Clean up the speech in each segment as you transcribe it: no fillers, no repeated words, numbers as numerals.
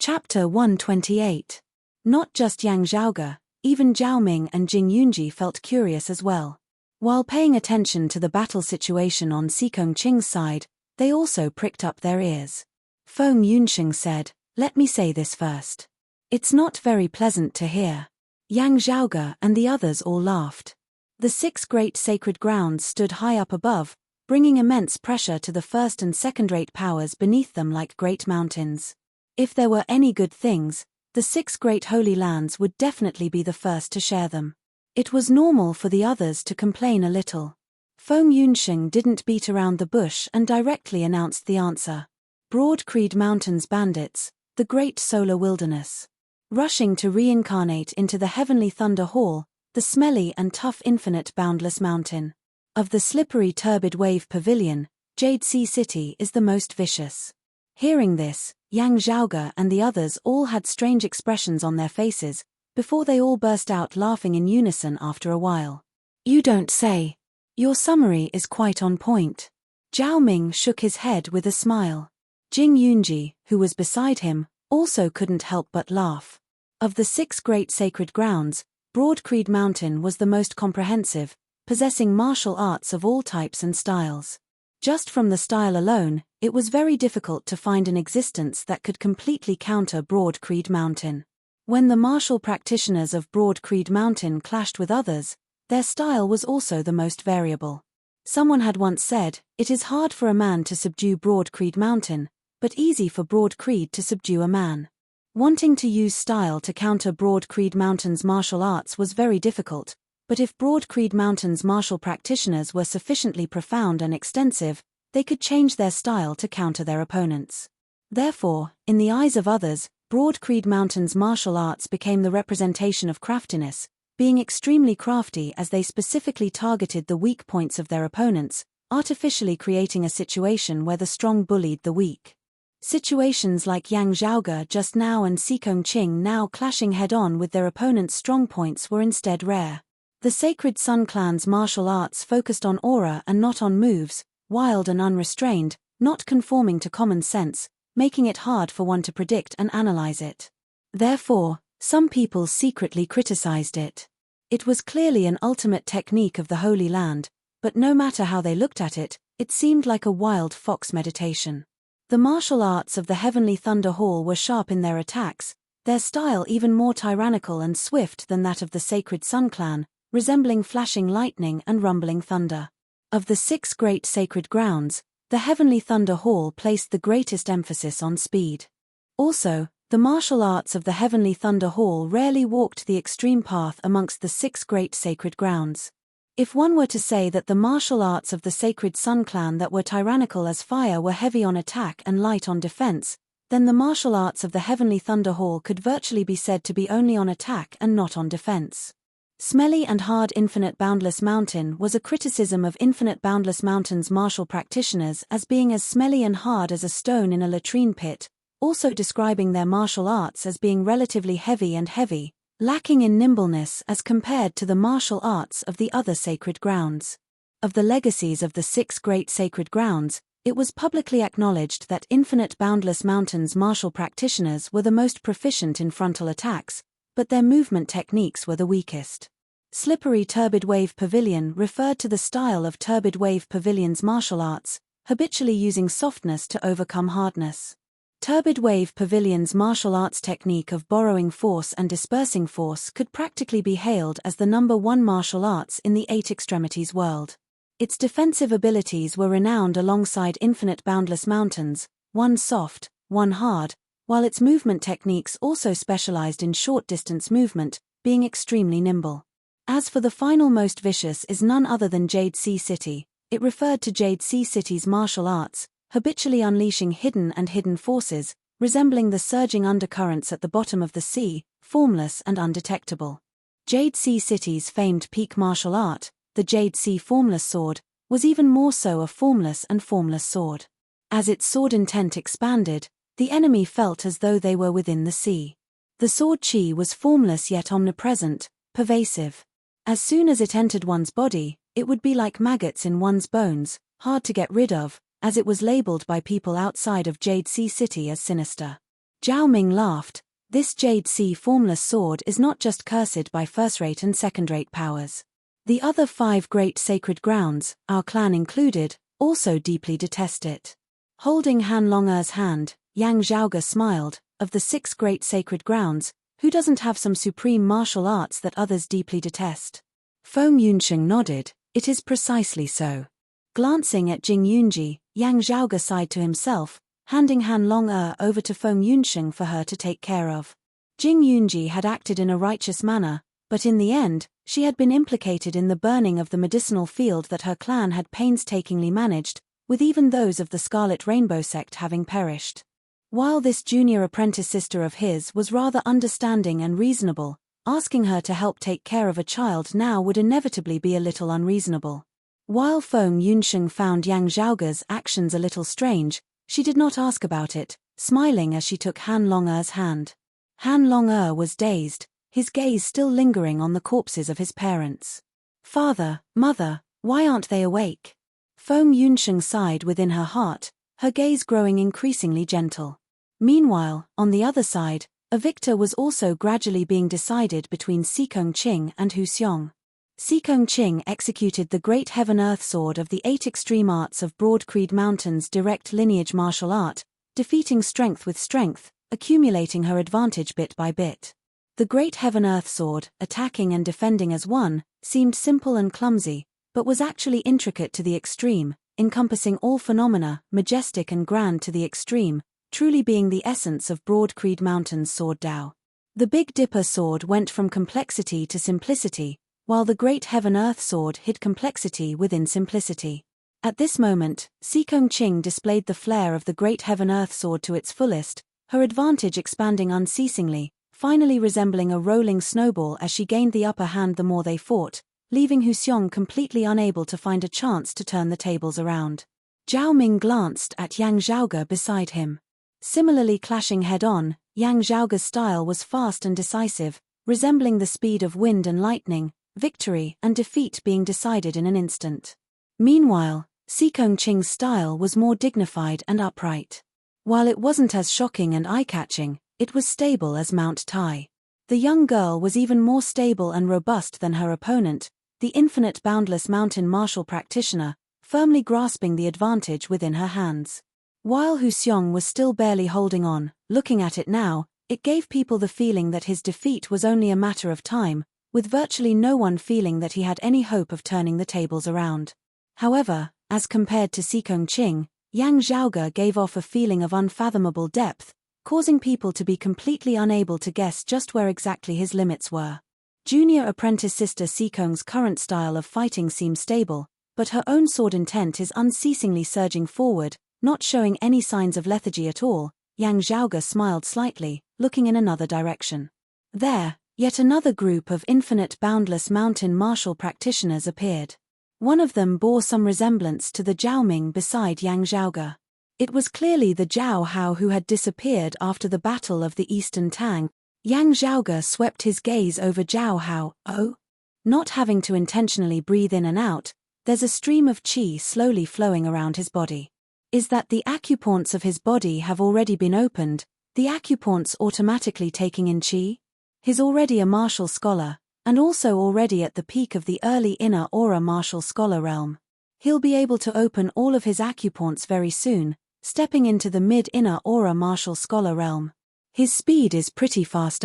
Chapter 128. Not just Yang Zhaoge, even Zhao Ming and Jing Yunji felt curious as well. While paying attention to the battle situation on Xikong Qing's side, they also pricked up their ears. Feng Yunsheng said, "Let me say this first. It's not very pleasant to hear." Yang Zhaoge and the others all laughed. The 6 great sacred grounds stood high up above, bringing immense pressure to the first and second-rate powers beneath them like great mountains. If there were any good things, the 6 great holy lands would definitely be the first to share them. It was normal for the others to complain a little. Feng Yunsheng didn't beat around the bush and directly announced the answer. Broad Creed Mountains bandits, the great solar wilderness. Rushing to reincarnate into the heavenly thunder hall, the smelly and tough infinite boundless mountain. Of the slippery turbid wave pavilion, Jade Sea City is the most vicious. Hearing this, Yang Zhaoge and the others all had strange expressions on their faces, before they all burst out laughing in unison after a while. "You don't say. Your summary is quite on point." Zhao Ming shook his head with a smile. Jing Yunji, who was beside him, also couldn't help but laugh. Of the 6 great sacred grounds, Broad Creed Mountain was the most comprehensive, possessing martial arts of all types and styles. Just from the style alone, it was very difficult to find an existence that could completely counter Broad Creed Mountain. When the martial practitioners of Broad Creed Mountain clashed with others, their style was also the most variable. Someone had once said, "It is hard for a man to subdue Broad Creed Mountain, but easy for Broad Creed to subdue a man." Wanting to use style to counter Broad Creed Mountain's martial arts was very difficult, but if Broad Creed Mountain's martial practitioners were sufficiently profound and extensive, they could change their style to counter their opponents. Therefore, in the eyes of others, Broad Creed Mountain's martial arts became the representation of craftiness, being extremely crafty as they specifically targeted the weak points of their opponents, artificially creating a situation where the strong bullied the weak. Situations like Yang Zhaoge just now and Xikong Qing now clashing head-on with their opponents' strong points were instead rare. The Sacred Sun Clan's martial arts focused on aura and not on moves, wild and unrestrained, not conforming to common sense, making it hard for one to predict and analyze it. Therefore, some people secretly criticized it. It was clearly an ultimate technique of the Holy Land, but no matter how they looked at it, it seemed like a wild fox meditation. The martial arts of the Heavenly Thunder Hall were sharp in their attacks, their style even more tyrannical and swift than that of the Sacred Sun Clan, resembling flashing lightning and rumbling thunder. Of the 6 great sacred grounds, the Heavenly Thunder Hall placed the greatest emphasis on speed. Also, the martial arts of the Heavenly Thunder Hall rarely walked the extreme path amongst the 6 great sacred grounds. If one were to say that the martial arts of the Sacred Sun Clan that were tyrannical as fire were heavy on attack and light on defense, then the martial arts of the Heavenly Thunder Hall could virtually be said to be only on attack and not on defense. Smelly and hard Infinite Boundless Mountain was a criticism of Infinite Boundless Mountain's martial practitioners as being as smelly and hard as a stone in a latrine pit, also describing their martial arts as being relatively heavy and heavy, lacking in nimbleness as compared to the martial arts of the other sacred grounds. Of the legacies of the 6 great sacred grounds, it was publicly acknowledged that Infinite Boundless Mountain's martial practitioners were the most proficient in frontal attacks, but their movement techniques were the weakest. Slippery Turbid Wave Pavilion referred to the style of Turbid Wave Pavilion's martial arts, habitually using softness to overcome hardness. Turbid Wave Pavilion's martial arts technique of borrowing force and dispersing force could practically be hailed as the #1 martial arts in the 8 extremities world. Its defensive abilities were renowned alongside Infinite Boundless Mountains, one soft, one hard, while its movement techniques also specialized in short-distance movement, being extremely nimble. As for the final most vicious is none other than Jade Sea City, it referred to Jade Sea City's martial arts, habitually unleashing hidden forces, resembling the surging undercurrents at the bottom of the sea, formless and undetectable. Jade Sea City's famed peak martial art, the Jade Sea Formless Sword, was even more so a formless and formless sword. As its sword intent expanded, the enemy felt as though they were within the sea. The sword chi was formless yet omnipresent, pervasive. As soon as it entered one's body, it would be like maggots in one's bones, hard to get rid of, as it was labeled by people outside of Jade Sea City as sinister. Zhao Ming laughed. This Jade Sea formless sword is not just cursed by first-rate and second-rate powers. The other 5 great sacred grounds, our clan included, also deeply detest it. Holding Han Longer's hand, Yang Zhaoge smiled. Of the 6 great sacred grounds, who doesn't have some supreme martial arts that others deeply detest? Feng Yunsheng nodded. It is precisely so. Glancing at Jing Yunji, Yang Zhaoge sighed to himself, handing Han Longer over to Feng Yunsheng for her to take care of. Jing Yunji had acted in a righteous manner, but in the end, she had been implicated in the burning of the medicinal field that her clan had painstakingly managed, with even those of the Scarlet Rainbow sect having perished. While this junior apprentice sister of his was rather understanding and reasonable, asking her to help take care of a child now would inevitably be a little unreasonable. While Feng Yunsheng found Yang Zhaoge's actions a little strange, she did not ask about it, smiling as she took Han Longer's hand. Han Longer was dazed, his gaze still lingering on the corpses of his parents. Father, mother, why aren't they awake? Feng Yunsheng sighed within her heart, her gaze growing increasingly gentle. Meanwhile, on the other side, a victor was also gradually being decided between Sikong Qing and Hu Xiong. Sikong Qing executed the great heaven-earth sword of the 8 extreme arts of Broad Creed Mountain's direct lineage martial art, defeating strength with strength, accumulating her advantage bit by bit. The great heaven-earth sword, attacking and defending as one, seemed simple and clumsy, but was actually intricate to the extreme, encompassing all phenomena, majestic and grand to the extreme, truly being the essence of Broad Creed Mountain's sword Dao. The Big Dipper sword went from complexity to simplicity, while the great heaven-earth sword hid complexity within simplicity. At this moment, Sikong Qing displayed the flair of the great heaven-earth sword to its fullest, her advantage expanding unceasingly, finally resembling a rolling snowball as she gained the upper hand the more they fought, leaving Hu Xiong completely unable to find a chance to turn the tables around. Zhao Ming glanced at Yang Zhaoge beside him. Similarly clashing head-on, Yang Zhaoge's style was fast and decisive, resembling the speed of wind and lightning, victory and defeat being decided in an instant. Meanwhile, Sikong Qing's style was more dignified and upright. While it wasn't as shocking and eye-catching, it was stable as Mount Tai. The young girl was even more stable and robust than her opponent, the infinite boundless mountain martial practitioner, firmly grasping the advantage within her hands. While Hu Xiong was still barely holding on, looking at it now, it gave people the feeling that his defeat was only a matter of time, with virtually no one feeling that he had any hope of turning the tables around. However, as compared to Sikong Qing, Yang Zhaoge gave off a feeling of unfathomable depth, causing people to be completely unable to guess just where exactly his limits were. Junior apprentice sister Sikong's current style of fighting seems stable, but her own sword intent is unceasingly surging forward, not showing any signs of lethargy at all. Yang Zhaoge smiled slightly, looking in another direction. There, yet another group of infinite boundless mountain martial practitioners appeared. One of them bore some resemblance to the Zhao Ming beside Yang Zhaoge. It was clearly the Zhao Hao who had disappeared after the Battle of the Eastern Tang. Yang Zhaoge swept his gaze over Zhao Hao. Oh? Not having to intentionally breathe in and out, there's a stream of qi slowly flowing around his body. Is that the acupoints of his body have already been opened, the acupoints automatically taking in qi? He's already a martial scholar, and also already at the peak of the early inner aura martial scholar realm. He'll be able to open all of his acupoints very soon, stepping into the mid-inner aura martial scholar realm. His speed is pretty fast.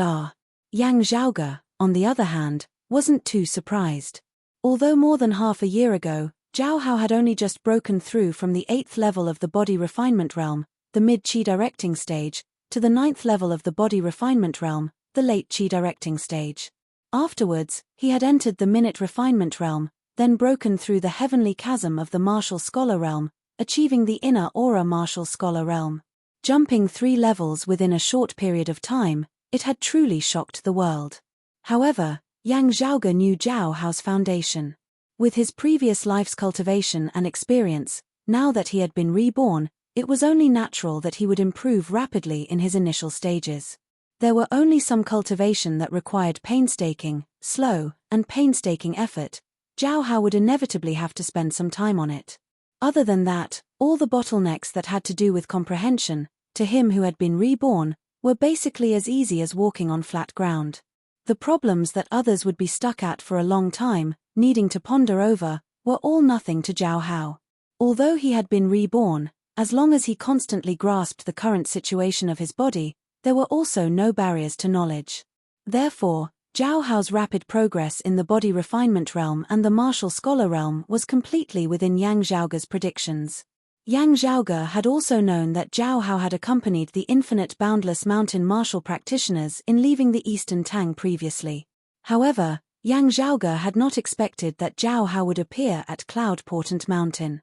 Yang Zhaoge, on the other hand, wasn't too surprised. Although more than half a year ago, Zhao Hao had only just broken through from the 8th level of the body refinement realm, the mid-qi directing stage, to the 9th level of the body refinement realm, the late qi directing stage. Afterwards, he had entered the minute refinement realm, then broken through the heavenly chasm of the martial scholar realm, achieving the inner aura martial scholar realm. Jumping 3 levels within a short period of time, it had truly shocked the world. However, Yang Zhaoge knew Zhao Hao's foundation. With his previous life's cultivation and experience, now that he had been reborn, it was only natural that he would improve rapidly in his initial stages. There were only some cultivation that required painstaking, slow, and painstaking effort. Zhao Hao would inevitably have to spend some time on it. Other than that, all the bottlenecks that had to do with comprehension, to him who had been reborn, were basically as easy as walking on flat ground. The problems that others would be stuck at for a long time, needing to ponder over, were all nothing to Zhao Hao. Although he had been reborn, as long as he constantly grasped the current situation of his body, there were also no barriers to knowledge. Therefore, Zhao Hao's rapid progress in the body refinement realm and the martial scholar realm was completely within Yang Zhaoge's predictions. Yang Zhaoge had also known that Zhao Hao had accompanied the infinite boundless mountain martial practitioners in leaving the Eastern Tang previously. However, Yang Zhaoge had not expected that Zhao Hao would appear at Cloud Portent Mountain.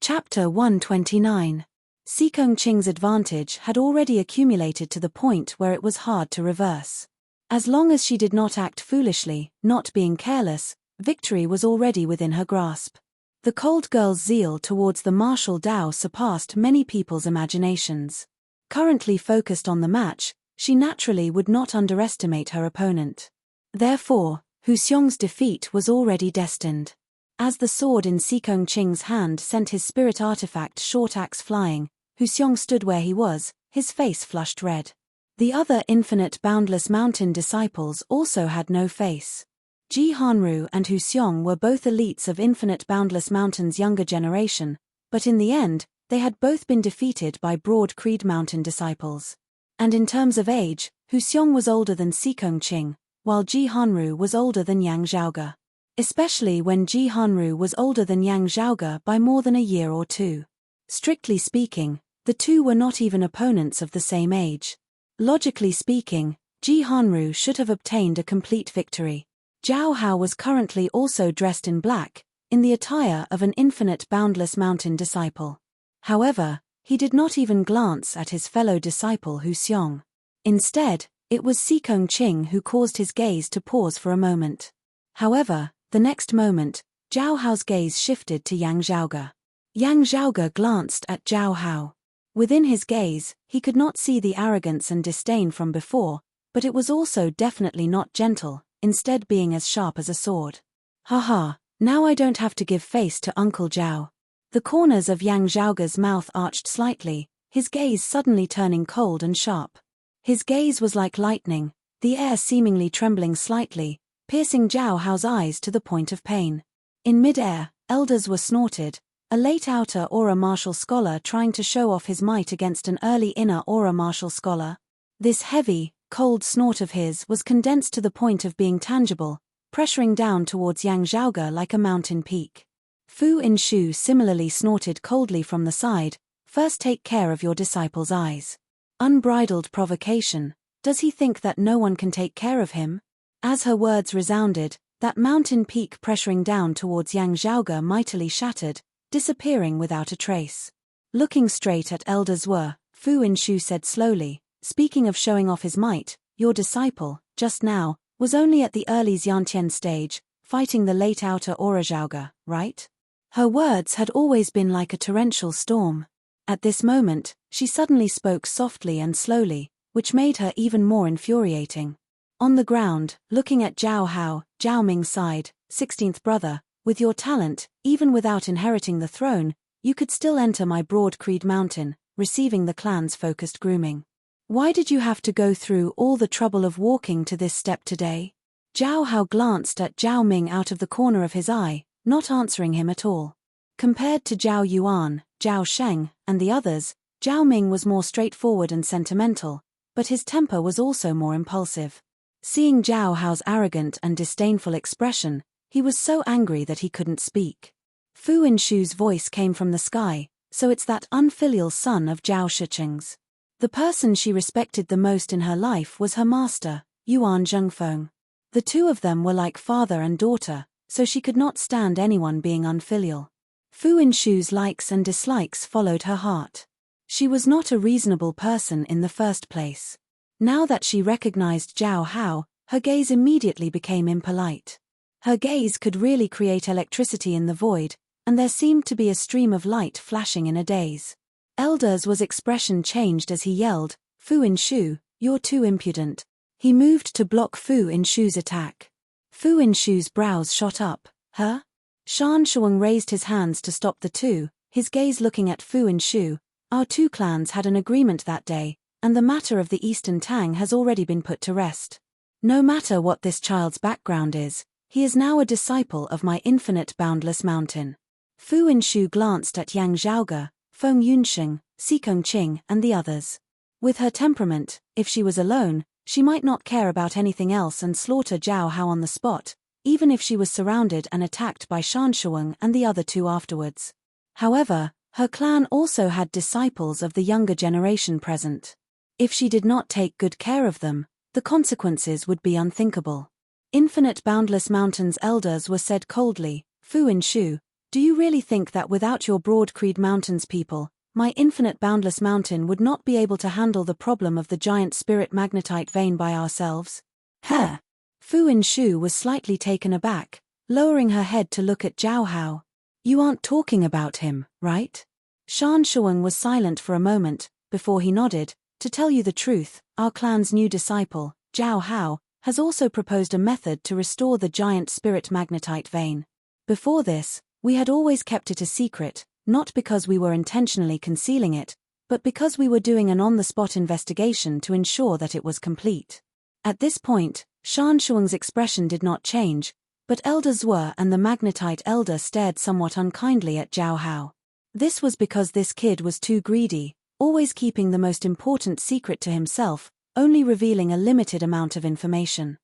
Chapter 129. Xikong Qing's advantage had already accumulated to the point where it was hard to reverse. As long as she did not act foolishly, not being careless, victory was already within her grasp. The cold girl's zeal towards the martial Dao surpassed many people's imaginations. Currently focused on the match, she naturally would not underestimate her opponent. Therefore, Hu Xiong's defeat was already destined. As the sword in Xikong Qing's hand sent his spirit artifact short axe flying, Hu Xiong stood where he was, his face flushed red. The other infinite boundless mountain disciples also had no face. Ji Hanru and Hu Xiong were both elites of infinite boundless mountain's younger generation, but in the end, they had both been defeated by Broad Creed Mountain disciples. And in terms of age, Hu Xiong was older than Xikong Qing, while Ji Hanru was older than Yang Zhaoge. Especially when Ji Hanru was older than Yang Zhaoge by more than a year or two. Strictly speaking, the two were not even opponents of the same age. Logically speaking, Ji Hanru should have obtained a complete victory. Zhao Hao was currently also dressed in black, in the attire of an infinite boundless mountain disciple. However, he did not even glance at his fellow disciple Hu Xiong. Instead, it was Xikong Qing who caused his gaze to pause for a moment. However, the next moment, Zhao Hao's gaze shifted to Yang Zhaoge. Yang Zhaoge glanced at Zhao Hao. Within his gaze, he could not see the arrogance and disdain from before, but it was also definitely not gentle, instead being as sharp as a sword. Haha, now I don't have to give face to Uncle Zhao. The corners of Yang Zhaoge's mouth arched slightly, his gaze suddenly turning cold and sharp. His gaze was like lightning, the air seemingly trembling slightly, piercing Zhao Hao's eyes to the point of pain. In mid-air, elders were snorted, a late outer aura martial scholar trying to show off his might against an early inner aura martial scholar. This heavy, cold snort of his was condensed to the point of being tangible, pressuring down towards Yang Zhaoge like a mountain peak. Fu Inshu similarly snorted coldly from the side. First take care of your disciple's eyes. Unbridled provocation, does he think that no one can take care of him? As her words resounded, that mountain peak pressuring down towards Yang Zhaoge mightily shattered, disappearing without a trace. Looking straight at Elder Zhuo, Fu Inshu said slowly, speaking of showing off his might, your disciple, just now, was only at the early Xiantian stage, fighting the late outer aura Zhaoge, right? Her words had always been like a torrential storm. At this moment, she suddenly spoke softly and slowly, which made her even more infuriating. On the ground, looking at Zhao Hao, Zhao Ming sighed, 16th brother, with your talent, even without inheriting the throne, you could still enter my Broad Creed Mountain, receiving the clan's focused grooming. Why did you have to go through all the trouble of walking to this step today? Zhao Hao glanced at Zhao Ming out of the corner of his eye, not answering him at all. Compared to Zhao Yuan, Zhao Sheng, and the others, Zhao Ming was more straightforward and sentimental, but his temper was also more impulsive. Seeing Zhao Hao's arrogant and disdainful expression, he was so angry that he couldn't speak. Fu Inshu's voice came from the sky, so it's that unfilial son of Zhao Shiqing's. The person she respected the most in her life was her master, Yuan Zhengfeng. The two of them were like father and daughter, so she could not stand anyone being unfilial. Fu Inshu's likes and dislikes followed her heart. She was not a reasonable person in the first place. Now that she recognized Zhao Hao, her gaze immediately became impolite. Her gaze could really create electricity in the void, and there seemed to be a stream of light flashing in a daze. Elder Zhuo's expression changed as he yelled, Fu Inshu, you're too impudent. He moved to block Fu Inshu's attack. Fu Inshu's brows shot up. Huh? Shan Shuang raised his hands to stop the two, his gaze looking at Fu Inshu. Our two clans had an agreement that day, and the matter of the Eastern Tang has already been put to rest. No matter what this child's background is, he is now a disciple of my infinite boundless mountain. Fu Inshu glanced at Yang Zhaoge, Feng Yunsheng, Xikong Qing and the others. With her temperament, if she was alone, she might not care about anything else and slaughter Zhao Hao on the spot, even if she was surrounded and attacked by Shan Shuang and the other two afterwards. However, her clan also had disciples of the younger generation present. If she did not take good care of them, the consequences would be unthinkable. Infinite Boundless Mountain's elders were said coldly, Fu Inshu, do you really think that without your Broad Creed Mountain's people, my Infinite Boundless Mountain would not be able to handle the problem of the giant spirit magnetite vein by ourselves? Huh? Fu Inshu was slightly taken aback, lowering her head to look at Zhao Hao. You aren't talking about him, right? Shan Shuang was silent for a moment, before he nodded. To tell you the truth, our clan's new disciple, Zhao Hao, has also proposed a method to restore the giant spirit magnetite vein. Before this, we had always kept it a secret, not because we were intentionally concealing it, but because we were doing an on-the-spot investigation to ensure that it was complete. At this point, Shan Shuang's expression did not change, but Elder Zhuo and the magnetite elder stared somewhat unkindly at Zhao Hao. This was because this kid was too greedy, always keeping the most important secret to himself, only revealing a limited amount of information.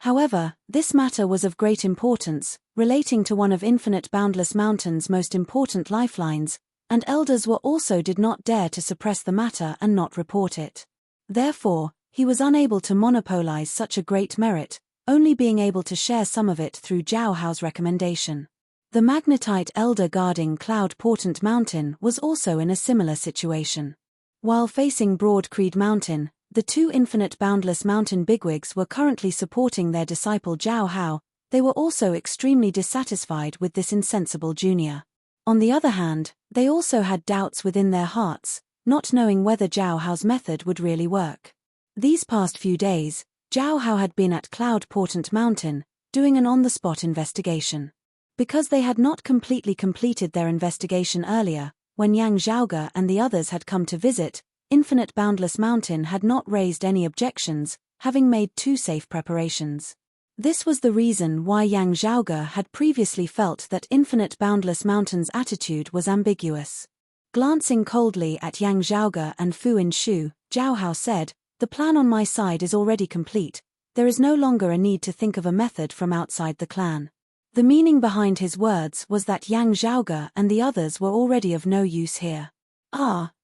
However, this matter was of great importance, relating to one of Infinite Boundless Mountain's most important lifelines, and Elder Zhuo also did not dare to suppress the matter and not report it. Therefore, he was unable to monopolize such a great merit, only being able to share some of it through Zhao Hao's recommendation. The magnetite elder guarding Cloud Portent Mountain was also in a similar situation. While facing Broad Creed Mountain, the two Infinite Boundless Mountain bigwigs were currently supporting their disciple Zhao Hao. They were also extremely dissatisfied with this insensible junior. On the other hand, they also had doubts within their hearts, not knowing whether Zhao Hao's method would really work. These past few days, Zhao Hao had been at Cloud Portent Mountain, doing an on-the-spot investigation. Because they had not completely completed their investigation earlier, when Yang Zhaoge and the others had come to visit, Infinite Boundless Mountain had not raised any objections, having made two safe preparations. This was the reason why Yang Zhaoge had previously felt that Infinite Boundless Mountain's attitude was ambiguous. Glancing coldly at Yang Zhaoge and Fu Inshu, Zhao Hao said, the plan on my side is already complete, there is no longer a need to think of a method from outside the clan. The meaning behind his words was that Yang Zhaoge and the others were already of no use here.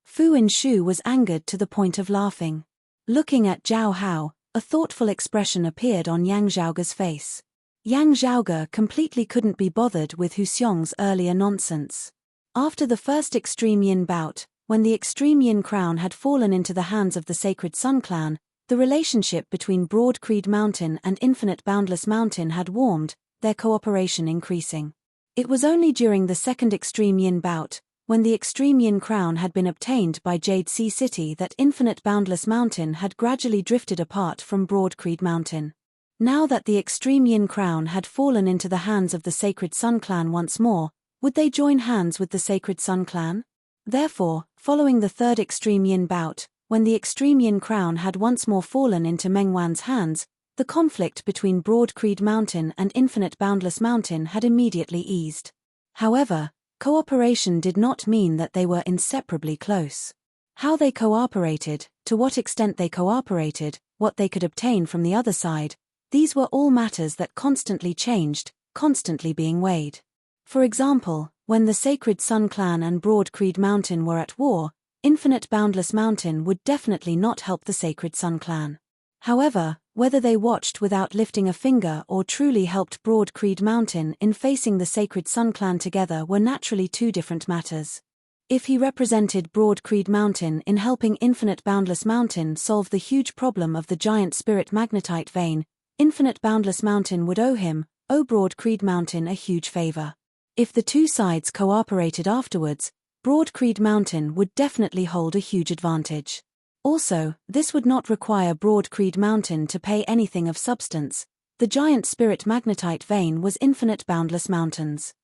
Fu Inshu was angered to the point of laughing. Looking at Zhao Hao, a thoughtful expression appeared on Yang Zhaoge's face. Yang Zhaoge completely couldn't be bothered with Hu Xiong's earlier nonsense. After the first Extreme Yin bout, when the Extreme Yin crown had fallen into the hands of the Sacred Sun clan, the relationship between Broad Creed Mountain and Infinite Boundless Mountain had warmed, their cooperation increasing. It was only during the second Extreme Yin bout, when the Extreme Yin crown had been obtained by Jade Sea City, that Infinite Boundless Mountain had gradually drifted apart from Broad Creed Mountain. Now that the Extreme Yin crown had fallen into the hands of the Sacred Sun clan once more, would they join hands with the Sacred Sun clan? Therefore, following the third Extreme Yin bout, when the Extreme Yin crown had once more fallen into Meng Wan's hands, the conflict between Broad Creed Mountain and Infinite Boundless Mountain had immediately eased. However, cooperation did not mean that they were inseparably close. How they cooperated, to what extent they cooperated, what they could obtain from the other side, these were all matters that constantly changed, constantly being weighed. For example, when the Sacred Sun clan and Broad Creed Mountain were at war, Infinite Boundless Mountain would definitely not help the Sacred Sun clan. However, whether they watched without lifting a finger or truly helped Broad Creed Mountain in facing the Sacred Sun clan together were naturally two different matters. If he represented Broad Creed Mountain in helping Infinite Boundless Mountain solve the huge problem of the giant spirit magnetite vein, Infinite Boundless Mountain would owe him, Broad Creed Mountain, a huge favor. If the two sides cooperated afterwards, Broad Creed Mountain would definitely hold a huge advantage. Also, this would not require Broad Creed Mountain to pay anything of substance. The giant spirit magnetite vein was Infinite Boundless Mountain's.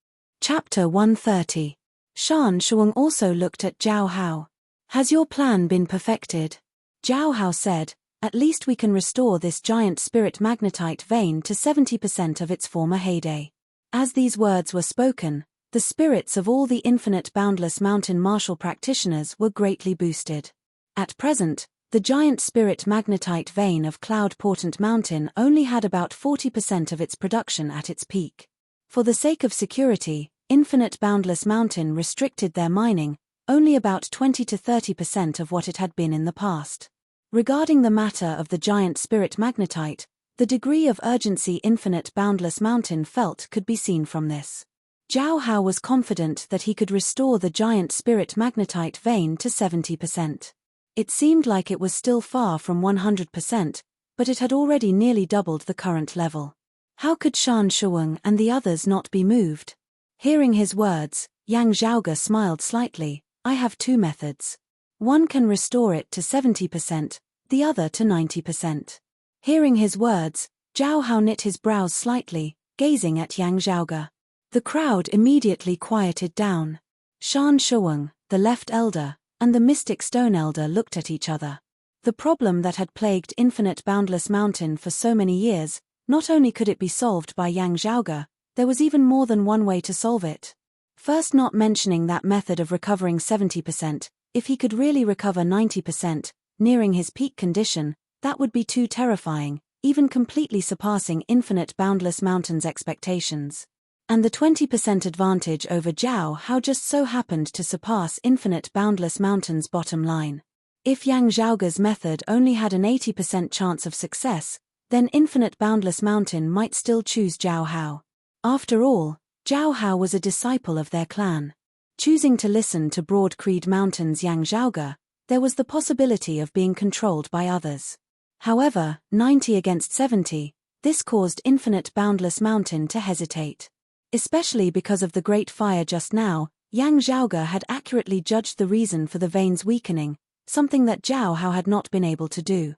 Chapter 130. Shan Shuang also looked at Zhao Hao. Has your plan been perfected? Zhao Hao said, "At least we can restore this giant spirit magnetite vein to 70% of its former heyday." As these words were spoken, the spirits of all the infinite boundless mountain martial practitioners were greatly boosted. At present, the giant spirit magnetite vein of Cloud Portent Mountain only had about 40% of its production at its peak. For the sake of security, Infinite Boundless Mountain restricted their mining, only about 20 to 30% of what it had been in the past. Regarding the matter of the giant spirit magnetite, the degree of urgency Infinite Boundless Mountain felt could be seen from this. Zhao Hao was confident that he could restore the giant spirit magnetite vein to 70%. It seemed like it was still far from 100%, but it had already nearly doubled the current level. How could Shan Shuang and the others not be moved? Hearing his words, Yang Zhaoge smiled slightly. "I have two methods. One can restore it to 70%, the other to 90%. Hearing his words, Zhao Hao knit his brows slightly, gazing at Yang Zhaoge. The crowd immediately quieted down. Shan Shuang, the left elder, and the mystic stone elder looked at each other. The problem that had plagued Infinite Boundless Mountain for so many years, not only could it be solved by Yang Zhaoge, there was even more than one way to solve it. First, not mentioning that method of recovering 70%, if he could really recover 90%, nearing his peak condition, that would be too terrifying, even completely surpassing Infinite Boundless Mountain's expectations. And the 20% advantage over Zhao Hao just so happened to surpass Infinite Boundless Mountain's bottom line. If Yang Zhaoge's method only had an 80% chance of success, then Infinite Boundless Mountain might still choose Zhao Hao. After all, Zhao Hao was a disciple of their clan. Choosing to listen to Broad Creed Mountain's Yang Zhaoge, there was the possibility of being controlled by others. However, 90 against 70, this caused Infinite Boundless Mountain to hesitate. Especially because of the Great Fire just now, Yang Zhaoge had accurately judged the reason for the vein's weakening, something that Zhao Hao had not been able to do.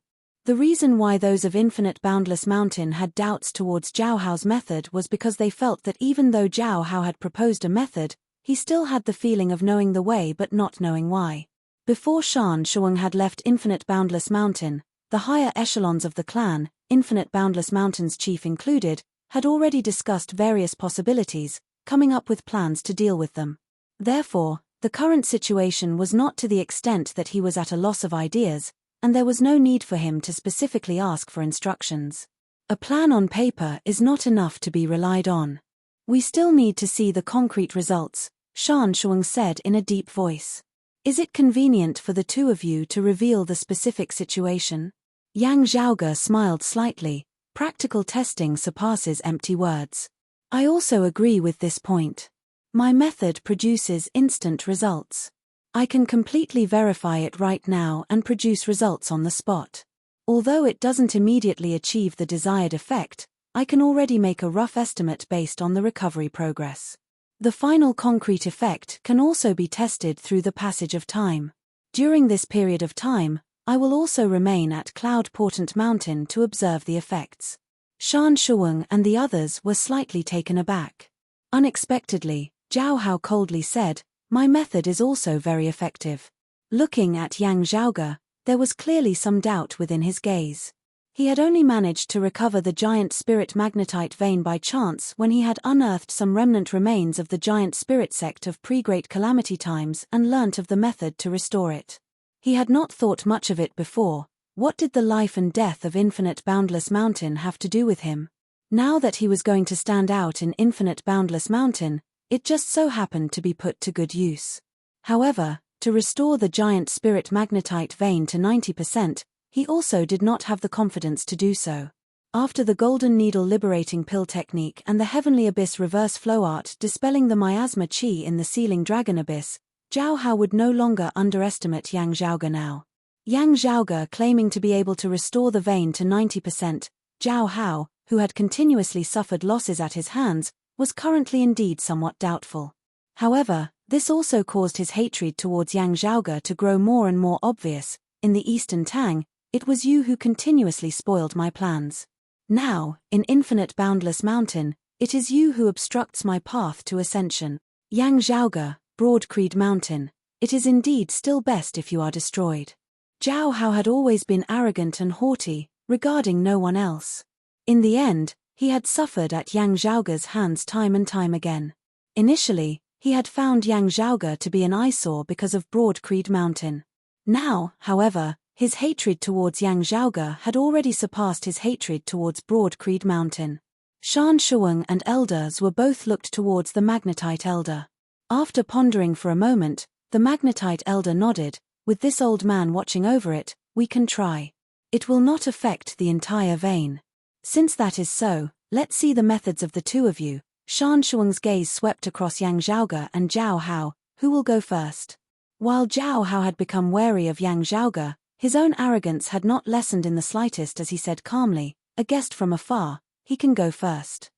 The reason why those of Infinite Boundless Mountain had doubts towards Zhao Hao's method was because they felt that even though Zhao Hao had proposed a method, he still had the feeling of knowing the way but not knowing why. Before Shan Shuang had left Infinite Boundless Mountain, the higher echelons of the clan, Infinite Boundless Mountain's chief included, had already discussed various possibilities, coming up with plans to deal with them. Therefore, the current situation was not to the extent that he was at a loss of ideas, and there was no need for him to specifically ask for instructions. A plan on paper is not enough to be relied on. We still need to see the concrete results, Shan Shuang said in a deep voice. Is it convenient for the two of you to reveal the specific situation? Yang Zhaoge smiled slightly. Practical testing surpasses empty words. I also agree with this point. My method produces instant results. I can completely verify it right now and produce results on the spot. Although it doesn't immediately achieve the desired effect, I can already make a rough estimate based on the recovery progress. The final concrete effect can also be tested through the passage of time. During this period of time, I will also remain at Cloud Portent Mountain to observe the effects. Shan Shuang and the others were slightly taken aback. Unexpectedly, Zhao Hao coldly said, "My method is also very effective." Looking at Yang Zhaoge, there was clearly some doubt within his gaze. He had only managed to recover the giant spirit magnetite vein by chance when he had unearthed some remnant remains of the giant spirit sect of pre-Great Calamity times and learnt of the method to restore it. He had not thought much of it before. What did the life and death of Infinite Boundless Mountain have to do with him? Now that he was going to stand out in Infinite Boundless Mountain, it just so happened to be put to good use. However, to restore the giant spirit magnetite vein to 90%, he also did not have the confidence to do so. After the Golden Needle liberating pill technique and the Heavenly Abyss reverse flow art dispelling the miasma chi in the Sealing Dragon Abyss, Zhao Hao would no longer underestimate Yang Zhaoge now. Yang Zhaoge claiming to be able to restore the vein to 90%, Zhao Hao, who had continuously suffered losses at his hands, was currently indeed somewhat doubtful. However, this also caused his hatred towards Yang Zhaoge to grow more and more obvious. In the Eastern Tang, it was you who continuously spoiled my plans. Now, in Infinite Boundless Mountain, it is you who obstructs my path to ascension. Yang Zhaoge, Broad Creed Mountain, it is indeed still best if you are destroyed. Zhao Hao had always been arrogant and haughty, regarding no one else. In the end, he had suffered at Yang Zhaoge's hands time and time again. Initially, he had found Yang Zhaoge to be an eyesore because of Broad Creed Mountain. Now, however, his hatred towards Yang Zhaoge had already surpassed his hatred towards Broad Creed Mountain. Shan Shuang and elders were both looked towards the magnetite elder. After pondering for a moment, the magnetite elder nodded. With this old man watching over it, we can try. It will not affect the entire vein. Since that is so, let's see the methods of the two of you. Shan Shuang's gaze swept across Yang Zhaoge and Zhao Hao. Who will go first? While Zhao Hao had become wary of Yang Zhaoge, his own arrogance had not lessened in the slightest as he said calmly, a guest from afar, he can go first.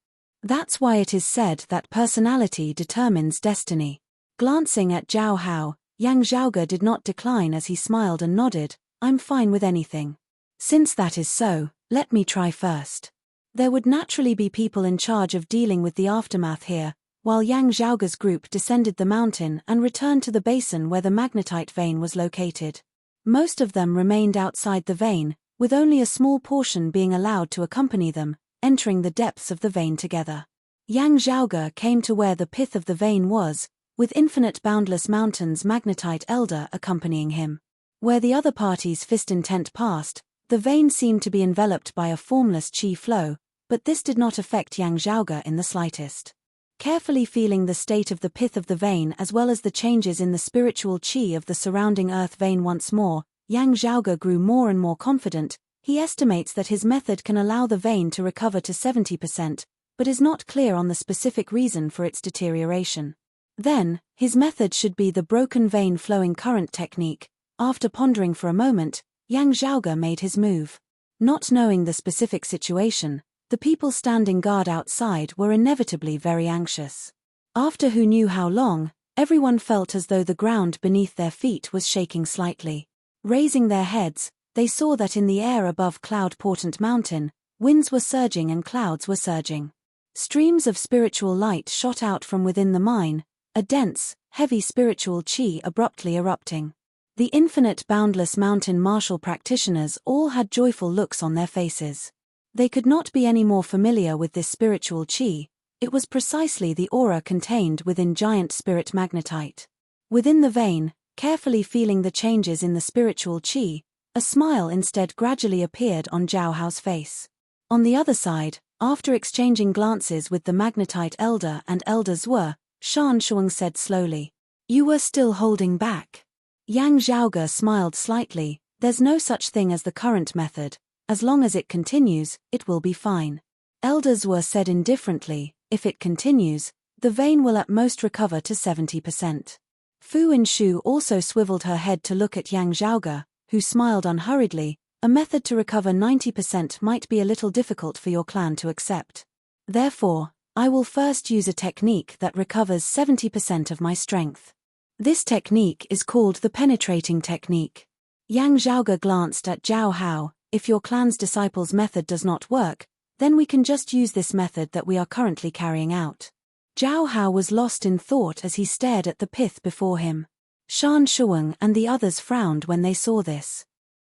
That's why it is said that personality determines destiny. Glancing at Zhao Hao, Yang Zhaoge did not decline as he smiled and nodded, I'm fine with anything. Since that is so, let me try first. There would naturally be people in charge of dealing with the aftermath here, while Yang Zhaoge's group descended the mountain and returned to the basin where the magnetite vein was located. Most of them remained outside the vein, with only a small portion being allowed to accompany them, entering the depths of the vein together. Yang Zhaoge came to where the pith of the vein was, with Infinite Boundless Mountain's magnetite elder accompanying him. Where the other party's fist intent passed, the vein seemed to be enveloped by a formless qi flow, but this did not affect Yang Zhaoge in the slightest. Carefully feeling the state of the pith of the vein as well as the changes in the spiritual qi of the surrounding earth vein once more, Yang Zhaoge grew more and more confident. He estimates that his method can allow the vein to recover to 70%, but is not clear on the specific reason for its deterioration. Then, his method should be the broken vein flowing current technique. After pondering for a moment, Yang Zhaoge made his move. Not knowing the specific situation, the people standing guard outside were inevitably very anxious. After who knew how long, everyone felt as though the ground beneath their feet was shaking slightly. Raising their heads, they saw that in the air above Cloud Portent Mountain, winds were surging and clouds were surging. Streams of spiritual light shot out from within the mine, a dense, heavy spiritual qi abruptly erupting. The Infinite Boundless Mountain martial practitioners all had joyful looks on their faces. They could not be any more familiar with this spiritual qi. It was precisely the aura contained within giant spirit magnetite. Within the vein, carefully feeling the changes in the spiritual qi, a smile instead gradually appeared on Zhao Hao's face. On the other side, after exchanging glances with the magnetite elder and elders were, Shan Shuang said slowly, "You were still holding back." Yang Zhaoge smiled slightly, "There's no such thing as the current method. As long as it continues, it will be fine." Elders were said indifferently, "If it continues, the vein will at most recover to 70%. Fu Inshu also swiveled her head to look at Yang Zhaoge, who smiled unhurriedly. "A method to recover 90% might be a little difficult for your clan to accept. Therefore, I will first use a technique that recovers 70% of my strength. This technique is called the penetrating technique." Yang Zhaoge glanced at Zhao Hao. "If your clan's disciples' method does not work, then we can just use this method that we are currently carrying out." Zhao Hao was lost in thought as he stared at the pith before him. Shan Shuang and the others frowned when they saw this.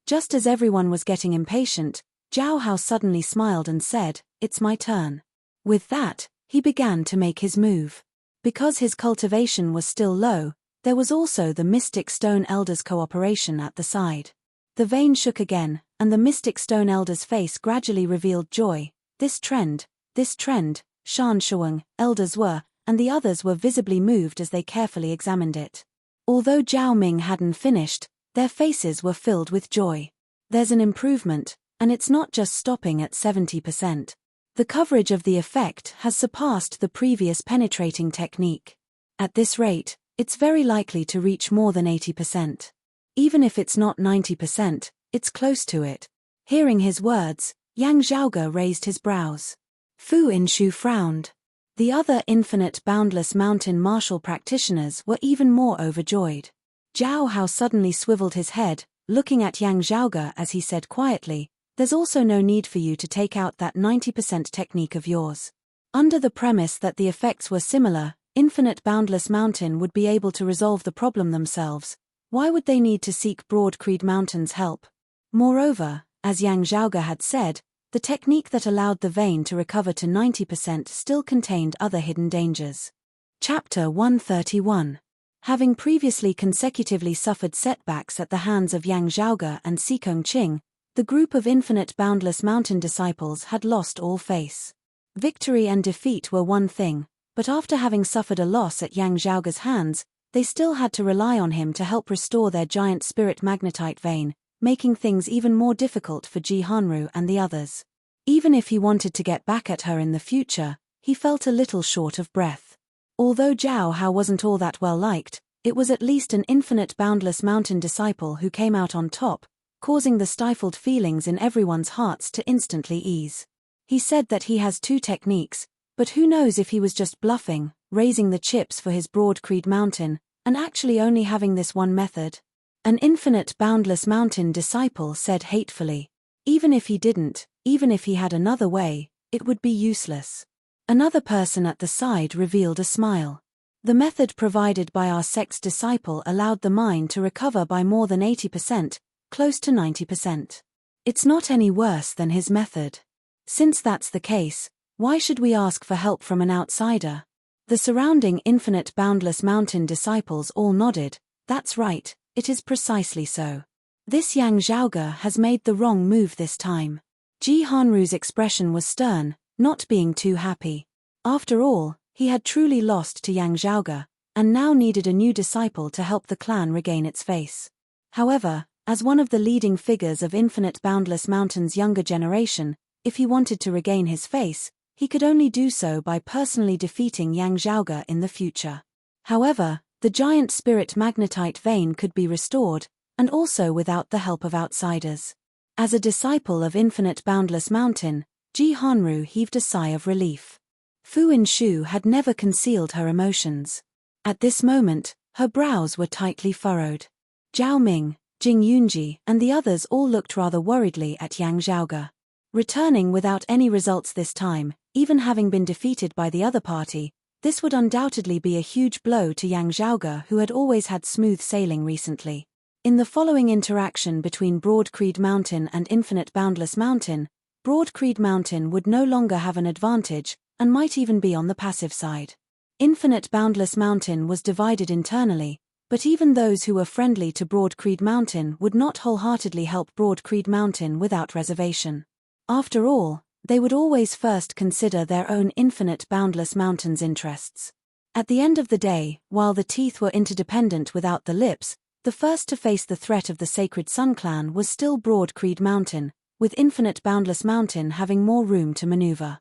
Just as everyone was getting impatient, Zhao Hao suddenly smiled and said, "It's my turn." With that, he began to make his move. Because his cultivation was still low, there was also the Mystic Stone Elder's cooperation at the side. The vein shook again, and the Mystic Stone Elder's face gradually revealed joy. This trend, Shan Shuang, elders were, and the others were visibly moved as they carefully examined it. Although Zhao Ming hadn't finished, their faces were filled with joy. There's an improvement, and it's not just stopping at 70%. The coverage of the effect has surpassed the previous penetrating technique. At this rate, it's very likely to reach more than 80%. Even if it's not 90%, it's close to it. Hearing his words, Yang Zhaoge raised his brows. Fu Inshu frowned. The other Infinite Boundless Mountain martial practitioners were even more overjoyed. Zhao Hao suddenly swiveled his head, looking at Yang Zhaoge as he said quietly, "There's also no need for you to take out that 90% technique of yours." Under the premise that the effects were similar, Infinite Boundless Mountain would be able to resolve the problem themselves. Why would they need to seek Broad Creed Mountain's help? Moreover, as Yang Zhaoge had said, the technique that allowed the vein to recover to 90% still contained other hidden dangers. Chapter 131. Having previously consecutively suffered setbacks at the hands of Yang Zhaoge and Sikong Qing, the group of infinite boundless mountain disciples had lost all faith. Victory and defeat were one thing, but after having suffered a loss at Yang Zhaoge's hands, they still had to rely on him to help restore their giant spirit magnetite vein, making things even more difficult for Ji Hanru and the others. Even if he wanted to get back at her in the future, he felt a little short of breath. Although Zhao Hao wasn't all that well liked, it was at least an infinite boundless mountain disciple who came out on top, causing the stifled feelings in everyone's hearts to instantly ease. He said that he has 2 techniques, but who knows if he was just bluffing, raising the chips for his Broad Creed Mountain, and actually only having this one method. An infinite boundless mountain disciple said hatefully. Even if he didn't, even if he had another way, it would be useless. Another person at the side revealed a smile. The method provided by our sect's disciple allowed the mind to recover by more than 80%, close to 90%. It's not any worse than his method. Since that's the case, why should we ask for help from an outsider? The surrounding infinite boundless mountain disciples all nodded. That's right, it is precisely so. This Yang Zhaoge has made the wrong move this time. Ji Hanru's expression was stern, not being too happy. After all, he had truly lost to Yang Zhaoge, and now needed a new disciple to help the clan regain its face. However, as one of the leading figures of Infinite Boundless Mountain's younger generation, if he wanted to regain his face, he could only do so by personally defeating Yang Zhaoge in the future. However, the giant spirit magnetite vein could be restored, and also without the help of outsiders. As a disciple of Infinite Boundless Mountain, Ji Hanru heaved a sigh of relief. Fu Inshu had never concealed her emotions. At this moment, her brows were tightly furrowed. Zhao Ming, Jing Yunji, and the others all looked rather worriedly at Yang Zhaoge. Returning without any results this time, even having been defeated by the other party, this would undoubtedly be a huge blow to Yang Zhaoge, who had always had smooth sailing recently. In the following interaction between Broad Creed Mountain and Infinite Boundless Mountain, Broad Creed Mountain would no longer have an advantage, and might even be on the passive side. Infinite Boundless Mountain was divided internally, but even those who were friendly to Broad Creed Mountain would not wholeheartedly help Broad Creed Mountain without reservation. After all, they would always first consider their own Infinite Boundless Mountain's interests. At the end of the day, while the teeth were interdependent without the lips, the first to face the threat of the Sacred Sun Clan was still Broad Creed Mountain, with Infinite Boundless Mountain having more room to maneuver.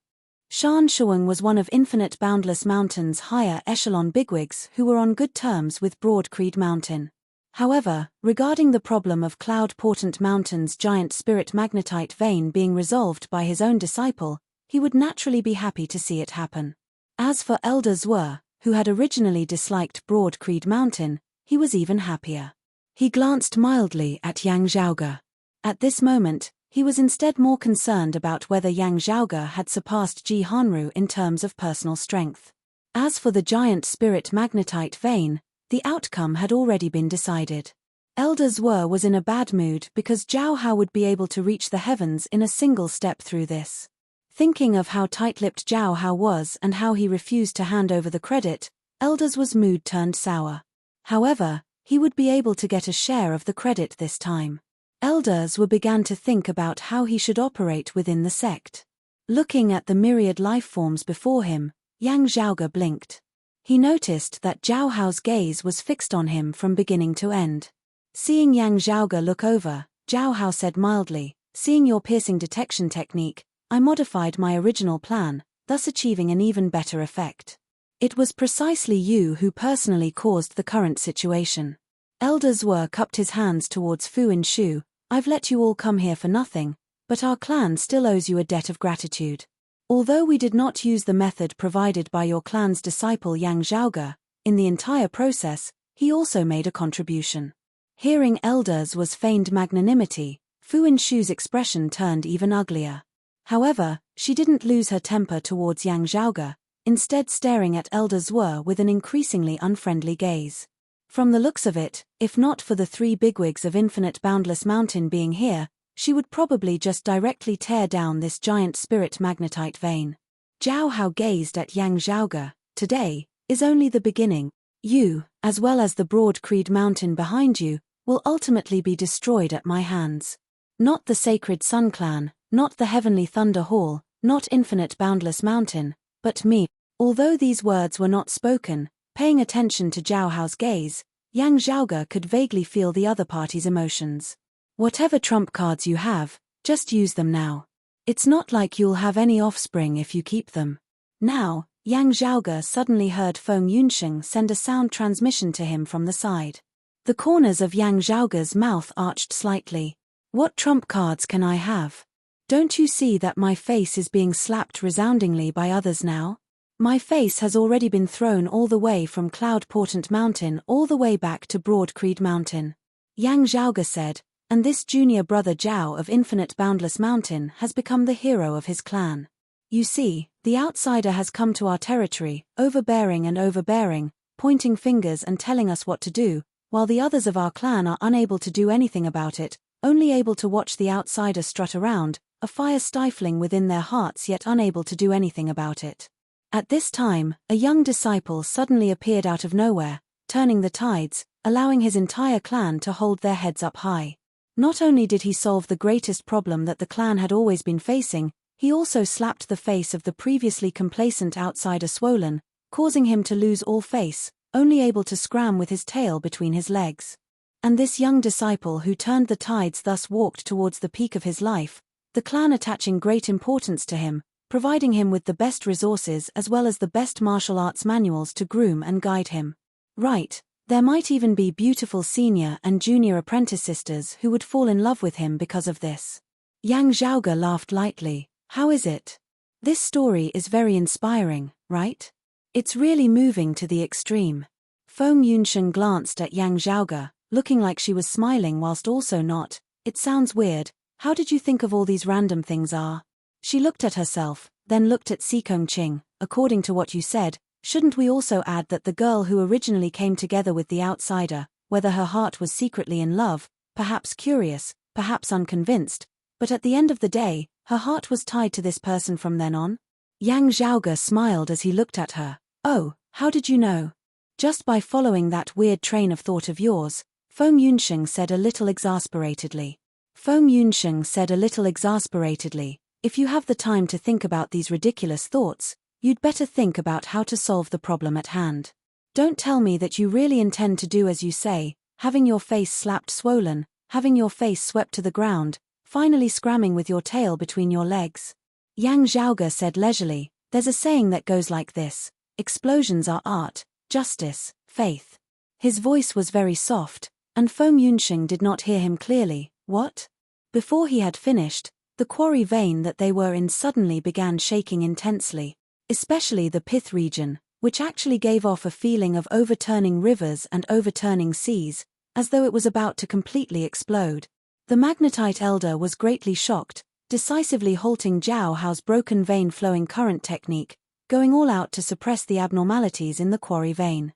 Shan Shuang was one of Infinite Boundless Mountain's higher echelon bigwigs who were on good terms with Broad Creed Mountain. However, regarding the problem of Cloud Portent Mountain's giant spirit magnetite vein being resolved by his own disciple, he would naturally be happy to see it happen. As for Elder Zwe, who had originally disliked Broad Creed Mountain, he was even happier. He glanced mildly at Yang Zhaoge. At this moment, he was instead more concerned about whether Yang Zhaoge had surpassed Ji Hanru in terms of personal strength. As for the giant spirit magnetite vein, the outcome had already been decided. Elder Zwe was in a bad mood because Zhao Hao would be able to reach the heavens in a single step through this. Thinking of how tight-lipped Zhao Hao was and how he refused to hand over the credit, Elder Zwe's mood turned sour. However, he would be able to get a share of the credit this time. Elder Zwe began to think about how he should operate within the sect. Looking at the myriad life forms before him, Yang Zhaoge blinked. He noticed that Zhao Hao's gaze was fixed on him from beginning to end. Seeing Yang Zhaoge look over, Zhao Hao said mildly, "Seeing your piercing detection technique, I modified my original plan, thus achieving an even better effect. It was precisely you who personally caused the current situation." Elder Zwe cupped his hands towards Fu Inshu. "I've let you all come here for nothing, but our clan still owes you a debt of gratitude. Although we did not use the method provided by your clan's disciple Yang Zhaoge, in the entire process, he also made a contribution." Hearing Elder Zwe's feigned magnanimity, Fu Inshu's expression turned even uglier. However, she didn't lose her temper towards Yang Zhaoge, instead staring at Elder Zwe with an increasingly unfriendly gaze. From the looks of it, if not for the three bigwigs of Infinite Boundless Mountain being here, she would probably just directly tear down this giant spirit magnetite vein. Zhao Hao gazed at Yang Zhaoge. Today is only the beginning. You, as well as the broad Creed Mountain behind you, will ultimately be destroyed at my hands. Not the sacred Sun Clan, not the heavenly Thunder Hall, not Infinite Boundless Mountain, but me. Although these words were not spoken, paying attention to Zhao Hao's gaze, Yang Zhaoge could vaguely feel the other party's emotions. Whatever trump cards you have, just use them now. It's not like you'll have any offspring if you keep them. Now, Yang Zhaoge suddenly heard Feng Yunsheng send a sound transmission to him from the side. The corners of Yang Zhaoge's mouth arched slightly. What trump cards can I have? Don't you see that my face is being slapped resoundingly by others now? My face has already been thrown all the way from Cloud Portent Mountain all the way back to Broad Creed Mountain. Yang Zhaoge said, and this junior brother Zhao of Infinite Boundless Mountain has become the hero of his clan. You see, the outsider has come to our territory, overbearing, pointing fingers and telling us what to do, while the others of our clan are unable to do anything about it, only able to watch the outsider strut around, a fire stifling within their hearts yet unable to do anything about it. At this time, a young disciple suddenly appeared out of nowhere, turning the tides, allowing his entire clan to hold their heads up high. Not only did he solve the greatest problem that the clan had always been facing, he also slapped the face of the previously complacent outsider swollen, causing him to lose all face, only able to scram with his tail between his legs. And this young disciple who turned the tides thus walked towards the peak of his life, the clan attaching great importance to him, providing him with the best resources as well as the best martial arts manuals to groom and guide him. Right, there might even be beautiful senior and junior apprentice sisters who would fall in love with him because of this. Yang Zhaoge laughed lightly. How is it? This story is very inspiring, right? It's really moving to the extreme. Feng Yunsheng glanced at Yang Zhaoge, looking like she was smiling whilst also not. It sounds weird. How did you think of all these random things are? She looked at herself, then looked at Sikong Qing. According to what you said, shouldn't we also add that the girl who originally came together with the outsider, whether her heart was secretly in love, perhaps curious, perhaps unconvinced, but at the end of the day, her heart was tied to this person from then on? Yang Zhaoge smiled as he looked at her. Oh, how did you know? Just by following that weird train of thought of yours, Feng Yunsheng said a little exasperatedly. If you have the time to think about these ridiculous thoughts, you'd better think about how to solve the problem at hand. Don't tell me that you really intend to do as you say, having your face slapped swollen, having your face swept to the ground, finally scramming with your tail between your legs. Yang Zhaoge said leisurely, there's a saying that goes like this: explosions are art, justice, faith. His voice was very soft, and Feng Yunsheng did not hear him clearly. What? Before he had finished, the quarry vein that they were in suddenly began shaking intensely, especially the pith region, which actually gave off a feeling of overturning rivers and overturning seas, as though it was about to completely explode. The magnetite elder was greatly shocked, decisively halting Zhao Hao's broken vein flowing current technique, going all out to suppress the abnormalities in the quarry vein.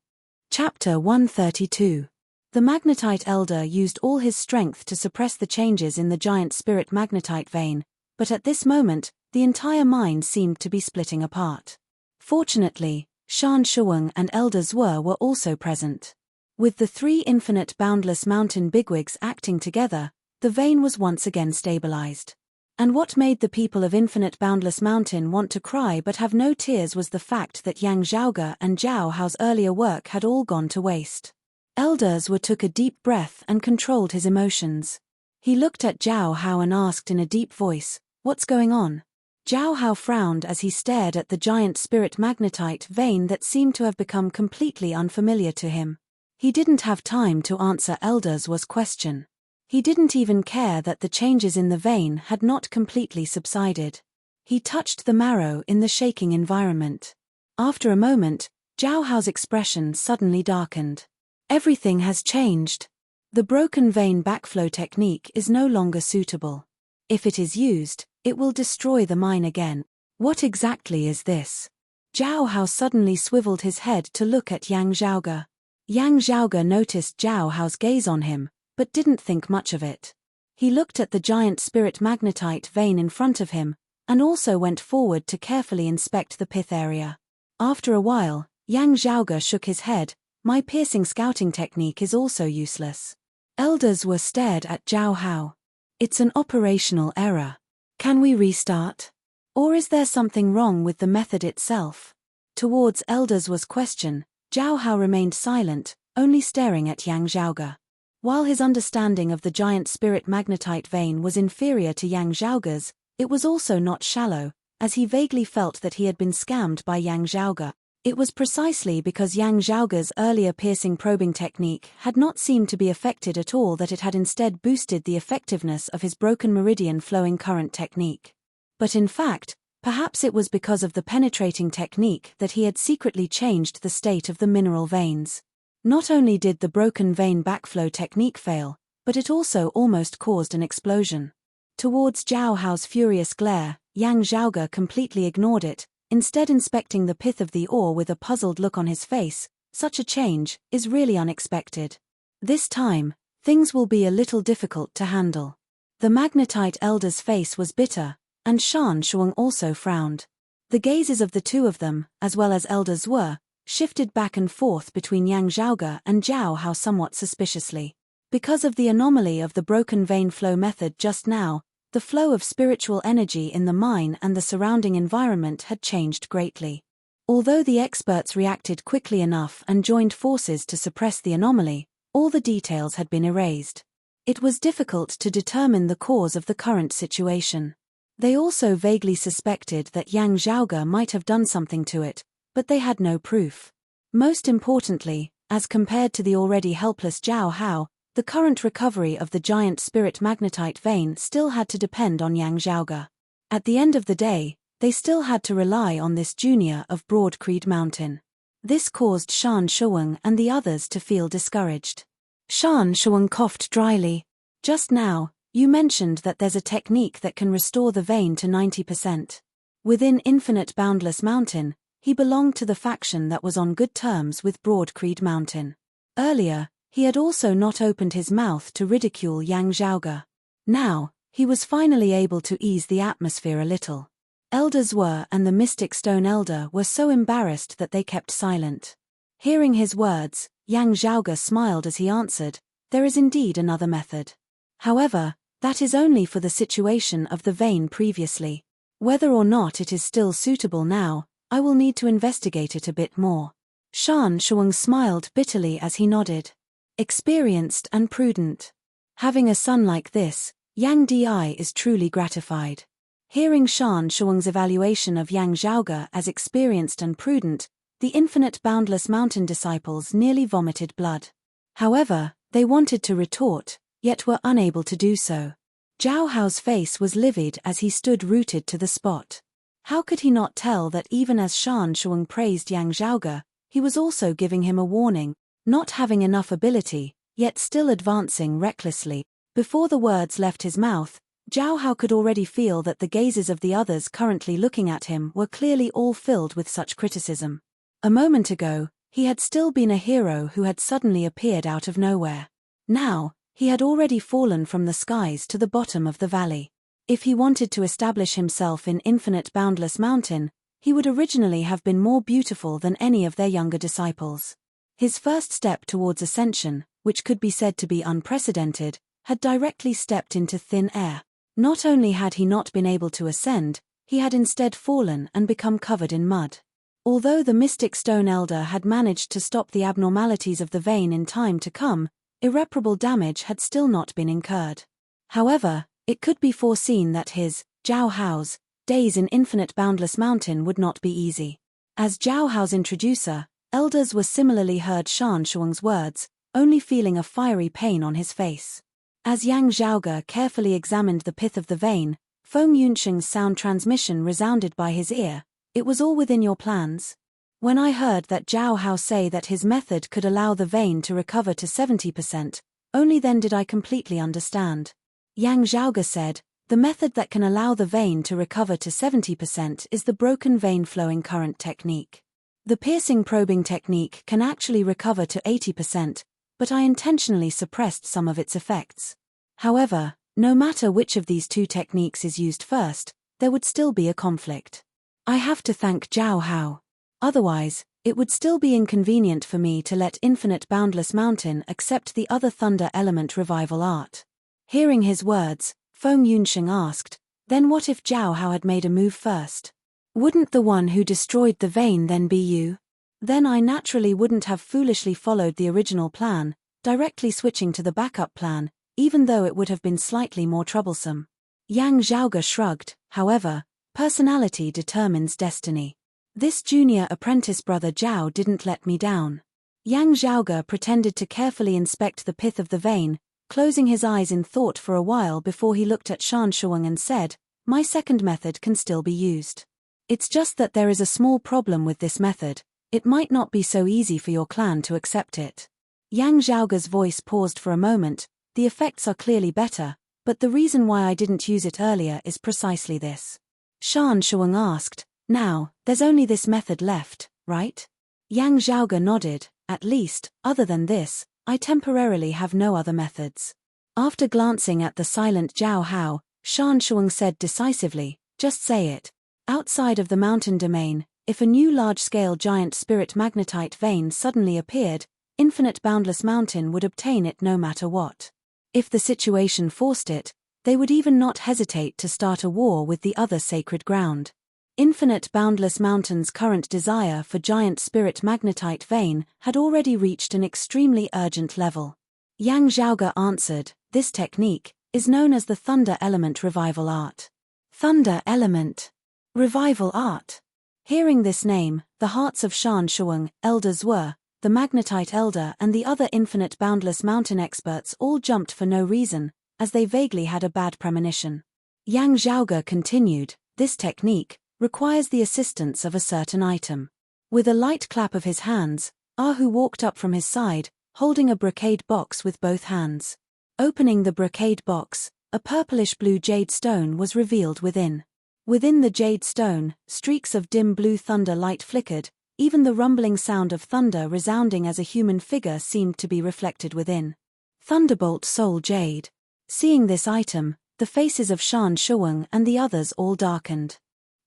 Chapter 132. The magnetite elder used all his strength to suppress the changes in the giant spirit magnetite vein, but at this moment, the entire mind seemed to be splitting apart. Fortunately, Shan Shuang and Elder Zhuo were also present. With the three Infinite Boundless Mountain bigwigs acting together, the vein was once again stabilized. And what made the people of Infinite Boundless Mountain want to cry but have no tears was the fact that Yang Zhaoge and Zhao Hao's earlier work had all gone to waste. Elder Zhuo took a deep breath and controlled his emotions. He looked at Zhao Hao and asked in a deep voice, "What's going on?" Zhao Hao frowned as he stared at the giant spirit magnetite vein that seemed to have become completely unfamiliar to him. He didn't have time to answer Elder Zhuo's question. He didn't even care that the changes in the vein had not completely subsided. He touched the marrow in the shaking environment. After a moment, Zhao Hao's expression suddenly darkened. Everything has changed. The broken vein backflow technique is no longer suitable. If it is used, it will destroy the mine again. What exactly is this? Zhao Hao suddenly swiveled his head to look at Yang Zhaoge. Yang Zhaoge noticed Zhao Hao's gaze on him, but didn't think much of it. He looked at the giant spirit magnetite vein in front of him, and also went forward to carefully inspect the pith area. After a while, Yang Zhaoge shook his head. My piercing scouting technique is also useless. Elders were stared at Zhao Hao. It's an operational error. Can we restart? Or is there something wrong with the method itself? Towards elders was question. Zhao Hao remained silent, only staring at Yang Zhaoge. While his understanding of the giant spirit magnetite vein was inferior to Yang Zhaoge's, it was also not shallow, as he vaguely felt that he had been scammed by Yang Zhaoge. It was precisely because Yang Zhaoge's earlier piercing probing technique had not seemed to be affected at all that it had instead boosted the effectiveness of his broken meridian flowing current technique. But in fact, perhaps it was because of the penetrating technique that he had secretly changed the state of the mineral veins. Not only did the broken vein backflow technique fail, but it also almost caused an explosion. Towards Zhao Hao's furious glare, Yang Zhaoge completely ignored it, instead inspecting the pith of the ore with a puzzled look on his face. Such a change is really unexpected. This time, things will be a little difficult to handle. The magnetite elder's face was bitter, and Shan Shuang also frowned. The gazes of the two of them, as well as elders were, shifted back and forth between Yang Zhaoge and Zhao Hao somewhat suspiciously. Because of the anomaly of the broken vein flow method just now, the flow of spiritual energy in the mine and the surrounding environment had changed greatly. Although the experts reacted quickly enough and joined forces to suppress the anomaly, all the details had been erased. It was difficult to determine the cause of the current situation. They also vaguely suspected that Yang Zhaoge might have done something to it, but they had no proof. Most importantly, as compared to the already helpless Zhao Hao, the current recovery of the giant spirit magnetite vein still had to depend on Yang Zhaoge. At the end of the day, they still had to rely on this junior of Broad Creed Mountain. This caused Shan Shuang and the others to feel discouraged. Shan Shuang coughed dryly. Just now, you mentioned that there's a technique that can restore the vein to 90%. Within Infinite Boundless Mountain, he belonged to the faction that was on good terms with Broad Creed Mountain. Earlier, he had also not opened his mouth to ridicule Yang Zhaoge. Now, he was finally able to ease the atmosphere a little. Elders were and the Mystic Stone Elder were so embarrassed that they kept silent. Hearing his words, Yang Zhaoge smiled as he answered, there is indeed another method. However, that is only for the situation of the vein previously. Whether or not it is still suitable now, I will need to investigate it a bit more. Shan Shuang smiled bitterly as he nodded. Experienced and prudent. Having a son like this, Yang Di is truly gratified. Hearing Shan Shuang's evaluation of Yang Zhaoge as experienced and prudent, the Infinite Boundless Mountain disciples nearly vomited blood. However, they wanted to retort, yet were unable to do so. Zhao Hao's face was livid as he stood rooted to the spot. How could he not tell that even as Shan Shuang praised Yang Zhaoge, he was also giving him a warning, not having enough ability, yet still advancing recklessly. Before the words left his mouth, Zhao Hao could already feel that the gazes of the others currently looking at him were clearly all filled with such criticism. A moment ago, he had still been a hero who had suddenly appeared out of nowhere. Now, he had already fallen from the skies to the bottom of the valley. If he wanted to establish himself in Infinite Boundless Mountain, he would originally have been more beautiful than any of their younger disciples. His first step towards ascension, which could be said to be unprecedented, had directly stepped into thin air. Not only had he not been able to ascend, he had instead fallen and become covered in mud. Although the Mystic Stone Elder had managed to stop the abnormalities of the vein in time to come, irreparable damage had still not been incurred. However, it could be foreseen that his, Zhao Hao's, days in Infinite Boundless Mountain would not be easy. As Zhao Hao's introducer, elders were similarly heard Shan Shuang's words, only feeling a fiery pain on his face. As Yang Zhaoge carefully examined the pith of the vein, Feng Yunsheng's sound transmission resounded by his ear. It was all within your plans. When I heard that Zhao Hao say that his method could allow the vein to recover to 70%, only then did I completely understand. Yang Zhaoge said, the method that can allow the vein to recover to 70% is the broken vein flowing current technique. The piercing probing technique can actually recover to 80%, but I intentionally suppressed some of its effects. However, no matter which of these two techniques is used first, there would still be a conflict. I have to thank Zhao Hao. Otherwise, it would still be inconvenient for me to let Infinite Boundless Mountain accept the other Thunder Element revival art. Hearing his words, Feng Yunsheng asked, then what if Zhao Hao had made a move first? Wouldn't the one who destroyed the vein then be you? Then I naturally wouldn't have foolishly followed the original plan, directly switching to the backup plan, even though it would have been slightly more troublesome. Yang Zhaoge shrugged. However, personality determines destiny. This junior apprentice brother Zhao didn't let me down. Yang Zhaoge pretended to carefully inspect the pith of the vein, closing his eyes in thought for a while before he looked at Shan Shuang and said, my second method can still be used. It's just that there is a small problem with this method. It might not be so easy for your clan to accept it. Yang Zhaoge's voice paused for a moment. The effects are clearly better, but the reason why I didn't use it earlier is precisely this. Shan Shuang asked, now, there's only this method left, right? Yang Zhaoge nodded. At least, other than this, I temporarily have no other methods. After glancing at the silent Zhao Hao, Shan Shuang said decisively, just say it. Outside of the mountain domain, if a new large-scale giant spirit magnetite vein suddenly appeared, Infinite Boundless Mountain would obtain it no matter what. If the situation forced it, they would even not hesitate to start a war with the other sacred ground. Infinite Boundless Mountain's current desire for giant spirit magnetite vein had already reached an extremely urgent level. Yang Zhaoge answered, this technique is known as the Thunder Element Revival Art. Thunder Element Revival Art. Hearing this name, the hearts of Shan Shuang, Elder Zhuo, the Magnetite Elder and the other Infinite Boundless Mountain experts all jumped for no reason, as they vaguely had a bad premonition. Yang Zhaoge continued, this technique requires the assistance of a certain item. With a light clap of his hands, Ahu walked up from his side, holding a brocade box with both hands. Opening the brocade box, a purplish-blue jade stone was revealed within. Within the jade stone, streaks of dim blue thunder light flickered, even the rumbling sound of thunder resounding as a human figure seemed to be reflected within. Thunderbolt Soul Jade. Seeing this item, the faces of Shan Shuang and the others all darkened.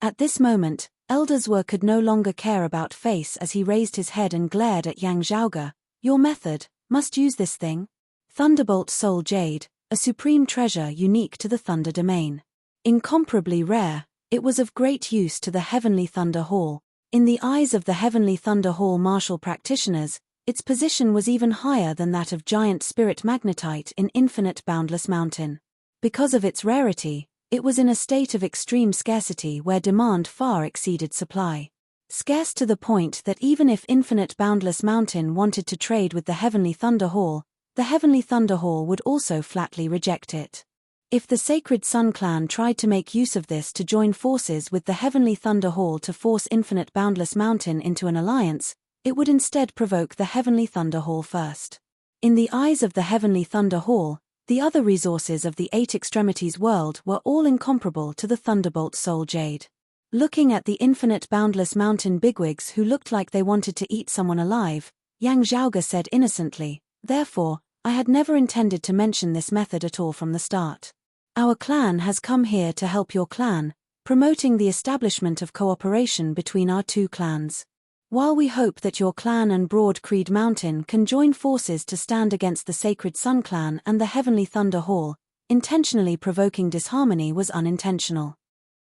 At this moment, Elder Zhuo could no longer care about face as he raised his head and glared at Yang Zhaoge. Your method, must use this thing? Thunderbolt Soul Jade, a supreme treasure unique to the Thunder Domain. Incomparably rare, it was of great use to the Heavenly Thunder Hall. In the eyes of the Heavenly Thunder Hall martial practitioners, its position was even higher than that of giant spirit magnetite in Infinite Boundless Mountain. Because of its rarity, it was in a state of extreme scarcity where demand far exceeded supply. Scarce to the point that even if Infinite Boundless Mountain wanted to trade with the Heavenly Thunder Hall, the Heavenly Thunder Hall would also flatly reject it. If the Sacred Sun Clan tried to make use of this to join forces with the Heavenly Thunder Hall to force Infinite Boundless Mountain into an alliance, it would instead provoke the Heavenly Thunder Hall first. In the eyes of the Heavenly Thunder Hall, the other resources of the Eight Extremities world were all incomparable to the Thunderbolt Soul Jade. Looking at the Infinite Boundless Mountain bigwigs who looked like they wanted to eat someone alive, Yang Zhaoge said innocently, therefore, I had never intended to mention this method at all from the start. Our clan has come here to help your clan, promoting the establishment of cooperation between our two clans. While we hope that your clan and Broad Creed Mountain can join forces to stand against the Sacred Sun Clan and the Heavenly Thunder Hall, intentionally provoking disharmony was unintentional.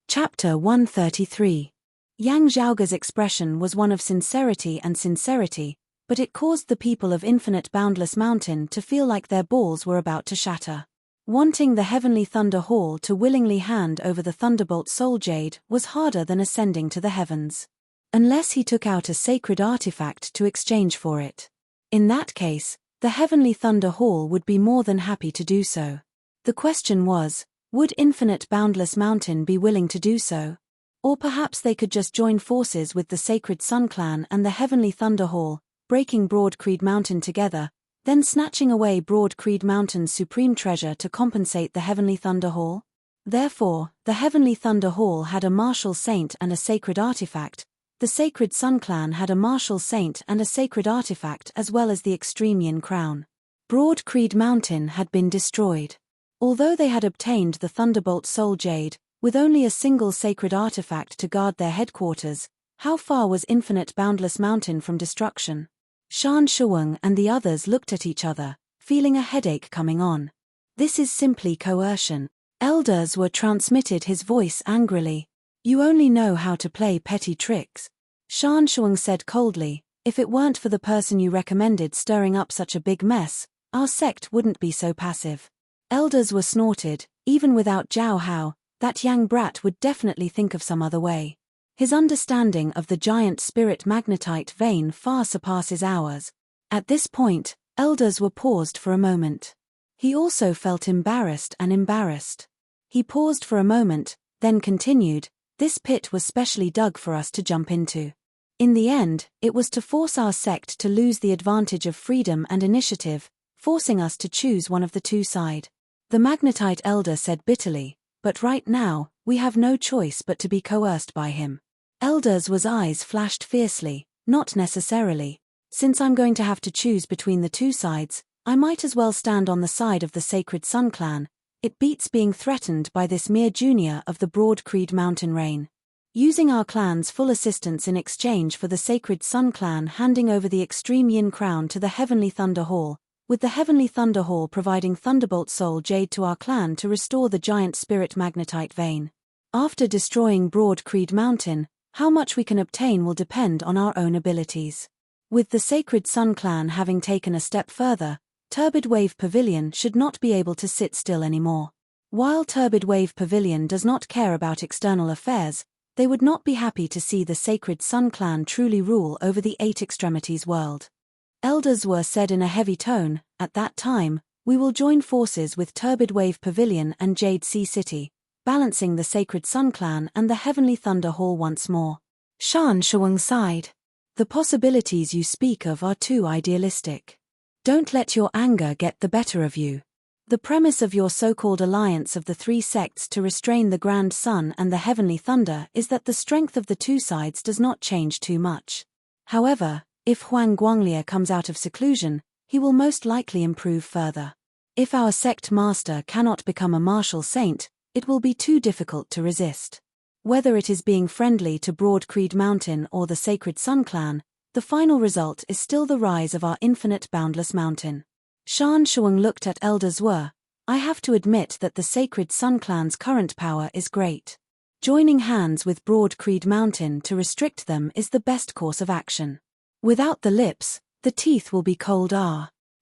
Chapter 133. Yang Zhaoge's expression was one of sincerity, but it caused the people of Infinite Boundless Mountain to feel like their balls were about to shatter. Wanting the Heavenly Thunder Hall to willingly hand over the Thunderbolt Soul Jade was harder than ascending to the heavens. Unless he took out a sacred artifact to exchange for it. In that case, the Heavenly Thunder Hall would be more than happy to do so. The question was, would Infinite Boundless Mountain be willing to do so? Or perhaps they could just join forces with the Sacred Sun Clan and the Heavenly Thunder Hall, breaking Broad Creed Mountain together, then snatching away Broad Creed Mountain's supreme treasure to compensate the Heavenly Thunder Hall? Therefore, the Heavenly Thunder Hall had a martial saint and a sacred artifact, The Sacred Sun Clan had a martial saint and a sacred artifact as well as the extreme yin crown. Broad Creed Mountain had been destroyed. Although they had obtained the Thunderbolt Soul Jade, with only a single sacred artifact to guard their headquarters, how far was Infinite Boundless Mountain from destruction? Shan Shuang and the others looked at each other, feeling a headache coming on. This is simply coercion. Elders were transmitted his voice angrily. You only know how to play petty tricks. Shan Shuang said coldly, if it weren't for the person you recommended stirring up such a big mess, our sect wouldn't be so passive. Elders were snorted, even without Zhao Hao, that young brat would definitely think of some other way. His understanding of the giant spirit magnetite vein far surpasses ours. At this point, elders were paused for a moment. He also felt embarrassed. He paused for a moment, then continued, this pit was specially dug for us to jump into. In the end, it was to force our sect to lose the advantage of freedom and initiative, forcing us to choose one of the two sides. The magnetite elder said bitterly, but right now, we have no choice but to be coerced by him. Elder's eyes flashed fiercely, not necessarily. Since I'm going to have to choose between the two sides, I might as well stand on the side of the Sacred Sun Clan. It beats being threatened by this mere junior of the Broad Creed Mountain reign. Using our clan's full assistance in exchange for the Sacred Sun Clan handing over the Extreme Yin Crown to the Heavenly Thunder Hall, with the Heavenly Thunder Hall providing Thunderbolt Soul Jade to our clan to restore the giant spirit magnetite vein. After destroying Broad Creed Mountain, how much we can obtain will depend on our own abilities. With the Sacred Sun Clan having taken a step further, Turbid Wave Pavilion should not be able to sit still anymore. While Turbid Wave Pavilion does not care about external affairs, they would not be happy to see the Sacred Sun Clan truly rule over the Eight Extremities world. Elders were said in a heavy tone, at that time, we will join forces with Turbid Wave Pavilion and Jade Sea City, balancing the Sacred Sun Clan and the Heavenly Thunder Hall once more. Shan Shuang sighed. The possibilities you speak of are too idealistic. Don't let your anger get the better of you. The premise of your so-called alliance of the three sects to restrain the Grand Sun and the Heavenly Thunder is that the strength of the two sides does not change too much. However, if Huang Guanglia comes out of seclusion, he will most likely improve further. If our sect master cannot become a martial saint, it will be too difficult to resist. Whether it is being friendly to Broad Creed Mountain or the Sacred Sun Clan, the final result is still the rise of our infinite boundless mountain. Shan Shuang looked at Elder Zwe. I have to admit that the Sacred Sun Clan's current power is great. Joining hands with Broad Creed Mountain to restrict them is the best course of action. Without the lips, the teeth will be cold.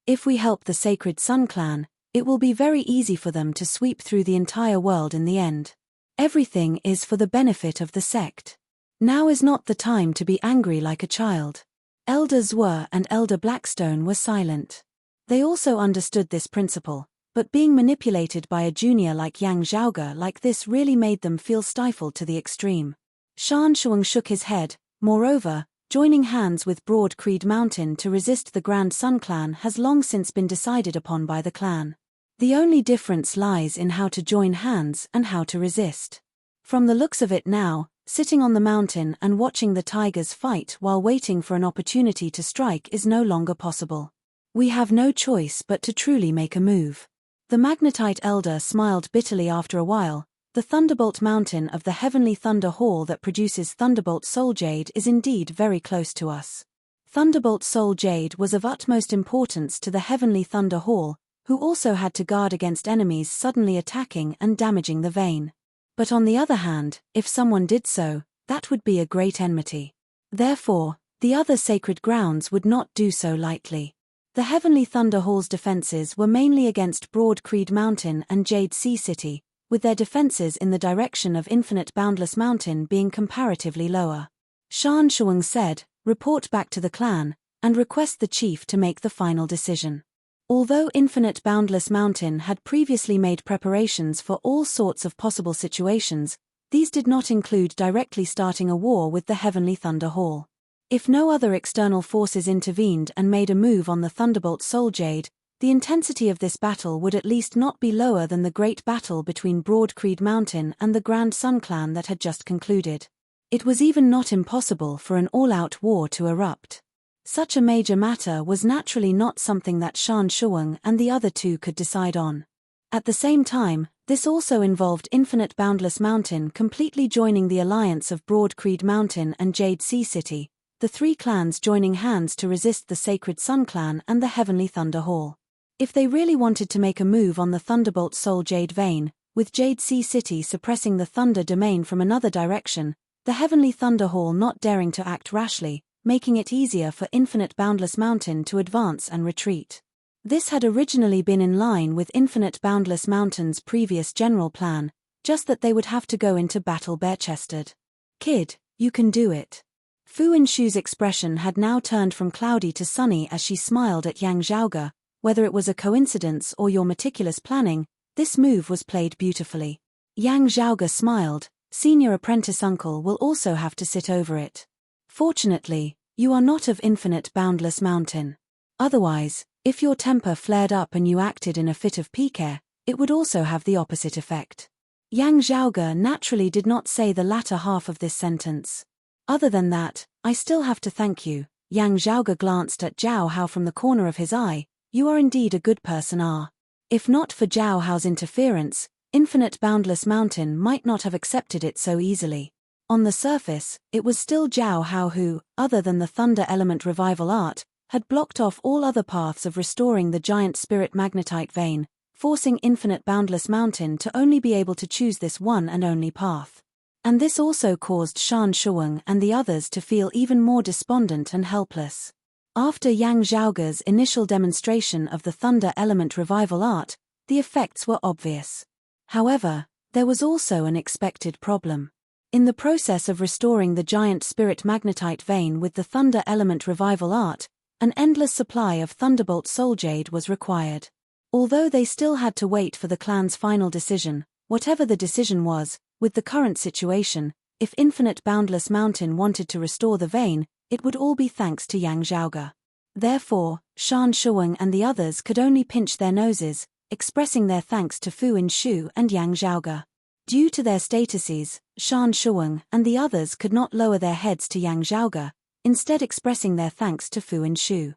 If we help the Sacred Sun Clan, it will be very easy for them to sweep through the entire world in the end. Everything is for the benefit of the sect. Now is not the time to be angry like a child. Elder Zwe and Elder Blackstone were silent. They also understood this principle, but being manipulated by a junior like Yang Zhaoge like this really made them feel stifled to the extreme. Shan Shuang shook his head. Moreover, joining hands with Broad Creed Mountain to resist the Grand Sun Clan has long since been decided upon by the clan. The only difference lies in how to join hands and how to resist. From the looks of it now, sitting on the mountain and watching the tigers fight while waiting for an opportunity to strike is no longer possible. We have no choice but to truly make a move. The magnetite elder smiled bitterly after a while. The Thunderbolt Mountain of the Heavenly Thunder Hall that produces Thunderbolt Soul Jade is indeed very close to us. Thunderbolt Soul Jade was of utmost importance to the Heavenly Thunder Hall, who also had to guard against enemies suddenly attacking and damaging the vein. But on the other hand, if someone did so, that would be a great enmity. Therefore, the other sacred grounds would not do so lightly. The Heavenly Thunder Hall's defenses were mainly against Broad Creed Mountain and Jade Sea City, with their defenses in the direction of Infinite Boundless Mountain being comparatively lower. Shan Shuang said, report back to the clan, and request the chief to make the final decision. Although Infinite Boundless Mountain had previously made preparations for all sorts of possible situations, these did not include directly starting a war with the Heavenly Thunder Hall. If no other external forces intervened and made a move on the Thunderbolt Soul Jade, the intensity of this battle would at least not be lower than the great battle between Broad Creed Mountain and the Grand Sun Clan that had just concluded. It was even not impossible for an all-out war to erupt. Such a major matter was naturally not something that Shan Shuang and the other two could decide on. At the same time, this also involved Infinite Boundless Mountain completely joining the alliance of Broad Creed Mountain and Jade Sea City, the three clans joining hands to resist the Sacred Sun Clan and the Heavenly Thunder Hall. If they really wanted to make a move on the Thunderbolt Soul Jade vein, with Jade Sea City suppressing the Thunder domain from another direction, the Heavenly Thunder Hall not daring to act rashly, making it easier for Infinite Boundless Mountain to advance and retreat. This had originally been in line with Infinite Boundless Mountain's previous general plan, just that they would have to go into battle bare-chested. "Kid, you can do it." Fu Henshu's expression had now turned from cloudy to sunny as she smiled at Yang Zhaoge. Whether it was a coincidence or your meticulous planning, this move was played beautifully. Yang Zhaoge smiled. "Senior apprentice uncle will also have to sit over it. Fortunately, you are not of Infinite Boundless Mountain. Otherwise, if your temper flared up and you acted in a fit of pique, it would also have the opposite effect." Yang Zhaoge naturally did not say the latter half of this sentence. "Other than that, I still have to thank you." Yang Zhaoge glanced at Zhao Hao from the corner of his eye. "You are indeed a good person. If not for Zhao Hao's interference, Infinite Boundless Mountain might not have accepted it so easily." On the surface, it was still Zhao Hao who, other than the Thunder Element Revival Art, had blocked off all other paths of restoring the giant spirit magnetite vein, forcing Infinite Boundless Mountain to only be able to choose this one and only path. And this also caused Shan Shuang and the others to feel even more despondent and helpless. After Yang Zhaoge's initial demonstration of the Thunder Element Revival Art, the effects were obvious. However, there was also an expected problem. In the process of restoring the giant spirit magnetite vein with the Thunder Element Revival Art, an endless supply of Thunderbolt Soul Jade was required. Although they still had to wait for the clan's final decision, whatever the decision was, with the current situation, if Infinite Boundless Mountain wanted to restore the vein, it would all be thanks to Yang Zhaoge. Therefore, Shan Shuang and the others could only pinch their noses, expressing their thanks to Fu Henshu and Yang Zhaoge. Due to their statuses, Shan Shuang and the others could not lower their heads to Yang Zhaoge, instead expressing their thanks to Fu Henshu.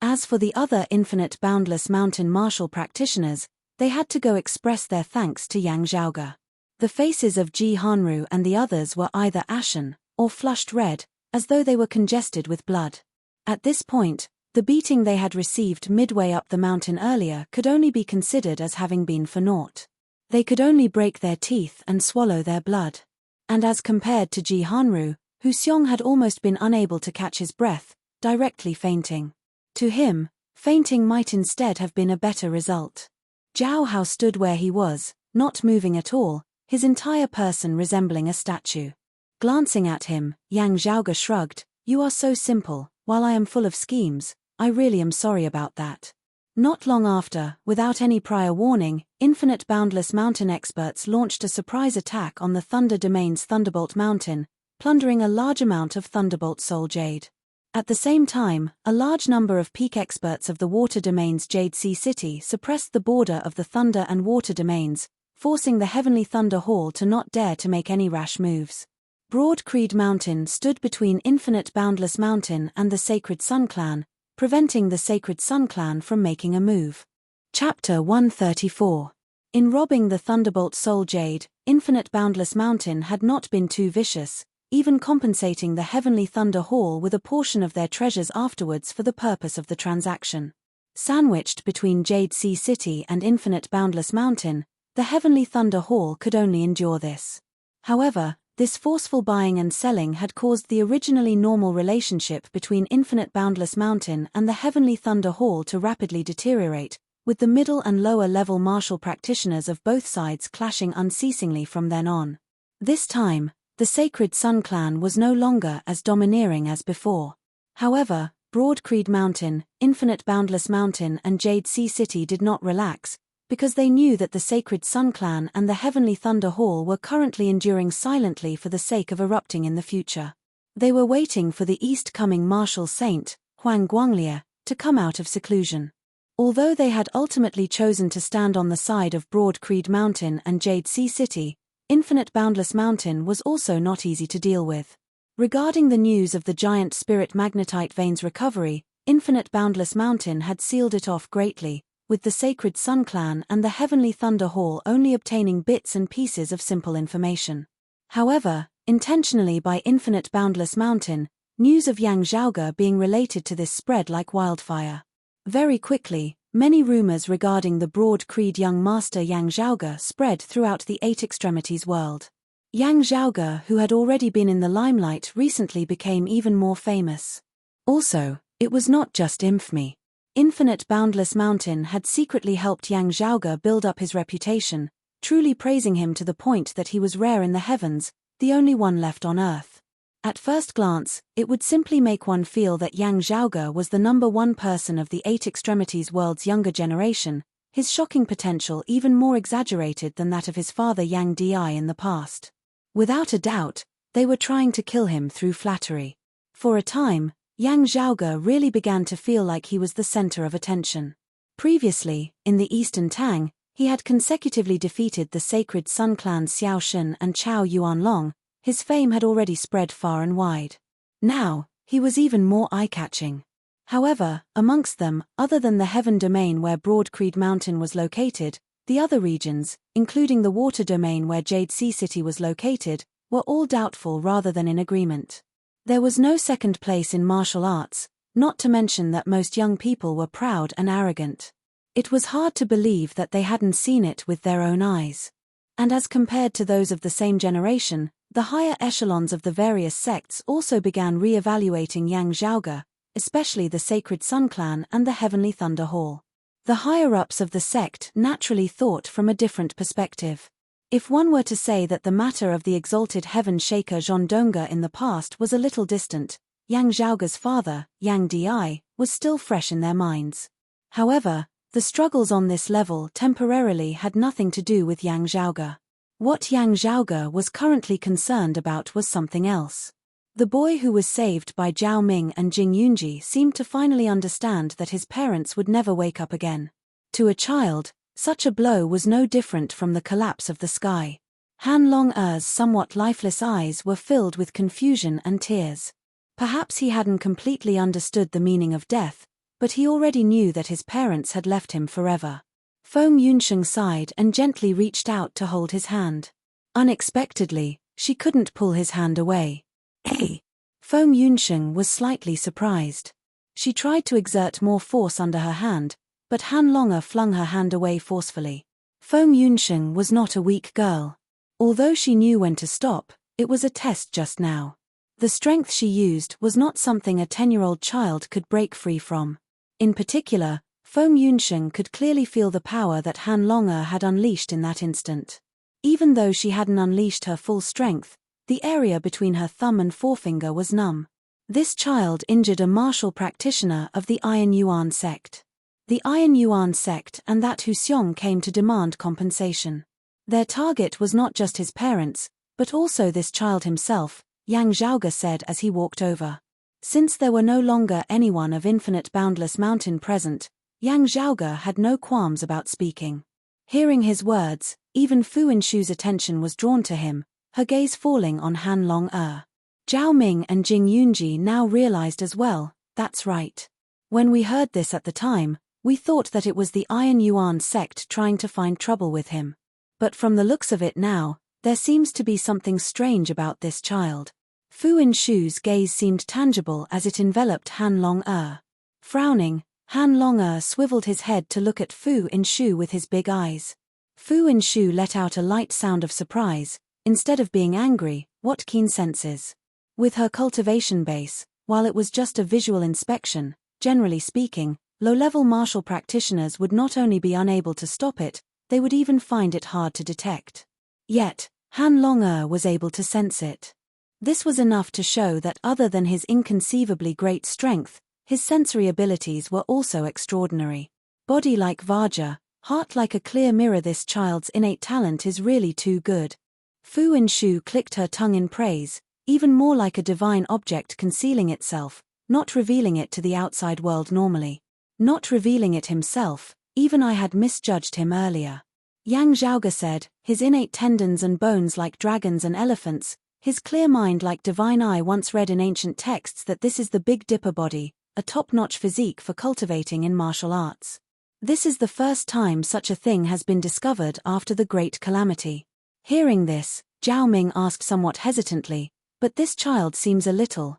As for the other Infinite Boundless Mountain martial practitioners, they had to go express their thanks to Yang Zhaoge. The faces of Ji Hanru and the others were either ashen or flushed red, as though they were congested with blood. At this point, the beating they had received midway up the mountain earlier could only be considered as having been for naught. They could only break their teeth and swallow their blood. And as compared to Ji Hanru, Hu Xiong had almost been unable to catch his breath, directly fainting. To him, fainting might instead have been a better result. Zhao Hao stood where he was, not moving at all, his entire person resembling a statue. Glancing at him, Yang Zhaoge shrugged. "You are so simple, while I am full of schemes. I really am sorry about that." Not long after, without any prior warning, Infinite Boundless Mountain experts launched a surprise attack on the Thunder Domain's Thunderbolt Mountain, plundering a large amount of Thunderbolt Soul Jade. At the same time, a large number of peak experts of the Water Domain's Jade Sea City suppressed the border of the Thunder and Water Domains, forcing the Heavenly Thunder Hall to not dare to make any rash moves. Broad Creed Mountain stood between Infinite Boundless Mountain and the Sacred Sun Clan, preventing the Sacred Sun Clan from making a move. Chapter 134. In robbing the Thunderbolt Soul Jade, Infinite Boundless Mountain had not been too vicious, even compensating the Heavenly Thunder Hall with a portion of their treasures afterwards for the purpose of the transaction. Sandwiched between Jade Sea City and Infinite Boundless Mountain, the Heavenly Thunder Hall could only endure this. However, this forceful buying and selling had caused the originally normal relationship between Infinite Boundless Mountain and the Heavenly Thunder Hall to rapidly deteriorate, with the middle and lower level martial practitioners of both sides clashing unceasingly from then on. This time, the Sacred Sun Clan was no longer as domineering as before. However, Broad Creed Mountain, Infinite Boundless Mountain and Jade Sea City did not relax, because they knew that the Sacred Sun Clan and the Heavenly Thunder Hall were currently enduring silently for the sake of erupting in the future. They were waiting for the east-coming martial saint, Huang Guanglie, to come out of seclusion. Although they had ultimately chosen to stand on the side of Broad Creed Mountain and Jade Sea City, Infinite Boundless Mountain was also not easy to deal with. Regarding the news of the giant spirit magnetite veins recovery, Infinite Boundless Mountain had sealed it off greatly, with the Sacred Sun Clan and the Heavenly Thunder Hall only obtaining bits and pieces of simple information. However, intentionally by Infinite Boundless Mountain, news of Yang Zhaoge being related to this spread like wildfire. Very quickly, many rumors regarding the broad creed young master Yang Zhaoge spread throughout the Eight Extremities world. Yang Zhaoge, who had already been in the limelight, recently became even more famous. Also, it was not just infamy. Infinite Boundless Mountain had secretly helped Yang Zhaoge build up his reputation, truly praising him to the point that he was rare in the heavens, the only one left on earth. At first glance, it would simply make one feel that Yang Zhaoge was the number one person of the Eight Extremities world's younger generation, his shocking potential even more exaggerated than that of his father Yang Di in the past. Without a doubt, they were trying to kill him through flattery. For a time, Yang Zhaoge really began to feel like he was the center of attention. Previously, in the Eastern Tang, he had consecutively defeated the Sacred Sun Clans Xiao Shen and Chao Yuanlong. His fame had already spread far and wide. Now, he was even more eye-catching. However, amongst them, other than the Heaven Domain where Broad Creed Mountain was located, the other regions, including the Water Domain where Jade Sea City was located, were all doubtful rather than in agreement. There was no second place in martial arts, not to mention that most young people were proud and arrogant. It was hard to believe that they hadn't seen it with their own eyes. And as compared to those of the same generation, the higher echelons of the various sects also began re-evaluating Yang Zhaoge, especially the Sacred Sun Clan and the Heavenly Thunder Hall. The higher-ups of the sect naturally thought from a different perspective. If one were to say that the matter of the exalted heaven shaker Zhondonga in the past was a little distant, Yang Zhaoge's father, Yang Di, was still fresh in their minds. However, the struggles on this level temporarily had nothing to do with Yang Zhaoge. What Yang Zhaoge was currently concerned about was something else. The boy who was saved by Zhao Ming and Jing Yunji seemed to finally understand that his parents would never wake up again. To a child, such a blow was no different from the collapse of the sky. Han Long-er's somewhat lifeless eyes were filled with confusion and tears. Perhaps he hadn't completely understood the meaning of death, but he already knew that his parents had left him forever. Feng Yunsheng sighed and gently reached out to hold his hand. Unexpectedly, she couldn't pull his hand away. Hey! Feng Yunsheng was slightly surprised. She tried to exert more force under her hand, but Han Long-er flung her hand away forcefully. Feng Yunsheng was not a weak girl. Although she knew when to stop, it was a test just now. The strength she used was not something a 10-year-old child could break free from. In particular, Feng Yunsheng could clearly feel the power that Han Long-er had unleashed in that instant. Even though she hadn't unleashed her full strength, the area between her thumb and forefinger was numb. This child injured a martial practitioner of the Iron Yuan sect. The Iron Yuan sect and that Hu Xiong came to demand compensation. Their target was not just his parents, but also this child himself, Yang Zhaoge said as he walked over. Since there were no longer anyone of Infinite Boundless Mountain present, Yang Zhaoge had no qualms about speaking. Hearing his words, even Fu Inshu's attention was drawn to him, her gaze falling on Han Long-er. Zhao Ming and Jing Yunji now realized as well, that's right. When we heard this at the time, we thought that it was the Iron Yuan sect trying to find trouble with him. But from the looks of it now, there seems to be something strange about this child. Fu Inshu's gaze seemed tangible as it enveloped Han Long-er. Frowning, Han Long-er swiveled his head to look at Fu Inshu with his big eyes. Fu Inshu let out a light sound of surprise. Instead of being angry, what keen senses. With her cultivation base, while it was just a visual inspection, generally speaking, low-level martial practitioners would not only be unable to stop it, they would even find it hard to detect. Yet, Han Long-er was able to sense it. This was enough to show that other than his inconceivably great strength, his sensory abilities were also extraordinary. Body like Vajra, heart like a clear mirror. This child's innate talent is really too good. Fu Inshu clicked her tongue in praise, even more like a divine object concealing itself, not revealing it to the outside world normally. Not revealing it himself, even I had misjudged him earlier. Yang Zhaoge said, his innate tendons and bones like dragons and elephants, his clear mind like divine eye once read in ancient texts that this is the Big Dipper body, a top-notch physique for cultivating in martial arts. This is the first time such a thing has been discovered after the Great Calamity. Hearing this, Zhao Ming asked somewhat hesitantly, but this child seems a little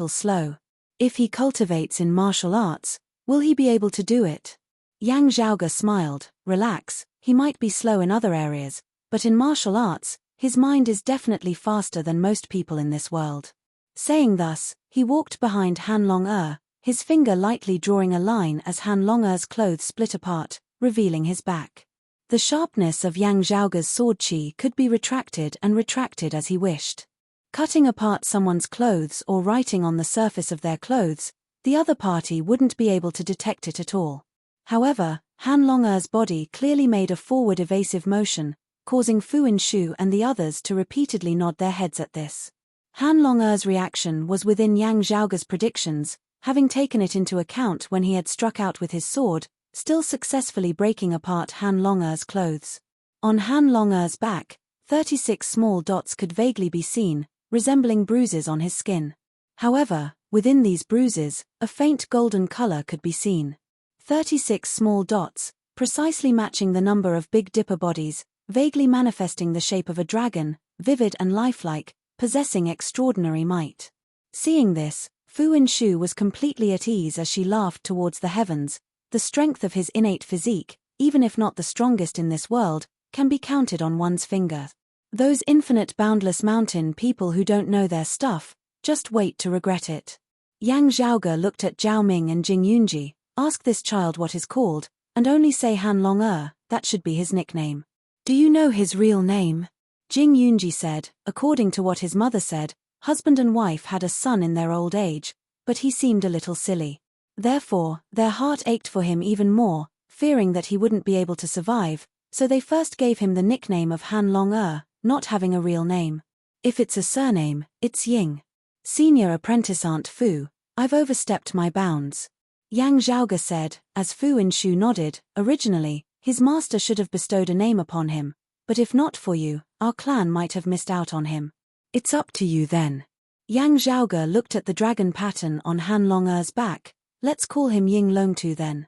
slow. If he cultivates in martial arts, will he be able to do it? Yang Zhaoge smiled, relax, he might be slow in other areas, but in martial arts, his mind is definitely faster than most people in this world. Saying thus, he walked behind Han Long-er, his finger lightly drawing a line as Han Long-er's clothes split apart, revealing his back. The sharpness of Yang Zhaoge's sword chi could be retracted and retracted as he wished. Cutting apart someone's clothes or writing on the surface of their clothes, the other party wouldn't be able to detect it at all. However, Han Long-er's body clearly made a forward evasive motion, causing Fu Hongxue and the others to repeatedly nod their heads at this. Han Long-er's reaction was within Yang Zhaoge's predictions, having taken it into account when he had struck out with his sword, still successfully breaking apart Han Long-er's clothes. On Han Long-er's back, 36 small dots could vaguely be seen, resembling bruises on his skin. However, within these bruises, a faint golden color could be seen. 36 small dots, precisely matching the number of Big Dipper bodies, vaguely manifesting the shape of a dragon, vivid and lifelike, possessing extraordinary might. Seeing this, Fu Hongxue was completely at ease as she laughed towards the heavens. The strength of his innate physique, even if not the strongest in this world, can be counted on one's finger. Those infinite boundless mountain people who don't know their stuff, just wait to regret it. Yang Zhaoge looked at Zhao Ming and Jing Yunji, ask this child what is called, and only say Han Long-er, that should be his nickname. Do you know his real name? Jing Yunji said, according to what his mother said, husband and wife had a son in their old age, but he seemed a little silly. Therefore, their heart ached for him even more, fearing that he wouldn't be able to survive, so they first gave him the nickname of Han Long-er, not having a real name. If it's a surname, it's Ying. Senior apprentice Aunt Fu, I've overstepped my bounds. Yang Zhaoge said, as Fu Hongxue nodded, originally, his master should have bestowed a name upon him, but if not for you, our clan might have missed out on him. It's up to you then. Yang Zhaoge looked at the dragon pattern on Han Long-er's back, let's call him Ying Longtu then.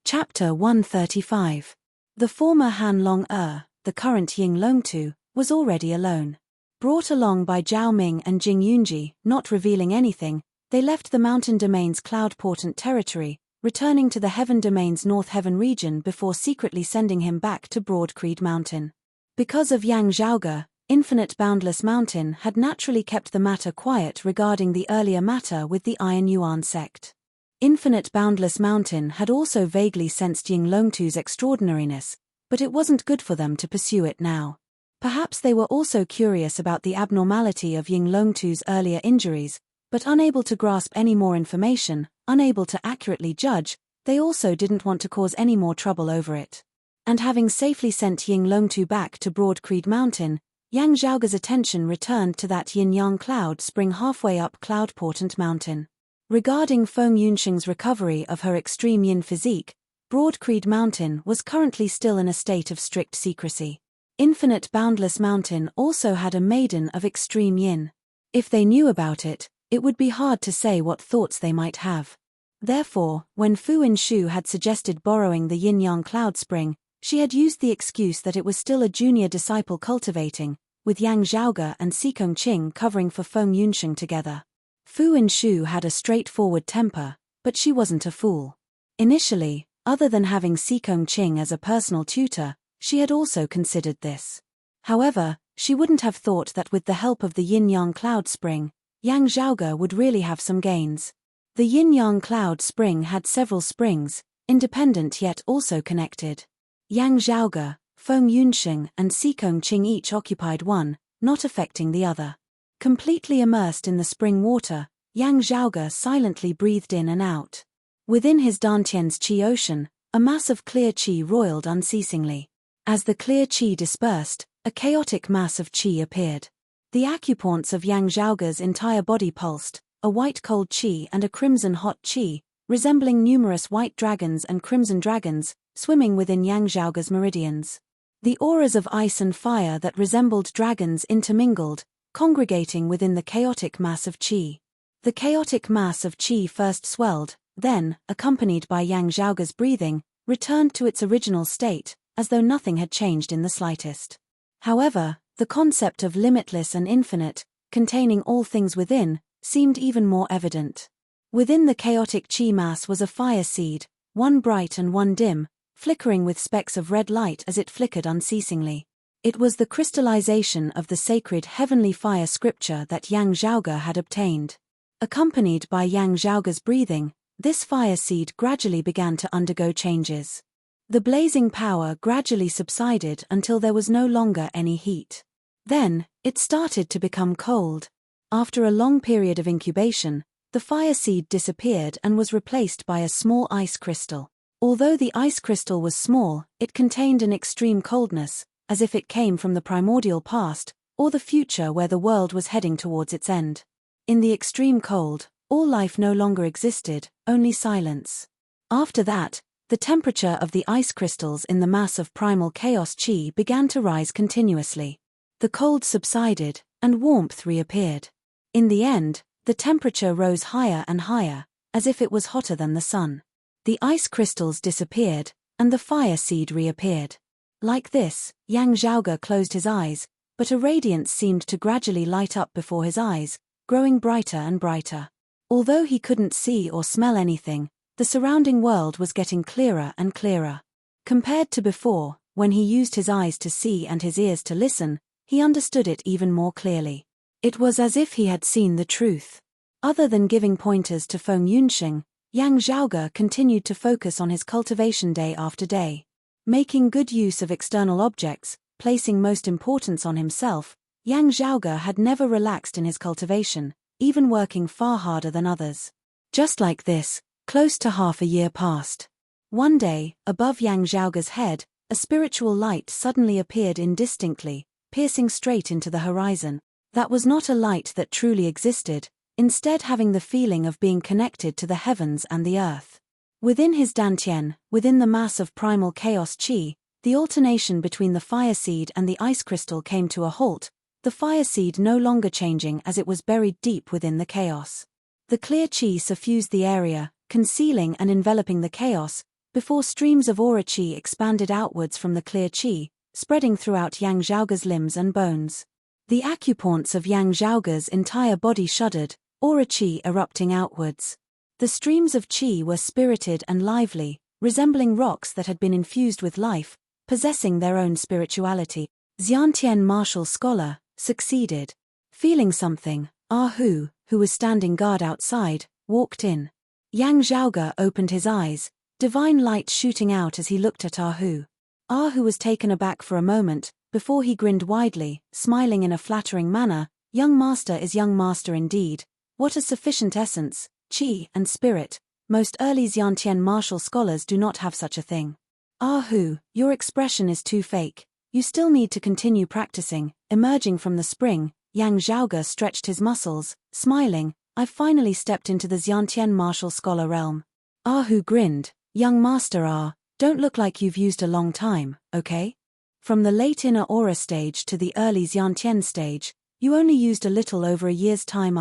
Chapter 135. The former Han Long-er, the current Ying Longtu, was already alone. Brought along by Zhao Ming and Jing Yunji, not revealing anything, they left the mountain domain's cloud-portent territory, returning to the heaven domain's North Heaven region before secretly sending him back to Broad Creed Mountain. Because of Yang Zhaoge, Infinite Boundless Mountain had naturally kept the matter quiet regarding the earlier matter with the Iron Yuan sect. Infinite Boundless Mountain had also vaguely sensed Ying Longtu's extraordinariness, but it wasn't good for them to pursue it now. Perhaps they were also curious about the abnormality of Ying Longtu's earlier injuries, but unable to grasp any more information, unable to accurately judge, they also didn't want to cause any more trouble over it. And having safely sent Ying Longtu back to Broad Creed Mountain, Yang Zhaoge's attention returned to that yin-yang cloud spring halfway up Cloud-Portent Mountain. Regarding Feng Yunxing's recovery of her extreme yin physique, Broad Creed Mountain was currently still in a state of strict secrecy. Infinite Boundless Mountain also had a maiden of extreme yin. If they knew about it, it would be hard to say what thoughts they might have. Therefore, when Fu Hongxue had suggested borrowing the yin-yang cloud spring, she had used the excuse that it was still a junior disciple cultivating, with Yang Zhaoge and Xikong Qing covering for Feng Yunxing together. Fu Hongxue had a straightforward temper, but she wasn't a fool. Initially, other than having Xikong Qing as a personal tutor, she had also considered this. However, she wouldn't have thought that with the help of the yin-yang cloud spring, Yang Zhaoge would really have some gains. The yin-yang cloud spring had several springs, independent yet also connected. Yang Zhaoge, Feng Yunxing and Xikong Qing each occupied one, not affecting the other. Completely immersed in the spring water, Yang Zhaoge silently breathed in and out. Within his Dantian's qi ocean, a mass of clear qi roiled unceasingly. As the clear qi dispersed, a chaotic mass of qi appeared. The acupoints of Yang Zhaoge's entire body pulsed, a white cold qi and a crimson hot qi, resembling numerous white dragons and crimson dragons, swimming within Yang Zhaoge's meridians. The auras of ice and fire that resembled dragons intermingled, congregating within the chaotic mass of qi. The chaotic mass of qi first swelled, then, accompanied by Yang Zhaoge's breathing, returned to its original state, as though nothing had changed in the slightest. However, the concept of limitless and infinite, containing all things within, seemed even more evident. Within the chaotic qi mass was a fire seed, one bright and one dim, flickering with specks of red light as it flickered unceasingly. It was the crystallization of the sacred heavenly fire scripture that Yang Zhaoge had obtained. Accompanied by Yang Zhaoge's breathing, this fire seed gradually began to undergo changes. The blazing power gradually subsided until there was no longer any heat. Then, it started to become cold. After a long period of incubation, the fire seed disappeared and was replaced by a small ice crystal. Although the ice crystal was small, it contained an extreme coldness, as if it came from the primordial past, or the future where the world was heading towards its end. In the extreme cold, all life no longer existed, only silence. After that, the temperature of the ice crystals in the mass of primal chaos qi began to rise continuously. The cold subsided, and warmth reappeared. In the end, the temperature rose higher and higher, as if it was hotter than the sun. The ice crystals disappeared, and the fire seed reappeared. Like this, Yang Zhaoge closed his eyes, but a radiance seemed to gradually light up before his eyes, growing brighter and brighter. Although he couldn't see or smell anything, the surrounding world was getting clearer and clearer. Compared to before, when he used his eyes to see and his ears to listen, he understood it even more clearly. It was as if he had seen the truth. Other than giving pointers to Feng Yunxing, Yang Zhaoge continued to focus on his cultivation day after day. Making good use of external objects, placing most importance on himself, Yang Zhaoge had never relaxed in his cultivation, even working far harder than others. Just like this, close to half a year passed. One day, above Yang Zhaoge's head, a spiritual light suddenly appeared indistinctly, piercing straight into the horizon. That was not a light that truly existed, instead having the feeling of being connected to the heavens and the earth. Within his dantian, within the mass of primal chaos qi, the alternation between the fire seed and the ice crystal came to a halt, the fire seed no longer changing as it was buried deep within the chaos. The clear qi suffused the area, concealing and enveloping the chaos, before streams of aura qi expanded outwards from the clear qi, spreading throughout Yang Zhaoge's limbs and bones. The acupoints of Yang Zhaoge's entire body shuddered, aura qi erupting outwards. The streams of qi were spirited and lively, resembling rocks that had been infused with life, possessing their own spirituality. Xiantian martial scholar, succeeded. Feeling something, Hu, who was standing guard outside, walked in. Yang Zhaoge opened his eyes, divine light shooting out as he looked at Hu. Hu was taken aback for a moment, before he grinned widely, smiling in a flattering manner. Young master is young master indeed. What a sufficient essence, qi and spirit. Most early Xiantian martial scholars do not have such a thing. Hu, your expression is too fake. You still need to continue practicing. Emerging from the spring, Yang Zhaoge stretched his muscles, smiling. I've finally stepped into the Xiantian martial scholar realm. Hu grinned. Young master don't look like you've used a long time, okay? From the late inner aura stage to the early Xiantian stage, you only used a little over a year's time.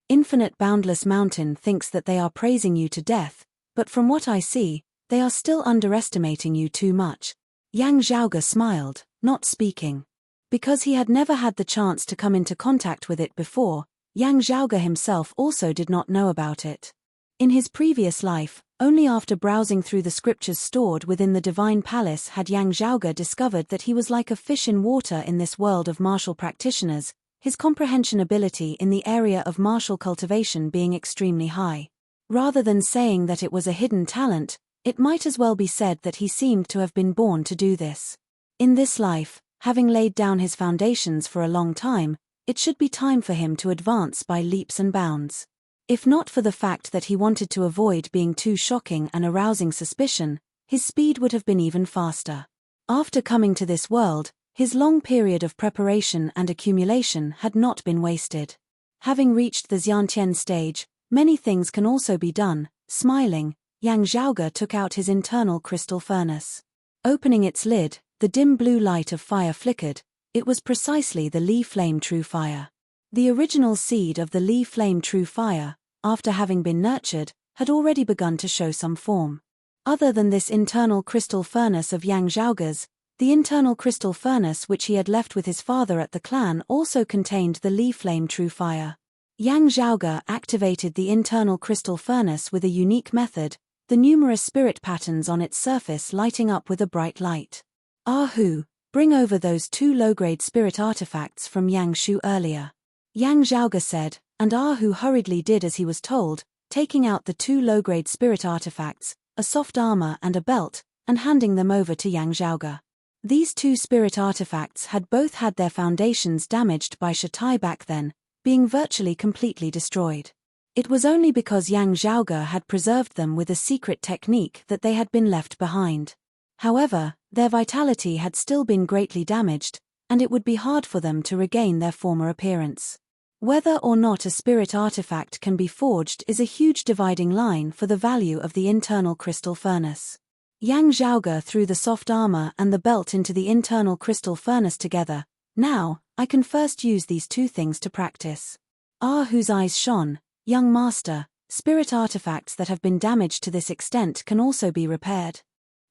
Infinite Boundless Mountain thinks that they are praising you to death, but from what I see, they are still underestimating you too much. Yang Zhaoge smiled, not speaking. Because he had never had the chance to come into contact with it before, Yang Zhaoge himself also did not know about it. In his previous life, only after browsing through the scriptures stored within the divine palace had Yang Zhaoge discovered that he was like a fish in water in this world of martial practitioners, his comprehension ability in the area of martial cultivation being extremely high. Rather than saying that it was a hidden talent, it might as well be said that he seemed to have been born to do this. In this life, having laid down his foundations for a long time, it should be time for him to advance by leaps and bounds. If not for the fact that he wanted to avoid being too shocking and arousing suspicion, his speed would have been even faster. After coming to this world, his long period of preparation and accumulation had not been wasted. Having reached the Xiantian stage, many things can also be done. Smiling, Yang Zhaoge took out his internal crystal furnace. Opening its lid, the dim blue light of fire flickered. It was precisely the Li flame true fire. The original seed of the Li flame true fire, after having been nurtured, had already begun to show some form. Other than this internal crystal furnace of Yang Zhaoge's, the internal crystal furnace which he had left with his father at the clan also contained the Li flame true fire. Yang Zhaoge activated the internal crystal furnace with a unique method, the numerous spirit patterns on its surface lighting up with a bright light. "Ah-hu, bring over those 2 low-grade spirit artifacts from Yang Shu earlier," Yang Zhaoge said, and Ah-hu hurriedly did as he was told, taking out the 2 low-grade spirit artifacts, a soft armor and a belt, and handing them over to Yang Zhaoge. These 2 spirit artifacts had both had their foundations damaged by Shatai back then, being virtually completely destroyed. It was only because Yang Zhaoge had preserved them with a secret technique that they had been left behind. However, their vitality had still been greatly damaged, and it would be hard for them to regain their former appearance. Whether or not a spirit artifact can be forged is a huge dividing line for the value of the internal crystal furnace. Yang Zhaoge threw the soft armor and the belt into the internal crystal furnace together. "Now, I can first use these 2 things to practice." Ah-hu's eyes shone. "Young master, spirit artifacts that have been damaged to this extent can also be repaired."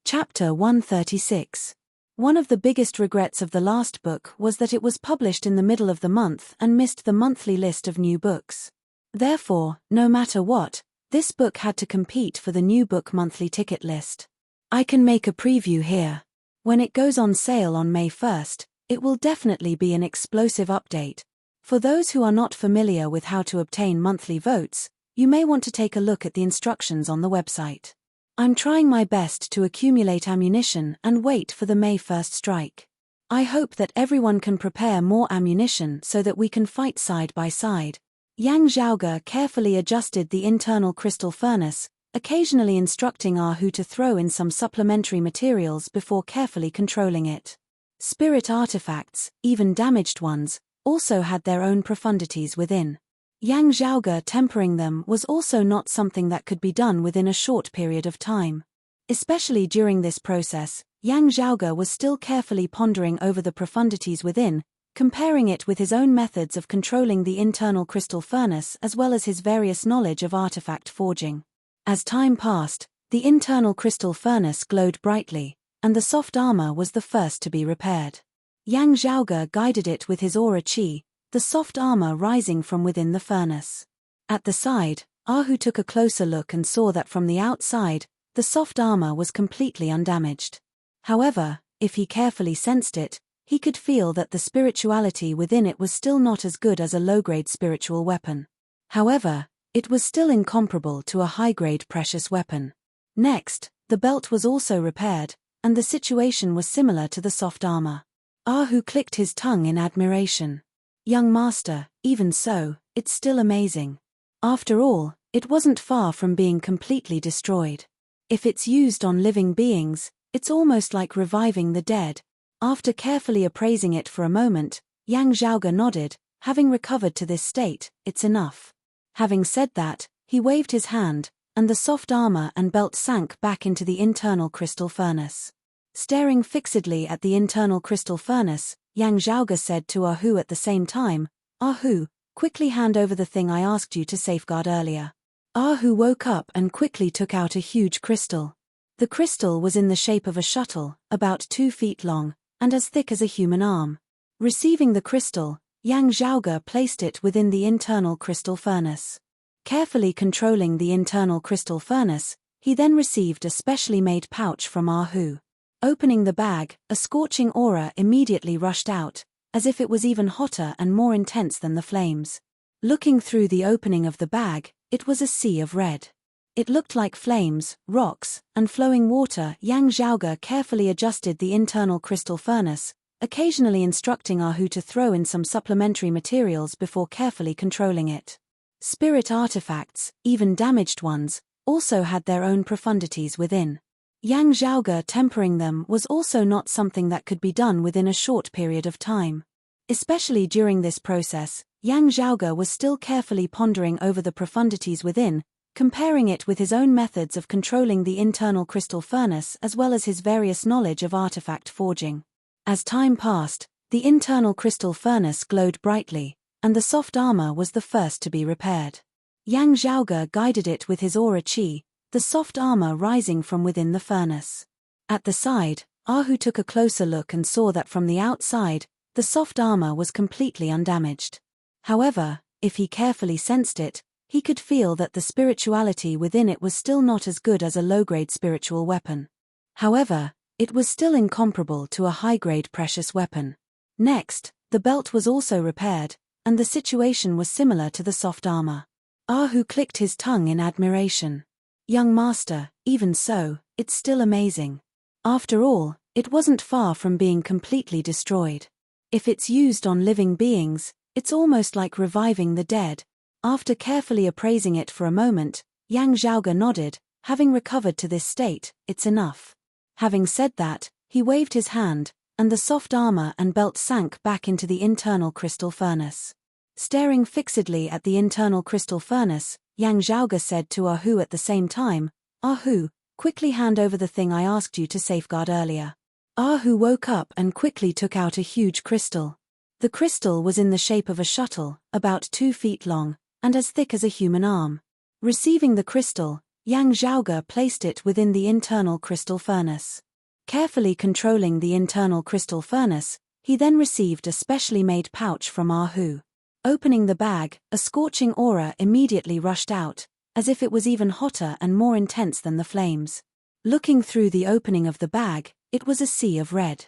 Chapter 136. One of the biggest regrets of the last book was that it was published in the middle of the month and missed the monthly list of new books. Therefore, no matter what, this book had to compete for the new book monthly ticket list. I can make a preview here. When it goes on sale on May 1st, it will definitely be an explosive update. For those who are not familiar with how to obtain monthly votes, you may want to take a look at the instructions on the website. I'm trying my best to accumulate ammunition and wait for the May 1st strike. I hope that everyone can prepare more ammunition so that we can fight side by side. Yang Zhaoge carefully adjusted the internal crystal furnace, occasionally instructing Ah-hu to throw in some supplementary materials before carefully controlling it. Spirit artifacts, even damaged ones, also had their own profundities within. Yang Zhaoge tempering them was also not something that could be done within a short period of time. Especially during this process, Yang Zhaoge was still carefully pondering over the profundities within, comparing it with his own methods of controlling the internal crystal furnace as well as his various knowledge of artifact forging. As time passed, the internal crystal furnace glowed brightly, and the soft armor was the first to be repaired. Yang Zhaoge guided it with his aura qi, the soft armor rising from within the furnace. At the side, Ah-hu took a closer look and saw that from the outside, the soft armor was completely undamaged. However, if he carefully sensed it, he could feel that the spirituality within it was still not as good as a low-grade spiritual weapon. However, it was still incomparable to a high-grade precious weapon. Next, the belt was also repaired, and the situation was similar to the soft armor. Ah-hu clicked his tongue in admiration. "Young master, even so, it's still amazing. After all, it wasn't far from being completely destroyed. If it's used on living beings, it's almost like reviving the dead." After carefully appraising it for a moment, Yang Zhaoge nodded, having recovered to this state, "It's enough." Having said that, he waved his hand, and the soft armor and belt sank back into the internal crystal furnace. Staring fixedly at the internal crystal furnace, Yang Zhaoge said to Ah-hu at the same time, "Ah-hu, quickly hand over the thing I asked you to safeguard earlier." Ah-hu woke up and quickly took out a huge crystal. The crystal was in the shape of a shuttle, about 2 feet long, and as thick as a human arm. Receiving the crystal, Yang Zhaoge placed it within the internal crystal furnace. Carefully controlling the internal crystal furnace, he then received a specially made pouch from Ah-hu. Opening the bag, a scorching aura immediately rushed out, as if it was even hotter and more intense than the flames. Looking through the opening of the bag, it was a sea of red. It looked like flames, rocks, and flowing water. Yang Zhaoge carefully adjusted the internal crystal furnace, occasionally instructing Ah-hu to throw in some supplementary materials before carefully controlling it. Spirit artifacts, even damaged ones, also had their own profundities within. Yang Zhaoge tempering them was also not something that could be done within a short period of time. Especially during this process, Yang Zhaoge was still carefully pondering over the profundities within, comparing it with his own methods of controlling the internal crystal furnace as well as his various knowledge of artifact forging. As time passed, the internal crystal furnace glowed brightly, and the soft armor was the first to be repaired. Yang Zhaoge guided it with his aura qi, the soft armor rising from within the furnace. At the side, Ahu took a closer look and saw that from the outside, the soft armor was completely undamaged. However, if he carefully sensed it, he could feel that the spirituality within it was still not as good as a low-grade spiritual weapon. However, it was still incomparable to a high-grade precious weapon. Next, the belt was also repaired, and the situation was similar to the soft armor. Ahu clicked his tongue in admiration. Young master, even so, it's still amazing. After all, it wasn't far from being completely destroyed. If it's used on living beings, it's almost like reviving the dead. After carefully appraising it for a moment, Yang Zhaoge nodded, having recovered to this state, it's enough. Having said that, he waved his hand, and the soft armor and belt sank back into the internal crystal furnace. Staring fixedly at the internal crystal furnace, Yang Zhaoge said to Ahu at the same time, Ahu, quickly hand over the thing I asked you to safeguard earlier. Ahu woke up and quickly took out a huge crystal. The crystal was in the shape of a shuttle, about 2 feet long, and as thick as a human arm. Receiving the crystal, Yang Zhaoge placed it within the internal crystal furnace. Carefully controlling the internal crystal furnace, he then received a specially made pouch from Ahu. Opening the bag, a scorching aura immediately rushed out, as if it was even hotter and more intense than the flames. Looking through the opening of the bag, it was a sea of red.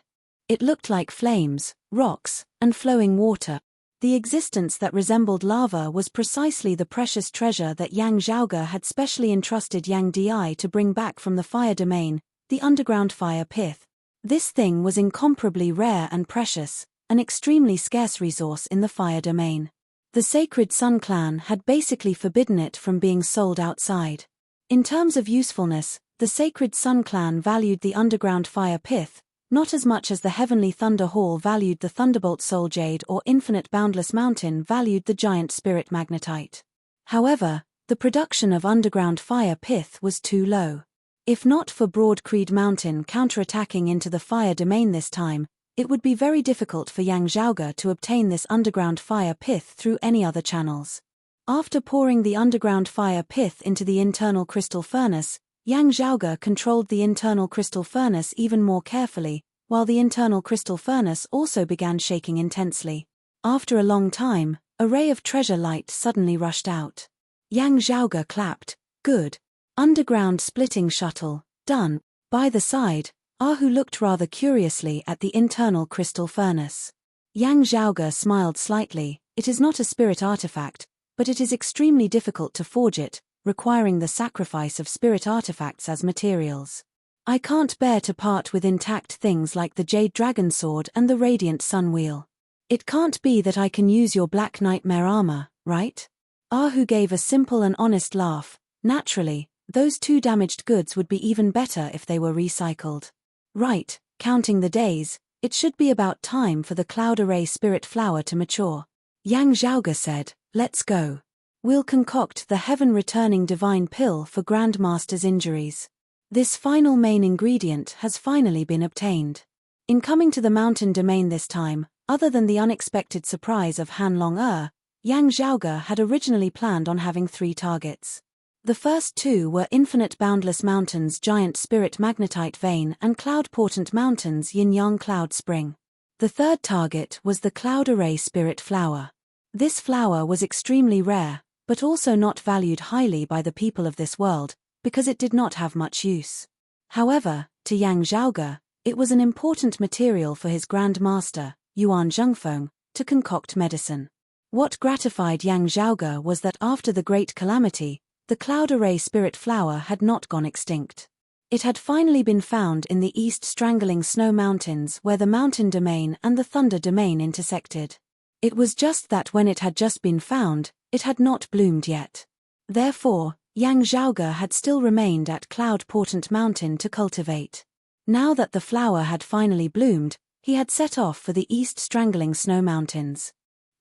It looked like flames, rocks, and flowing water. The existence that resembled lava was precisely the precious treasure that Yang Zhaoge had specially entrusted Yang Di to bring back from the fire domain, the underground fire pith. This thing was incomparably rare and precious, an extremely scarce resource in the fire domain. The Sacred Sun clan had basically forbidden it from being sold outside. In terms of usefulness, the Sacred Sun clan valued the underground fire pith, not as much as the Heavenly Thunder Hall valued the Thunderbolt Soul Jade or Infinite Boundless Mountain valued the Giant Spirit Magnetite. However, the production of underground fire pith was too low. If not for Broad Creed Mountain counterattacking into the fire domain this time, it would be very difficult for Yang Zhaoge to obtain this underground fire pith through any other channels. After pouring the underground fire pith into the internal crystal furnace, Yang Zhaoge controlled the internal crystal furnace even more carefully, while the internal crystal furnace also began shaking intensely. After a long time, a ray of treasure light suddenly rushed out. Yang Zhaoge clapped. Good. Underground splitting shuttle, done. By the side, Ahu looked rather curiously at the internal crystal furnace. Yang Zhaoge smiled slightly. It is not a spirit artifact, but it is extremely difficult to forge it, requiring the sacrifice of spirit artifacts as materials. I can't bear to part with intact things like the Jade Dragon Sword and the Radiant Sun Wheel. It can't be that I can use your Black Nightmare armor, right? Ahu gave a simple and honest laugh. Naturally, those 2 damaged goods would be even better if they were recycled. Right, counting the days, it should be about time for the Cloud Array Spirit Flower to mature. Yang Zhaoge said, let's go. We'll concoct the heaven-returning divine pill for Grandmaster's injuries. This final main ingredient has finally been obtained. In coming to the mountain domain this time, other than the unexpected surprise of Han Long Yang Zhaoge had originally planned on having 3 targets. The first 2 were Infinite Boundless Mountains Giant Spirit Magnetite Vein and Cloud Portent Mountains Yin-Yang Cloud Spring. The third target was the Cloud Array Spirit Flower. This flower was extremely rare, but also not valued highly by the people of this world, because it did not have much use. However, to Yang Zhaoge, it was an important material for his Grand Master, Yuan Zhengfeng, to concoct medicine. What gratified Yang Zhaoge was that after the Great Calamity, the Cloud Array Spirit Flower had not gone extinct. It had finally been found in the East Strangling Snow Mountains where the Mountain Domain and the Thunder Domain intersected. It was just that when it had just been found, it had not bloomed yet. Therefore, Yang Zhaoge had still remained at Cloud Portent Mountain to cultivate. Now that the flower had finally bloomed, he had set off for the East Strangling Snow Mountains.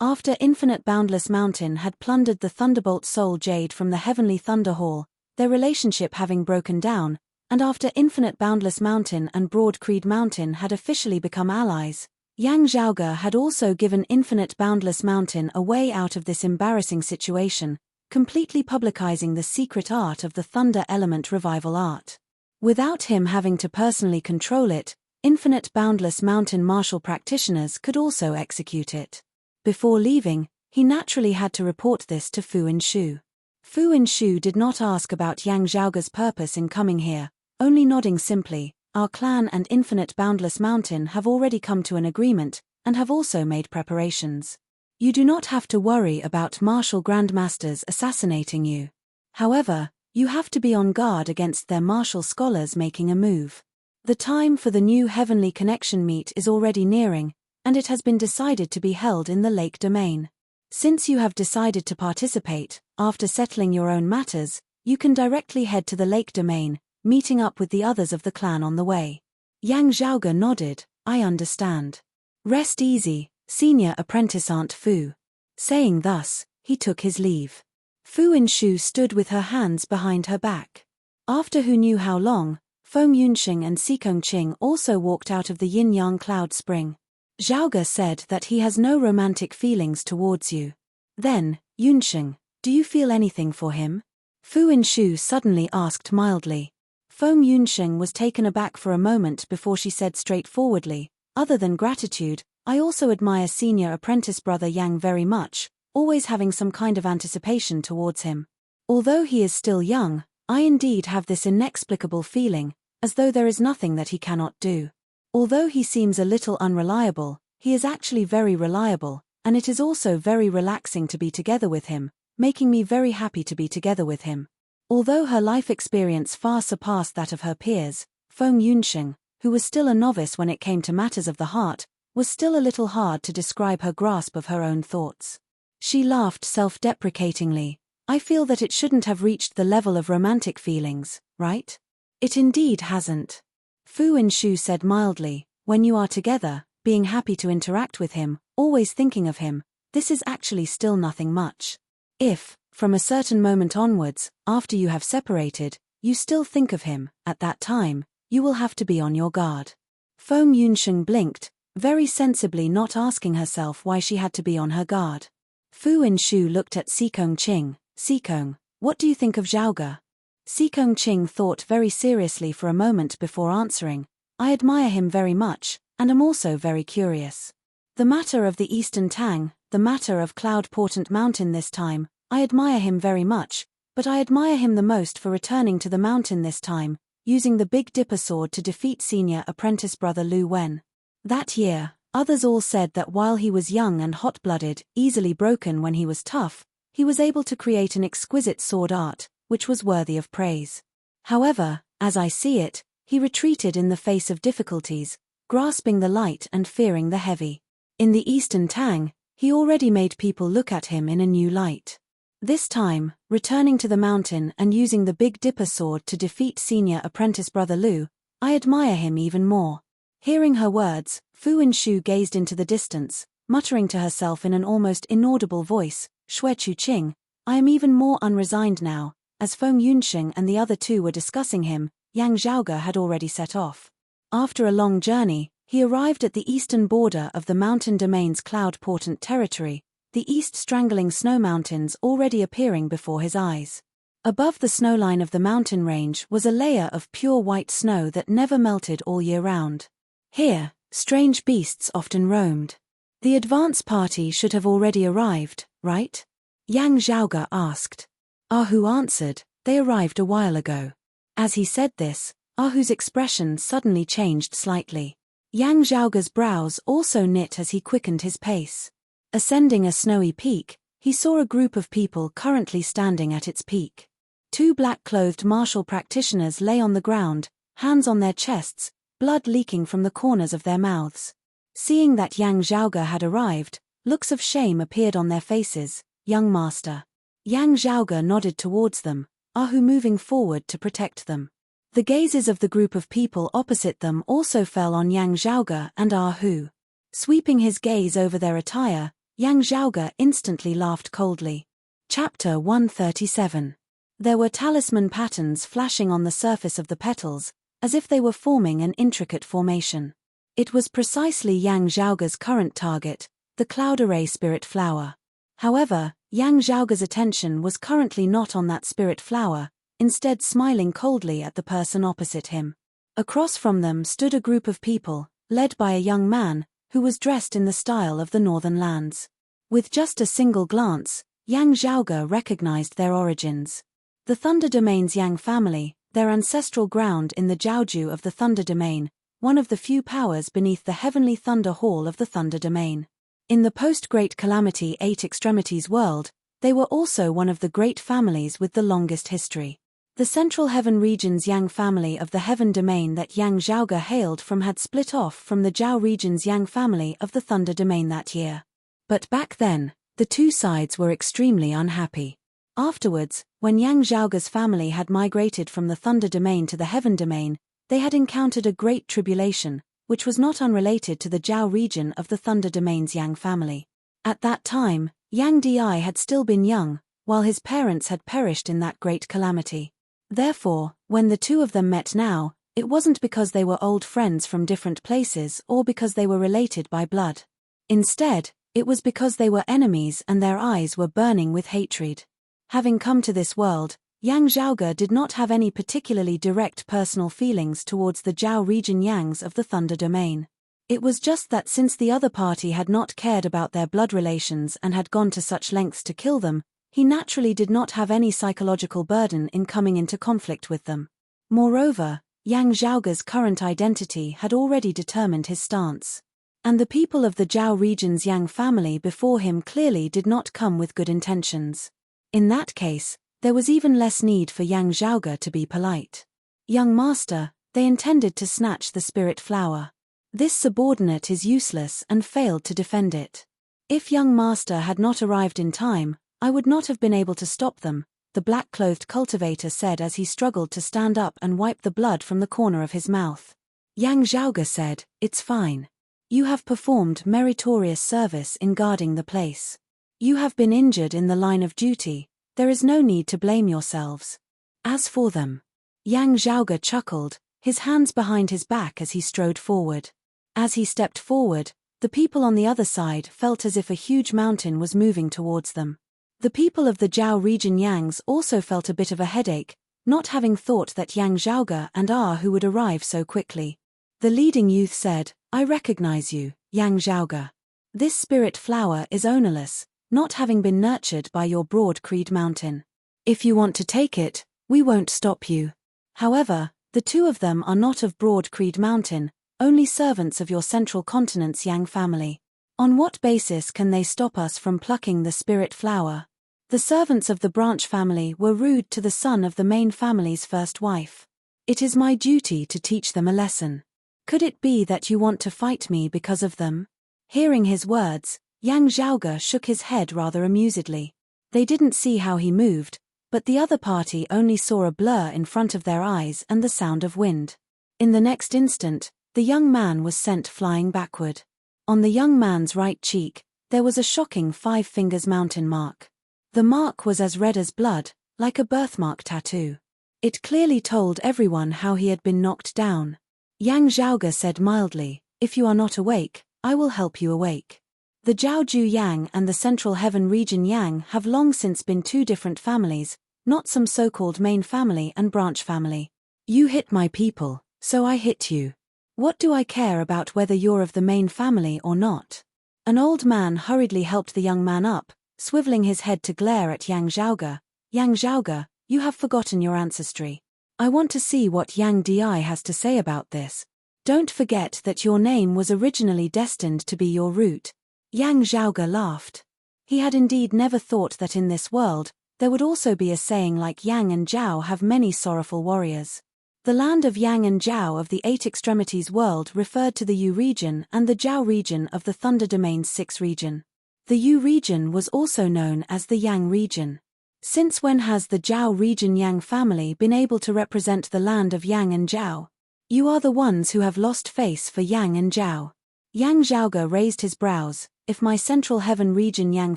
After Infinite Boundless Mountain had plundered the Thunderbolt Soul Jade from the Heavenly Thunder Hall, their relationship having broken down, and after Infinite Boundless Mountain and Broad Creed Mountain had officially become allies, Yang Zhaoge had also given Infinite Boundless Mountain a way out of this embarrassing situation, completely publicizing the secret art of the Thunder Element Revival Art. Without him having to personally control it, Infinite Boundless Mountain martial practitioners could also execute it. Before leaving, he naturally had to report this to Fu Inshu. Fu Inshu did not ask about Yang Zhaoge's purpose in coming here, only nodding simply, "Our clan and Infinite Boundless Mountain have already come to an agreement, and have also made preparations. You do not have to worry about martial grandmasters assassinating you. However, you have to be on guard against their martial scholars making a move. The time for the new Heavenly Connection meet is already nearing, and it has been decided to be held in the Lake Domain. Since you have decided to participate, after settling your own matters, you can directly head to the Lake Domain, meeting up with the others of the clan on the way." Yang Zhaoge nodded, "I understand. Rest easy, Senior Apprentice Aunt Fu." Saying thus, he took his leave. Fu Inshu stood with her hands behind her back. After who knew how long, Feng Yunxing and Xikong Qing also walked out of the yin-yang cloud spring. Zhaoge said that he has no romantic feelings towards you. Then, Yunxing, do you feel anything for him? Fu Inshu suddenly asked mildly. Feng Yunxing was taken aback for a moment before she said straightforwardly, "Other than gratitude, I also admire senior apprentice brother Yang very much, always having some kind of anticipation towards him. Although he is still young, I indeed have this inexplicable feeling, as though there is nothing that he cannot do. Although he seems a little unreliable, he is actually very reliable, and it is also very relaxing to be together with him, making me very happy to be together with him." Although her life experience far surpassed that of her peers, Feng Yunxing, who was still a novice when it came to matters of the heart, was still a little hard to describe her grasp of her own thoughts. She laughed self-deprecatingly. "I feel that it shouldn't have reached the level of romantic feelings, right? It indeed hasn't." Fu Inshu said mildly, "When you are together, being happy to interact with him, always thinking of him, this is actually still nothing much. If, from a certain moment onwards, after you have separated, you still think of him, at that time, you will have to be on your guard." Feng Yunxing blinked, very sensibly not asking herself why she had to be on her guard. Fu Inshu looked at Xikong Qing. "Xikong, what do you think of Zhaoge?" Xikong Qing thought very seriously for a moment before answering, "I admire him very much, and am also very curious. The matter of the Eastern Tang, the matter of Cloud Portent Mountain this time, I admire him very much, but I admire him the most for returning to the mountain this time, using the Big Dipper sword to defeat senior apprentice brother Lu Wen. That year, others all said that while he was young and hot-blooded, easily broken when he was tough, he was able to create an exquisite sword art, which was worthy of praise. However, as I see it, he retreated in the face of difficulties, grasping the light and fearing the heavy. In the Eastern Tang, he already made people look at him in a new light. This time, returning to the mountain and using the Big Dipper sword to defeat senior apprentice brother Lu, I admire him even more." Hearing her words, Fu Inshu gazed into the distance, muttering to herself in an almost inaudible voice, "Xuechu Qing, I am even more unresigned now." As Feng Yunxing and the other two were discussing him, Yang Zhaoge had already set off. After a long journey, he arrived at the eastern border of the mountain domain's Cloud Portent territory, the east strangling snow mountains already appearing before his eyes. Above the snowline of the mountain range was a layer of pure white snow that never melted all year round. Here, strange beasts often roamed. "The advance party should have already arrived, right?" Yang Zhaoge asked. Ahu answered, "They arrived a while ago." As he said this, Ahu's expression suddenly changed slightly. Yang Zhaoge's brows also knit as he quickened his pace. Ascending a snowy peak, he saw a group of people currently standing at its peak. Two black-clothed martial practitioners lay on the ground, hands on their chests, blood leaking from the corners of their mouths. Seeing that Yang Zhaoge had arrived, looks of shame appeared on their faces. "Young master." Yang Zhaoge nodded towards them, Ahu moving forward to protect them. The gazes of the group of people opposite them also fell on Yang Zhaoge and Ahu. Sweeping his gaze over their attire, Yang Zhaoge instantly laughed coldly. Chapter 137. There were talisman patterns flashing on the surface of the petals, as if they were forming an intricate formation. It was precisely Yang Zhaoge's current target, the cloud array spirit flower. However, Yang Zhaoge's attention was currently not on that spirit flower, instead smiling coldly at the person opposite him. Across from them stood a group of people, led by a young man, who was dressed in the style of the northern lands. With just a single glance, Yang Zhaoge recognized their origins. The Thunder Domain's Yang family, their ancestral ground in the Jiaoju of the Thunder Domain, one of the few powers beneath the heavenly Thunder Hall of the Thunder Domain. In the post-Great Calamity Eight Extremities world, they were also one of the great families with the longest history. The Central Heaven region's Yang family of the Heaven Domain that Yang Zhaoge hailed from had split off from the Jiao region's Yang family of the Thunder Domain that year. But back then, the two sides were extremely unhappy. Afterwards, when Yang Zhaoge's family had migrated from the Thunder Domain to the Heaven Domain, they had encountered a great tribulation, which was not unrelated to the Jiao region of the Thunder Domain's Yang family. At that time, Yang Di had still been young, while his parents had perished in that great calamity. Therefore, when the two of them met now, it wasn't because they were old friends from different places or because they were related by blood. Instead, it was because they were enemies and their eyes were burning with hatred. Having come to this world, Yang Zhaoge did not have any particularly direct personal feelings towards the Jiao region Yangs of the Thunder Domain. It was just that since the other party had not cared about their blood relations and had gone to such lengths to kill them, he naturally did not have any psychological burden in coming into conflict with them. Moreover, Yang Zhaoge's current identity had already determined his stance. And the people of the Jiao region's Yang family before him clearly did not come with good intentions. In that case, there was even less need for Yang Zhaoge to be polite. Young master, they intended to snatch the spirit flower. This subordinate is useless and failed to defend it. If young master had not arrived in time, I would not have been able to stop them, the black-clothed cultivator said as he struggled to stand up and wipe the blood from the corner of his mouth. Yang Zhaoge said, "It's fine. You have performed meritorious service in guarding the place. You have been injured in the line of duty. There is no need to blame yourselves. As for them." Yang Zhaoge chuckled, his hands behind his back as he strode forward. As he stepped forward, the people on the other side felt as if a huge mountain was moving towards them. The people of the Jiao region Yangs also felt a bit of a headache, not having thought that Yang Zhaoge and who would arrive so quickly. The leading youth said, "I recognize you, Yang Zhaoge. This spirit flower is ownerless, not having been nurtured by your broad creed mountain. If you want to take it, we won't stop you. However, the two of them are not of broad creed mountain, only servants of your central continent's Yang family. On what basis can they stop us from plucking the spirit flower?" The servants of the branch family were rude to the son of the main family's first wife. "It is my duty to teach them a lesson. Could it be that you want to fight me because of them?" Hearing his words, Yang Zhaoge shook his head rather amusedly. They didn't see how he moved, but the other party only saw a blur in front of their eyes and the sound of wind. In the next instant, the young man was sent flying backward. On the young man's right cheek, there was a shocking 5 fingers mountain mark. The mark was as red as blood, like a birthmark tattoo. It clearly told everyone how he had been knocked down. Yang Zhaoge said mildly, "If you are not awake, I will help you awake." The Jiaoju Yang and the Central Heaven region Yang have long since been two different families, not some so-called main family and branch family. You hit my people, so I hit you. What do I care about whether you're of the main family or not? An old man hurriedly helped the young man up, swiveling his head to glare at Yang Zhaoge. "Yang Zhaoge, you have forgotten your ancestry. I want to see what Yang Di has to say about this. Don't forget that your name was originally destined to be your root." Yang Zhaoge laughed. He had indeed never thought that in this world, there would also be a saying like Yang and Jiao have many sorrowful warriors. The land of Yang and Jiao of the Eight Extremities world referred to the Yu region and the Jiao region of the Thunder Domain's 6th region. The Yu region was also known as the Yang region. Since when has the Jiao region Yang family been able to represent the land of Yang and Jiao? You are the ones who have lost face for Yang and Jiao. Yang Zhaoge raised his brows, if my central heaven region Yang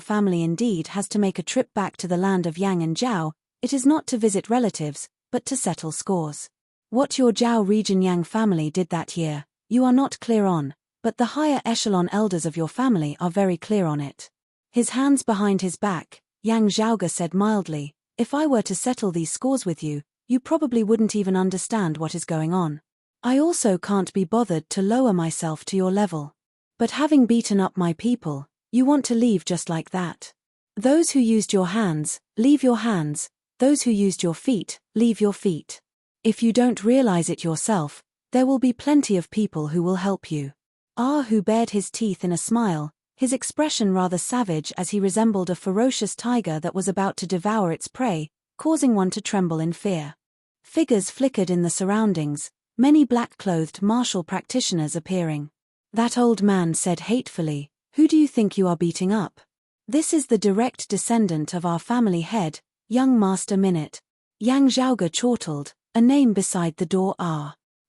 family indeed has to make a trip back to the land of Yang and Zhao, it is not to visit relatives, but to settle scores. What your Zhao region Yang family did that year, you are not clear on, but the higher echelon elders of your family are very clear on it. His hands behind his back, Yang Zhaoge said mildly, if I were to settle these scores with you, you probably wouldn't even understand what is going on. I also can't be bothered to lower myself to your level. But having beaten up my people, you want to leave just like that. Those who used your hands, leave your hands. Those who used your feet, leave your feet. If you don't realize it yourself, there will be plenty of people who will help you. Who bared his teeth in a smile, his expression rather savage as he resembled a ferocious tiger that was about to devour its prey, causing one to tremble in fear. Figures flickered in the surroundings, many black-clothed martial practitioners appearing. That old man said hatefully, who do you think you are beating up? This is the direct descendant of our family head, young Master Minute. Yang Zhaoge chortled, a name beside the door.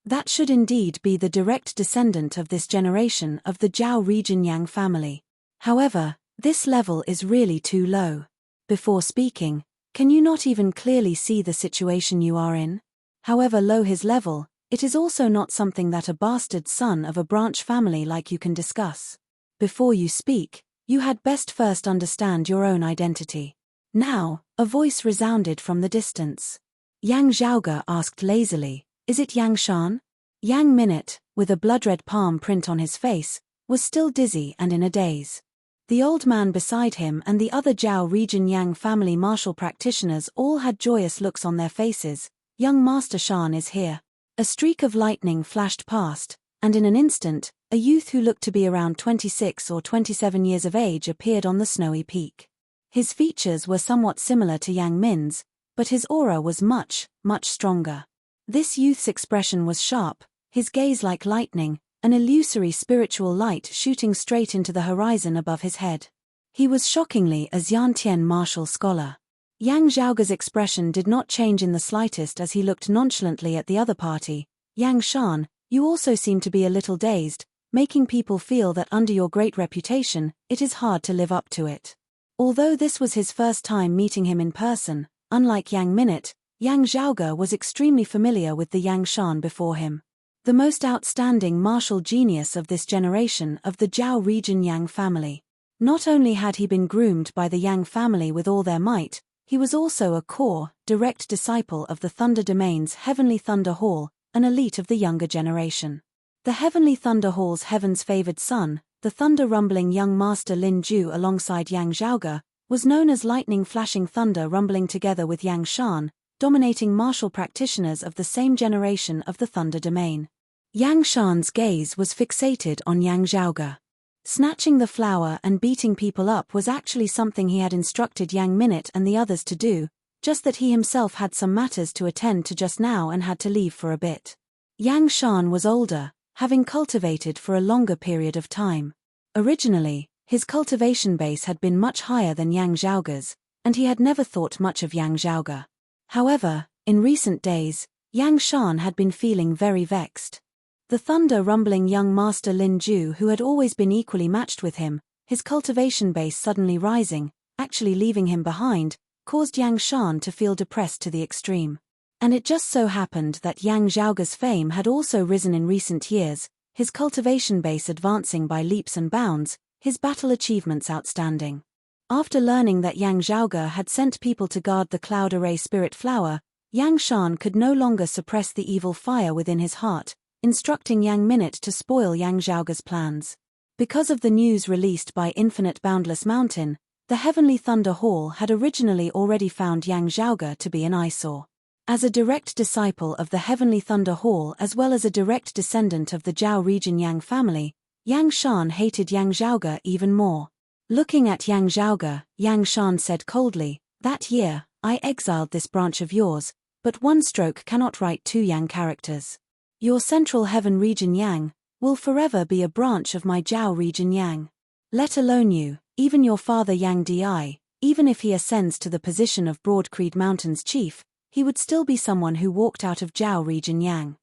That should indeed be the direct descendant of this generation of the Zhao region Yang family. However, this level is really too low. Before speaking, can you not even clearly see the situation you are in? However low his level, it is also not something that a bastard son of a branch family like you can discuss. Before you speak, you had best first understand your own identity. Now, a voice resounded from the distance. Yang Zhaoge asked lazily, is it Yang Shan? Yang Minute, with a blood-red palm print on his face, was still dizzy and in a daze. The old man beside him and the other Zhao region Yang family martial practitioners all had joyous looks on their faces. Young Master Shan is here. A streak of lightning flashed past, and in an instant, a youth who looked to be around 26 or 27 years of age appeared on the snowy peak. His features were somewhat similar to Yang Min's, but his aura was much, much stronger. This youth's expression was sharp, his gaze like lightning, an illusory spiritual light shooting straight into the horizon above his head. He was shockingly a Xiantian martial scholar. Yang Zhaoge's expression did not change in the slightest as he looked nonchalantly at the other party. Yang Shan, you also seem to be a little dazed, making people feel that under your great reputation, it is hard to live up to it. Although this was his first time meeting him in person, unlike Yang Minute, Yang Zhaoge was extremely familiar with the Yang Shan before him. The most outstanding martial genius of this generation of the Zhao region Yang family. Not only had he been groomed by the Yang family with all their might, he was also a core, direct disciple of the Thunder Domain's Heavenly Thunder Hall, an elite of the younger generation. The Heavenly Thunder Hall's heaven's favored son, the thunder-rumbling young Master Lin Ju alongside Yang Zhaoge, was known as lightning-flashing thunder rumbling together with Yang Shan, dominating martial practitioners of the same generation of the Thunder Domain. Yang Shan's gaze was fixated on Yang Zhaoge. Snatching the flower and beating people up was actually something he had instructed Yang Minute and the others to do, just that he himself had some matters to attend to just now and had to leave for a bit. Yang Shan was older, having cultivated for a longer period of time. Originally, his cultivation base had been much higher than Yang Zhaoge's, and he had never thought much of Yang Zhaoge. However, in recent days, Yang Shan had been feeling very vexed. The thunder-rumbling young Master Lin Ju, who had always been equally matched with him, his cultivation base suddenly rising, actually leaving him behind, caused Yang Shan to feel depressed to the extreme. And it just so happened that Yang Zhaoge's fame had also risen in recent years, his cultivation base advancing by leaps and bounds, his battle achievements outstanding. After learning that Yang Zhaoge had sent people to guard the Cloud Array Spirit Flower, Yang Shan could no longer suppress the evil fire within his heart, instructing Yang Minute to spoil Yang Zhaoge's plans. Because of the news released by Infinite Boundless Mountain, the Heavenly Thunder Hall had originally already found Yang Zhaoge to be an eyesore. As a direct disciple of the Heavenly Thunder Hall as well as a direct descendant of the Zhao region Yang family, Yang Shan hated Yang Zhaoge even more. Looking at Yang Zhaoge, Yang Shan said coldly, "That year, I exiled this branch of yours, but one stroke cannot write two Yang characters. Your central heaven region Yang will forever be a branch of my Zhao region Yang. Let alone you, even your father Yang Di, even if he ascends to the position of Broad Creed Mountain's chief, he would still be someone who walked out of Zhao region Yang."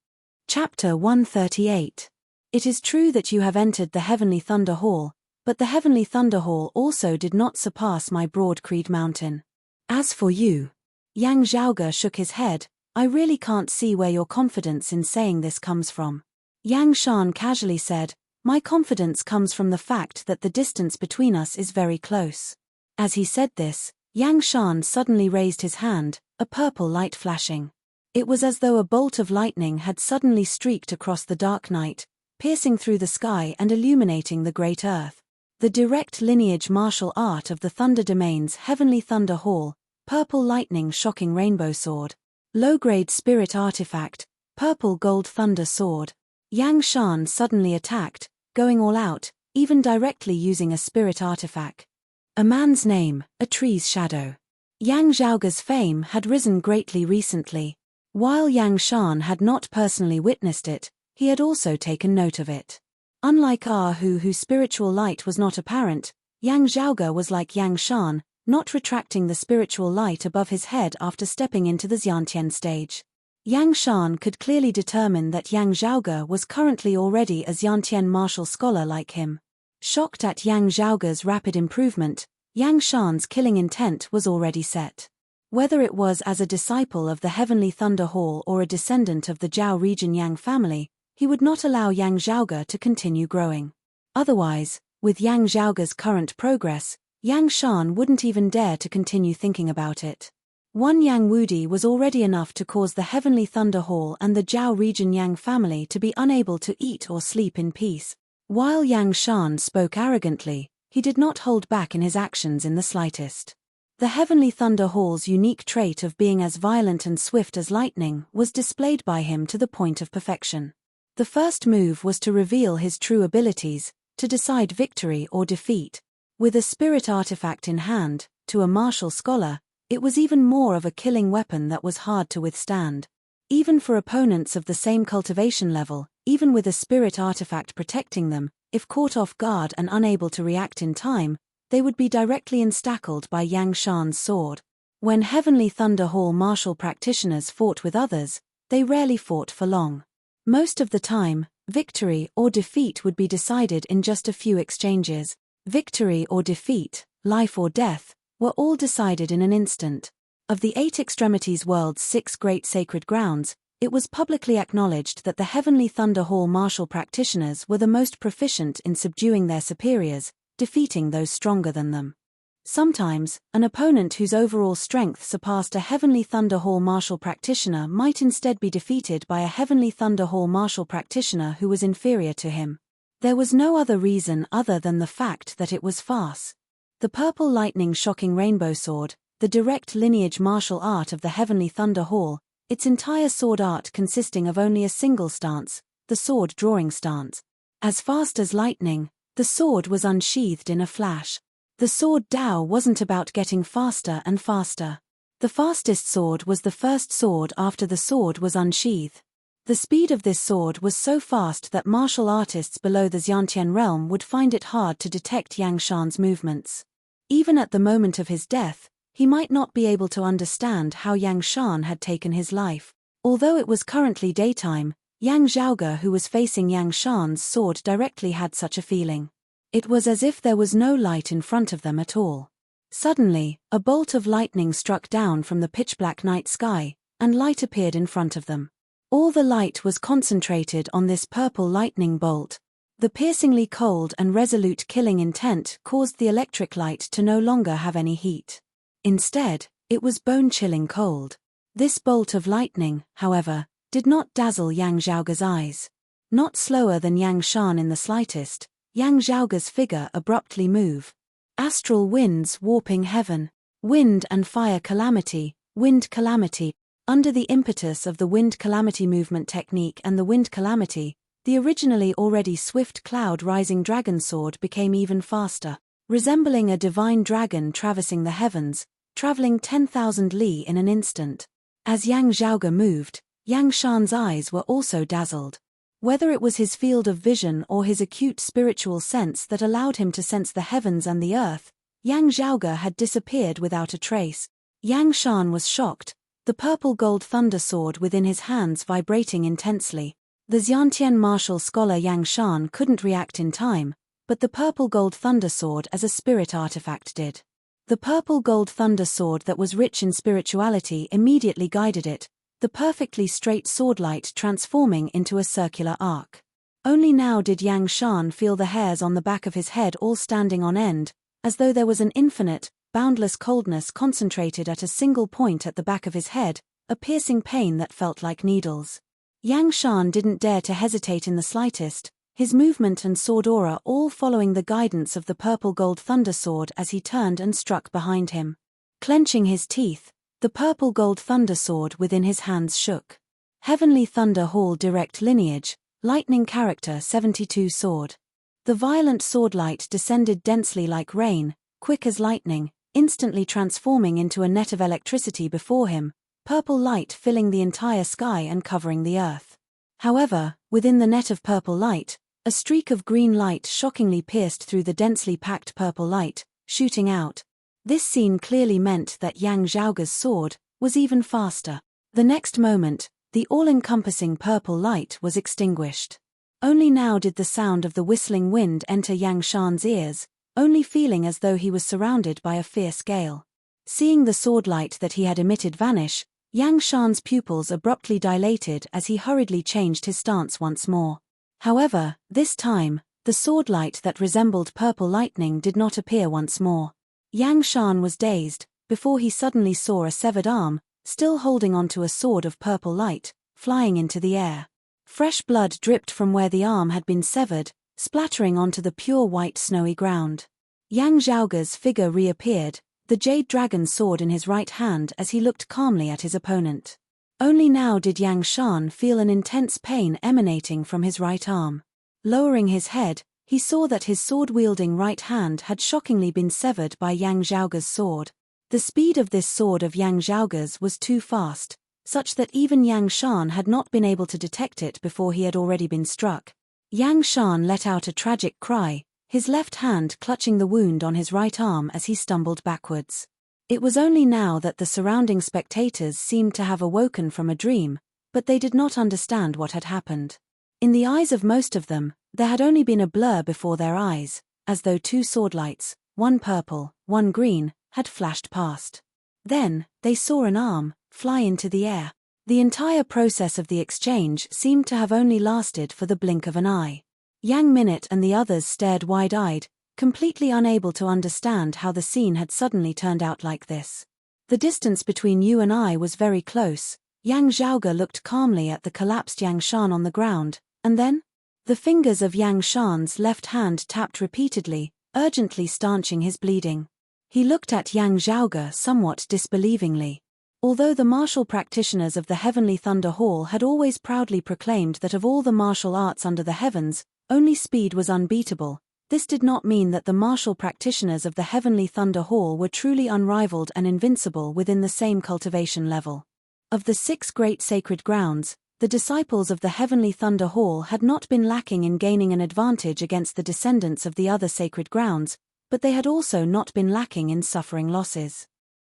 Chapter 138. It is true that you have entered the Heavenly Thunder Hall, but the heavenly Thunderhall also did not surpass my broad Creed Mountain. As for you, Yang Zhaoge shook his head, I really can't see where your confidence in saying this comes from. Yang Shan casually said, my confidence comes from the fact that the distance between us is very close. As he said this, Yang Shan suddenly raised his hand, a purple light flashing. It was as though a bolt of lightning had suddenly streaked across the dark night, piercing through the sky and illuminating the great earth. The direct lineage martial art of the Thunder Domain's Heavenly Thunder Hall, Purple Lightning Shocking Rainbow Sword. Low-grade spirit artifact, Purple Gold Thunder Sword. Yang Shan suddenly attacked, going all out, even directly using a spirit artifact. A man's name, a tree's shadow. Yang Zhaoge's fame had risen greatly recently. While Yang Shan had not personally witnessed it, he had also taken note of it. Unlike Hu whose spiritual light was not apparent, Yang Zhaoge was like Yang Shan, not retracting the spiritual light above his head after stepping into the Xiantian stage. Yang Shan could clearly determine that Yang Zhaoge was currently already a Xiantian martial scholar like him. Shocked at Yang Zhaoge's rapid improvement, Yang Shan's killing intent was already set. Whether it was as a disciple of the Heavenly Thunder Hall or a descendant of the Zhao region Yang family, he would not allow Yang Zhaoge to continue growing. Otherwise, with Yang Zhaoge's current progress, Yang Shan wouldn't even dare to continue thinking about it. One Yang Wudi was already enough to cause the Heavenly Thunder Hall and the Zhao region Yang family to be unable to eat or sleep in peace. While Yang Shan spoke arrogantly, he did not hold back in his actions in the slightest. The Heavenly Thunder Hall's unique trait of being as violent and swift as lightning was displayed by him to the point of perfection. The first move was to reveal his true abilities, to decide victory or defeat. With a spirit artifact in hand, to a martial scholar, it was even more of a killing weapon that was hard to withstand. Even for opponents of the same cultivation level, even with a spirit artifact protecting them, if caught off guard and unable to react in time, they would be directly instackled by Yang Shan's sword. When Heavenly Thunder Hall martial practitioners fought with others, they rarely fought for long. Most of the time, victory or defeat would be decided in just a few exchanges. Victory or defeat, life or death, were all decided in an instant. Of the 8 extremities world's 6 great sacred grounds, it was publicly acknowledged that the Heavenly Thunder Hall martial practitioners were the most proficient in subduing their superiors, defeating those stronger than them. Sometimes, an opponent whose overall strength surpassed a Heavenly Thunder Hall martial practitioner might instead be defeated by a Heavenly Thunder Hall martial practitioner who was inferior to him. There was no other reason other than the fact that it was farce. The Purple Lightning Shocking Rainbow Sword, the direct lineage martial art of the Heavenly Thunder Hall, its entire sword art consisting of only a single stance, the sword drawing stance. As fast as lightning, the sword was unsheathed in a flash. The sword Dao wasn't about getting faster and faster. The fastest sword was the first sword after the sword was unsheathed. The speed of this sword was so fast that martial artists below the Xiantian realm would find it hard to detect Yang Shan's movements. Even at the moment of his death, he might not be able to understand how Yang Shan had taken his life. Although it was currently daytime, Yang Zhaoge who was facing Yang Shan's sword directly had such a feeling. It was as if there was no light in front of them at all. Suddenly, a bolt of lightning struck down from the pitch-black night sky, and light appeared in front of them. All the light was concentrated on this purple lightning bolt. The piercingly cold and resolute killing intent caused the electric light to no longer have any heat. Instead, it was bone-chilling cold. This bolt of lightning, however, did not dazzle Yang Zhaoge's eyes. Not slower than Yang Shan in the slightest, Yang Zhaoge's figure abruptly moved. Astral winds warping heaven. Wind and fire calamity, wind calamity. Under the impetus of the wind calamity movement technique and the wind calamity, the originally already swift cloud-rising dragon sword became even faster, resembling a divine dragon traversing the heavens, traveling 10,000 li in an instant. As Yang Zhaoge moved, Yang Shan's eyes were also dazzled. Whether it was his field of vision or his acute spiritual sense that allowed him to sense the heavens and the earth, Yang Zhaoge had disappeared without a trace. Yang Shan was shocked, the purple gold thunder sword within his hands vibrating intensely. The Xiantian martial scholar Yang Shan couldn't react in time, but the purple gold thunder sword as a spirit artifact did. The purple gold thunder sword that was rich in spirituality immediately guided it, the perfectly straight swordlight transforming into a circular arc. Only now did Yang Shan feel the hairs on the back of his head all standing on end, as though there was an infinite, boundless coldness concentrated at a single point at the back of his head, a piercing pain that felt like needles. Yang Shan didn't dare to hesitate in the slightest, his movement and sword aura all following the guidance of the purple gold thunder sword as he turned and struck behind him. Clenching his teeth, the purple gold thunder sword within his hands shook. Heavenly Thunder Hall Direct Lineage, Lightning Character 72 Sword. The violent swordlight descended densely like rain, quick as lightning, instantly transforming into a net of electricity before him, purple light filling the entire sky and covering the earth. However, within the net of purple light, a streak of green light shockingly pierced through the densely packed purple light, shooting out. This scene clearly meant that Yang Zhaoge's sword was even faster. The next moment, the all-encompassing purple light was extinguished. Only now did the sound of the whistling wind enter Yang Shan's ears, only feeling as though he was surrounded by a fierce gale. Seeing the sword light that he had emitted vanish, Yang Shan's pupils abruptly dilated as he hurriedly changed his stance once more. However, this time, the sword light that resembled purple lightning did not appear once more. Yang Shan was dazed, before he suddenly saw a severed arm, still holding onto a sword of purple light, flying into the air. Fresh blood dripped from where the arm had been severed, splattering onto the pure white snowy ground. Yang Zhaoge's figure reappeared, the jade dragon sword in his right hand as he looked calmly at his opponent. Only now did Yang Shan feel an intense pain emanating from his right arm. Lowering his head, he saw that his sword-wielding right hand had shockingly been severed by Yang Zhaoge's sword. The speed of this sword of Yang Zhaoge's was too fast, such that even Yang Shan had not been able to detect it before he had already been struck. Yang Shan let out a tragic cry, his left hand clutching the wound on his right arm as he stumbled backwards. It was only now that the surrounding spectators seemed to have awoken from a dream, but they did not understand what had happened. In the eyes of most of them, there had only been a blur before their eyes, as though two swordlights, one purple, one green, had flashed past. Then, they saw an arm fly into the air. The entire process of the exchange seemed to have only lasted for the blink of an eye. Yang Minute and the others stared wide-eyed, completely unable to understand how the scene had suddenly turned out like this. The distance between you and I was very close. Yang Zhaoge looked calmly at the collapsed Yang Shan on the ground, and then? The fingers of Yang Shan's left hand tapped repeatedly, urgently stanching his bleeding. He looked at Yang Zhaoge somewhat disbelievingly. Although the martial practitioners of the Heavenly Thunder Hall had always proudly proclaimed that of all the martial arts under the heavens, only speed was unbeatable, this did not mean that the martial practitioners of the Heavenly Thunder Hall were truly unrivaled and invincible within the same cultivation level. Of the 6 great sacred grounds, the disciples of the Heavenly Thunder Hall had not been lacking in gaining an advantage against the descendants of the other sacred grounds, but they had also not been lacking in suffering losses.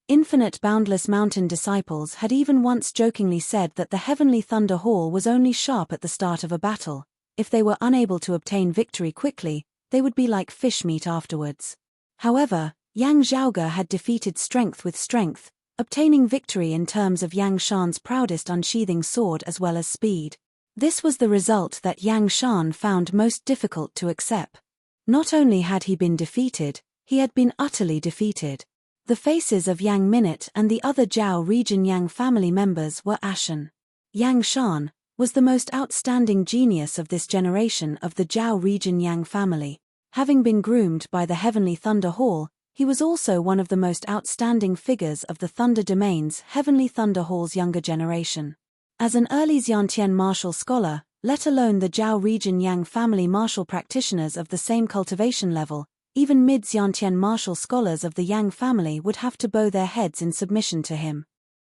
Infinite Boundless Mountain disciples had even once jokingly said that the Heavenly Thunder Hall was only sharp at the start of a battle. If they were unable to obtain victory quickly, they would be like fish meat afterwards. However, Yang Zhaoge had defeated strength with strength, obtaining victory in terms of Yang Shan's proudest unsheathing sword as well as speed. This was the result that Yang Shan found most difficult to accept. Not only had he been defeated, he had been utterly defeated. The faces of Yang Minute and the other Zhao region Yang family members were ashen. Yang Shan was the most outstanding genius of this generation of the Zhao region Yang family. Having been groomed by the Heavenly Thunder Hall, he was also one of the most outstanding figures of the Thunder Domain's Heavenly Thunder Hall's younger generation. As an early Xiantian martial scholar, let alone the Zhao region Yang family martial practitioners of the same cultivation level, even mid-Xiantian martial scholars of the Yang family would have to bow their heads in submission to him.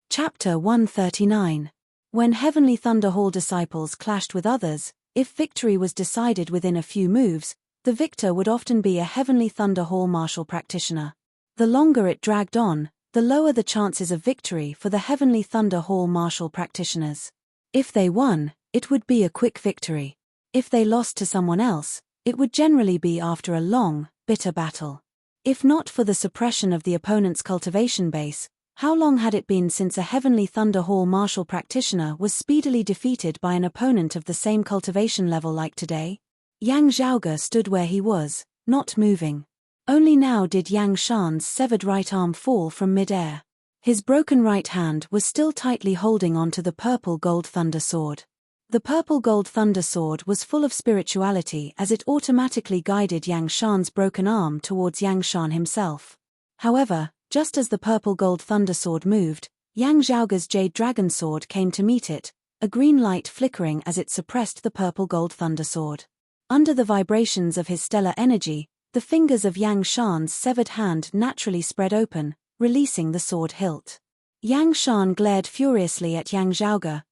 Chapter 139. When Heavenly Thunder Hall disciples clashed with others, if victory was decided within a few moves, the victor would often be a Heavenly Thunder Hall martial practitioner. The longer it dragged on, the lower the chances of victory for the Heavenly Thunder Hall martial practitioners. If they won, it would be a quick victory. If they lost to someone else, It would generally be after a long, bitter battle. If not for the suppression of the opponent's cultivation base, how long had it been since a Heavenly Thunder Hall martial practitioner was speedily defeated by an opponent of the same cultivation level like today? Yang Zhaoge stood where he was, not moving. Only now did Yang Shan's severed right arm fall from mid-air. His broken right hand was still tightly holding onto the purple gold thunder sword. The purple gold thunder sword was full of spirituality as it automatically guided Yang Shan's broken arm towards Yang Shan himself. However, just as the purple gold thunder sword moved, Yang Zhaoge's jade dragon sword came to meet it, a green light flickering as it suppressed the purple gold thunder sword. Under the vibrations of his stellar energy, the fingers of Yang Shan's severed hand naturally spread open, releasing the sword hilt. Yang Shan glared furiously at Yang Zhaoge.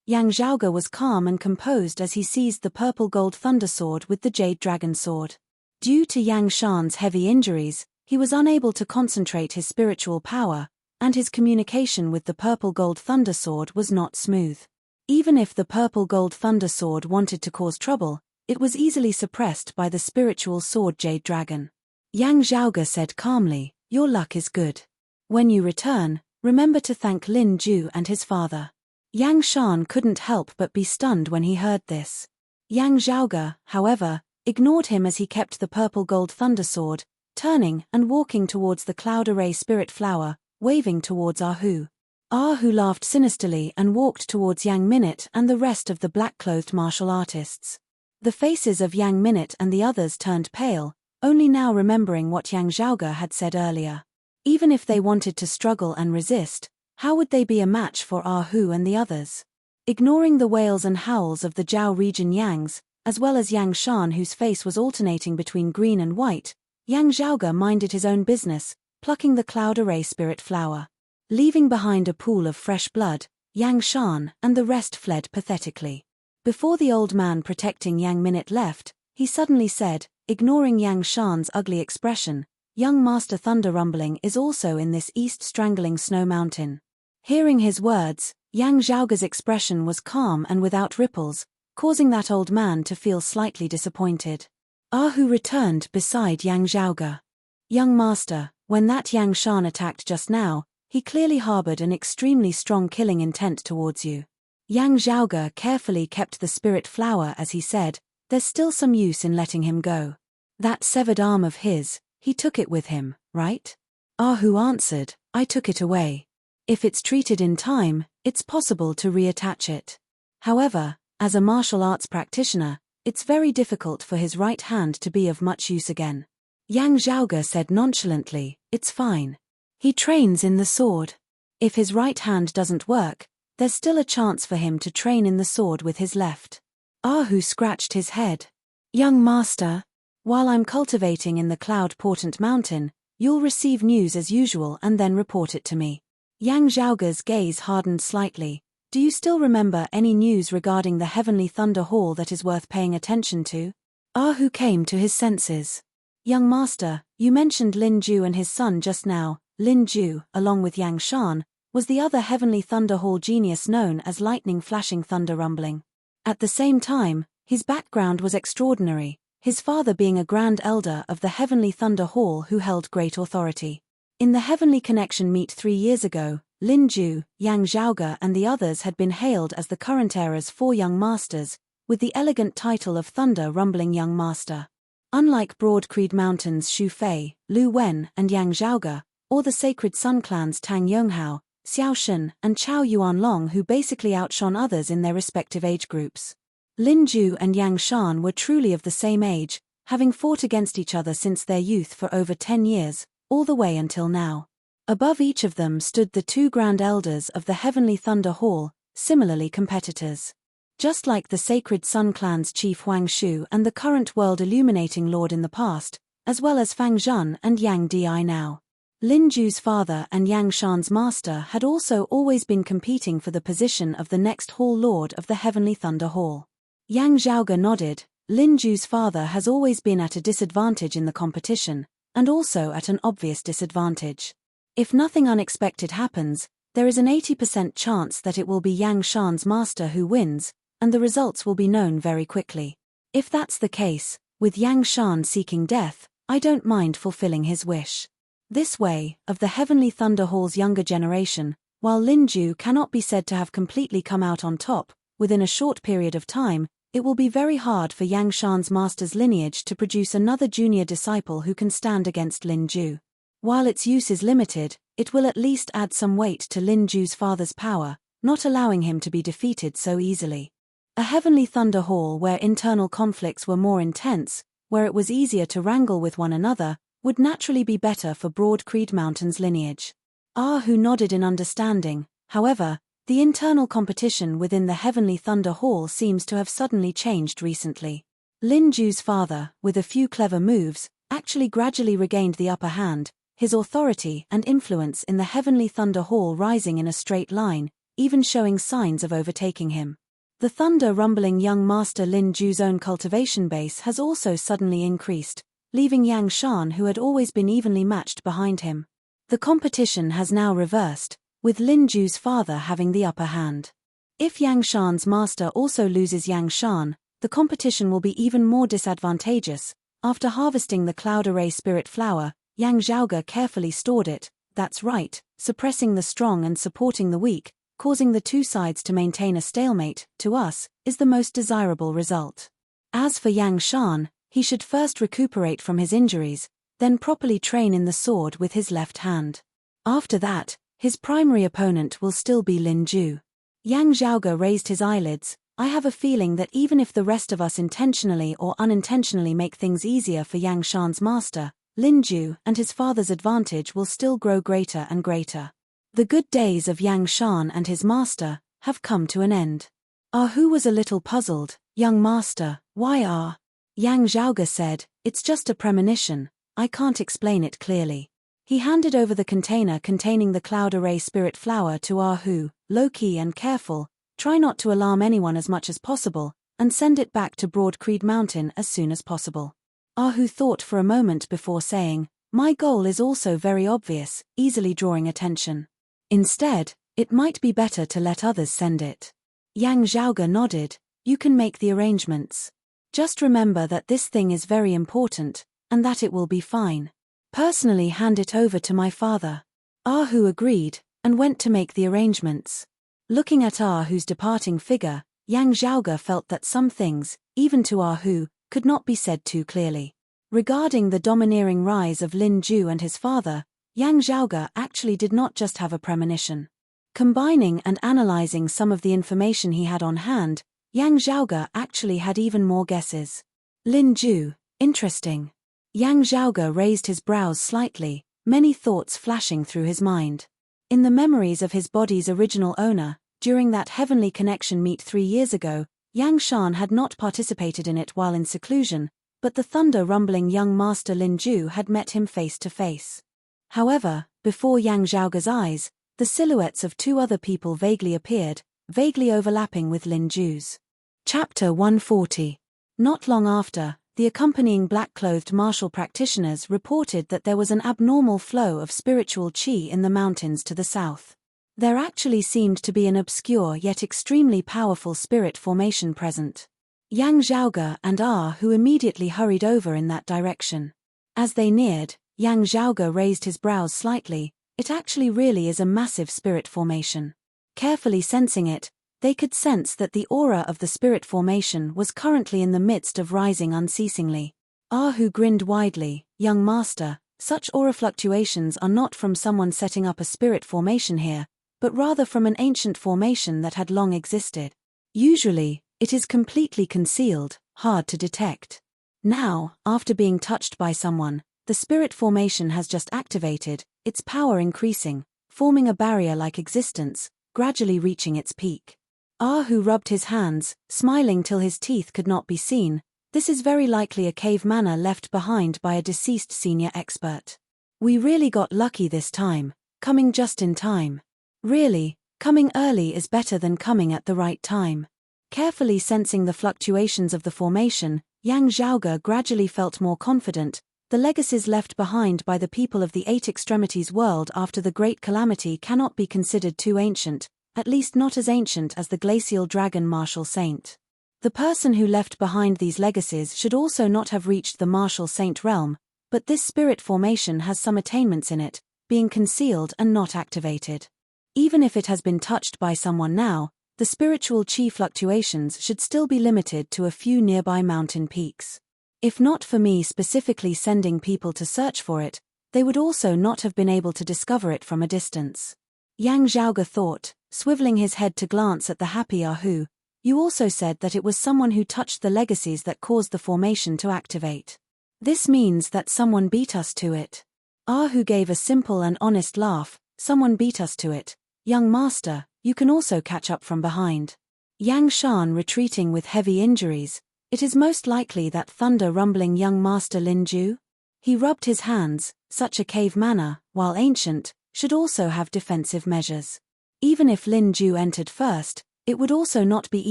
Yang Zhaoge was calm and composed as he seized the purple gold thunder sword with the jade dragon sword. Due to Yang Shan's heavy injuries, he was unable to concentrate his spiritual power, and his communication with the purple gold thunder sword was not smooth. Even if the purple gold thunder sword wanted to cause trouble, it was easily suppressed by the spiritual sword jade dragon. Yang Zhaoge said calmly, "Your luck is good. When you return, remember to thank Lin Ju and his father." Yang Shan couldn't help but be stunned when he heard this. Yang Zhaoge, however, ignored him as he kept the purple gold thunder sword, turning and walking towards the cloud array spirit flower, waving towards Ahu. Ahu laughed sinisterly and walked towards Yang Minute and the rest of the black-clothed martial artists. The faces of Yang Minute and the others turned pale, only now remembering what Yang Zhaoge had said earlier. Even if they wanted to struggle and resist, how would they be a match for Ahu and the others? Ignoring the wails and howls of the Zhao region Yangs, as well as Yang Shan whose face was alternating between green and white, Yang Zhaoge minded his own business, plucking the cloud array spirit flower. Leaving behind a pool of fresh blood, Yang Shan and the rest fled pathetically. Before the old man protecting Yang Minute left, he suddenly said, ignoring Yang Shan's ugly expression, "Young Master Thunder Rumbling is also in this east strangling snow mountain." Hearing his words, Yang Zhaoge's expression was calm and without ripples, causing that old man to feel slightly disappointed. Ahu returned beside Yang Zhaoge. "Young Master, when that Yang Shan attacked just now, he clearly harbored an extremely strong killing intent towards you." Yang Zhaoge carefully kept the spirit flower as he said, "There's still some use in letting him go. That severed arm of his, he took it with him, right?" Ahu answered, "I took it away. If it's treated in time, it's possible to reattach it. However, as a martial arts practitioner, it's very difficult for his right hand to be of much use again." Yang Zhaoge said nonchalantly, "It's fine. He trains in the sword. If his right hand doesn't work, there's still a chance for him to train in the sword with his left." Ahu scratched his head. "Young Master, while I'm cultivating in the Cloud Portent Mountain, you'll receive news as usual and then report it to me." Yang Zhaoge's gaze hardened slightly. "Do you still remember any news regarding the Heavenly Thunder Hall that is worth paying attention to?" Ahu came to his senses. "Young Master, you mentioned Lin Ju and his son just now." Lin Ju, along with Yang Shan, was the other Heavenly Thunder Hall genius known as Lightning Flashing Thunder Rumbling. At the same time, his background was extraordinary, his father being a Grand Elder of the Heavenly Thunder Hall who held great authority. In the Heavenly Connection meet 3 years ago, Lin Ju, Yang Zhaoge and the others had been hailed as the current era's 4 young masters, with the elegant title of Thunder Rumbling Young Master. Unlike Broad Creed Mountain's Xu Fei, Lu Wen and Yang Zhaoge, or the Sacred Sun Clan's Tang Yonghao, Xiao Shen and Chao Yuanlong who basically outshone others in their respective age groups. Lin Ju and Yang Shan were truly of the same age, having fought against each other since their youth for over 10 years, all the way until now. Above each of them stood the 2 Grand Elders of the Heavenly Thunder Hall, similarly competitors. Just like the Sacred Sun Clan's Chief Huang Shu and the current World Illuminating Lord in the past, as well as Fang Zhen and Yang Di now. Lin Ju's father and Yang Shan's master had also always been competing for the position of the next Hall Lord of the Heavenly Thunder Hall. Yang Zhaoge nodded. Lin Ju's father has always been at a disadvantage in the competition, and also at an obvious disadvantage. If nothing unexpected happens, there is an 80% chance that it will be Yang Shan's master who wins, and the results will be known very quickly. If that's the case, With Yang Shan seeking death, I don't mind fulfilling his wish. This way, of the Heavenly Thunder Hall's younger generation, while Lin Ju cannot be said to have completely come out on top, within a short period of time, it will be very hard for Yang Shan's master's lineage to produce another junior disciple who can stand against Lin Ju. While its use is limited, it will at least add some weight to Lin Ju's father's power, not allowing him to be defeated so easily. A Heavenly Thunder Hall where internal conflicts were more intense, where it was easier to wrangle with one another, would naturally be better for Broad Creed Mountain's lineage. Who nodded in understanding. However, the internal competition within the Heavenly Thunder Hall seems to have suddenly changed recently. Lin Ju's father, with a few clever moves, actually gradually regained the upper hand, his authority and influence in the Heavenly Thunder Hall rising in a straight line, even showing signs of overtaking him. The thunder-rumbling young master Lin Ju's own cultivation base has also suddenly increased, leaving Yang Shan, who had always been evenly matched, behind him. The competition has now reversed, with Lin Ju's father having the upper hand. If Yang Shan's master also loses Yang Shan, the competition will be even more disadvantageous. After harvesting the Cloud Array Spirit Flower, Yang Zhaoge carefully stored it, that's right, suppressing the strong and supporting the weak, causing the two sides to maintain a stalemate, to us, is the most desirable result. As for Yang Shan, he should first recuperate from his injuries, then properly train in the sword with his left hand. After that, his primary opponent will still be Lin Ju. Yang Zhaoge raised his eyelids. I have a feeling that even if the rest of us intentionally or unintentionally make things easier for Yang Shan's master, Lin Ju and his father's advantage will still grow greater and greater. The good days of Yang Shan and his master have come to an end. Hu was a little puzzled. Young master, why Yang Zhaoge said, it's just a premonition, I can't explain it clearly. He handed over the container containing the Cloud Array Spirit Flower to Hu, low-key and careful, try not to alarm anyone as much as possible, and send it back to Broad Creed Mountain as soon as possible. Hu thought for a moment before saying, my goal is also very obvious, easily drawing attention. Instead, it might be better to let others send it. Yang Zhaoge nodded, you can make the arrangements. Just remember that this thing is very important, and that it will be fine. Personally hand it over to my father. Hu agreed, and went to make the arrangements. Looking at Hu's departing figure, Yang Zhaoge felt that some things, even to Hu, could not be said too clearly. Regarding the domineering rise of Lin Ju and his father, Yang Zhaoge actually did not just have a premonition. Combining and analyzing some of the information he had on hand, Yang Zhaoge actually had even more guesses. Lin Ju, interesting. Yang Zhaoge raised his brows slightly, many thoughts flashing through his mind. In the memories of his body's original owner, during that heavenly connection meet 3 years ago, Yang Shan had not participated in it while in seclusion, but the thunder-rumbling young master Lin Ju had met him face to face. However, before Yang Zhaoge's eyes, the silhouettes of 2 other people vaguely appeared, vaguely overlapping with Lin Ju's. Chapter 140. Not long after, the accompanying black-clothed martial practitioners reported that there was an abnormal flow of spiritual qi in the mountains to the south. There actually seemed to be an obscure yet extremely powerful spirit formation present. Yang Zhaoge and Hu immediately hurried over in that direction. As they neared, Yang Zhaoge raised his brows slightly. It actually really is a massive spirit formation. Carefully sensing it, they could sense that the aura of the spirit formation was currently in the midst of rising unceasingly. Hu grinned widely, young master, such aura fluctuations are not from someone setting up a spirit formation here, but rather from an ancient formation that had long existed. Usually, it is completely concealed, hard to detect. Now, after being touched by someone, the spirit formation has just activated, its power increasing, forming a barrier-like existence, gradually reaching its peak. Hu rubbed his hands, smiling till his teeth could not be seen. This is very likely a cave manor left behind by a deceased senior expert. We really got lucky this time, coming just in time. Really, coming early is better than coming at the right time. Carefully sensing the fluctuations of the formation, Yang Zhaoge gradually felt more confident. The legacies left behind by the people of the 8 Extremities world after the Great Calamity cannot be considered too ancient, at least not as ancient as the glacial dragon martial saint. The person who left behind these legacies should also not have reached the martial saint realm, but this spirit formation has some attainments in it, being concealed and not activated. Even if it has been touched by someone now, the spiritual chi fluctuations should still be limited to a few nearby mountain peaks. If not for me specifically sending people to search for it, they would also not have been able to discover it from a distance. Yang Zhaoge thought, swiveling his head to glance at the happy Ahu. You also said that it was someone who touched the legacies that caused the formation to activate. This means that someone beat us to it. Ahu gave a simple and honest laugh. Someone beat us to it. Young master, you can also catch up from behind. Yang Shan retreating with heavy injuries. It is most likely that thunder rumbling young master Lin Ju. He rubbed his hands. Such a cave manor, while ancient, should also have defensive measures. Even if Lin Ju entered first, it would also not be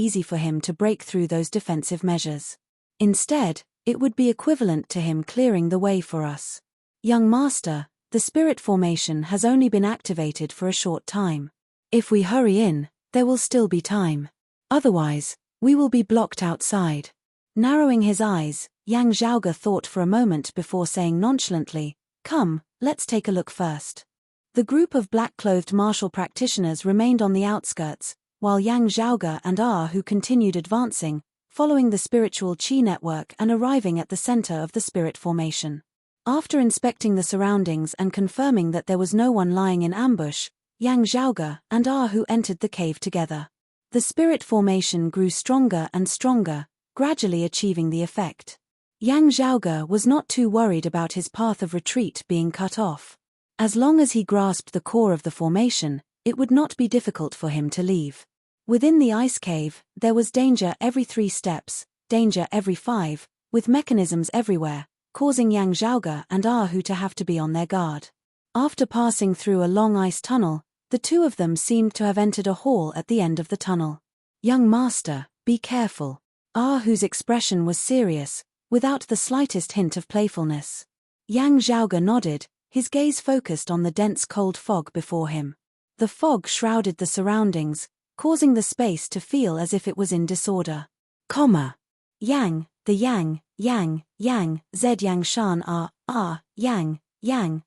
easy for him to break through those defensive measures. Instead, it would be equivalent to him clearing the way for us. Young master, the spirit formation has only been activated for a short time. If we hurry in, there will still be time. Otherwise, we will be blocked outside. Narrowing his eyes, Yang Zhaoge thought for a moment before saying nonchalantly, "Come, let's take a look first." The group of black-clothed martial practitioners remained on the outskirts, while Yang Zhaoge and Ahu continued advancing, following the spiritual chi network and arriving at the center of the spirit formation. After inspecting the surroundings and confirming that there was no one lying in ambush, Yang Zhaoge and Ahu entered the cave together. The spirit formation grew stronger and stronger, gradually achieving the effect. Yang Zhaoge was not too worried about his path of retreat being cut off. As long as he grasped the core of the formation, it would not be difficult for him to leave. Within the ice cave, there was danger every 3 steps, danger every 5, with mechanisms everywhere, causing Yang Zhaoge and Ahu to have to be on their guard. After passing through a long ice tunnel, the two of them seemed to have entered a hall at the end of the tunnel. "Young master, be careful." Ahu's expression was serious, without the slightest hint of playfulness. Yang Zhaoge nodded, his gaze focused on the dense cold fog before him. The fog shrouded the surroundings, causing the space to feel as if it was in disorder. Yang, the Yang, Z Yang Shan Yang,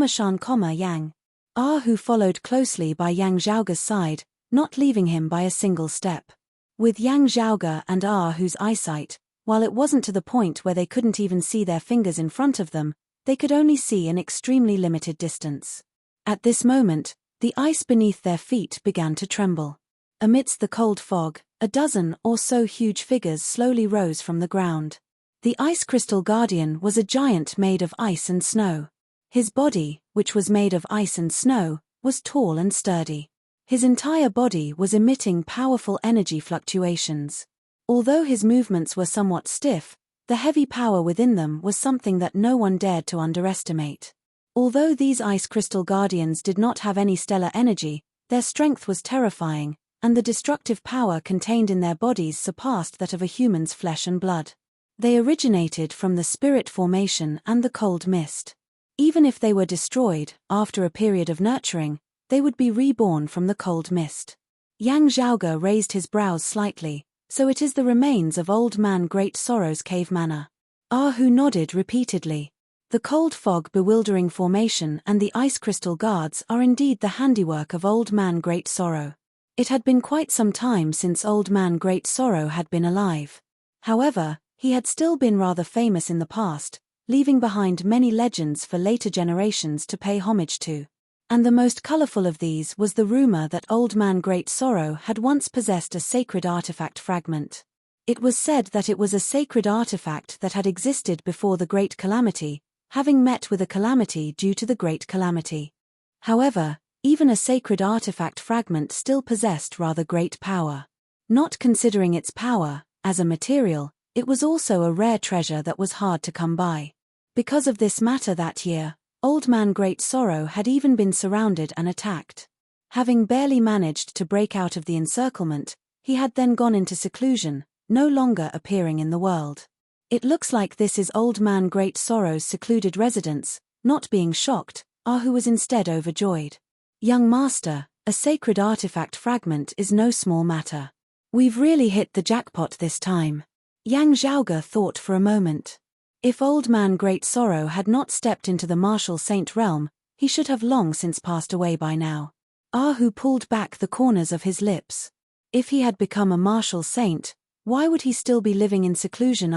Shan, Yang. Ahu followed closely by Yang Zhaoge's side, not leaving him by a single step. With Yang Zhaoge and Ahu's eyesight, while it wasn't to the point where they couldn't even see their fingers in front of them, they could only see an extremely limited distance. At this moment, the ice beneath their feet began to tremble. Amidst the cold fog, a dozen or so huge figures slowly rose from the ground. The ice crystal guardian was a giant made of ice and snow. His body, which was made of ice and snow, was tall and sturdy. His entire body was emitting powerful energy fluctuations. Although his movements were somewhat stiff, the heavy power within them was something that no one dared to underestimate. Although these ice crystal guardians did not have any stellar energy, their strength was terrifying, and the destructive power contained in their bodies surpassed that of a human's flesh and blood. They originated from the spirit formation and the cold mist. Even if they were destroyed, after a period of nurturing, they would be reborn from the cold mist. Yang Zhaoge raised his brows slightly. "So it is the remains of Old Man Great Sorrow's cave manor." Ahu nodded repeatedly. The cold fog bewildering formation and the ice crystal guards are indeed the handiwork of Old Man Great Sorrow. It had been quite some time since Old Man Great Sorrow had been alive. However, he had still been rather famous in the past, leaving behind many legends for later generations to pay homage to. And the most colorful of these was the rumor that Old Man Great Sorrow had once possessed a sacred artifact fragment. It was said that it was a sacred artifact that had existed before the Great Calamity, having met with a calamity due to the Great Calamity. However, even a sacred artifact fragment still possessed rather great power. Not considering its power, as a material, it was also a rare treasure that was hard to come by. Because of this matter that year, Old Man Great Sorrow had even been surrounded and attacked. Having barely managed to break out of the encirclement, he had then gone into seclusion, no longer appearing in the world. "It looks like this is Old Man Great Sorrow's secluded residence." Not being shocked, Ahu was instead overjoyed. "Young master, a sacred artifact fragment is no small matter. We've really hit the jackpot this time. Yang Zhaoge thought for a moment. If Old Man Great Sorrow had not stepped into the martial saint realm, he should have long since passed away by now. Ahu pulled back the corners of his lips. If he had become a martial saint, why would he still be living in seclusion?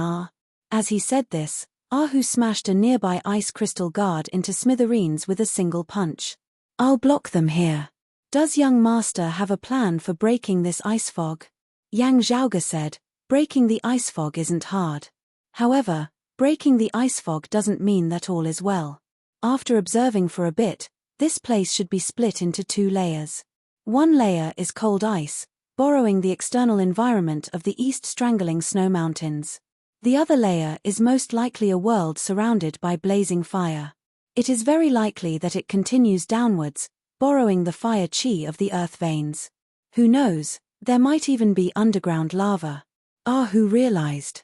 As he said this, Ahu smashed a nearby ice crystal guard into smithereens with a single punch. I'll block them here. Does young master have a plan for breaking this ice fog? Yang Zhaoge said, breaking the ice fog isn't hard. However, breaking the ice fog doesn't mean that all is well. After observing for a bit, this place should be split into 2 layers. One layer is cold ice, borrowing the external environment of the east strangling snow mountains. The other layer is most likely a world surrounded by blazing fire. It is very likely that it continues downwards, borrowing the fire chi of the earth veins. Who knows, there might even be underground lava. Ahu realized.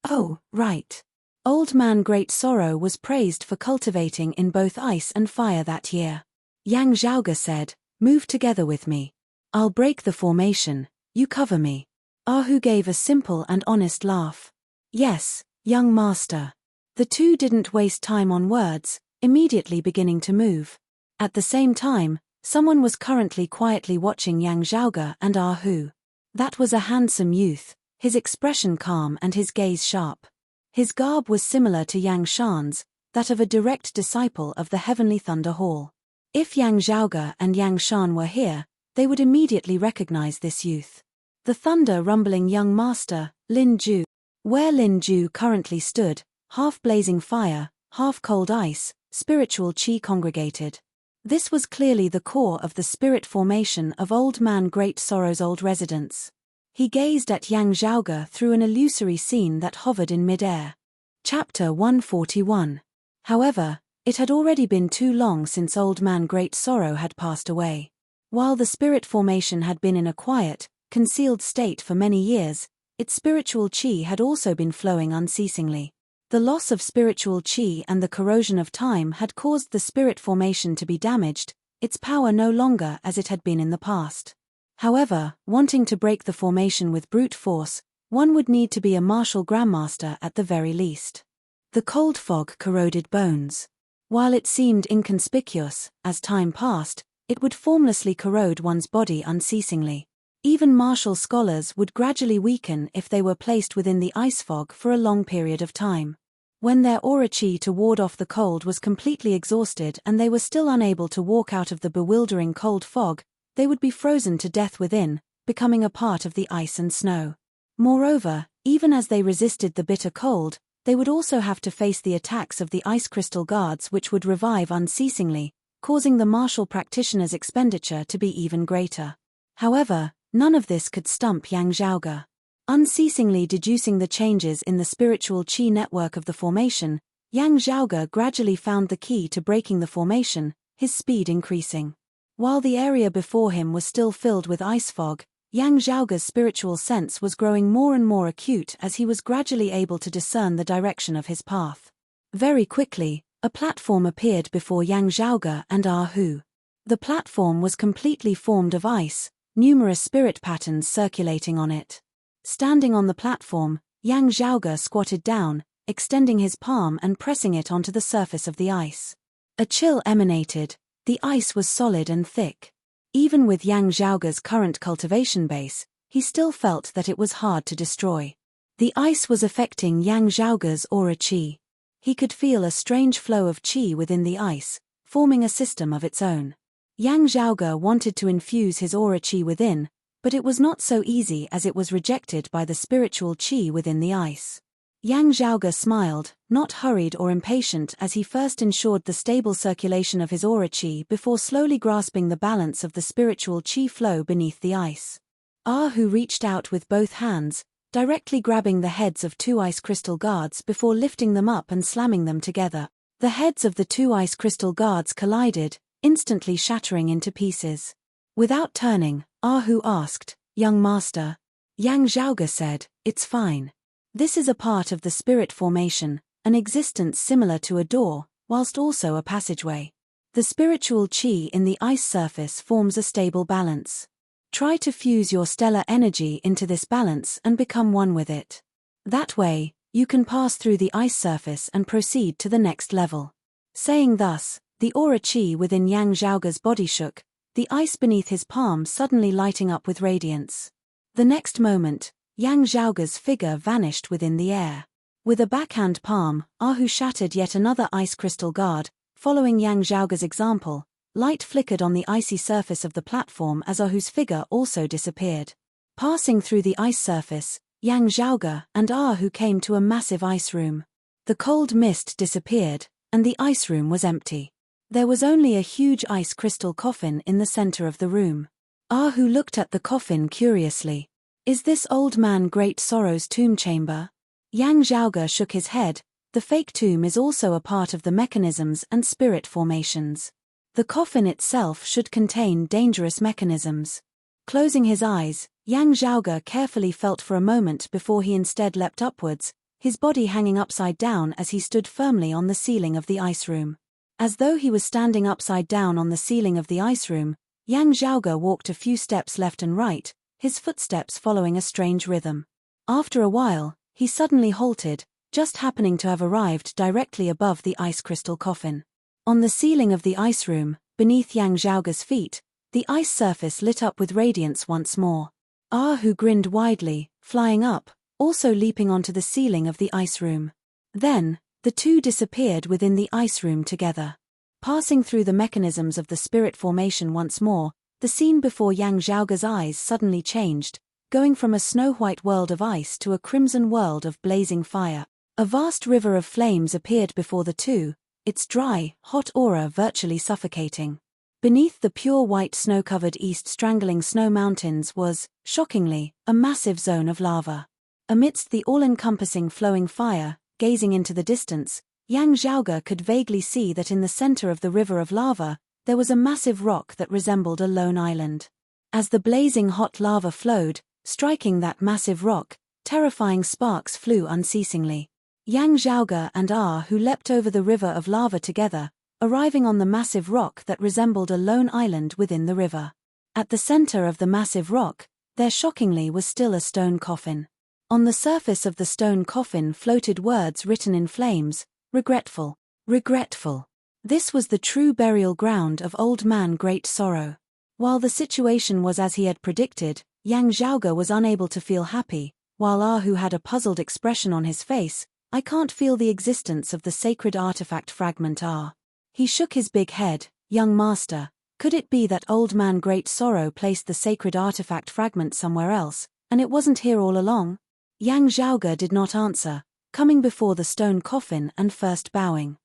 Oh, right. Old Man Great Sorrow was praised for cultivating in both ice and fire that year. Yang Zhaoge said, move together with me. I'll break the formation, you cover me. Ahu gave a simple and honest laugh. Yes, young master. The two didn't waste time on words, immediately beginning to move. At the same time, someone was currently quietly watching Yang Zhaoge and Ahu. That was a handsome youth, his expression calm and his gaze sharp. His garb was similar to Yang Shan's, that of a direct disciple of the Heavenly Thunder Hall. If Yang Zhaoge and Yang Shan were here, they would immediately recognize this youth. The thunder-rumbling young master, Lin Ju. Where Lin Ju currently stood, half blazing fire, half cold ice, spiritual chi congregated. This was clearly the core of the spirit formation of Old Man Great Sorrow's old residence. He gazed at Yang Zhaoge through an illusory scene that hovered in mid-air. Chapter 141. However, it had already been too long since Old Man Great Sorrow had passed away. While the spirit formation had been in a quiet, concealed state for many years, its spiritual chi had also been flowing unceasingly. The loss of spiritual chi and the corrosion of time had caused the spirit formation to be damaged, its power no longer as it had been in the past. However, wanting to break the formation with brute force, one would need to be a martial grandmaster at the very least. The cold fog corroded bones. While it seemed inconspicuous, as time passed, it would formlessly corrode one's body unceasingly. Even martial scholars would gradually weaken if they were placed within the ice fog for a long period of time. When their aura chi to ward off the cold was completely exhausted and they were still unable to walk out of the bewildering cold fog, they would be frozen to death within, becoming a part of the ice and snow. Moreover, even as they resisted the bitter cold, they would also have to face the attacks of the ice crystal guards, which would revive unceasingly, causing the martial practitioner's expenditure to be even greater. However, none of this could stump Yang Zhaoge. Unceasingly deducing the changes in the spiritual chi network of the formation, Yang Zhaoge gradually found the key to breaking the formation, his speed increasing. While the area before him was still filled with ice fog, Yang Zhaoge's spiritual sense was growing more and more acute as he was gradually able to discern the direction of his path. Very quickly, a platform appeared before Yang Zhaoge and Ahu. The platform was completely formed of ice, numerous spirit patterns circulating on it. Standing on the platform, Yang Zhaoge squatted down, extending his palm and pressing it onto the surface of the ice. A chill emanated. The ice was solid and thick. Even with Yang Zhaoge's current cultivation base, he still felt that it was hard to destroy. The ice was affecting Yang Zhaoge's aura chi. He could feel a strange flow of chi within the ice, forming a system of its own. Yang Zhaoge wanted to infuse his aura chi within, but it was not so easy as it was rejected by the spiritual chi within the ice. Yang Zhaoge smiled, not hurried or impatient, as he first ensured the stable circulation of his aura chi before slowly grasping the balance of the spiritual chi flow beneath the ice. Ahu reached out with both hands, directly grabbing the heads of 2 ice crystal guards before lifting them up and slamming them together. The heads of the 2 ice crystal guards collided, instantly shattering into pieces. Without turning, Ahu asked, "Young master?" Yang Zhaoge said, "It's fine. This is a part of the spirit formation, an existence similar to a door, whilst also a passageway. The spiritual chi in the ice surface forms a stable balance. Try to fuse your stellar energy into this balance and become one with it. That way, you can pass through the ice surface and proceed to the next level. Saying thus, the aura chi within Yang Zhaoge's body shook, the ice beneath his palm suddenly lighting up with radiance. The next moment, Yang Zhaoge's figure vanished within the air. With a backhand palm, Ahu shattered yet another ice crystal guard. Following Yang Zhaoge's example, light flickered on the icy surface of the platform as Ahu's figure also disappeared. Passing through the ice surface, Yang Zhaoge and Ahu came to a massive ice room. The cold mist disappeared, and the ice room was empty. There was only a huge ice crystal coffin in the center of the room. Ahu looked at the coffin curiously. Is this old man Great Sorrow's tomb chamber? Yang Zhaoge shook his head. The fake tomb is also a part of the mechanisms and spirit formations. The coffin itself should contain dangerous mechanisms. Closing his eyes, Yang Zhaoge carefully felt for a moment before he instead leapt upwards, his body hanging upside down as he stood firmly on the ceiling of the ice room. As though he was standing upside down on the ceiling of the ice room, Yang Zhaoge walked a few steps left and right, his footsteps following a strange rhythm. After a while, he suddenly halted, just happening to have arrived directly above the ice crystal coffin. On the ceiling of the ice room, beneath Yang Zhaoge's feet, the ice surface lit up with radiance once more. Ahu grinned widely, flying up, also leaping onto the ceiling of the ice room. Then, the two disappeared within the ice room together. Passing through the mechanisms of the spirit formation once more, the scene before Yang Zhaoge's eyes suddenly changed, going from a snow-white world of ice to a crimson world of blazing fire. A vast river of flames appeared before the two, its dry, hot aura virtually suffocating. Beneath the pure white snow-covered east strangling snow mountains was, shockingly, a massive zone of lava. Amidst the all-encompassing flowing fire, gazing into the distance, Yang Zhaoge could vaguely see that in the center of the river of lava, there was a massive rock that resembled a lone island. As the blazing hot lava flowed, striking that massive rock, terrifying sparks flew unceasingly. Yang Zhaoge and Ahu leapt over the river of lava together, arriving on the massive rock that resembled a lone island within the river. At the center of the massive rock, there shockingly was still a stone coffin. On the surface of the stone coffin floated words written in flames, regretful, regretful. This was the true burial ground of Old Man Great Sorrow. While the situation was as he had predicted, Yang Zhaoge was unable to feel happy, while Ahu had a puzzled expression on his face. I can't feel the existence of the sacred artifact fragment. He shook his big head. Young master, could it be that Old Man Great Sorrow placed the sacred artifact fragment somewhere else, and it wasn't here all along? Yang Zhaoge did not answer, coming before the stone coffin and first bowing.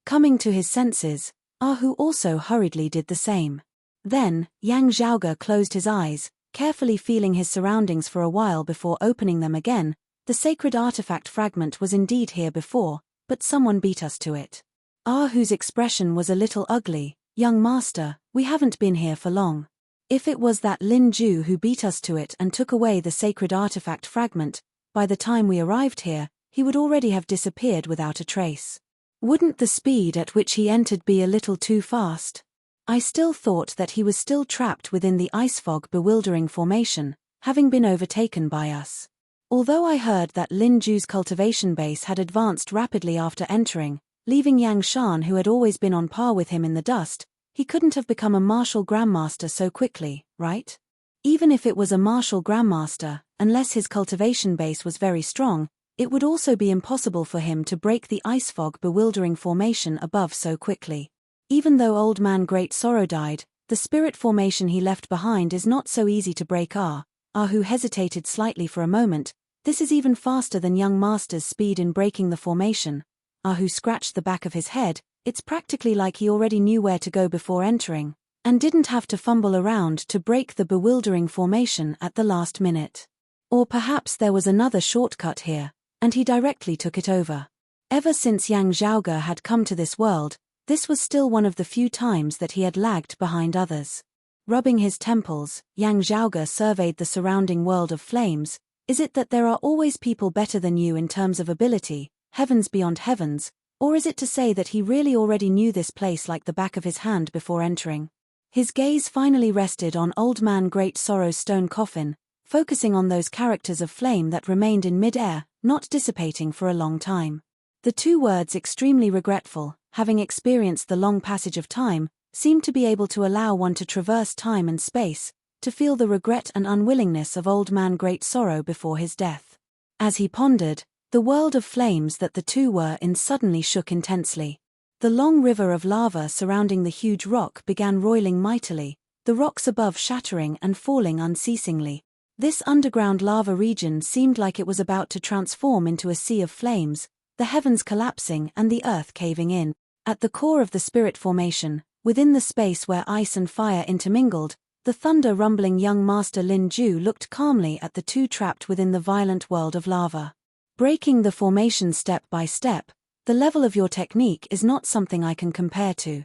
Coming to his senses, Ahu also hurriedly did the same. Then, Yang Zhaoge closed his eyes, carefully feeling his surroundings for a while before opening them again. The sacred artifact fragment was indeed here before, but someone beat us to it. Ahu's expression was a little ugly. Young master, we haven't been here for long. If it was that Lin Ju who beat us to it and took away the sacred artifact fragment, by the time we arrived here, he would already have disappeared without a trace. Wouldn't the speed at which he entered be a little too fast? I still thought that he was still trapped within the ice fog bewildering formation, having been overtaken by us. Although I heard that Lin Ju's cultivation base had advanced rapidly after entering, leaving Yang Shan who had always been on par with him in the dust, he couldn't have become a martial grandmaster so quickly, right? Even if it was a martial grandmaster, unless his cultivation base was very strong, it would also be impossible for him to break the ice fog bewildering formation above so quickly. Even though Old Man Great Sorrow died, the spirit formation he left behind is not so easy to break. Ahu hesitated slightly for a moment. This is even faster than young master's speed in breaking the formation. Ahu scratched the back of his head. It's practically like he already knew where to go before entering, and didn't have to fumble around to break the bewildering formation at the last minute. Or perhaps there was another shortcut here, and he directly took it over. Ever since Yang Zhaoge had come to this world, this was still one of the few times that he had lagged behind others. Rubbing his temples, Yang Zhaoge surveyed the surrounding world of flames. Is it that there are always people better than you in terms of ability, heavens beyond heavens, or is it to say that he really already knew this place like the back of his hand before entering? His gaze finally rested on Old Man Great Sorrow's stone coffin, focusing on those characters of flame that remained in mid-air, not dissipating for a long time. The two words extremely regretful, having experienced the long passage of time, seemed to be able to allow one to traverse time and space, to feel the regret and unwillingness of Old Man Great Sorrow before his death. As he pondered, the world of flames that the two were in suddenly shook intensely. The long river of lava surrounding the huge rock began roiling mightily, the rocks above shattering and falling unceasingly. This underground lava region seemed like it was about to transform into a sea of flames, the heavens collapsing and the earth caving in. At the core of the spirit formation, within the space where ice and fire intermingled, the thunder-rumbling young master Lin Ju looked calmly at the two trapped within the violent world of lava. Breaking the formation step by step, the level of your technique is not something I can compare to.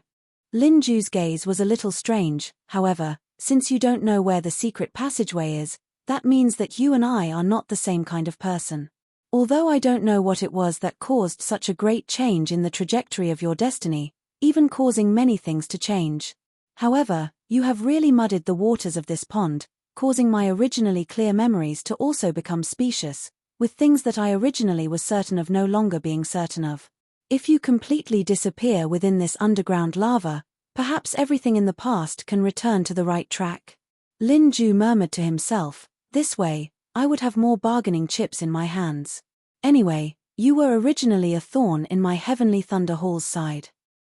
Lin Ju's gaze was a little strange, however, since you don't know where the secret passageway is, that means that you and I are not the same kind of person. Although I don't know what it was that caused such a great change in the trajectory of your destiny, even causing many things to change. However, you have really muddied the waters of this pond, causing my originally clear memories to also become specious, with things that I originally was certain of no longer being certain of. If you completely disappear within this underground lava, perhaps everything in the past can return to the right track. Lin Ju murmured to himself, this way, I would have more bargaining chips in my hands. Anyway, you were originally a thorn in my heavenly Thunder Hall's side.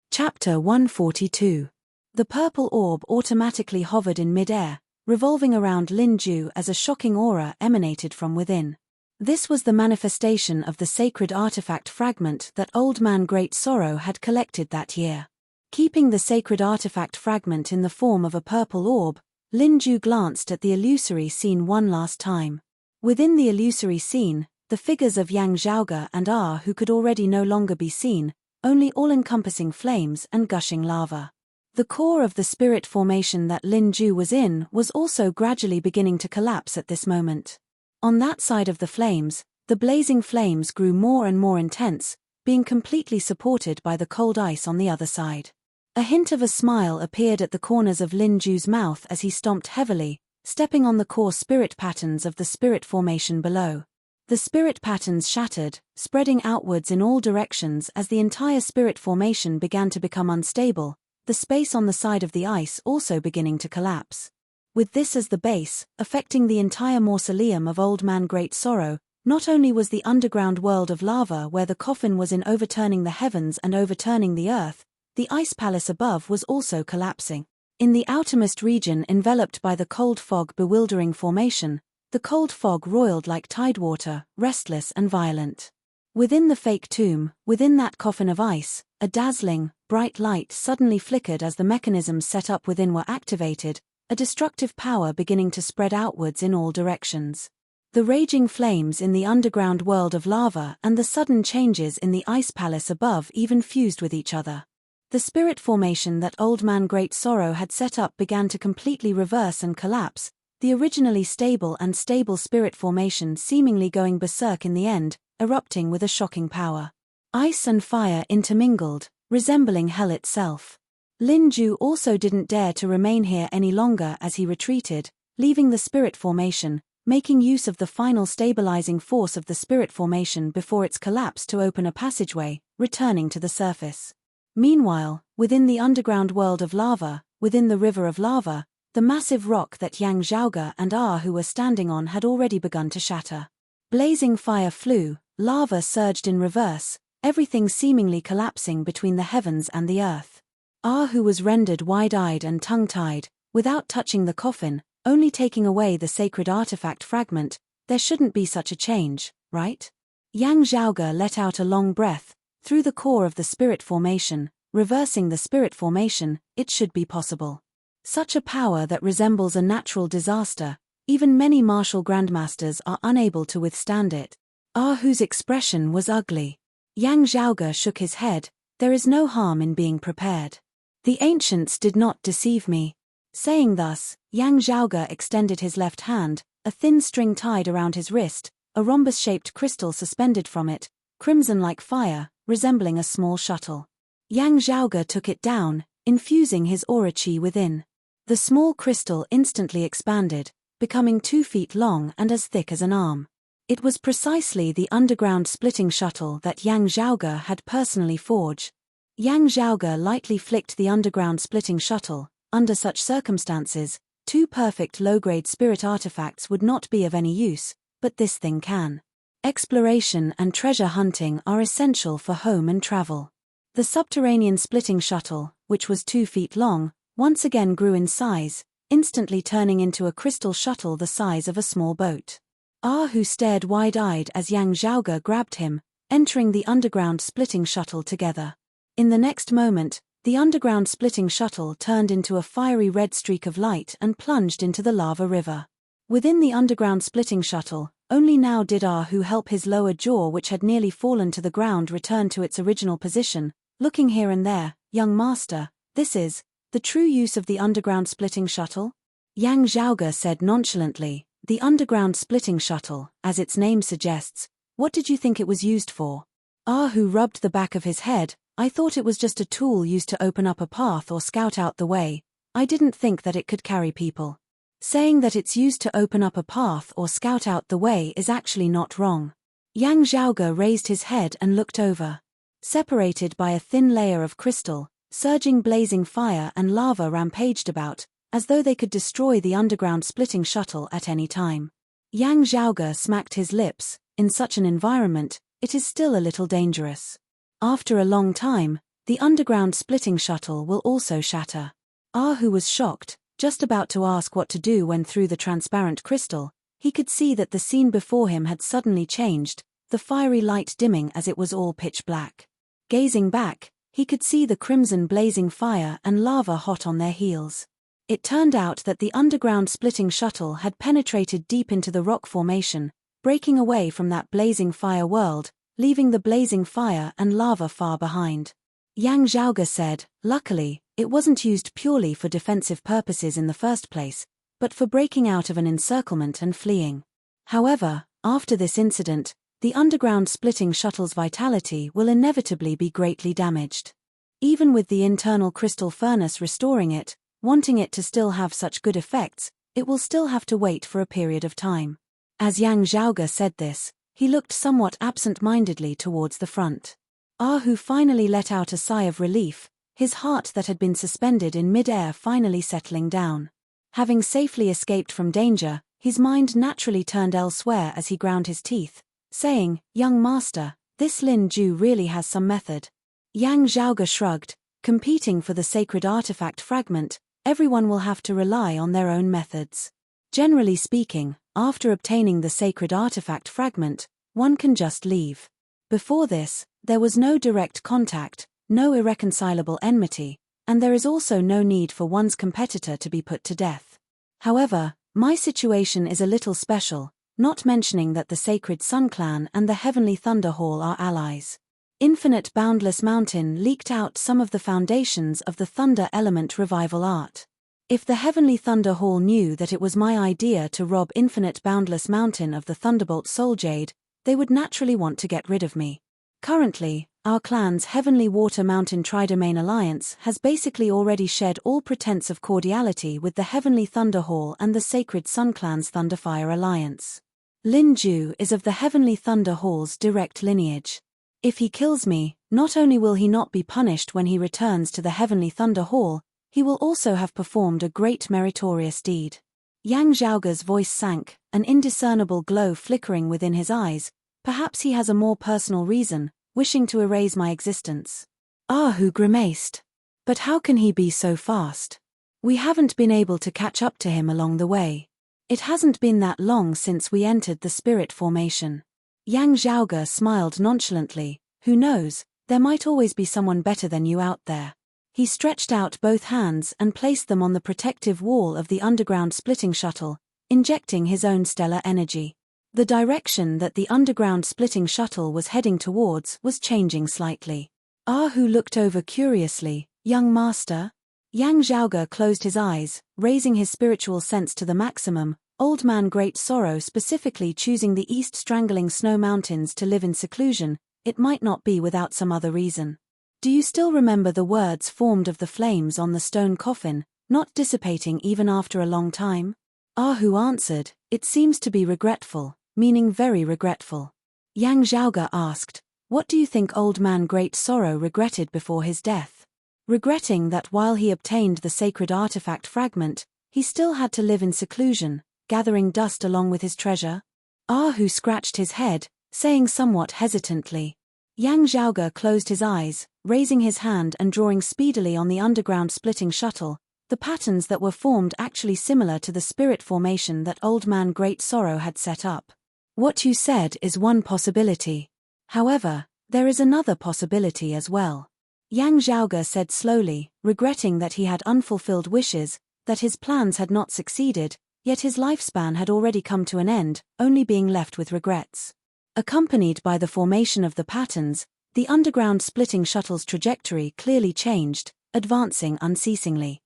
Chapter 142. The purple orb automatically hovered in mid-air, revolving around Lin Ju as a shocking aura emanated from within. This was the manifestation of the sacred artifact fragment that Old Man Great Sorrow had collected that year. Keeping the sacred artifact fragment in the form of a purple orb, Lin Ju glanced at the illusory scene one last time. Within the illusory scene, the figures of Yang Zhaoge and who could already no longer be seen, only all-encompassing flames and gushing lava. The core of the spirit formation that Lin Ju was in was also gradually beginning to collapse at this moment. On that side of the flames, the blazing flames grew more and more intense, being completely supported by the cold ice on the other side. A hint of a smile appeared at the corners of Lin Ju's mouth as he stomped heavily, stepping on the core spirit patterns of the spirit formation below. The spirit patterns shattered, spreading outwards in all directions as the entire spirit formation began to become unstable, the space on the side of the ice also beginning to collapse. With this as the base, affecting the entire mausoleum of Old Man Great Sorrow, not only was the underground world of lava where the coffin was in overturning the heavens and overturning the earth, the ice palace above was also collapsing. In the outermost region enveloped by the cold fog bewildering formation, the cold fog roiled like tidewater, restless and violent. Within the fake tomb, within that coffin of ice, a dazzling, bright light suddenly flickered as the mechanisms set up within were activated, a destructive power beginning to spread outwards in all directions. The raging flames in the underground world of lava and the sudden changes in the ice palace above even fused with each other. The spirit formation that Old Man Great Sorrow had set up began to completely reverse and collapse, the originally stable and stable spirit formation seemingly going berserk in the end, erupting with a shocking power. Ice and fire intermingled, resembling hell itself. Lin Ju also didn't dare to remain here any longer as he retreated, leaving the spirit formation, making use of the final stabilizing force of the spirit formation before its collapse to open a passageway, returning to the surface. Meanwhile, within the underground world of lava, within the river of lava, the massive rock that Yang Zhaoge and who were standing on had already begun to shatter. Blazing fire flew, lava surged in reverse, everything seemingly collapsing between the heavens and the earth. Who was rendered wide-eyed and tongue-tied, without touching the coffin, only taking away the sacred artifact fragment. There shouldn't be such a change, right? Yang Zhaoge let out a long breath. Through the core of the spirit formation, reversing the spirit formation, it should be possible. Such a power that resembles a natural disaster, even many martial grandmasters are unable to withstand it. Whose expression was ugly. Yang Zhaoge shook his head. There is no harm in being prepared. The ancients did not deceive me. Saying thus, Yang Zhaoge extended his left hand, a thin string tied around his wrist, a rhombus-shaped crystal suspended from it, crimson like fire, resembling a small shuttle. Yang Zhaoge took it down, infusing his aura chi within. The small crystal instantly expanded, becoming 2 feet long and as thick as an arm. It was precisely the underground splitting shuttle that Yang Zhaoge had personally forged. Yang Zhaoge lightly flicked the underground splitting shuttle. Under such circumstances, 2 perfect low-grade spirit artifacts would not be of any use, but this thing can. Exploration and treasure hunting are essential for home and travel. The subterranean splitting shuttle, which was 2 feet long, once again grew in size, instantly turning into a crystal shuttle the size of a small boat. Hu stared wide-eyed as Yang Zhaoge grabbed him, entering the underground splitting shuttle together. In the next moment, the underground splitting shuttle turned into a fiery red streak of light and plunged into the lava river. Within the underground splitting shuttle, only now did Hu help his lower jaw, which had nearly fallen to the ground, return to its original position. Looking here and there, young master, this is the true use of the underground splitting shuttle? Yang Zhaoge said nonchalantly, the underground splitting shuttle, as its name suggests. What did you think it was used for? Hu rubbed the back of his head. I thought it was just a tool used to open up a path or scout out the way. I didn't think that it could carry people. Saying that it's used to open up a path or scout out the way is actually not wrong. Yang Zhaoge raised his head and looked over. Separated by a thin layer of crystal, surging blazing fire and lava rampaged about, as though they could destroy the underground splitting shuttle at any time. Yang Zhaoge smacked his lips. In such an environment, it is still a little dangerous. After a long time, the underground splitting shuttle will also shatter. Hu was shocked, just about to ask what to do when through the transparent crystal, he could see that the scene before him had suddenly changed, the fiery light dimming as it was all pitch black. Gazing back, he could see the crimson blazing fire and lava hot on their heels. It turned out that the underground splitting shuttle had penetrated deep into the rock formation, breaking away from that blazing fire world, leaving the blazing fire and lava far behind. Yang Zhaoge said, luckily, it wasn't used purely for defensive purposes in the first place, but for breaking out of an encirclement and fleeing. However, after this incident, the underground splitting shuttle's vitality will inevitably be greatly damaged. Even with the internal crystal furnace restoring it, wanting it to still have such good effects, it will still have to wait for a period of time. As Yang Zhaoge said this, he looked somewhat absent-mindedly towards the front. Hu finally let out a sigh of relief, his heart that had been suspended in mid-air finally settling down. Having safely escaped from danger, his mind naturally turned elsewhere as he ground his teeth, saying, young master, this Lin Ju really has some method. Yang Zhaoge shrugged, competing for the sacred artifact fragment, everyone will have to rely on their own methods. Generally speaking, after obtaining the sacred artifact fragment, one can just leave. Before this, there was no direct contact, no irreconcilable enmity, and there is also no need for one's competitor to be put to death. However, my situation is a little special, not mentioning that the Sacred Sun Clan and the Heavenly Thunder Hall are allies. Infinite Boundless Mountain leaked out some of the foundations of the Thunder Element revival art. If the Heavenly Thunder Hall knew that it was my idea to rob Infinite Boundless Mountain of the Thunderbolt Soul Jade, they would naturally want to get rid of me. Currently, our clan's Heavenly Water Mountain Tridomain Alliance has basically already shed all pretense of cordiality with the Heavenly Thunder Hall and the Sacred Sun Clan's Thunderfire Alliance. Lin Ju is of the Heavenly Thunder Hall's direct lineage. If he kills me, not only will he not be punished when he returns to the Heavenly Thunder Hall, he will also have performed a great meritorious deed. Yang Zhaoge's voice sank, an indiscernible glow flickering within his eyes. Perhaps he has a more personal reason, wishing to erase my existence. Hu grimaced. But how can he be so fast? We haven't been able to catch up to him along the way. It hasn't been that long since we entered the spirit formation. Yang Zhaoge smiled nonchalantly. Who knows, there might always be someone better than you out there. He stretched out both hands and placed them on the protective wall of the underground splitting shuttle, injecting his own stellar energy. The direction that the underground splitting shuttle was heading towards was changing slightly. Hu looked over curiously. Young master? Yang Zhaoge closed his eyes, raising his spiritual sense to the maximum. Old man Great Sorrow specifically choosing the East Strangling Snow Mountains to live in seclusion, it might not be without some other reason. Do you still remember the words formed of the flames on the stone coffin? not dissipating even after a long time? Ahu answered, "It seems to be regretful, meaning very regretful." Yang Zhaoge asked, "What do you think Old Man Great Sorrow regretted before his death?" "Regretting that while he obtained the sacred artifact fragment, he still had to live in seclusion, gathering dust along with his treasure?" Ahu scratched his head, saying somewhat hesitantly. Yang Zhaoge closed his eyes, raising his hand and drawing speedily on the underground splitting shuttle, the patterns that were formed actually similar to the spirit formation that Old Man Great Sorrow had set up. "What you said is one possibility. However, there is another possibility as well," Yang Zhaoge said slowly, regretting that he had unfulfilled wishes, that his plans had not succeeded, yet his lifespan had already come to an end, only being left with regrets. Accompanied by the formation of the patterns, the underground splitting shuttle's trajectory clearly changed, advancing unceasingly.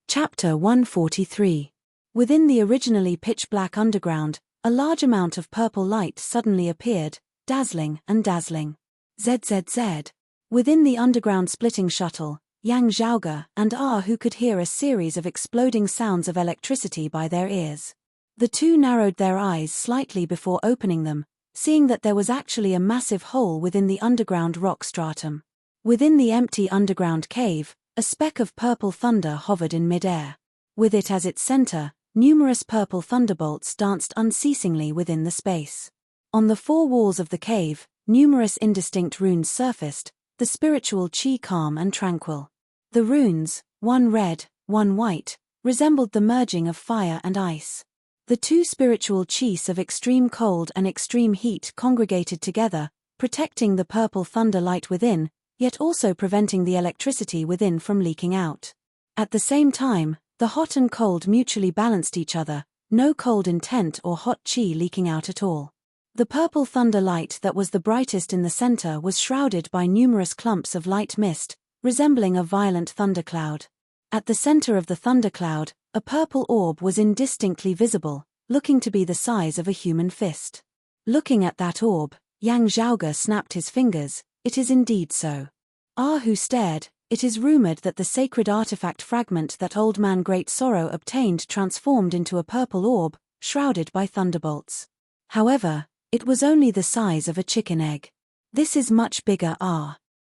Chapter 143. Within the originally pitch-black underground, a large amount of purple light suddenly appeared, dazzling and dazzling. ZZZ. Within the underground splitting shuttle, Yang Zhaoge and Ahu could hear a series of exploding sounds of electricity by their ears. The two narrowed their eyes slightly before opening them, seeing that there was actually a massive hole within the underground rock stratum. Within the empty underground cave, a speck of purple thunder hovered in midair. With it as its center, numerous purple thunderbolts danced unceasingly within the space. On the four walls of the cave, numerous indistinct runes surfaced, the spiritual chi calm and tranquil. The runes, one red, one white, resembled the merging of fire and ice. The two spiritual chis of extreme cold and extreme heat congregated together, protecting the purple thunder light within, yet also preventing the electricity within from leaking out. At the same time, the hot and cold mutually balanced each other, no cold intent or hot chi leaking out at all. The purple thunder light that was the brightest in the center was shrouded by numerous clumps of light mist, resembling a violent thundercloud. At the center of the thundercloud, a purple orb was indistinctly visible, looking to be the size of a human fist. Looking at that orb, Yang Zhaoge snapped his fingers. "It is indeed so." Ahu stared. "It is rumored that the sacred artifact fragment that Old Man Great Sorrow obtained transformed into a purple orb, shrouded by thunderbolts. However, it was only the size of a chicken egg. This is much bigger.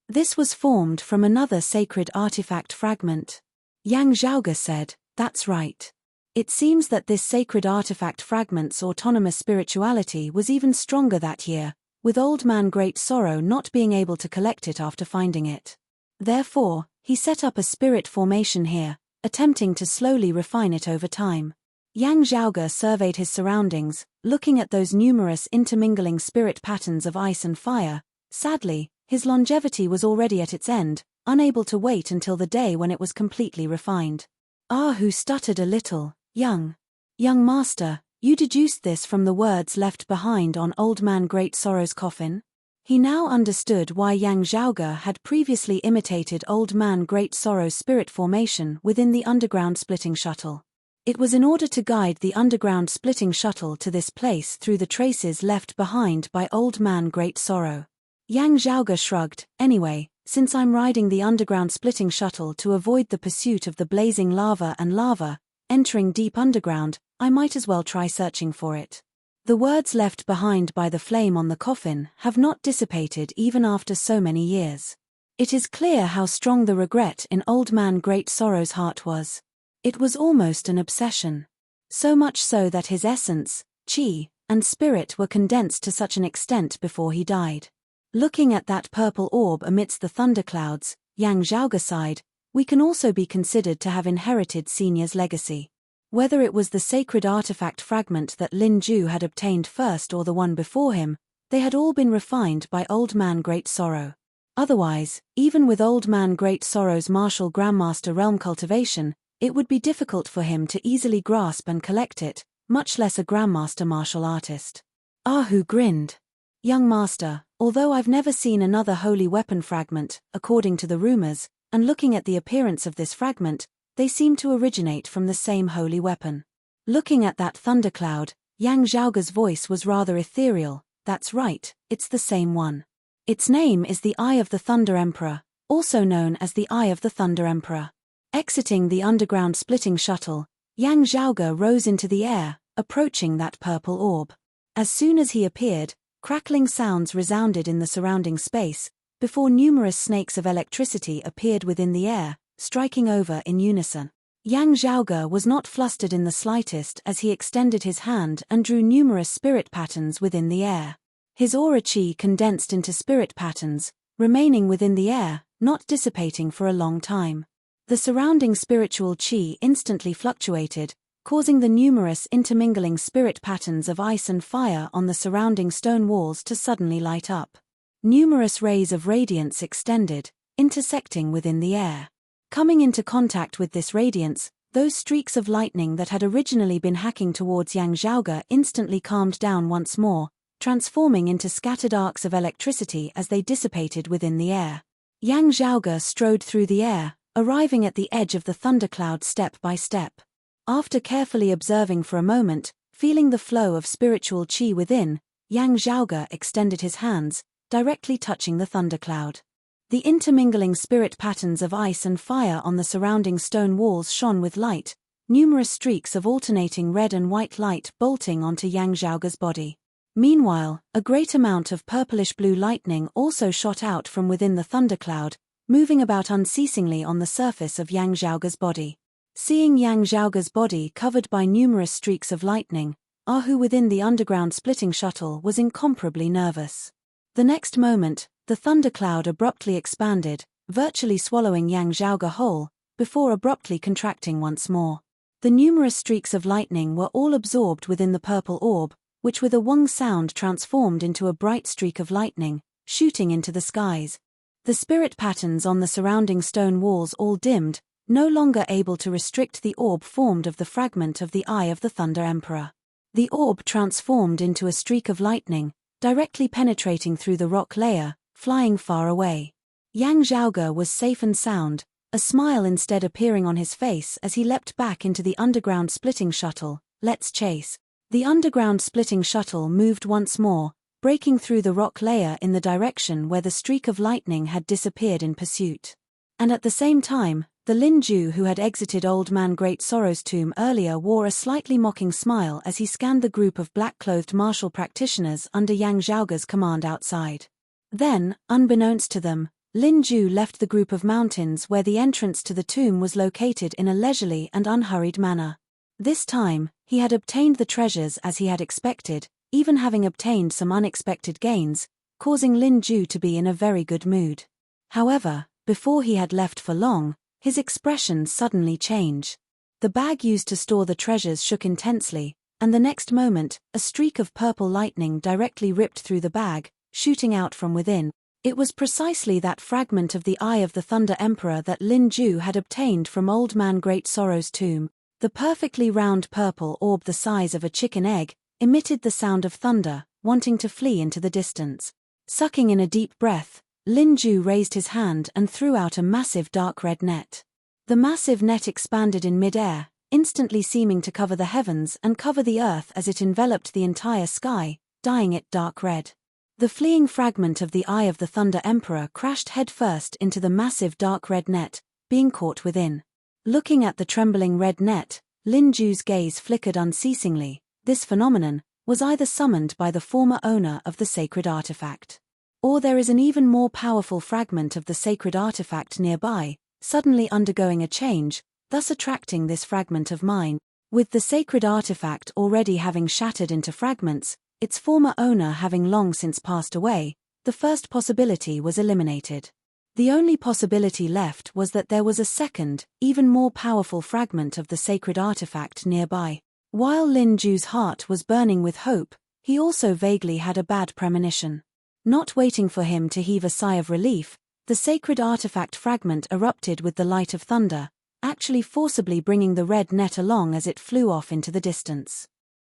This was formed from another sacred artifact fragment." Yang Zhaoge said, "That's right. It seems that this sacred artifact fragment's autonomous spirituality was even stronger that year, with Old Man Great Sorrow not being able to collect it after finding it. Therefore, he set up a spirit formation here, attempting to slowly refine it over time." Yang Zhaoge surveyed his surroundings, looking at those numerous intermingling spirit patterns of ice and fire. Sadly, his longevity was already at its end, unable to wait until the day when it was completely refined. Ahu stuttered a little. Young master, you deduced this from the words left behind on Old Man Great Sorrow's coffin?" He now understood why Yang Zhaoge had previously imitated Old Man Great Sorrow's spirit formation within the underground splitting shuttle. It was in order to guide the underground splitting shuttle to this place through the traces left behind by Old Man Great Sorrow. Yang Zhaoge shrugged. "Anyway, since I'm riding the underground splitting shuttle to avoid the pursuit of the blazing lava and lava, entering deep underground, I might as well try searching for it. The words left behind by the flame on the coffin have not dissipated even after so many years. It is clear how strong the regret in Old Man Great Sorrow's heart was. It was almost an obsession. So much so that his essence, chi, and spirit were condensed to such an extent before he died. Looking at that purple orb amidst the thunderclouds, Yang Zhaoge sighed, we can also be considered to have inherited Senior's legacy. Whether it was the sacred artifact fragment that Lin Ju had obtained first or the one before him, they had all been refined by Old Man Great Sorrow. Otherwise, even with Old Man Great Sorrow's martial Grandmaster realm cultivation, it would be difficult for him to easily grasp and collect it, much less a Grandmaster martial artist. Ahu grinned. Young master, although I've never seen another holy weapon fragment, according to the rumors, and looking at the appearance of this fragment, they seem to originate from the same holy weapon. Looking at that thundercloud, Yang Zhaoge's voice was rather ethereal. That's right, it's the same one. Its name is the Eye of the Thunder Emperor, also known as the Eye of the Thunder Emperor. Exiting the underground splitting shuttle, Yang Zhaoge rose into the air, approaching that purple orb. As soon as he appeared, crackling sounds resounded in the surrounding space, before numerous snakes of electricity appeared within the air, striking over in unison. Yang Zhaoge was not flustered in the slightest as he extended his hand and drew numerous spirit patterns within the air. His aura chi condensed into spirit patterns, remaining within the air, not dissipating for a long time. The surrounding spiritual chi instantly fluctuated, causing the numerous intermingling spirit patterns of ice and fire on the surrounding stone walls to suddenly light up. Numerous rays of radiance extended, intersecting within the air. Coming into contact with this radiance, those streaks of lightning that had originally been hacking towards Yang Zhaoge instantly calmed down once more, transforming into scattered arcs of electricity as they dissipated within the air. Yang Zhaoge strode through the air, arriving at the edge of the thundercloud step by step. After carefully observing for a moment, feeling the flow of spiritual chi within, Yang Zhaoge extended his hands, directly touching the thundercloud. The intermingling spirit patterns of ice and fire on the surrounding stone walls shone with light, numerous streaks of alternating red and white light bolting onto Yang Zhaoge's body. Meanwhile, a great amount of purplish-blue lightning also shot out from within the thundercloud, moving about unceasingly on the surface of Yang Zhaoge's body. Seeing Yang Zhaoge's body covered by numerous streaks of lightning, Ahu within the underground splitting shuttle was incomparably nervous. The next moment, the thundercloud abruptly expanded, virtually swallowing Yang Zhaoge whole, before abruptly contracting once more. The numerous streaks of lightning were all absorbed within the purple orb, which with a wong sound transformed into a bright streak of lightning, shooting into the skies. The spirit patterns on the surrounding stone walls all dimmed, no longer able to restrict the orb formed of the fragment of the Eye of the Thunder Emperor. The orb transformed into a streak of lightning, directly penetrating through the rock layer, flying far away. Yang Zhaoge was safe and sound, a smile instead appearing on his face as he leapt back into the underground splitting shuttle. Let's chase. The underground splitting shuttle moved once more, breaking through the rock layer in the direction where the streak of lightning had disappeared in pursuit. And at the same time, the Lin Ju who had exited Old Man Great Sorrow's tomb earlier wore a slightly mocking smile as he scanned the group of black-clothed martial practitioners under Yang Zhaoge's command outside. Then, unbeknownst to them, Lin Ju left the group of mountains where the entrance to the tomb was located in a leisurely and unhurried manner. This time, he had obtained the treasures as he had expected, even having obtained some unexpected gains, causing Lin Ju to be in a very good mood. However, before he had left for long, his expression suddenly changed. The bag used to store the treasures shook intensely, and the next moment, a streak of purple lightning directly ripped through the bag, shooting out from within. It was precisely that fragment of the Eye of the Thunder Emperor that Lin Ju had obtained from Old Man Great Sorrow's tomb. The perfectly round purple orb the size of a chicken egg emitted the sound of thunder, wanting to flee into the distance. Sucking in a deep breath, Lin Ju raised his hand and threw out a massive dark red net. The massive net expanded in mid-air, instantly seeming to cover the heavens and cover the earth as it enveloped the entire sky, dyeing it dark red. The fleeing fragment of the Eye of the Thunder Emperor crashed headfirst into the massive dark red net, being caught within. Looking at the trembling red net, Lin Ju's gaze flickered unceasingly. This phenomenon was either summoned by the former owner of the sacred artifact, or there is an even more powerful fragment of the sacred artifact nearby, suddenly undergoing a change, thus attracting this fragment of mine. With the sacred artifact already having shattered into fragments, its former owner having long since passed away, the first possibility was eliminated. The only possibility left was that there was a second, even more powerful fragment of the sacred artifact nearby. While Lin Ju's heart was burning with hope, he also vaguely had a bad premonition. Not waiting for him to heave a sigh of relief, the sacred artifact fragment erupted with the light of thunder, actually forcibly bringing the red net along as it flew off into the distance.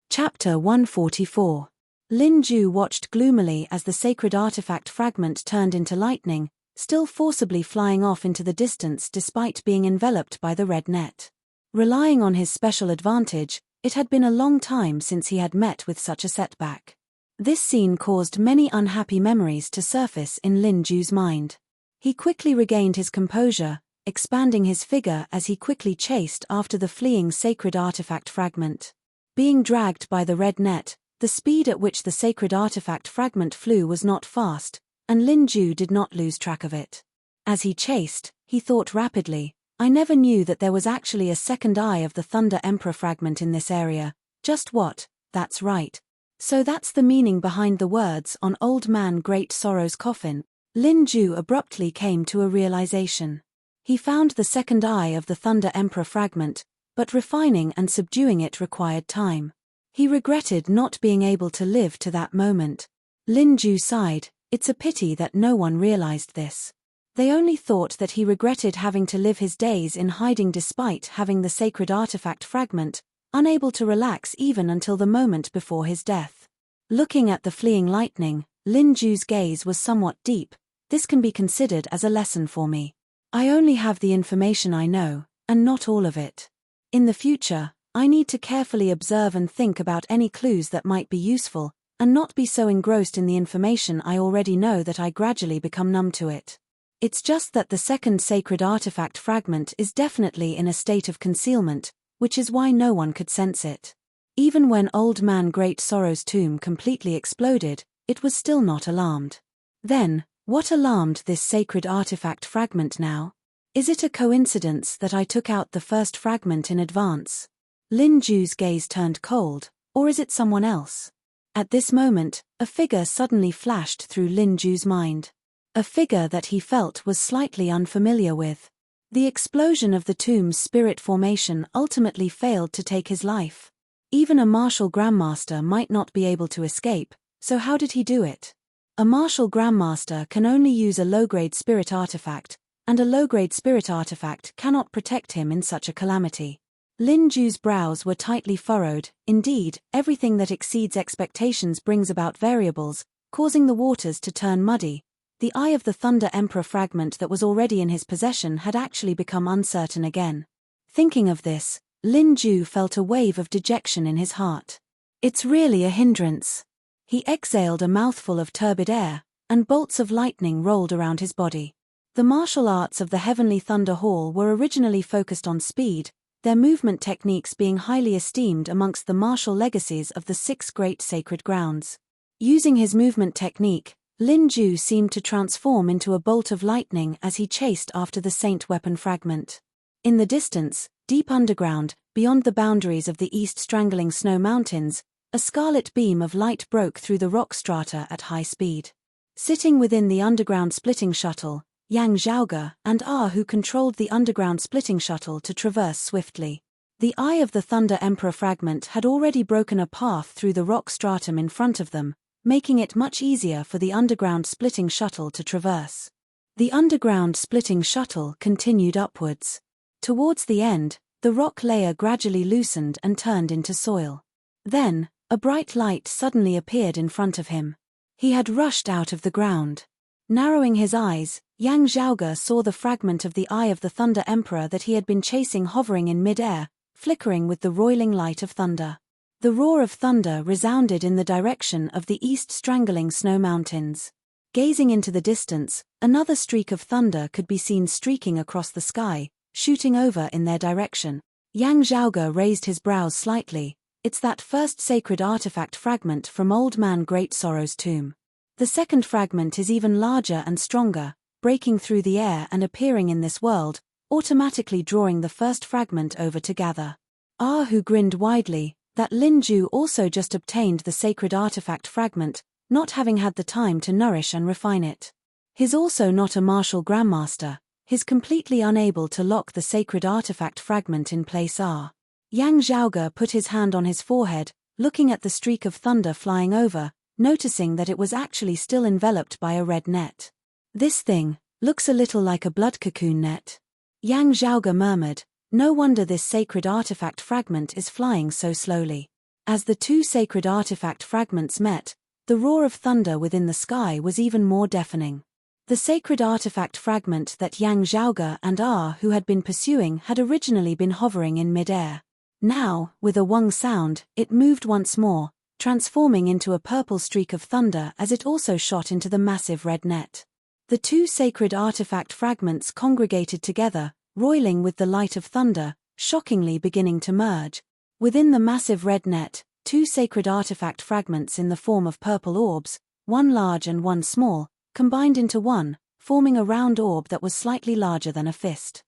Chapter 144. Lin Ju watched gloomily as the sacred artifact fragment turned into lightning, still forcibly flying off into the distance despite being enveloped by the red net. Relying on his special advantage, it had been a long time since he had met with such a setback. This scene caused many unhappy memories to surface in Lin Ju's mind. He quickly regained his composure, expanding his figure as he quickly chased after the fleeing sacred artifact fragment. Being dragged by the red net, the speed at which the sacred artifact fragment flew was not fast, and Lin Ju did not lose track of it. As he chased, he thought rapidly, I never knew that there was actually a second eye of the Thunder Emperor fragment in this area. Just what? That's right. So that's the meaning behind the words on Old Man Great Sorrow's coffin. Lin Ju abruptly came to a realization. He found the second eye of the Thunder Emperor fragment, but refining and subduing it required time. He regretted not being able to live to that moment. Lin Ju sighed, it's a pity that no one realized this. They only thought that he regretted having to live his days in hiding despite having the sacred artifact fragment, unable to relax even until the moment before his death. Looking at the fleeing lightning, Lin Ju's gaze was somewhat deep. This can be considered as a lesson for me. I only have the information I know, and not all of it. In the future, I need to carefully observe and think about any clues that might be useful, and not be so engrossed in the information I already know that I gradually become numb to it. It's just that the second sacred artifact fragment is definitely in a state of concealment, which is why no one could sense it. Even when Old Man Great Sorrow's tomb completely exploded, it was still not alarmed. Then, what alarmed this sacred artifact fragment now? Is it a coincidence that I took out the first fragment in advance? Lin Ju's gaze turned cold, or is it someone else? At this moment, a figure suddenly flashed through Lin Ju's mind. A figure that he felt was slightly unfamiliar with. The explosion of the tomb's spirit formation ultimately failed to take his life. Even a martial grandmaster might not be able to escape, so how did he do it? A martial grandmaster can only use a low-grade spirit artifact, and a low-grade spirit artifact cannot protect him in such a calamity. Lin Ju's brows were tightly furrowed. Indeed, everything that exceeds expectations brings about variables, causing the waters to turn muddy. The eye of the Thunder Emperor fragment that was already in his possession had actually become uncertain again. Thinking of this, Lin Ju felt a wave of dejection in his heart. It's really a hindrance. He exhaled a mouthful of turbid air, and bolts of lightning rolled around his body. The martial arts of the Heavenly Thunder Hall were originally focused on speed, their movement techniques being highly esteemed amongst the martial legacies of the 6 great sacred grounds. Using his movement technique, Lin Ju seemed to transform into a bolt of lightning as he chased after the Saint Weapon fragment. In the distance, deep underground, beyond the boundaries of the East Strangling Snow Mountains, a scarlet beam of light broke through the rock strata at high speed. Sitting within the underground splitting shuttle, Yang Zhaoge and who controlled the underground splitting shuttle to traverse swiftly. The eye of the Thunder Emperor fragment had already broken a path through the rock stratum in front of them, making it much easier for the underground splitting shuttle to traverse. The underground splitting shuttle continued upwards. Towards the end, the rock layer gradually loosened and turned into soil. Then, a bright light suddenly appeared in front of him. He had rushed out of the ground. Narrowing his eyes, Yang Zhaoge saw the fragment of the eye of the Thunder Emperor that he had been chasing hovering in mid-air, flickering with the roiling light of thunder. The roar of thunder resounded in the direction of the East Strangling Snow Mountains. Gazing into the distance, another streak of thunder could be seen streaking across the sky, shooting over in their direction. Yang Zhaoge raised his brows slightly. It's that first sacred artifact fragment from Old Man Great Sorrow's tomb. The second fragment is even larger and stronger, breaking through the air and appearing in this world, automatically drawing the first fragment over to gather. Who grinned widely, that Lin Ju also just obtained the sacred artifact fragment, not having had the time to nourish and refine it. He's also not a martial grandmaster, he's completely unable to lock the sacred artifact fragment in place. Yang Zhaoge put his hand on his forehead, looking at the streak of thunder flying over, noticing that it was actually still enveloped by a red net. This thing looks a little like a blood cocoon net. Yang Zhaoge murmured, no wonder this sacred artifact fragment is flying so slowly. As the two sacred artifact fragments met, the roar of thunder within the sky was even more deafening. The sacred artifact fragment that Yang Zhaoge and who had been pursuing had originally been hovering in mid-air. Now, with a wong sound, it moved once more, transforming into a purple streak of thunder as it also shot into the massive red net. The two sacred artifact fragments congregated together, roiling with the light of thunder, shockingly beginning to merge. Within the massive red net, two sacred artifact fragments in the form of purple orbs, one large and one small, combined into one, forming a round orb that was slightly larger than a fist.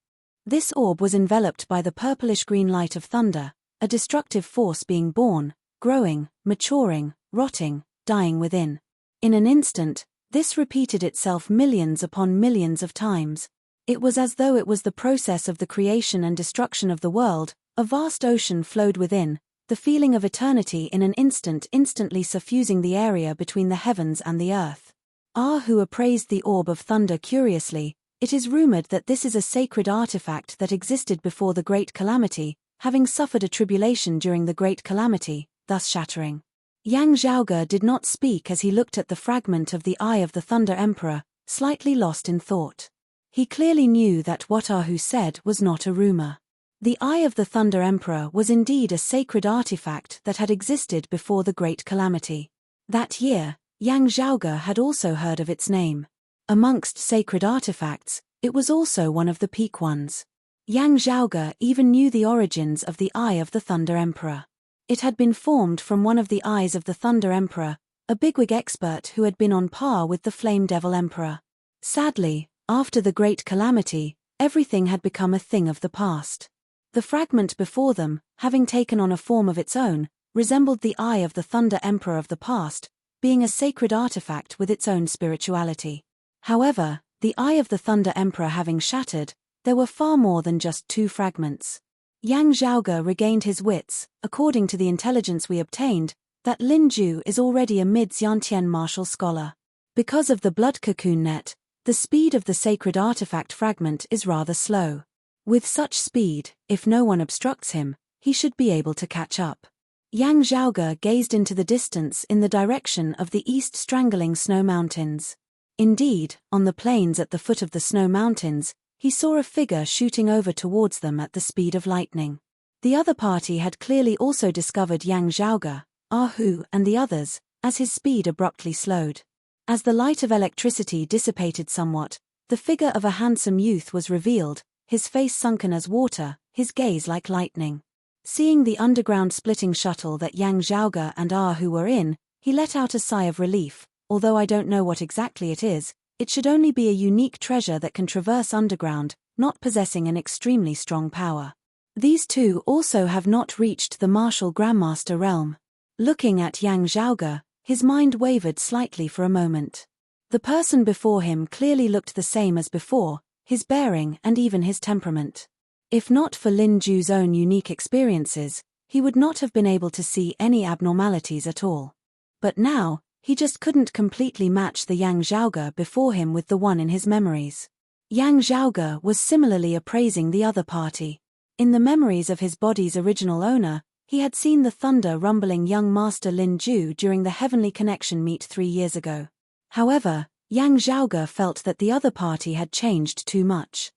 This orb was enveloped by the purplish-green light of thunder, a destructive force being born, growing, maturing, rotting, dying within. In an instant, this repeated itself millions upon millions of times. It was as though it was the process of the creation and destruction of the world. A vast ocean flowed within, the feeling of eternity in an instant instantly suffusing the area between the heavens and the earth. Who appraised the orb of thunder curiously. It is rumored that this is a sacred artifact that existed before the Great Calamity, having suffered a tribulation during the Great Calamity, thus shattering. Yang Zhaoge did not speak as he looked at the fragment of the Eye of the Thunder Emperor, slightly lost in thought. He clearly knew that what Hu said was not a rumor. The Eye of the Thunder Emperor was indeed a sacred artifact that had existed before the Great Calamity. That year, Yang Zhaoge had also heard of its name. Amongst sacred artifacts, it was also one of the peak ones. Yang Zhaoge even knew the origins of the Eye of the Thunder Emperor. It had been formed from one of the eyes of the Thunder Emperor, a bigwig expert who had been on par with the Flame Devil Emperor. Sadly, after the Great Calamity, everything had become a thing of the past. The fragment before them, having taken on a form of its own, resembled the Eye of the Thunder Emperor of the past, being a sacred artifact with its own spirituality. However, the Eye of the Thunder Emperor having shattered, there were far more than just two fragments. Yang Zhaoge regained his wits. According to the intelligence we obtained, that Lin Ju is already a mid-Xiantian martial scholar. Because of the blood cocoon net, the speed of the sacred artifact fragment is rather slow. With such speed, if no one obstructs him, he should be able to catch up. Yang Zhaoge gazed into the distance in the direction of the east strangling snow mountains. Indeed, on the plains at the foot of the snow mountains, he saw a figure shooting over towards them at the speed of lightning. The other party had clearly also discovered Yang Zhaoge, Hu and the others, as his speed abruptly slowed. As the light of electricity dissipated somewhat, the figure of a handsome youth was revealed, his face sunken as water, his gaze like lightning. Seeing the underground splitting shuttle that Yang Zhaoge and Hu were in, he let out a sigh of relief. Although I don't know what exactly it is, it should only be a unique treasure that can traverse underground, not possessing an extremely strong power. These two also have not reached the martial grandmaster realm. Looking at Yang Zhaoge, his mind wavered slightly for a moment. The person before him clearly looked the same as before, his bearing and even his temperament. If not for Lin Ju's own unique experiences, he would not have been able to see any abnormalities at all. But now, he just couldn't completely match the Yang Zhaoge before him with the one in his memories. Yang Zhaoge was similarly appraising the other party. In the memories of his body's original owner, he had seen the thunder-rumbling young master Lin Ju during the Heavenly Connection meet 3 years ago. However, Yang Zhaoge felt that the other party had changed too much.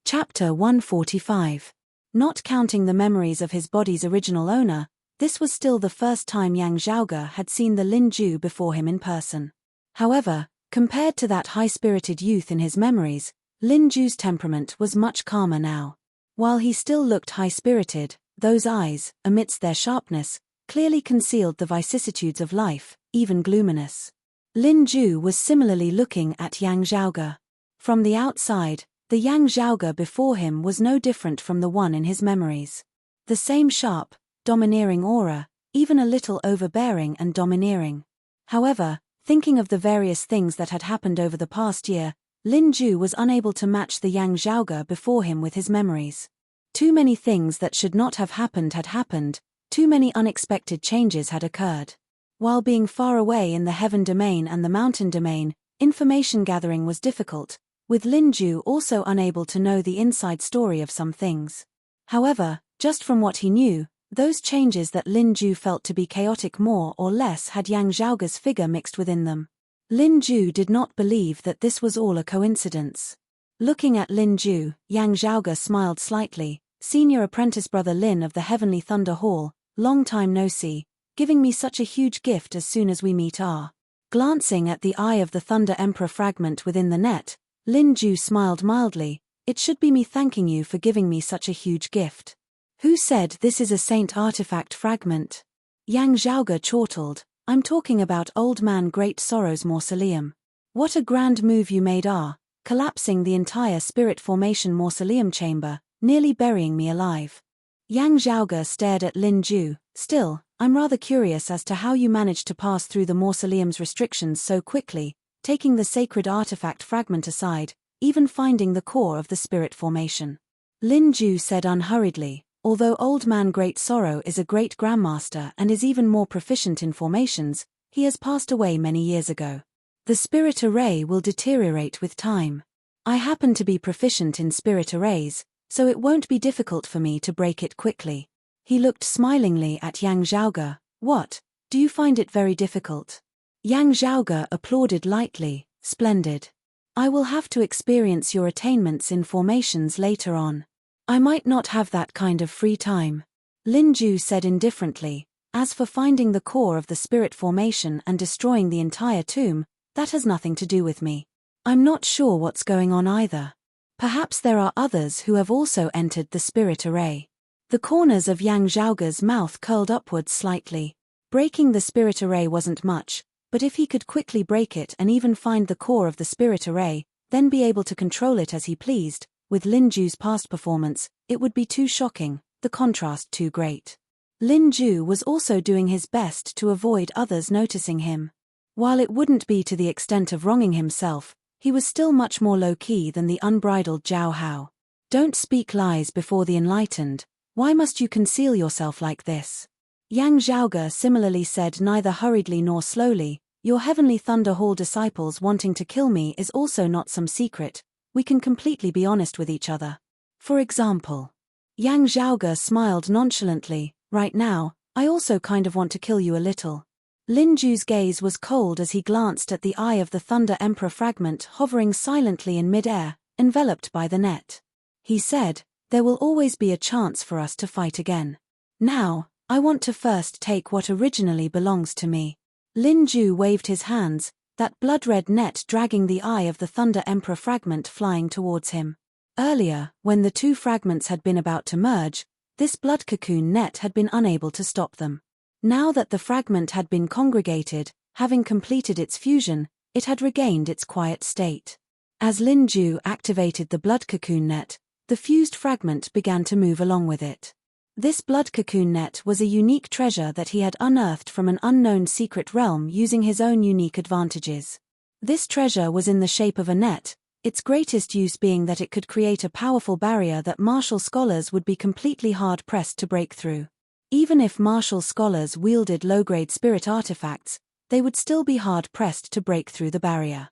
Chapter 145. Not counting the memories of his body's original owner, this was still the first time Yang Zhaoge had seen the Lin Ju before him in person. However, compared to that high-spirited youth in his memories, Lin Ju's temperament was much calmer now. While he still looked high-spirited, those eyes, amidst their sharpness, clearly concealed the vicissitudes of life, even gloominess. Lin Ju was similarly looking at Yang Zhaoge. From the outside, the Yang Zhaoge before him was no different from the one in his memories. The same sharp, domineering aura, even a little overbearing and domineering. However, thinking of the various things that had happened over the past year, Lin Ju was unable to match the Yang Zhaoge before him with his memories. Too many things that should not have happened had happened, too many unexpected changes had occurred. While being far away in the heaven domain and the mountain domain, information gathering was difficult, with Lin Ju also unable to know the inside story of some things. However, just from what he knew, those changes that Lin Ju felt to be chaotic more or less had Yang Zhaoge's figure mixed within them. Lin Ju did not believe that this was all a coincidence. Looking at Lin Ju, Yang Zhaoge smiled slightly. Senior apprentice brother Lin of the Heavenly Thunder Hall, long time no see, giving me such a huge gift as soon as we meet are. Glancing at the Eye of the Thunder Emperor fragment within the net, Lin Ju smiled mildly, It should be me thanking you for giving me such a huge gift. Who said this is a saint artifact fragment? Yang Zhaoge chortled. I'm talking about Old Man Great Sorrow's mausoleum. What a grand move you made, collapsing the entire spirit formation mausoleum chamber, nearly burying me alive. Yang Zhaoge stared at Lin Ju. Still, I'm rather curious as to how you managed to pass through the mausoleum's restrictions so quickly, taking the sacred artifact fragment aside, even finding the core of the spirit formation. Lin Ju said unhurriedly, although Old Man Great Sorrow is a great grandmaster and is even more proficient in formations, he has passed away many years ago. The spirit array will deteriorate with time. I happen to be proficient in spirit arrays, so it won't be difficult for me to break it quickly. He looked smilingly at Yang Zhaoge. What? Do you find it very difficult? Yang Zhaoge applauded lightly. Splendid. I will have to experience your attainments in formations later on. I might not have that kind of free time. Lin Ju said indifferently. As for finding the core of the spirit formation and destroying the entire tomb, that has nothing to do with me. I'm not sure what's going on either. Perhaps there are others who have also entered the spirit array. The corners of Yang Zhaoge's mouth curled upwards slightly. Breaking the spirit array wasn't much, but if he could quickly break it and even find the core of the spirit array, then be able to control it as he pleased, with Lin Ju's past performance, it would be too shocking, the contrast too great. Lin Ju was also doing his best to avoid others noticing him. While it wouldn't be to the extent of wronging himself, he was still much more low-key than the unbridled Zhao Hao. Don't speak lies before the enlightened. Why must you conceal yourself like this? Yang Zhaoge similarly said, neither hurriedly nor slowly. Your Heavenly Thunder Hall disciples wanting to kill me is also not some secret. We can completely be honest with each other. For example. Yang Zhaoge smiled nonchalantly. Right now, I also kind of want to kill you a little. Lin Ju's gaze was cold as he glanced at the eye of the Thunder Emperor fragment hovering silently in mid-air, enveloped by the net. He said, there will always be a chance for us to fight again. Now, I want to first take what originally belongs to me. Lin Ju waved his hands, that blood-red net dragging the eye of the Thunder Emperor fragment flying towards him. Earlier, when the two fragments had been about to merge, this blood cocoon net had been unable to stop them. Now that the fragment had been congregated, having completed its fusion, it had regained its quiet state. As Lin Ju activated the blood cocoon net, the fused fragment began to move along with it. This blood cocoon net was a unique treasure that he had unearthed from an unknown secret realm using his own unique advantages. This treasure was in the shape of a net, its greatest use being that it could create a powerful barrier that martial scholars would be completely hard-pressed to break through. Even if martial scholars wielded low-grade spirit artifacts, they would still be hard-pressed to break through the barrier.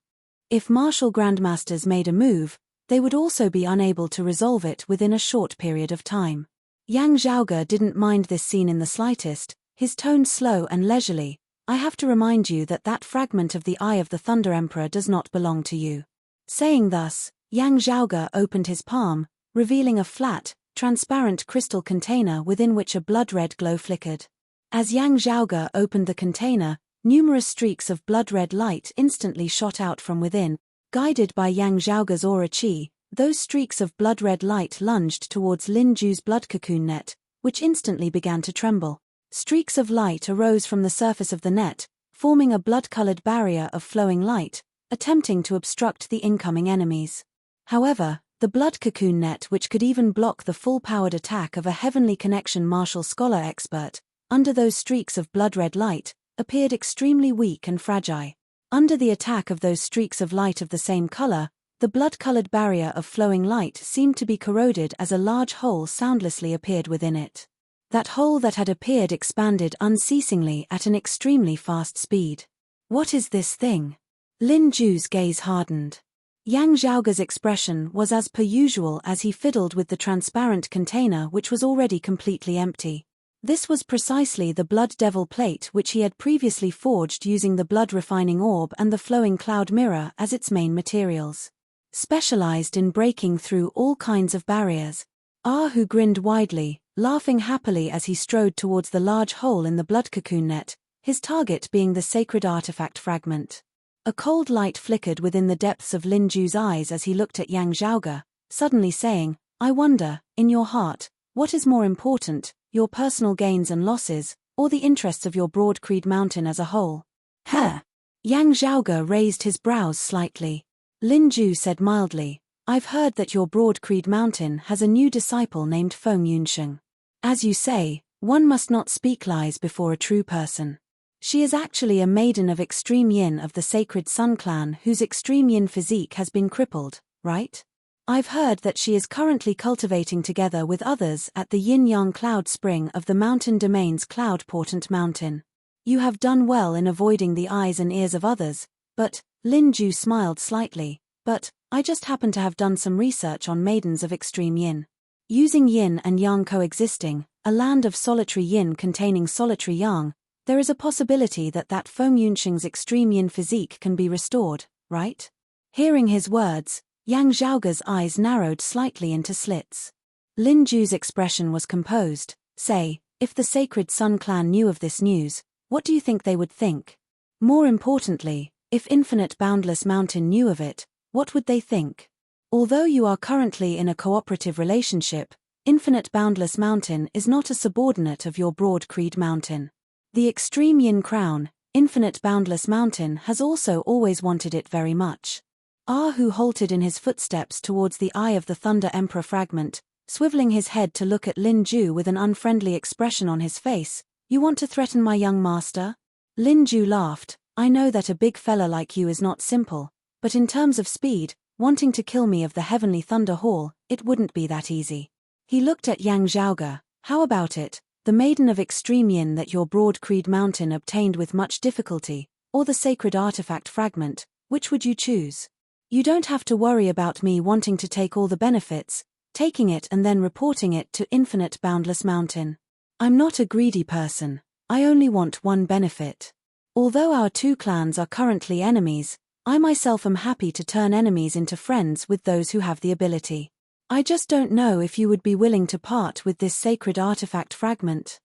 If martial grandmasters made a move, they would also be unable to resolve it within a short period of time. Yang Zhaoge didn't mind this scene in the slightest, his tone slow and leisurely. I have to remind you that that fragment of the Eye of the Thunder Emperor does not belong to you. Saying thus, Yang Zhaoge opened his palm, revealing a flat, transparent crystal container within which a blood-red glow flickered. As Yang Zhaoge opened the container, numerous streaks of blood-red light instantly shot out from within. Guided by Yang Zhaoge's aura chi, those streaks of blood-red light lunged towards Lin Ju's blood cocoon net, which instantly began to tremble. Streaks of light arose from the surface of the net, forming a blood-colored barrier of flowing light, attempting to obstruct the incoming enemies. However, the blood cocoon net, which could even block the full-powered attack of a Heavenly Connection martial scholar expert, under those streaks of blood-red light, appeared extremely weak and fragile. Under the attack of those streaks of light of the same color, the blood-colored barrier of flowing light seemed to be corroded as a large hole soundlessly appeared within it. That hole that had appeared expanded unceasingly at an extremely fast speed. What is this thing? Lin Ju's gaze hardened. Yang Zhaoge's expression was as per usual as he fiddled with the transparent container which was already completely empty. This was precisely the blood devil plate which he had previously forged using the blood refining orb and the flowing cloud mirror as its main materials. Specialized in breaking through all kinds of barriers. Who grinned widely, laughing happily as he strode towards the large hole in the blood cocoon net, his target being the sacred artifact fragment. A cold light flickered within the depths of Lin Ju's eyes as he looked at Yang Zhaoge. suddenly saying, I wonder, in your heart, what is more important, your personal gains and losses, or the interests of your Broad Creed Mountain as a whole? Huh. Yang Zhaoge raised his brows slightly. Lin Ju said mildly, I've heard that your Broad Creed Mountain has a new disciple named Feng Yunsheng. As you say, one must not speak lies before a true person. She is actually a maiden of extreme yin of the sacred Sun clan whose extreme yin physique has been crippled, right? I've heard that she is currently cultivating together with others at the yin-yang cloud spring of the mountain domain's cloud portent mountain. You have done well in avoiding the eyes and ears of others, but, Lin Ju smiled slightly, but, I just happen to have done some research on maidens of extreme yin. Using yin and yang coexisting, a land of solitary yin containing solitary yang, there is a possibility that Feng Yunsheng's extreme yin physique can be restored, right? Hearing his words, Yang Zhaoge's eyes narrowed slightly into slits. Lin Ju's expression was composed. Say, if the sacred Sun clan knew of this news, what do you think they would think? More importantly, if Infinite Boundless Mountain knew of it, what would they think? Although you are currently in a cooperative relationship, Infinite Boundless Mountain is not a subordinate of your Broad Creed Mountain. The Extreme Yin Crown, Infinite Boundless Mountain has also always wanted it very much. Hu halted in his footsteps towards the Eye of the Thunder Emperor fragment, swiveling his head to look at Lin Ju with an unfriendly expression on his face. You want to threaten my young master? Lin Ju laughed. I know that a big fella like you is not simple, but in terms of speed, wanting to kill me of the Heavenly Thunder Hall, it wouldn't be that easy. He looked at Yang Zhaoge. How about it, the maiden of extreme yin that your Broad Creed Mountain obtained with much difficulty, or the sacred artifact fragment, which would you choose? You don't have to worry about me wanting to take all the benefits, taking it and then reporting it to Infinite Boundless Mountain. I'm not a greedy person, I only want one benefit. Although our two clans are currently enemies, I myself am happy to turn enemies into friends with those who have the ability. I just don't know if you would be willing to part with this sacred artifact fragment.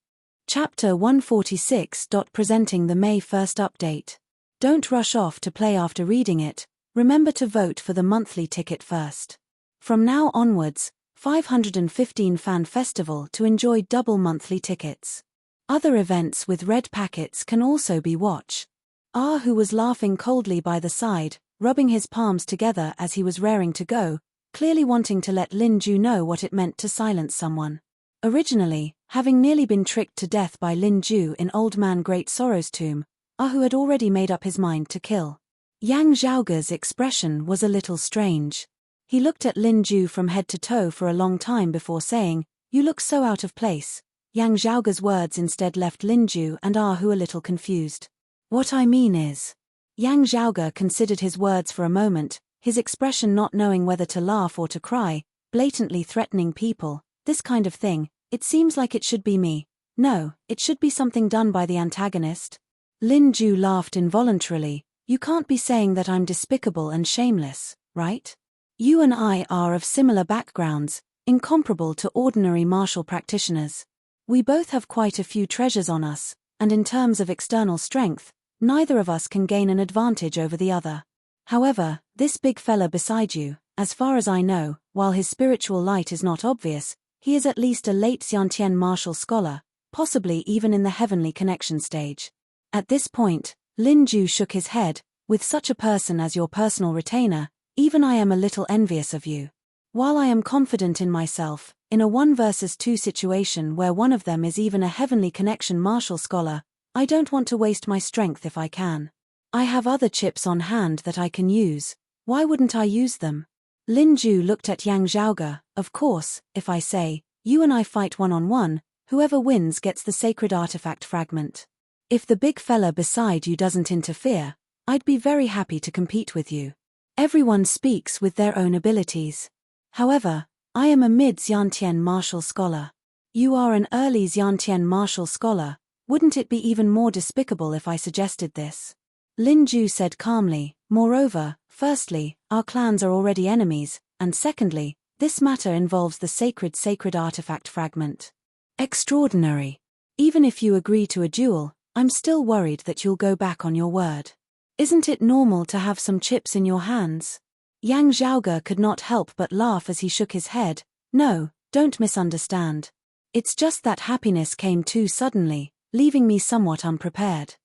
Chapter 146. Presenting the May 1st update. Don't rush off to play after reading it, remember to vote for the monthly ticket first. From now onwards, 515 Fan Festival to enjoy double monthly tickets. Other events with red packets can also be watched. Who was laughing coldly by the side, rubbing his palms together as he was raring to go, clearly wanting to let Lin Ju know what it meant to silence someone. Originally, having nearly been tricked to death by Lin Ju in Old Man Great Sorrow's tomb, Hu had already made up his mind to kill. Yang Zhaoge's expression was a little strange. He looked at Lin Ju from head to toe for a long time before saying, You look so out of place. Yang Zhaoge's words instead left Lin Ju and Hu a little confused. What I mean is. Yang Zhaoge considered his words for a moment, his expression not knowing whether to laugh or to cry, blatantly threatening people, this kind of thing, it seems like it should be me. No, it should be something done by the antagonist. Lin Ju laughed involuntarily. You can't be saying that I'm despicable and shameless, right? You and I are of similar backgrounds, incomparable to ordinary martial practitioners. We both have quite a few treasures on us, and in terms of external strength, neither of us can gain an advantage over the other. However, this big fella beside you, as far as I know, while his spiritual light is not obvious, he is at least a late Xiantian martial scholar, possibly even in the heavenly connection stage. At this point, Lin Ju shook his head. With such a person as your personal retainer, even I am a little envious of you. While I am confident in myself, in a 1 versus 2 situation where one of them is even a heavenly connection martial scholar, I don't want to waste my strength if I can. I have other chips on hand that I can use, why wouldn't I use them? Lin Ju looked at Yang Zhaoge. Of course, if I say, you and I fight one-on-one, whoever wins gets the sacred artifact fragment. If the big fella beside you doesn't interfere, I'd be very happy to compete with you. Everyone speaks with their own abilities. However, I am a mid-Xiantian martial scholar. You are an early Xiantian martial scholar, wouldn't it be even more despicable if I suggested this? Lin Ju said calmly, moreover, firstly, our clans are already enemies, and secondly, this matter involves the sacred artifact fragment. Extraordinary. Even if you agree to a duel, I'm still worried that you'll go back on your word. Isn't it normal to have some chips in your hands? Yang Zhaoge could not help but laugh as he shook his head. No, don't misunderstand. It's just that happiness came too suddenly, leaving me somewhat unprepared.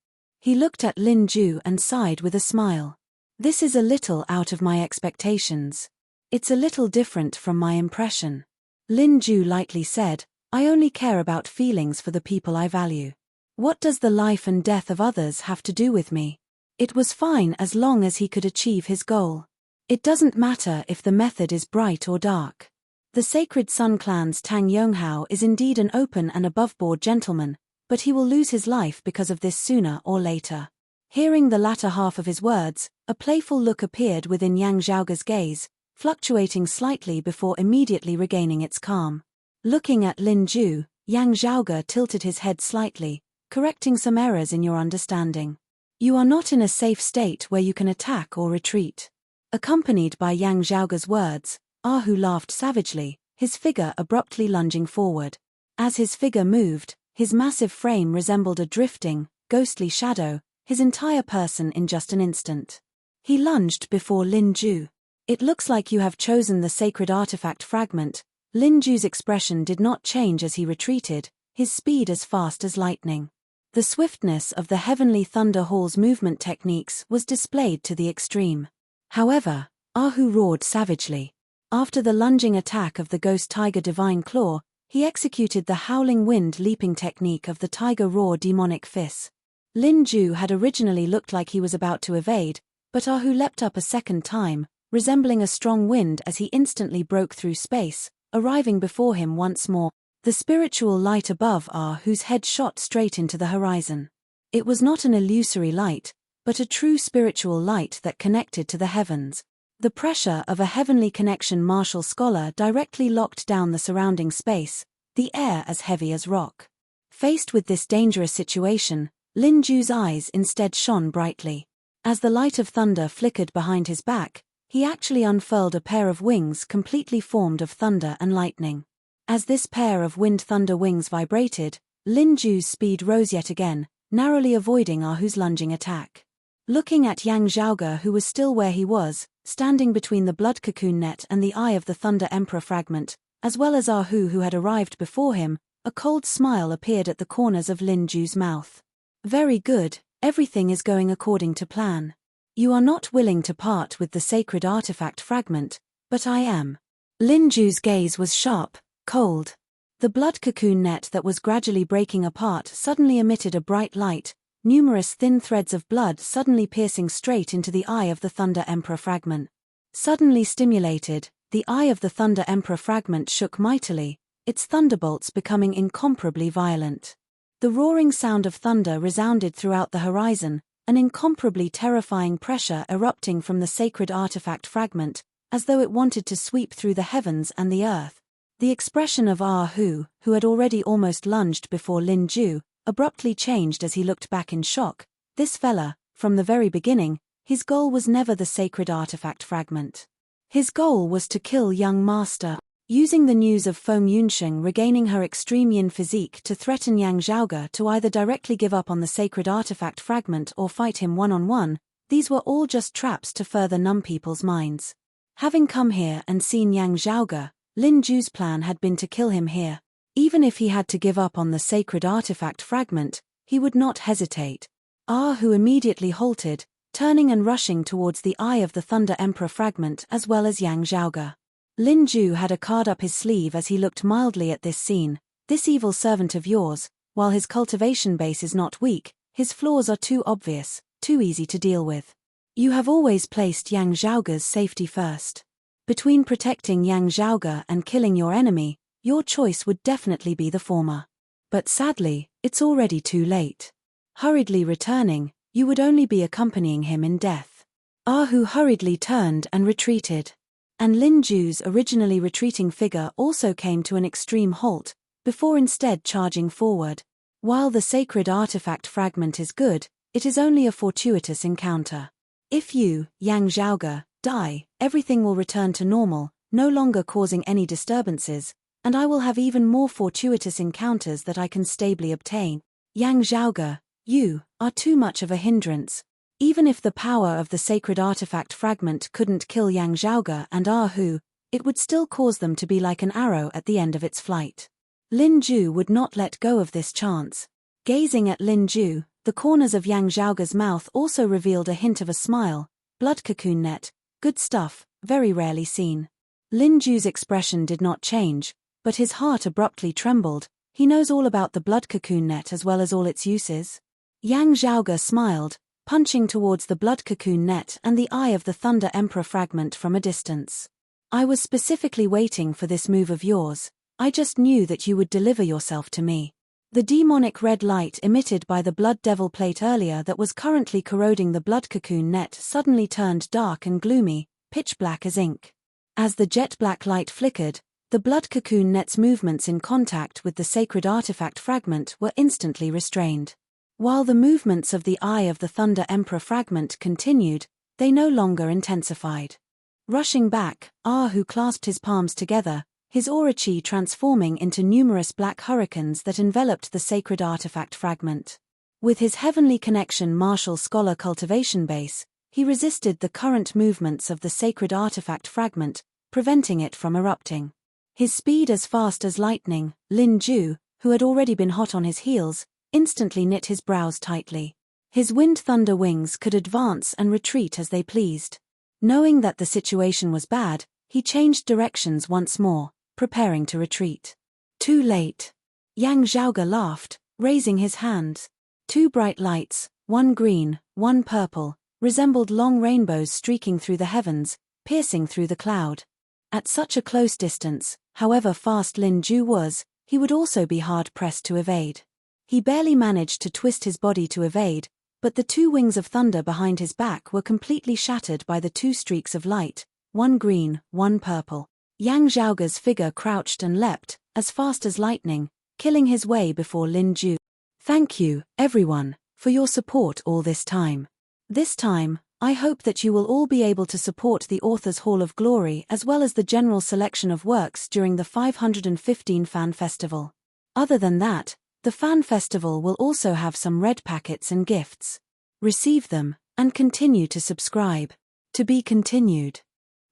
He looked at Lin Ju and sighed with a smile. This is a little out of my expectations. It's a little different from my impression. Lin Ju lightly said, I only care about feelings for the people I value. What does the life and death of others have to do with me? It was fine as long as he could achieve his goal. It doesn't matter if the method is bright or dark. The Sacred Sun Clan's Tang Yonghao is indeed an open and above-board gentleman, but he will lose his life because of this sooner or later. Hearing the latter half of his words, a playful look appeared within Yang Zhaoge's gaze, fluctuating slightly before immediately regaining its calm. Looking at Lin Ju, Yang Zhaoge tilted his head slightly, correcting some errors in your understanding. You are not in a safe state where you can attack or retreat. Accompanied by Yang Zhaoge's words, Ahu laughed savagely, his figure abruptly lunging forward. As his figure moved, his massive frame resembled a drifting, ghostly shadow, his entire person in just an instant. He lunged before Lin Ju. It looks like you have chosen the sacred artifact fragment. Lin Ju's expression did not change as he retreated, his speed as fast as lightning. The swiftness of the Heavenly Thunder Hall's movement techniques was displayed to the extreme. However, Ahu roared savagely. After the lunging attack of the Ghost Tiger Divine Claw, he executed the Howling Wind leaping technique of the Tiger Roar Demonic Fist. Lin Ju had originally looked like he was about to evade, but Ahu leapt up a second time, resembling a strong wind as he instantly broke through space, arriving before him once more. The spiritual light above Ahu's head shot straight into the horizon. It was not an illusory light, but a true spiritual light that connected to the heavens. The pressure of a heavenly connection martial scholar directly locked down the surrounding space, the air as heavy as rock. Faced with this dangerous situation, Lin Ju's eyes instead shone brightly. As the light of thunder flickered behind his back, he actually unfurled a pair of wings completely formed of thunder and lightning. As this pair of wind-thunder wings vibrated, Lin Ju's speed rose yet again, narrowly avoiding Ahu's lunging attack. Looking at Yang Zhaoge, who was still where he was, standing between the blood cocoon net and the eye of the Thunder Emperor fragment, as well as Ahu who had arrived before him, a cold smile appeared at the corners of Lin Ju's mouth. Very good, everything is going according to plan. You are not willing to part with the sacred artifact fragment, but I am. Lin Ju's gaze was sharp, cold. The blood cocoon net that was gradually breaking apart suddenly emitted a bright light, numerous thin threads of blood suddenly piercing straight into the eye of the Thunder Emperor fragment. Suddenly stimulated, the eye of the Thunder Emperor fragment shook mightily, its thunderbolts becoming incomparably violent. The roaring sound of thunder resounded throughout the horizon, an incomparably terrifying pressure erupting from the sacred artifact fragment, as though it wanted to sweep through the heavens and the earth. The expression of Ahu, who had already almost lunged before Lin Ju, abruptly changed as he looked back in shock. This fella, from the very beginning, his goal was never the sacred artifact fragment. His goal was to kill young master. Using the news of Feng Yunsheng regaining her extreme yin physique to threaten Yang Zhaoge to either directly give up on the sacred artifact fragment or fight him one-on-one, these were all just traps to further numb people's minds. Having come here and seen Yang Zhaoge, Lin Ju's plan had been to kill him here. Even if he had to give up on the sacred artifact fragment, he would not hesitate. Ahu immediately halted, turning and rushing towards the eye of the Thunder Emperor fragment as well as Yang Zhaoge. Lin Ju had a card up his sleeve as he looked mildly at this scene. This evil servant of yours, while his cultivation base is not weak, his flaws are too obvious, too easy to deal with. You have always placed Yang Zhaoge's safety first. Between protecting Yang Zhaoge and killing your enemy, your choice would definitely be the former. But sadly, it's already too late. Hurriedly returning, you would only be accompanying him in death. Ahu hurriedly turned and retreated. And Lin Ju's originally retreating figure also came to an extreme halt, before instead charging forward. While the sacred artifact fragment is good, it is only a fortuitous encounter. If you, Yang Zhaoge, die, everything will return to normal, no longer causing any disturbances, and I will have even more fortuitous encounters that I can stably obtain. Yang Zhaoge, you are too much of a hindrance. Even if the power of the sacred artifact fragment couldn't kill Yang Zhaoge and Hu, it would still cause them to be like an arrow at the end of its flight. Lin Ju would not let go of this chance. Gazing at Lin Ju, the corners of Yang Zhaoge's mouth also revealed a hint of a smile. Blood cocoon net, good stuff, very rarely seen. Lin Ju's expression did not change, but his heart abruptly trembled. He knows all about the blood cocoon net as well as all its uses. Yang Zhaoge smiled, punching towards the blood cocoon net and the Eye of the Thunder Emperor fragment from a distance. I was specifically waiting for this move of yours. I just knew that you would deliver yourself to me. The demonic red light emitted by the blood devil plate earlier that was currently corroding the blood cocoon net suddenly turned dark and gloomy, pitch black as ink. As the jet black light flickered, the blood cocoon net's movements in contact with the sacred artifact fragment were instantly restrained. While the movements of the Eye of the Thunder Emperor fragment continued, they no longer intensified. Rushing back, Hu clasped his palms together, his aura chi transforming into numerous black hurricanes that enveloped the sacred artifact fragment. With his heavenly connection martial scholar cultivation base, he resisted the current movements of the sacred artifact fragment, preventing it from erupting. His speed as fast as lightning, Lin Ju, who had already been hot on his heels, instantly knit his brows tightly. His wind thunder wings could advance and retreat as they pleased. Knowing that the situation was bad, he changed directions once more, preparing to retreat. Too late. Yang Zhaoge laughed, raising his hands. Two bright lights, one green, one purple, resembled long rainbows streaking through the heavens, piercing through the cloud. At such a close distance, however fast Lin Ju was, he would also be hard-pressed to evade. He barely managed to twist his body to evade, but the two wings of thunder behind his back were completely shattered by the two streaks of light, one green, one purple. Yang Zhaoge's figure crouched and leapt, as fast as lightning, killing his way before Lin Ju. Thank you, everyone, for your support all this time. This time, I hope that you will all be able to support the Author's Hall of Glory as well as the general selection of works during the 515 Fan Festival. Other than that, the Fan Festival will also have some red packets and gifts. Receive them, and continue to subscribe. To be continued.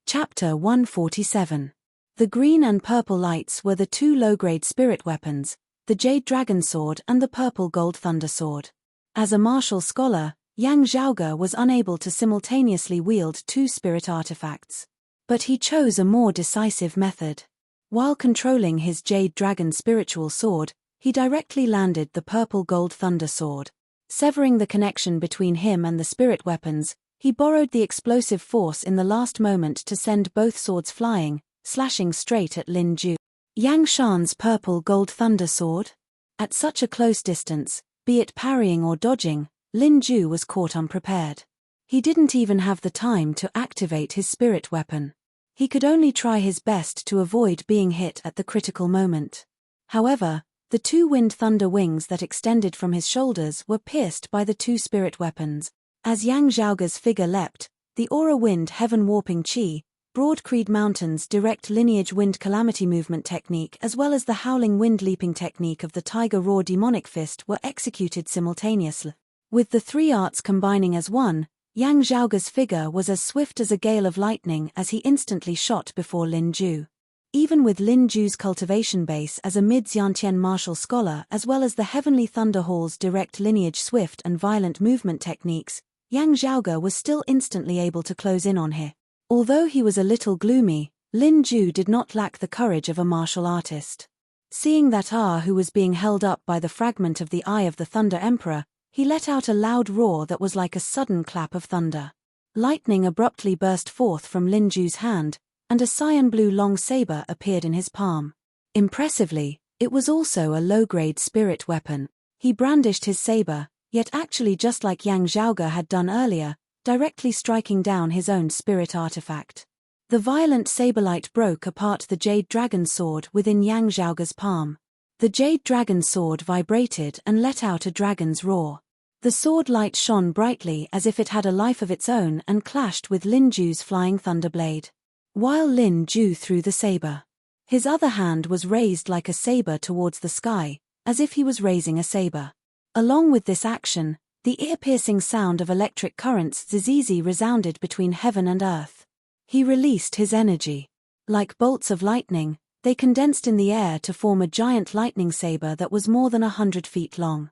Chapter 147. The green and purple lights were the two low-grade spirit weapons, the Jade Dragon Sword and the Purple Gold Thunder Sword. As a martial scholar, Yang Zhaoge was unable to simultaneously wield two spirit artifacts. But he chose a more decisive method. While controlling his Jade Dragon spiritual sword, he directly landed the Purple Gold Thunder Sword. Severing the connection between him and the spirit weapons, he borrowed the explosive force in the last moment to send both swords flying, slashing straight at Lin Ju. Yang Shan's Purple Gold Thunder Sword? At such a close distance, be it parrying or dodging, Lin Ju was caught unprepared. He didn't even have the time to activate his spirit weapon. He could only try his best to avoid being hit at the critical moment. However, the two wind thunder wings that extended from his shoulders were pierced by the two spirit weapons. As Yang Zhaoge's figure leapt, the aura wind heaven warping chi, Broad Creed Mountain's direct lineage wind calamity movement technique as well as the howling wind leaping technique of the tiger roar demonic fist were executed simultaneously. With the three arts combining as one, Yang Zhaoge's figure was as swift as a gale of lightning as he instantly shot before Lin Ju. Even with Lin Ju's cultivation base as a mid-Xiantian martial scholar as well as the Heavenly Thunder Hall's direct lineage swift and violent movement techniques, Yang Zhaoge was still instantly able to close in on him. Although he was a little gloomy, Lin Ju did not lack the courage of a martial artist. Seeing that who was being held up by the fragment of the Eye of the Thunder Emperor, he let out a loud roar that was like a sudden clap of thunder. Lightning abruptly burst forth from Lin Ju's hand, and a cyan blue long saber appeared in his palm. Impressively, it was also a low-grade spirit weapon. He brandished his saber, yet actually just like Yang Zhaoge had done earlier, directly striking down his own spirit artifact. The violent saberlight broke apart the Jade Dragon Sword within Yang Zhaoge's palm. The Jade Dragon Sword vibrated and let out a dragon's roar. The sword light shone brightly as if it had a life of its own and clashed with Lin Ju's flying thunderblade. While Lin Ju threw the saber, his other hand was raised like a saber towards the sky, as if he was raising a saber. Along with this action, The ear-piercing sound of electric currents zizi resounded between heaven and earth. He released his energy. Like bolts of lightning, they condensed in the air to form a giant lightning saber that was more than 100 feet long.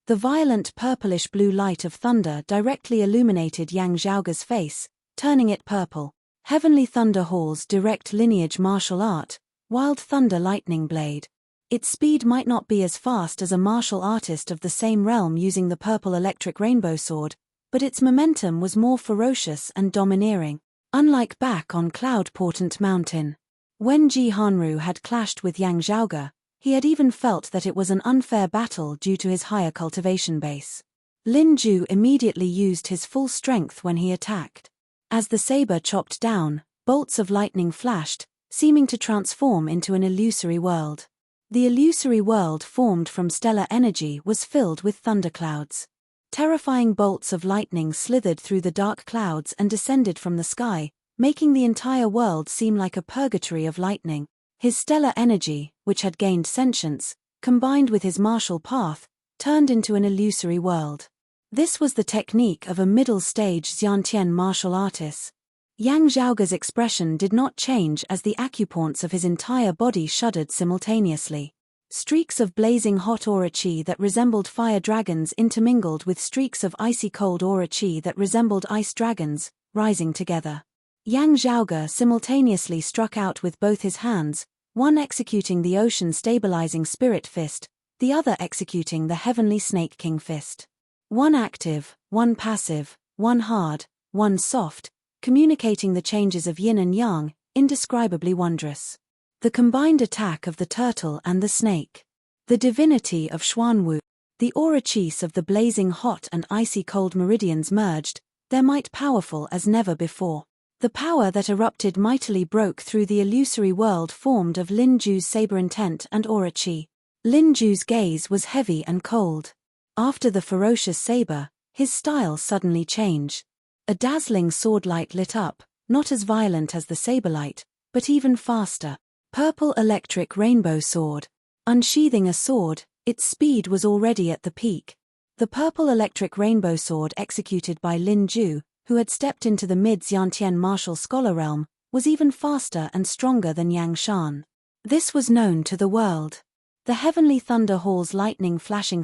The violent purplish-blue light of thunder directly illuminated Yang Zhaoge's face, turning it purple. Heavenly Thunder Hall's direct lineage martial art, Wild Thunder Lightning Blade. Its speed might not be as fast as a martial artist of the same realm using the purple electric rainbow sword, but its momentum was more ferocious and domineering. Unlike back on Cloud Portent Mountain, when Ji Hanru had clashed with Yang Zhaoge, he had even felt that it was an unfair battle due to his higher cultivation base. Lin Ju immediately used his full strength when he attacked. As the saber chopped down, bolts of lightning flashed, seeming to transform into an illusory world. The illusory world formed from stellar energy was filled with thunderclouds. Terrifying bolts of lightning slithered through the dark clouds and descended from the sky, making the entire world seem like a purgatory of lightning. His stellar energy, which had gained sentience, combined with his martial path, turned into an illusory world. This was the technique of a middle-stage Xiantian martial artist. Yang Zhaoge's expression did not change as the acupoints of his entire body shuddered simultaneously. Streaks of blazing hot aura qi that resembled fire dragons intermingled with streaks of icy cold aura qi that resembled ice dragons, rising together. Yang Zhaoge simultaneously struck out with both his hands, one executing the ocean-stabilizing spirit fist, the other executing the heavenly Snake King fist. One active, one passive, one hard, one soft, communicating the changes of yin and yang, indescribably wondrous. The combined attack of the turtle and the snake. The divinity of Xuanwu. The aura qis of the blazing hot and icy cold meridians merged, their might powerful as never before. The power that erupted mightily broke through the illusory world formed of Lin Ju's saber intent and aura qi. Lin Ju's gaze was heavy and cold. After the ferocious saber, his style suddenly changed. A dazzling sword light lit up, not as violent as the saber light, but even faster. Purple electric rainbow sword. Unsheathing a sword, its speed was already at the peak. The purple electric rainbow sword executed by Lin Ju, who had stepped into the mid-Xiantian martial scholar realm, was even faster and stronger than Yang Shan. This was known to the world. The Heavenly Thunder Hall's lightning flashing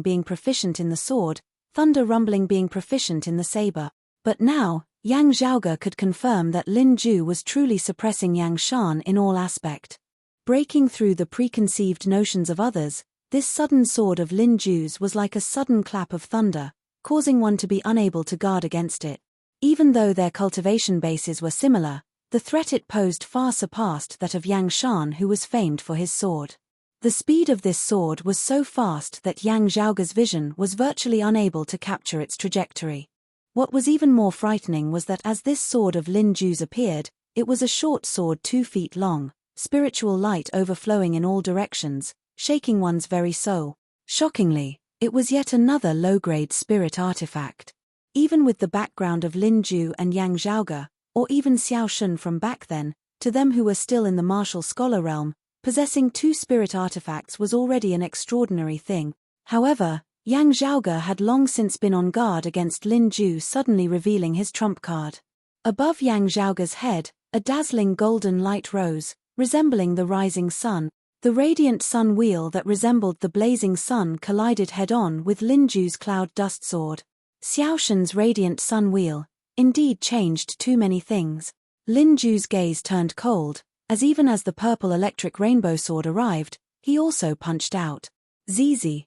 being proficient in the sword, thunder rumbling being proficient in the saber. But now, Yang Zhaoge could confirm that Lin Ju was truly suppressing Yang Shan in all aspect. Breaking through the preconceived notions of others, this sudden sword of Lin Ju's was like a sudden clap of thunder, causing one to be unable to guard against it. Even though their cultivation bases were similar, the threat it posed far surpassed that of Yang Shan, who was famed for his sword. The speed of this sword was so fast that Yang Zhaoge's vision was virtually unable to capture its trajectory. What was even more frightening was that as this sword of Lin Ju's appeared, it was a short sword 2 feet long, spiritual light overflowing in all directions, shaking one's very soul. Shockingly, it was yet another low-grade spirit artifact. Even with the background of Lin Ju and Yang Zhaoge, or even Xiao Shun from back then, to them who were still in the martial scholar realm, possessing 2 spirit artifacts was already an extraordinary thing. However, Yang Zhaoge had long since been on guard against Lin Ju suddenly revealing his trump card. Above Yang Zhaoge's head, a dazzling golden light rose, resembling the rising sun. The radiant sun wheel that resembled the blazing sun collided head-on with Lin Ju's cloud dust sword. Xiao Shun's radiant sun wheel, indeed changed too many things. Lin Ju's gaze turned cold, as even as the purple electric rainbow sword arrived, he also punched out. Zizi.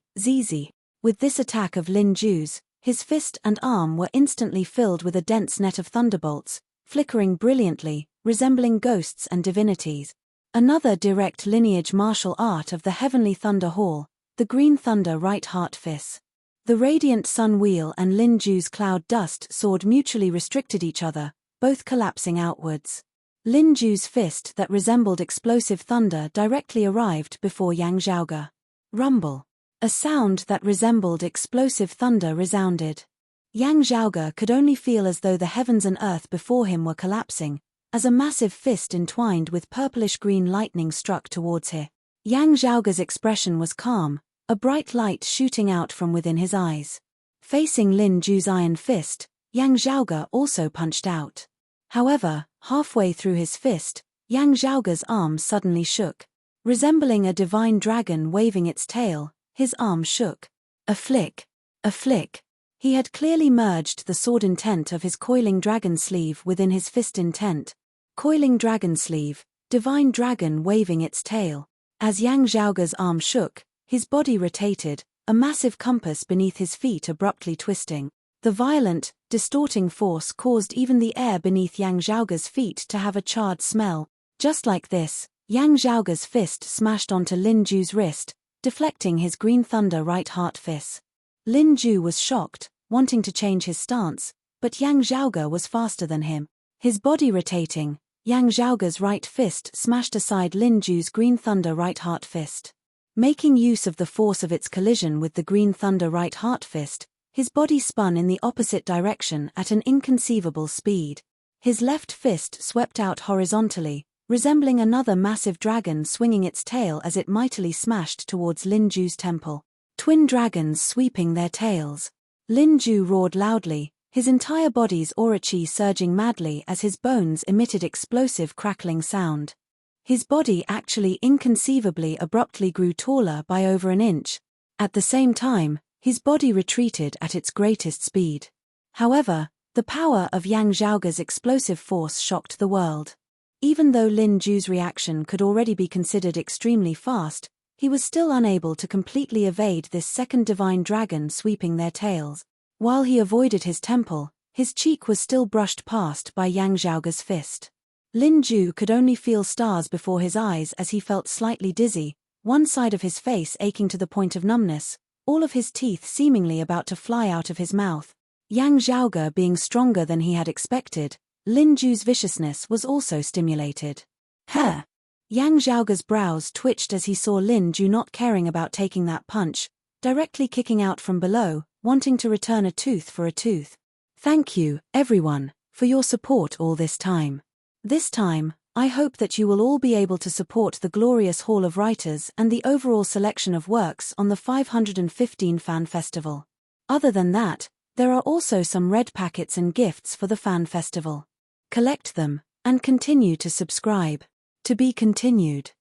With this attack of Lin Ju's, his fist and arm were instantly filled with a dense net of thunderbolts, flickering brilliantly, resembling ghosts and divinities. Another direct lineage martial art of the Heavenly Thunder Hall, the Green Thunder Right Heart Fist. The radiant sun wheel and Lin Ju's cloud dust sword mutually restricted each other, both collapsing outwards. Lin Ju's fist that resembled explosive thunder directly arrived before Yang Zhaoge. Rumble. A sound that resembled explosive thunder resounded. Yang Zhaoge could only feel as though the heavens and earth before him were collapsing, as a massive fist entwined with purplish-green lightning struck towards him. Yang Zhaoge's expression was calm, a bright light shooting out from within his eyes. Facing Lin Ju's iron fist, Yang Zhaoge also punched out. However, halfway through his fist, Yang Zhaoge's arm suddenly shook. Resembling a divine dragon waving its tail, his arm shook. A flick. A flick. He had clearly merged the sword intent of his coiling dragon sleeve within his fist intent. Coiling dragon sleeve, divine dragon waving its tail. As Yang Zhaoge's arm shook, his body rotated, a massive compass beneath his feet abruptly twisting. The violent, distorting force caused even the air beneath Yang Zhaoge's feet to have a charred smell. Just like this, Yang Zhaoge's fist smashed onto Lin Ju's wrist, deflecting his green thunder right heart fist. Lin Ju was shocked, wanting to change his stance, but Yang Zhaoge was faster than him. His body rotating, Yang Zhaoge's right fist smashed aside Lin Ju's green thunder right heart fist. Making use of the force of its collision with the green thunder right heart fist, his body spun in the opposite direction at an inconceivable speed. His left fist swept out horizontally, resembling another massive dragon swinging its tail as it mightily smashed towards Lin Ju's temple. Twin dragons sweeping their tails. Lin Ju roared loudly, his entire body's aura chi surging madly as his bones emitted explosive crackling sound. His body actually inconceivably abruptly grew taller by over an inch. At the same time, his body retreated at its greatest speed. However, the power of Yang Zhaoge's explosive force shocked the world. Even though Lin Ju's reaction could already be considered extremely fast, he was still unable to completely evade this second divine dragon sweeping their tails. While he avoided his temple, his cheek was still brushed past by Yang Zhaoge's fist. Lin Ju could only feel stars before his eyes as he felt slightly dizzy, one side of his face aching to the point of numbness, all of his teeth seemingly about to fly out of his mouth. Yang Zhaoge being stronger than he had expected, Lin Ju's viciousness was also stimulated. Huh! Yang Zhaoge's brows twitched as he saw Lin Ju not caring about taking that punch, directly kicking out from below, wanting to return a tooth for a tooth. Thank you, everyone, for your support all this time. This time, I hope that you will all be able to support the glorious Hall of Writers and the overall selection of works on the 515 Fan Festival. Other than that, there are also some red packets and gifts for the Fan Festival. Collect them, and continue to subscribe. To be continued.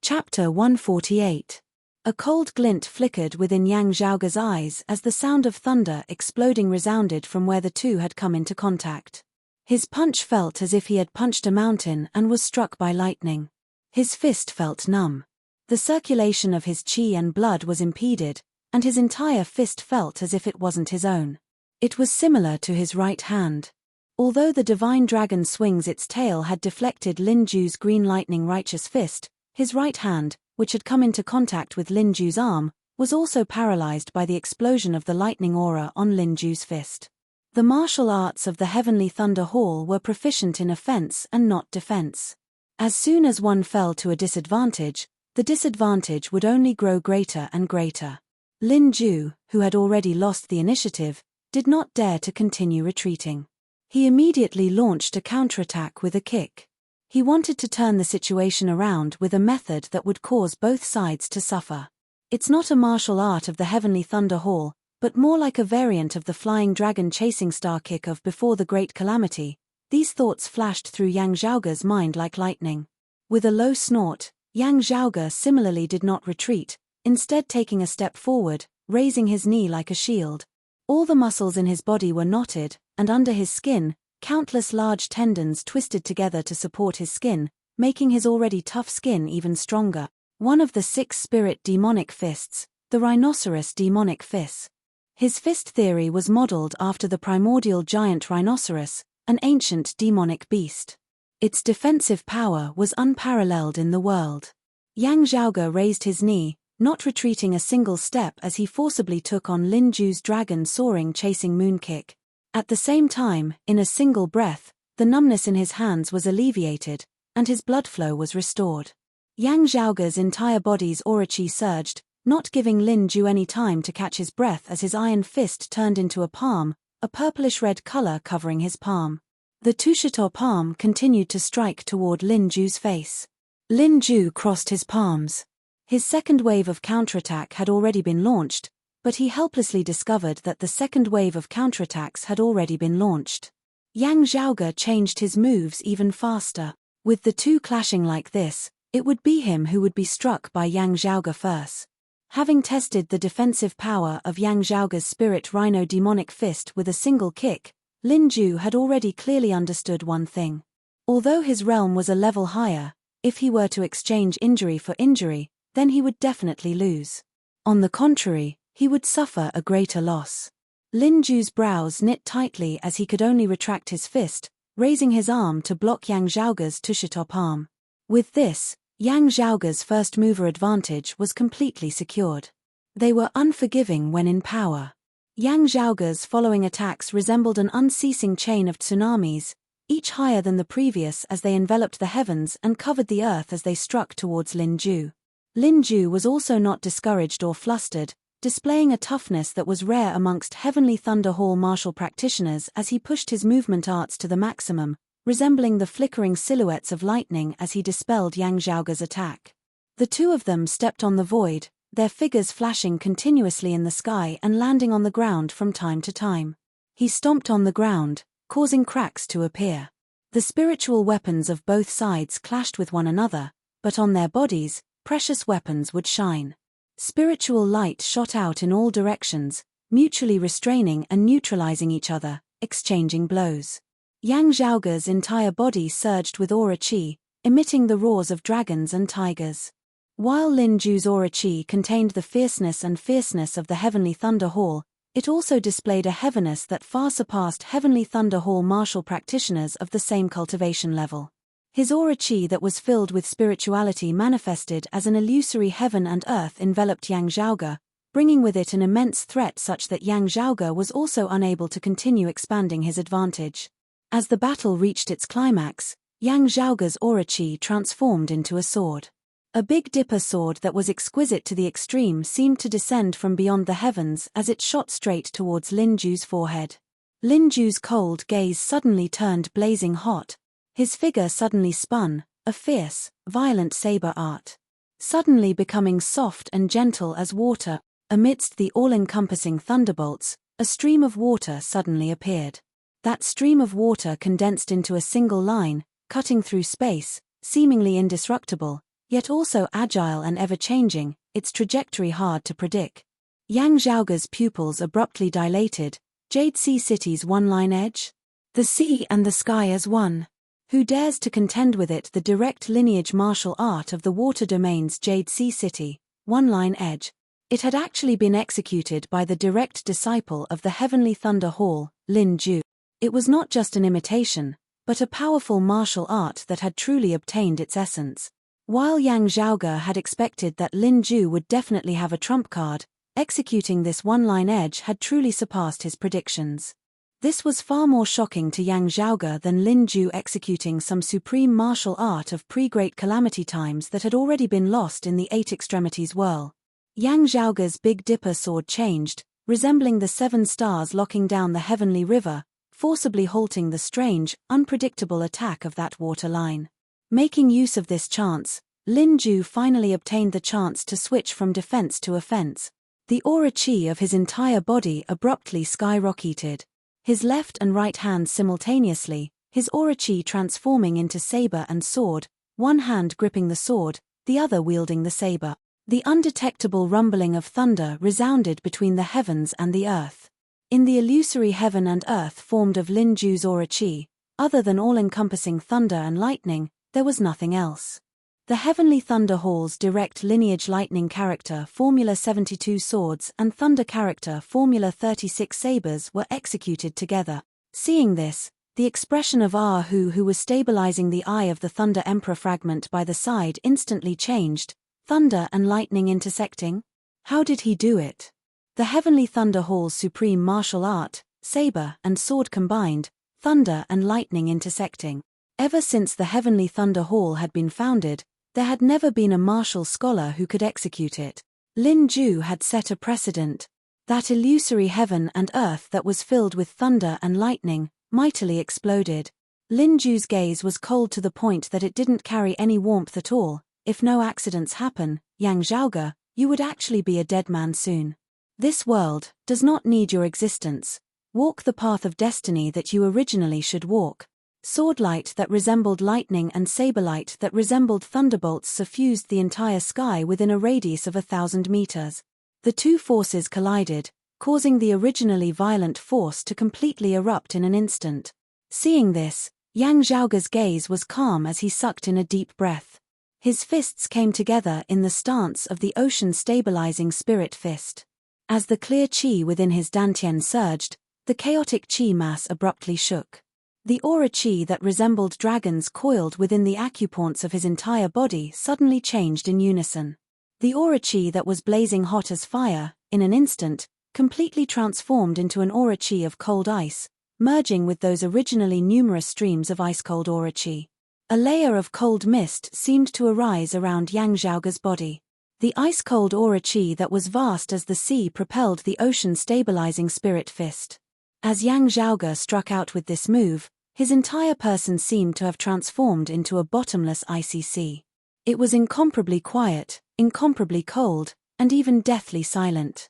Chapter 148. A cold glint flickered within Yang Zhaoge's eyes as the sound of thunder exploding resounded from where the two had come into contact. His punch felt as if he had punched a mountain and was struck by lightning. His fist felt numb. The circulation of his chi and blood was impeded, and his entire fist felt as if it wasn't his own. It was similar to his right hand. Although the divine dragon swings its tail had deflected Lin Ju's green lightning righteous fist, his right hand, which had come into contact with Lin Ju's arm, was also paralyzed by the explosion of the lightning aura on Lin Ju's fist. The martial arts of the Heavenly Thunder Hall were proficient in offense and not defense. As soon as one fell to a disadvantage, the disadvantage would only grow greater and greater. Lin Ju, who had already lost the initiative, did not dare to continue retreating. He immediately launched a counterattack with a kick. He wanted to turn the situation around with a method that would cause both sides to suffer. It's not a martial art of the Heavenly Thunder Hall, but more like a variant of the flying dragon chasing star kick of Before the Great Calamity. These thoughts flashed through Yang Zhaoge's mind like lightning. With a low snort, Yang Zhaoge similarly did not retreat, instead taking a step forward, raising his knee like a shield. All the muscles in his body were knotted, and under his skin, countless large tendons twisted together to support his skin, making his already tough skin even stronger. One of the 6 spirit demonic fists, the rhinoceros demonic fist. His fist theory was modeled after the primordial giant rhinoceros, an ancient demonic beast. Its defensive power was unparalleled in the world. Yang Zhaoge raised his knee, not retreating a single step as he forcibly took on Lin Ju's dragon soaring chasing moonkick. At the same time, in a single breath, the numbness in his hands was alleviated, and his blood flow was restored. Yang Zhaoge's entire body's aura chi surged, not giving Lin Ju any time to catch his breath as his iron fist turned into a palm, a purplish-red color covering his palm. The Tushito palm continued to strike toward Lin Ju's face. Lin Ju crossed his palms. His second wave of counterattack had already been launched, but he helplessly discovered that the second wave of counterattacks had already been launched. Yang Zhaoge changed his moves even faster. With the two clashing like this, it would be him who would be struck by Yang Zhaoge first. Having tested the defensive power of Yang Zhaoge's Spirit Rhino demonic fist with a single kick, Lin Ju had already clearly understood one thing. Although his realm was a level higher, if he were to exchange injury for injury, then he would definitely lose. On the contrary, he would suffer a greater loss. Lin Ju's brows knit tightly as he could only retract his fist, raising his arm to block Yang Zhaoge's touche-top arm. With this, Yang Zhaoge's first mover advantage was completely secured. They were unforgiving when in power. Yang Zhaoge's following attacks resembled an unceasing chain of tsunamis, each higher than the previous as they enveloped the heavens and covered the earth as they struck towards Lin Ju. Lin Ju was also not discouraged or flustered, displaying a toughness that was rare amongst Heavenly Thunder Hall martial practitioners as he pushed his movement arts to the maximum, resembling the flickering silhouettes of lightning as he dispelled Yang Zhaoge's attack. The two of them stepped on the void, their figures flashing continuously in the sky and landing on the ground from time to time. He stomped on the ground, causing cracks to appear. The spiritual weapons of both sides clashed with one another, but on their bodies, precious weapons would shine. Spiritual light shot out in all directions, mutually restraining and neutralizing each other, exchanging blows. Yang Zhaoge's entire body surged with aura qi, emitting the roars of dragons and tigers. While Lin Ju's aura qi contained the fierceness of the Heavenly Thunder Hall, it also displayed a heaviness that far surpassed Heavenly Thunder Hall martial practitioners of the same cultivation level. His aura qi that was filled with spirituality manifested as an illusory heaven and earth enveloped Yang Zhaoge, bringing with it an immense threat such that Yang Zhaoge was also unable to continue expanding his advantage. As the battle reached its climax, Yang Zhaoge's aura qi transformed into a sword. A Big Dipper sword that was exquisite to the extreme seemed to descend from beyond the heavens as it shot straight towards Lin Ju's forehead. Lin Ju's cold gaze suddenly turned blazing hot. His figure suddenly spun, a fierce, violent saber art. Suddenly becoming soft and gentle as water, amidst the all-encompassing thunderbolts, a stream of water suddenly appeared. That stream of water condensed into a single line, cutting through space, seemingly indestructible, yet also agile and ever-changing, its trajectory hard to predict. Yang Zhaoge's pupils abruptly dilated. Jade Sea City's one-line edge? The sea and the sky as one. Who dares to contend with it? The direct lineage martial art of the water domain's Jade Sea City, one-line edge. It had actually been executed by the direct disciple of the Heavenly Thunder Hall, Lin Ju. It was not just an imitation, but a powerful martial art that had truly obtained its essence. While Yang Zhaoge had expected that Lin Ju would definitely have a trump card, executing this one-line edge had truly surpassed his predictions. This was far more shocking to Yang Zhaoge than Lin Ju executing some supreme martial art of pre-Great Calamity times that had already been lost in the Eight Extremities whirl. Yang Zhaoge's Big Dipper sword changed, resembling the seven stars locking down the heavenly river, forcibly halting the strange, unpredictable attack of that water line. Making use of this chance, Lin Ju finally obtained the chance to switch from defense to offense. The aura qi of his entire body abruptly skyrocketed. His left and right hands simultaneously, his aura qi transforming into saber and sword, one hand gripping the sword, the other wielding the saber. The undetectable rumbling of thunder resounded between the heavens and the earth. In the illusory heaven and earth formed of Lin Ju's aura qi, other than all-encompassing thunder and lightning, there was nothing else. The Heavenly Thunder Hall's direct lineage lightning character Formula 72 swords and thunder character Formula 36 sabers were executed together. Seeing this, the expression of Ah Hu, who was stabilizing the eye of the Thunder Emperor fragment by the side, instantly changed. Thunder and lightning intersecting? How did he do it? The Heavenly Thunder Hall's supreme martial art, saber and sword combined, thunder and lightning intersecting. Ever since the Heavenly Thunder Hall had been founded, there had never been a martial scholar who could execute it. Lin Ju had set a precedent. That illusory heaven and earth that was filled with thunder and lightning, mightily exploded. Lin Ju's gaze was cold to the point that it didn't carry any warmth at all. If no accidents happen, Yang Zhaoge, you would actually be a dead man soon. This world does not need your existence. Walk the path of destiny that you originally should walk. Swordlight that resembled lightning and saberlight that resembled thunderbolts suffused the entire sky within a radius of 1,000 meters. The two forces collided, causing the originally violent force to completely erupt in an instant. Seeing this, Yang Zhaoge's gaze was calm as he sucked in a deep breath. His fists came together in the stance of the ocean-stabilizing spirit fist. As the clear qi within his dantian surged, the chaotic qi mass abruptly shook. The aura qi that resembled dragons coiled within the acupoints of his entire body suddenly changed in unison. The aura qi that was blazing hot as fire, in an instant, completely transformed into an aura qi of cold ice, merging with those originally numerous streams of ice-cold aura qi. A layer of cold mist seemed to arise around Yang Zhaoge's body. The ice-cold aura qi that was vast as the sea propelled the ocean-stabilizing spirit fist. As Yang Zhaoge struck out with this move, his entire person seemed to have transformed into a bottomless icy sea. It was incomparably quiet, incomparably cold, and even deathly silent.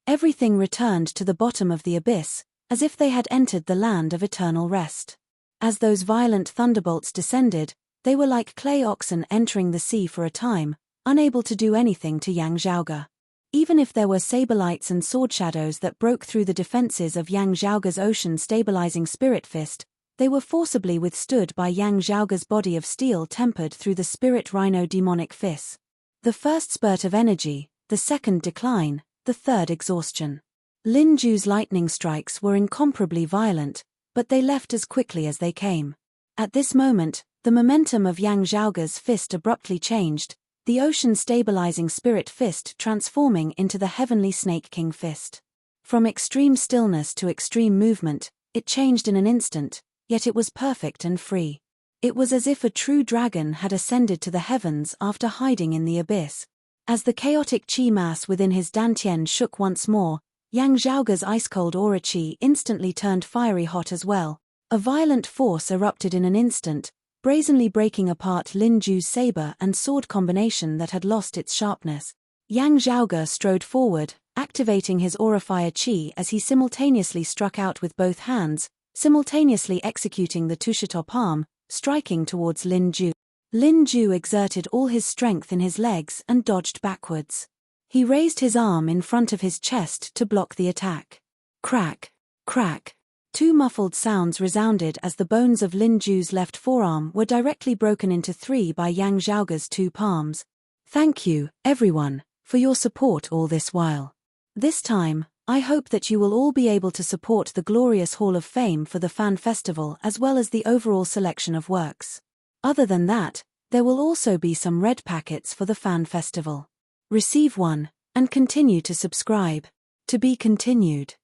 Everything returned to the bottom of the abyss, as if they had entered the land of eternal rest. As those violent thunderbolts descended, they were like clay oxen entering the sea for a time, unable to do anything to Yang Zhaoge. Even if there were saberlights and sword shadows that broke through the defenses of Yang Zhaoge's ocean-stabilizing spirit fist, they were forcibly withstood by Yang Zhaoge's body of steel tempered through the spirit rhino demonic fist. The first spurt of energy, the second decline, the third exhaustion. Lin Ju's lightning strikes were incomparably violent, but they left as quickly as they came. At this moment, the momentum of Yang Zhaoge's fist abruptly changed, the ocean-stabilizing spirit fist transforming into the heavenly Snake King fist. From extreme stillness to extreme movement, it changed in an instant, yet it was perfect and free. It was as if a true dragon had ascended to the heavens after hiding in the abyss. As the chaotic qi mass within his dantian shook once more, Yang Zhaoge's ice-cold aura qi instantly turned fiery hot as well. A violent force erupted in an instant, brazenly breaking apart Lin Ju's saber and sword combination that had lost its sharpness. Yang Zhaoge strode forward, activating his aura fire qi as he simultaneously struck out with both hands, simultaneously executing the Tushito palm, striking towards Lin Ju. Lin Ju exerted all his strength in his legs and dodged backwards. He raised his arm in front of his chest to block the attack. Crack, crack. Two muffled sounds resounded as the bones of Lin Ju's left forearm were directly broken into three by Yang Zhaoge's two palms. Thank you, everyone, for your support all this while. This time, I hope that you will all be able to support the glorious Hall of Fame for the fan festival as well as the overall selection of works. Other than that, there will also be some red packets for the fan festival. Receive one, and continue to subscribe. To be continued.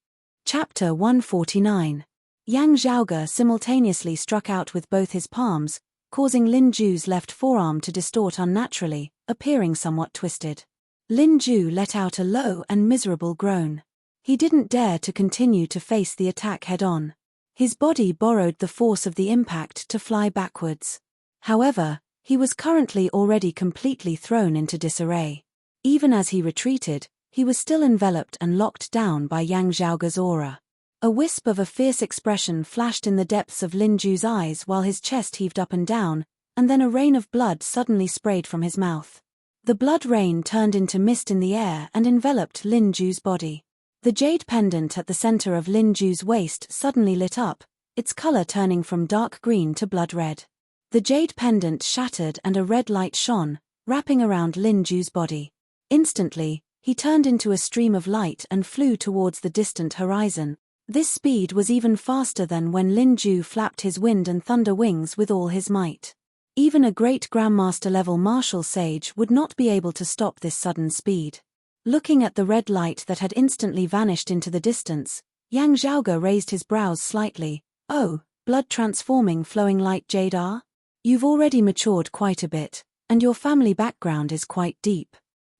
Chapter 149. Yang Zhaoge simultaneously struck out with both his palms, causing Lin Ju's left forearm to distort unnaturally, appearing somewhat twisted. Lin Ju let out a low and miserable groan. He didn't dare to continue to face the attack head-on. His body borrowed the force of the impact to fly backwards. However, he was currently already completely thrown into disarray. Even as he retreated, he was still enveloped and locked down by Yang Zhaoge's aura. A wisp of a fierce expression flashed in the depths of Lin Ju's eyes while his chest heaved up and down, and then a rain of blood suddenly sprayed from his mouth. The blood rain turned into mist in the air and enveloped Lin Ju's body. The jade pendant at the center of Lin Ju's waist suddenly lit up, its color turning from dark green to blood red. The jade pendant shattered and a red light shone, wrapping around Lin Ju's body. Instantly, he turned into a stream of light and flew towards the distant horizon. This speed was even faster than when Lin Ju flapped his wind and thunder wings with all his might. Even a great Grandmaster-level martial sage would not be able to stop this sudden speed. Looking at the red light that had instantly vanished into the distance, Yang Zhaoge raised his brows slightly. Oh, blood-transforming flowing light jade R? You've already matured quite a bit, and your family background is quite deep.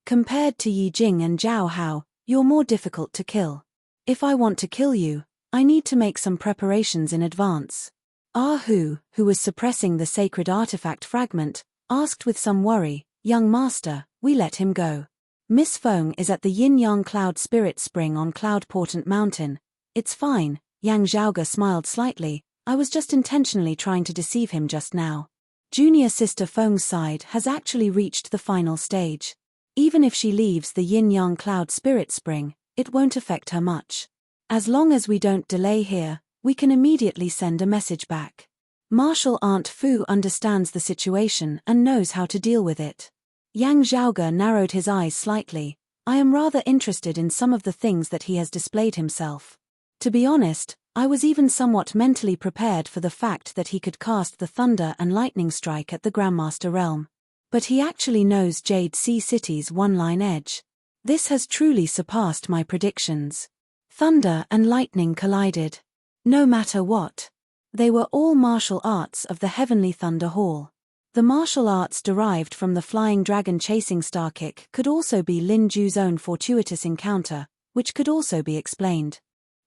Compared to Yi Jing and Zhao Hao, you're more difficult to kill. If I want to kill you, I need to make some preparations in advance. Ah Hu, who was suppressing the sacred artifact fragment, asked with some worry, Young master, we let him go. Miss Feng is at the Yin-Yang Cloud Spirit Spring on Cloud Portent Mountain. It's fine, Yang Zhaoge smiled slightly. I was just intentionally trying to deceive him just now. Junior sister Feng's side has actually reached the final stage. Even if she leaves the Yin-Yang Cloud Spirit Spring, it won't affect her much. As long as we don't delay here, we can immediately send a message back. Martial Aunt Fu understands the situation and knows how to deal with it. Yang Zhaoge narrowed his eyes slightly. I am rather interested in some of the things that he has displayed himself. To be honest, I was even somewhat mentally prepared for the fact that he could cast the Thunder and Lightning Strike at the Grandmaster realm. But he actually knows Jade Sea City's one-line edge. This has truly surpassed my predictions. Thunder and lightning collided. No matter what. They were all martial arts of the Heavenly Thunder Hall. The martial arts derived from the Flying Dragon Chasing Star Kick could also be Lin Ju's own fortuitous encounter, which could also be explained.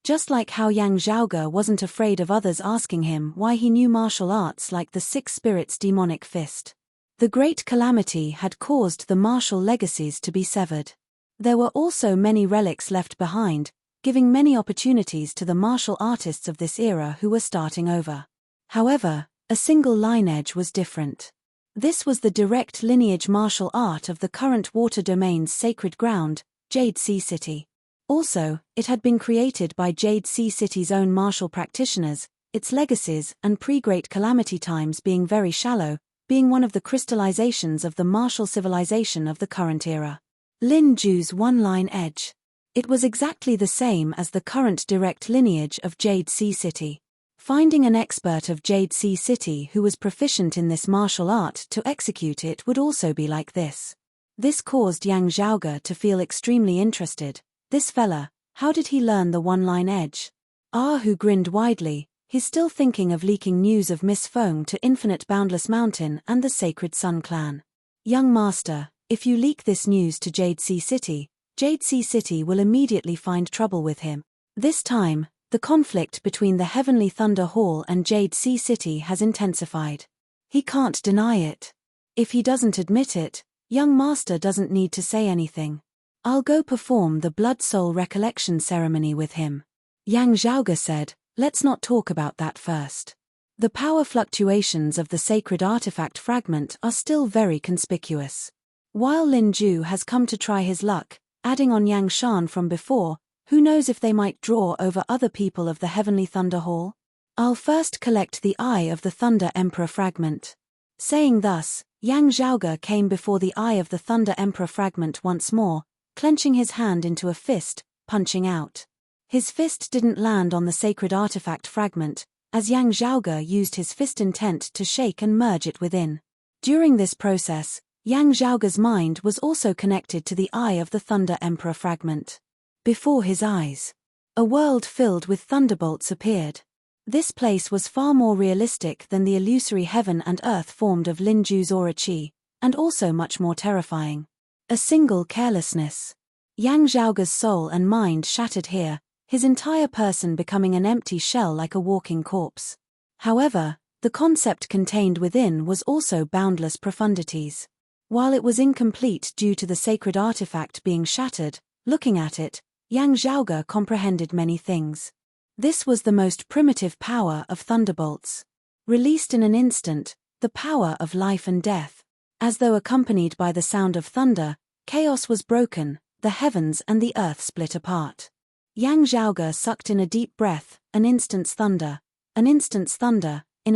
Just like how Yang Zhaoge wasn't afraid of others asking him why he knew martial arts like the Six Spirits' demonic fist. The Great Calamity had caused the martial legacies to be severed. There were also many relics left behind, giving many opportunities to the martial artists of this era who were starting over. However, a single lineage was different. This was the direct lineage martial art of the current water domain's sacred ground, Jade Sea City. Also, it had been created by Jade Sea City's own martial practitioners, its legacies and pre-Great Calamity times being very shallow, being one of the crystallizations of the martial civilization of the current era. Lin Ju's one-line edge. It was exactly the same as the current direct lineage of Jade Sea City. Finding an expert of Jade Sea City who was proficient in this martial art to execute it would also be like this. This caused Yang Zhaoge to feel extremely interested. This fella, how did he learn the one-line edge? Who grinned widely. He's still thinking of leaking news of Miss Feng to Infinite Boundless Mountain and the Sacred Sun Clan. Young master, if you leak this news to Jade Sea City will immediately find trouble with him. This time, the conflict between the Heavenly Thunder Hall and Jade Sea City has intensified. He can't deny it. If he doesn't admit it, young master doesn't need to say anything. I'll go perform the Blood Soul Recollection ceremony with him. Yang Zhaoge said, let's not talk about that first. The power fluctuations of the sacred artifact fragment are still very conspicuous. While Lin Ju has come to try his luck, adding on Yang Shan from before, who knows if they might draw over other people of the Heavenly Thunder Hall? I'll first collect the Eye of the Thunder Emperor fragment. Saying thus, Yang Zhaoge came before the Eye of the Thunder Emperor fragment once more, clenching his hand into a fist, punching out. His fist didn't land on the sacred artifact fragment, as Yang Zhaoge used his fist intent to shake and merge it within. During this process, Yang Zhaoge's mind was also connected to the Eye of the Thunder Emperor fragment. Before his eyes, a world filled with thunderbolts appeared. This place was far more realistic than the illusory heaven and earth formed of Lin Ju's aura chi, and also much more terrifying. A single carelessness. Yang Zhaoge's soul and mind shattered here, his entire person becoming an empty shell like a walking corpse. However, the concept contained within was also boundless profundities. While it was incomplete due to the sacred artifact being shattered, looking at it, Yang Zhaoge comprehended many things. This was the most primitive power of thunderbolts. Released in an instant, the power of life and death. As though accompanied by the sound of thunder, chaos was broken, the heavens and the earth split apart. Yang Zhaoge sucked in a deep breath, an instant's thunder, in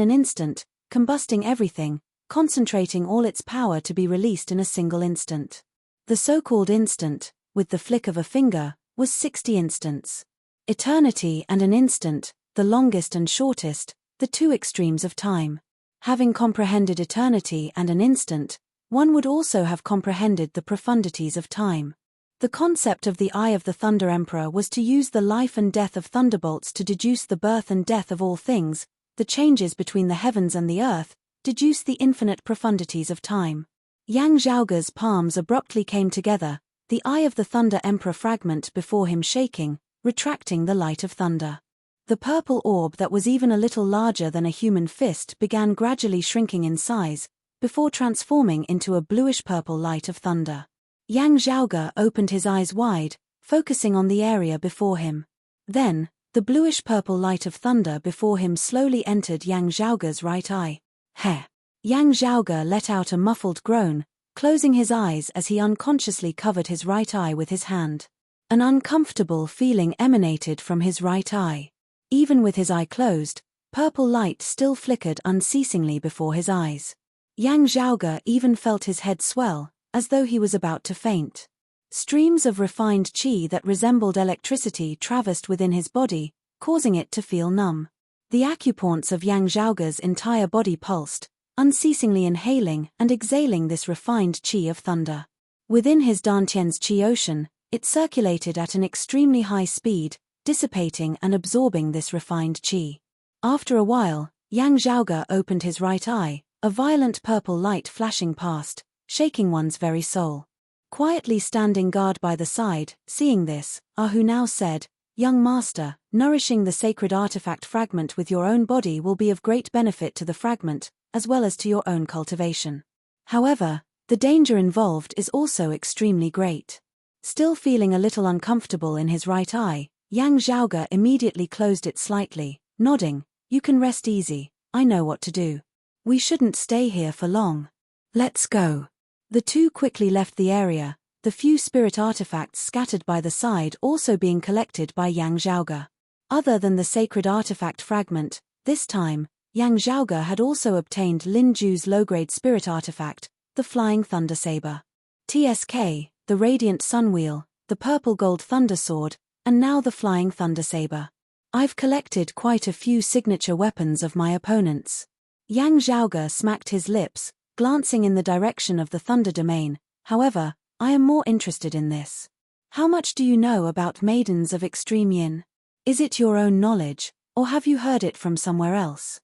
an instant, combusting everything, concentrating all its power to be released in a single instant. The so-called instant, with the flick of a finger, was 60 instants. Eternity and an instant, the longest and shortest, the two extremes of time. Having comprehended eternity and an instant, one would also have comprehended the profundities of time. The concept of the Eye of the Thunder Emperor was to use the life and death of thunderbolts to deduce the birth and death of all things, the changes between the heavens and the earth, deduce the infinite profundities of time. Yang Zhaoge's palms abruptly came together, the Eye of the Thunder Emperor fragment before him shaking, retracting the light of thunder. The purple orb that was even a little larger than a human fist began gradually shrinking in size, before transforming into a bluish-purple light of thunder. Yang Zhaoge opened his eyes wide, focusing on the area before him. Then, the bluish-purple light of thunder before him slowly entered Yang Zhaoge's right eye. Heh! Yang Zhaoge let out a muffled groan, closing his eyes as he unconsciously covered his right eye with his hand. An uncomfortable feeling emanated from his right eye. Even with his eye closed, purple light still flickered unceasingly before his eyes. Yang Zhaoge even felt his head swell, as though he was about to faint. Streams of refined qi that resembled electricity traversed within his body, causing it to feel numb. The acupoints of Yang Zhaoge's entire body pulsed, unceasingly inhaling and exhaling this refined qi of thunder. Within his dantian's qi ocean, it circulated at an extremely high speed, dissipating and absorbing this refined qi. After a while, Yang Zhaoge opened his right eye, a violent purple light flashing past, shaking one's very soul. Quietly standing guard by the side, seeing this, Ahu now said, "Young master, nourishing the sacred artifact fragment with your own body will be of great benefit to the fragment, as well as to your own cultivation. However, the danger involved is also extremely great." Still feeling a little uncomfortable in his right eye, Yang Zhaoge immediately closed it slightly, nodding, "You can rest easy, I know what to do. We shouldn't stay here for long. Let's go." The two quickly left the area, the few spirit artifacts scattered by the side also being collected by Yang Zhaoge. Other than the sacred artifact fragment, this time, Yang Zhaoge had also obtained Lin Ju's low-grade spirit artifact, the Flying Thunder Saber. TSK, the Radiant Sun Wheel, the Purple Gold Thunder Sword, and now the Flying Thunder Saber. I've collected quite a few signature weapons of my opponents. Yang Zhaoge smacked his lips, glancing in the direction of the Thunder Domain. However, I am more interested in this. How much do you know about maidens of extreme yin? Is it your own knowledge, or have you heard it from somewhere else?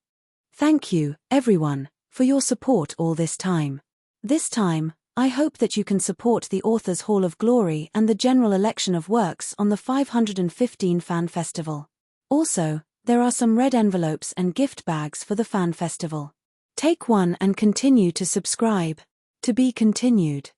Thank you, everyone, for your support all this time. This time, I hope that you can support the Author's Hall of Glory and the general election of works on the 515 Fan Festival. Also, there are some red envelopes and gift bags for the Fan Festival. Take one and continue to subscribe. To be continued.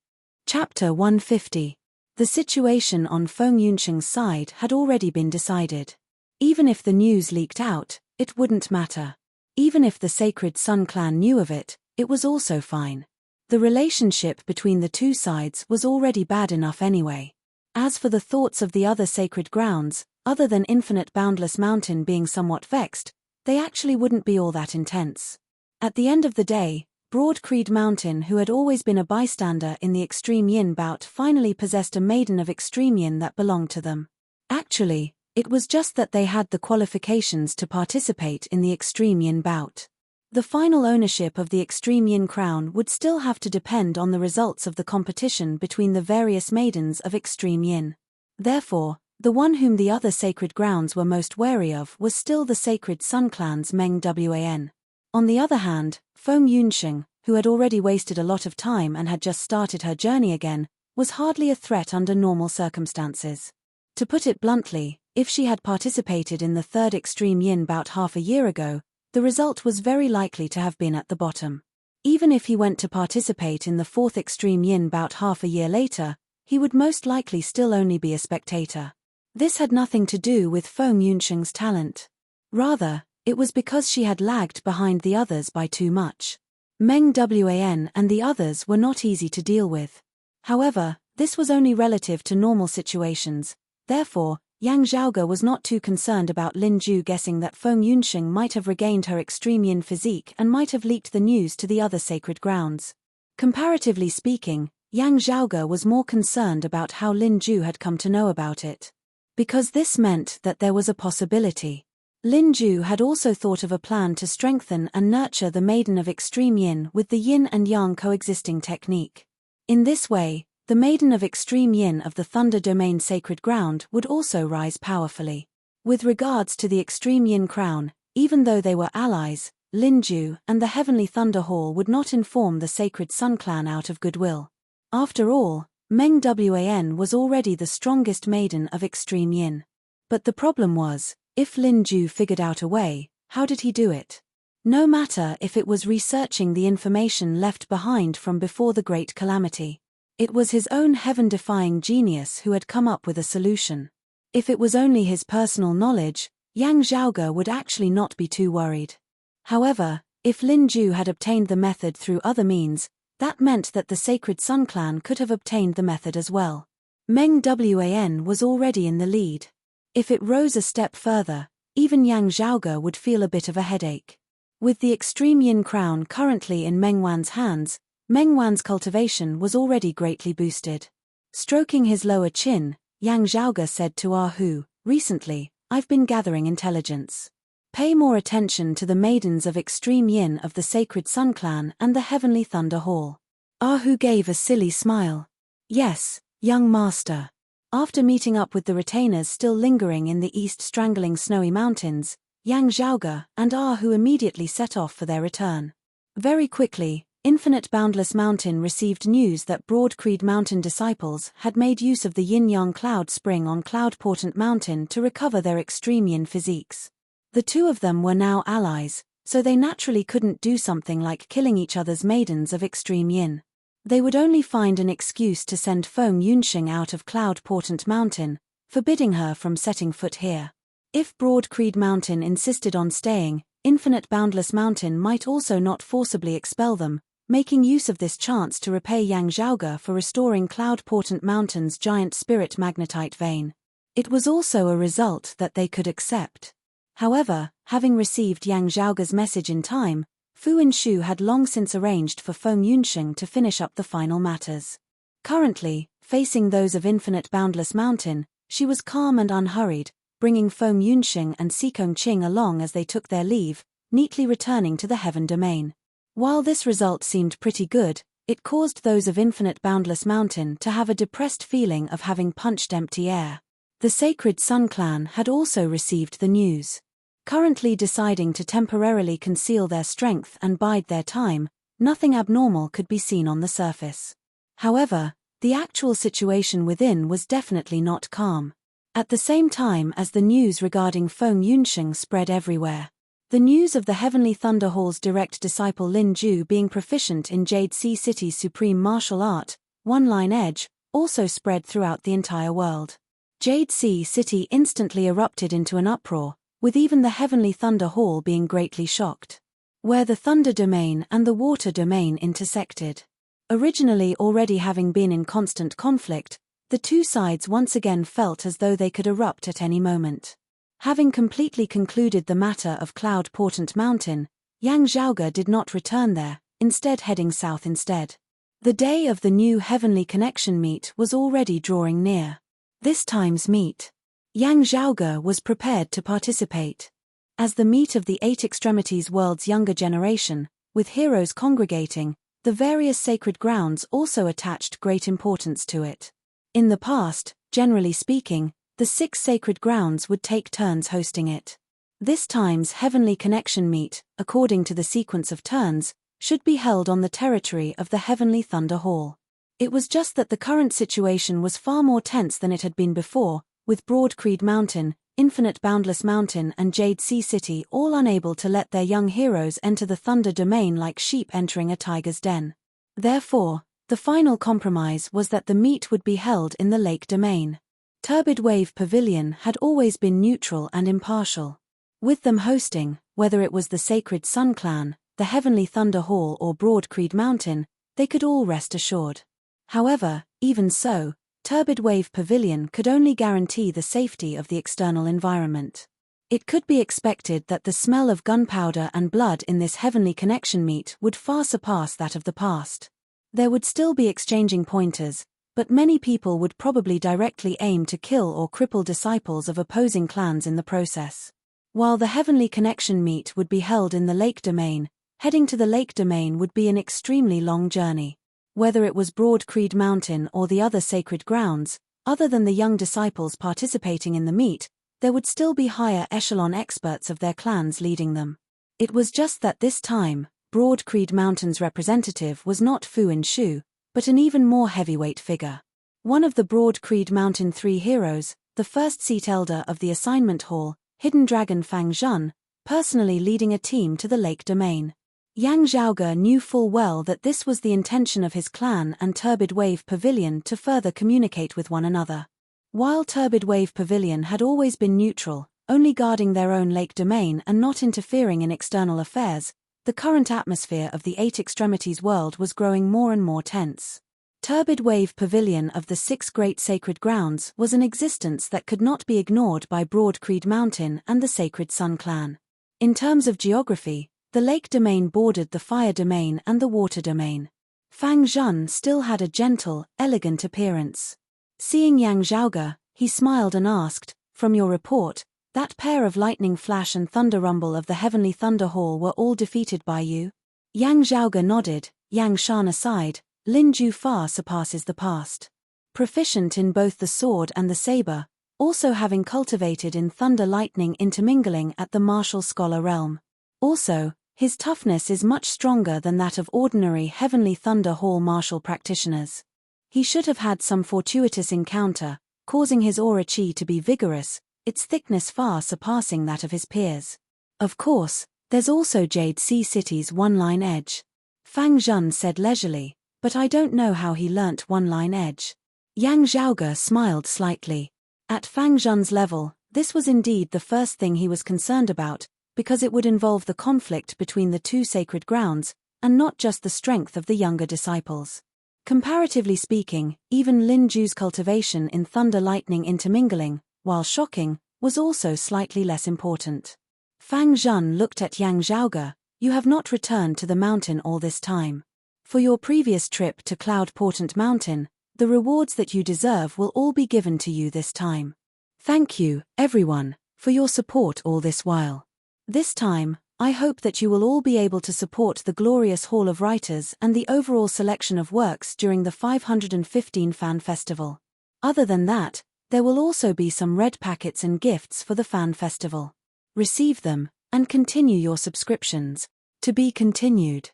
Chapter 150. The situation on Feng Yunsheng's side had already been decided. Even if the news leaked out, it wouldn't matter. Even if the Sacred Sun clan knew of it, it was also fine. The relationship between the two sides was already bad enough anyway. As for the thoughts of the other sacred grounds, other than Infinite Boundless Mountain being somewhat vexed, they actually wouldn't be all that intense. At the end of the day, Broad Creed Mountain, who had always been a bystander in the Extreme Yin bout, finally possessed a maiden of Extreme Yin that belonged to them. Actually, it was just that they had the qualifications to participate in the Extreme Yin bout. The final ownership of the Extreme Yin crown would still have to depend on the results of the competition between the various maidens of Extreme Yin. Therefore, the one whom the other sacred grounds were most wary of was still the Sacred Sun clan's Meng Wan. On the other hand, Feng Yunsheng, who had already wasted a lot of time and had just started her journey again, was hardly a threat under normal circumstances. To put it bluntly, if she had participated in the third Extreme Yin bout half a year ago, the result was very likely to have been at the bottom. Even if he went to participate in the fourth Extreme Yin bout half a year later, he would most likely still only be a spectator. This had nothing to do with Feng Yunsheng's talent. Rather, it was because she had lagged behind the others by too much. Meng Wan and the others were not easy to deal with. However, this was only relative to normal situations. Therefore, Yang Zhaoge was not too concerned about Lin Ju guessing that Feng Yunsheng might have regained her Extreme Yin physique and might have leaked the news to the other sacred grounds. Comparatively speaking, Yang Zhaoge was more concerned about how Lin Ju had come to know about it. Because this meant that there was a possibility. Lin Ju had also thought of a plan to strengthen and nurture the Maiden of Extreme Yin with the Yin and Yang coexisting technique. In this way, the Maiden of Extreme Yin of the Thunder Domain Sacred Ground would also rise powerfully. With regards to the Extreme Yin Crown, even though they were allies, Lin Ju and the Heavenly Thunder Hall would not inform the Sacred Sun clan out of goodwill. After all, Meng Wan was already the strongest maiden of Extreme Yin. But the problem was, if Lin Ju figured out a way, how did he do it? No matter if it was researching the information left behind from before the Great Calamity. It was his own heaven-defying genius who had come up with a solution. If it was only his personal knowledge, Yang Zhaoge would actually not be too worried. However, if Lin Ju had obtained the method through other means, that meant that the Sacred Sun clan could have obtained the method as well. Meng Wan was already in the lead. If it rose a step further, even Yang Zhaoge would feel a bit of a headache. With the extreme yin crown currently in Meng Wan's hands, Meng Wan's cultivation was already greatly boosted. Stroking his lower chin, Yang Zhaoge said to Ah Hu, "Recently, I've been gathering intelligence. Pay more attention to the maidens of extreme yin of the Sacred Sun clan and the Heavenly Thunder Hall." Ah Hu gave a silly smile. "Yes, young master." After meeting up with the retainers still lingering in the east strangling snowy mountains, Yang Zhaoge and Ah Hu immediately set off for their return. Very quickly, Infinite Boundless Mountain received news that Broad Creed Mountain disciples had made use of the yin-yang cloud spring on Cloud Portent Mountain to recover their extreme yin physiques. The two of them were now allies, so they naturally couldn't do something like killing each other's maidens of extreme yin. They would only find an excuse to send Feng Yunxing out of Cloud Portent Mountain, forbidding her from setting foot here. If Broad Creed Mountain insisted on staying, Infinite Boundless Mountain might also not forcibly expel them, making use of this chance to repay Yang Zhaoge for restoring Cloud Portent Mountain's giant spirit magnetite vein. It was also a result that they could accept. However, having received Yang Zhaoge's message in time, Fu Inshu had long since arranged for Feng Yunxing to finish up the final matters. Currently, facing those of Infinite Boundless Mountain, she was calm and unhurried, bringing Feng Yunxing and Sikong Qing along as they took their leave, neatly returning to the Heaven Domain. While this result seemed pretty good, it caused those of Infinite Boundless Mountain to have a depressed feeling of having punched empty air. The Sacred Sun clan had also received the news. Currently deciding to temporarily conceal their strength and bide their time, nothing abnormal could be seen on the surface. However, the actual situation within was definitely not calm. At the same time as the news regarding Feng Yunxing spread everywhere, the news of the Heavenly Thunder Hall's direct disciple Lin Ju being proficient in Jade Sea City's supreme martial art, One Line Edge, also spread throughout the entire world. Jade Sea City instantly erupted into an uproar, with even the Heavenly Thunder Hall being greatly shocked. Where the Thunder Domain and the Water Domain intersected. Originally already having been in constant conflict, the two sides once again felt as though they could erupt at any moment. Having completely concluded the matter of Cloud Portent Mountain, Yang Zhaoge did not return there, instead heading south instead. The day of the new Heavenly Connection meet was already drawing near. This time's meet. Yang Zhaoge was prepared to participate. As the meet of the Eight Extremities world's younger generation, with heroes congregating, the various sacred grounds also attached great importance to it. In the past, generally speaking, the 6 sacred grounds would take turns hosting it. This time's Heavenly Connection meet, according to the sequence of turns, should be held on the territory of the Heavenly Thunder Hall. It was just that the current situation was far more tense than it had been before, with Broad Creed Mountain, Infinite Boundless Mountain and Jade Sea City all unable to let their young heroes enter the Thunder Domain like sheep entering a tiger's den. Therefore, the final compromise was that the meet would be held in the Lake Domain. Turbid Wave Pavilion had always been neutral and impartial. With them hosting, whether it was the Sacred Sun clan, the Heavenly Thunder Hall or Broad Creed Mountain, they could all rest assured. However, even so, Turbid Wave Pavilion could only guarantee the safety of the external environment. It could be expected that the smell of gunpowder and blood in this Heavenly Connection meet would far surpass that of the past. There would still be exchanging pointers, but many people would probably directly aim to kill or cripple disciples of opposing clans in the process. While the Heavenly Connection meet would be held in the Lake Domain, heading to the Lake Domain would be an extremely long journey. Whether it was Broad Creed Mountain or the other sacred grounds, other than the young disciples participating in the meet, there would still be higher echelon experts of their clans leading them. It was just that this time, Broad Creed Mountain's representative was not Fu Inshu, but an even more heavyweight figure. One of the Broad Creed Mountain 3 heroes, the first seat elder of the assignment hall, Hidden Dragon Fang Zhun, personally leading a team to the lake domain. Yang Zhaoge knew full well that this was the intention of his clan and Turbid Wave Pavilion to further communicate with one another. While Turbid Wave Pavilion had always been neutral, only guarding their own lake domain and not interfering in external affairs, the current atmosphere of the Eight Extremities world was growing more and more tense. Turbid Wave Pavilion of the Six Great Sacred Grounds was an existence that could not be ignored by Broad Creed Mountain and the Sacred Sun clan. In terms of geography, the lake domain bordered the fire domain and the water domain. Fang Zhun still had a gentle, elegant appearance. Seeing Yang Zhaoge, he smiled and asked, "From your report, that pair of lightning flash and thunder rumble of the heavenly thunder hall were all defeated by you?" Yang Zhaoge nodded. Yang Shan aside, Lin Ju far surpasses the past. Proficient in both the sword and the saber, also having cultivated in thunder-lightning intermingling at the martial scholar realm. Also, his toughness is much stronger than that of ordinary Heavenly Thunder Hall martial practitioners. He should have had some fortuitous encounter, causing his aura chi to be vigorous, its thickness far surpassing that of his peers. Of course, there's also Jade Sea City's one-line edge. Fang Zhun said leisurely, but I don't know how he learnt one-line edge. Yang Zhaoge smiled slightly. At Fang Zhun's level, this was indeed the first thing he was concerned about, because it would involve the conflict between the two sacred grounds, and not just the strength of the younger disciples. Comparatively speaking, even Lin Ju's cultivation in thunder-lightning intermingling, while shocking, was also slightly less important. Fang Zhun looked at Yang Zhaoge. "You have not returned to the mountain all this time. For your previous trip to Cloud Portent Mountain, the rewards that you deserve will all be given to you this time. Thank you, everyone, for your support all this while. This time, I hope that you will all be able to support the glorious Hall of Writers and the overall selection of works during the 515 Fan Festival. Other than that, there will also be some red packets and gifts for the Fan Festival. Receive them, and continue your subscriptions. To be continued."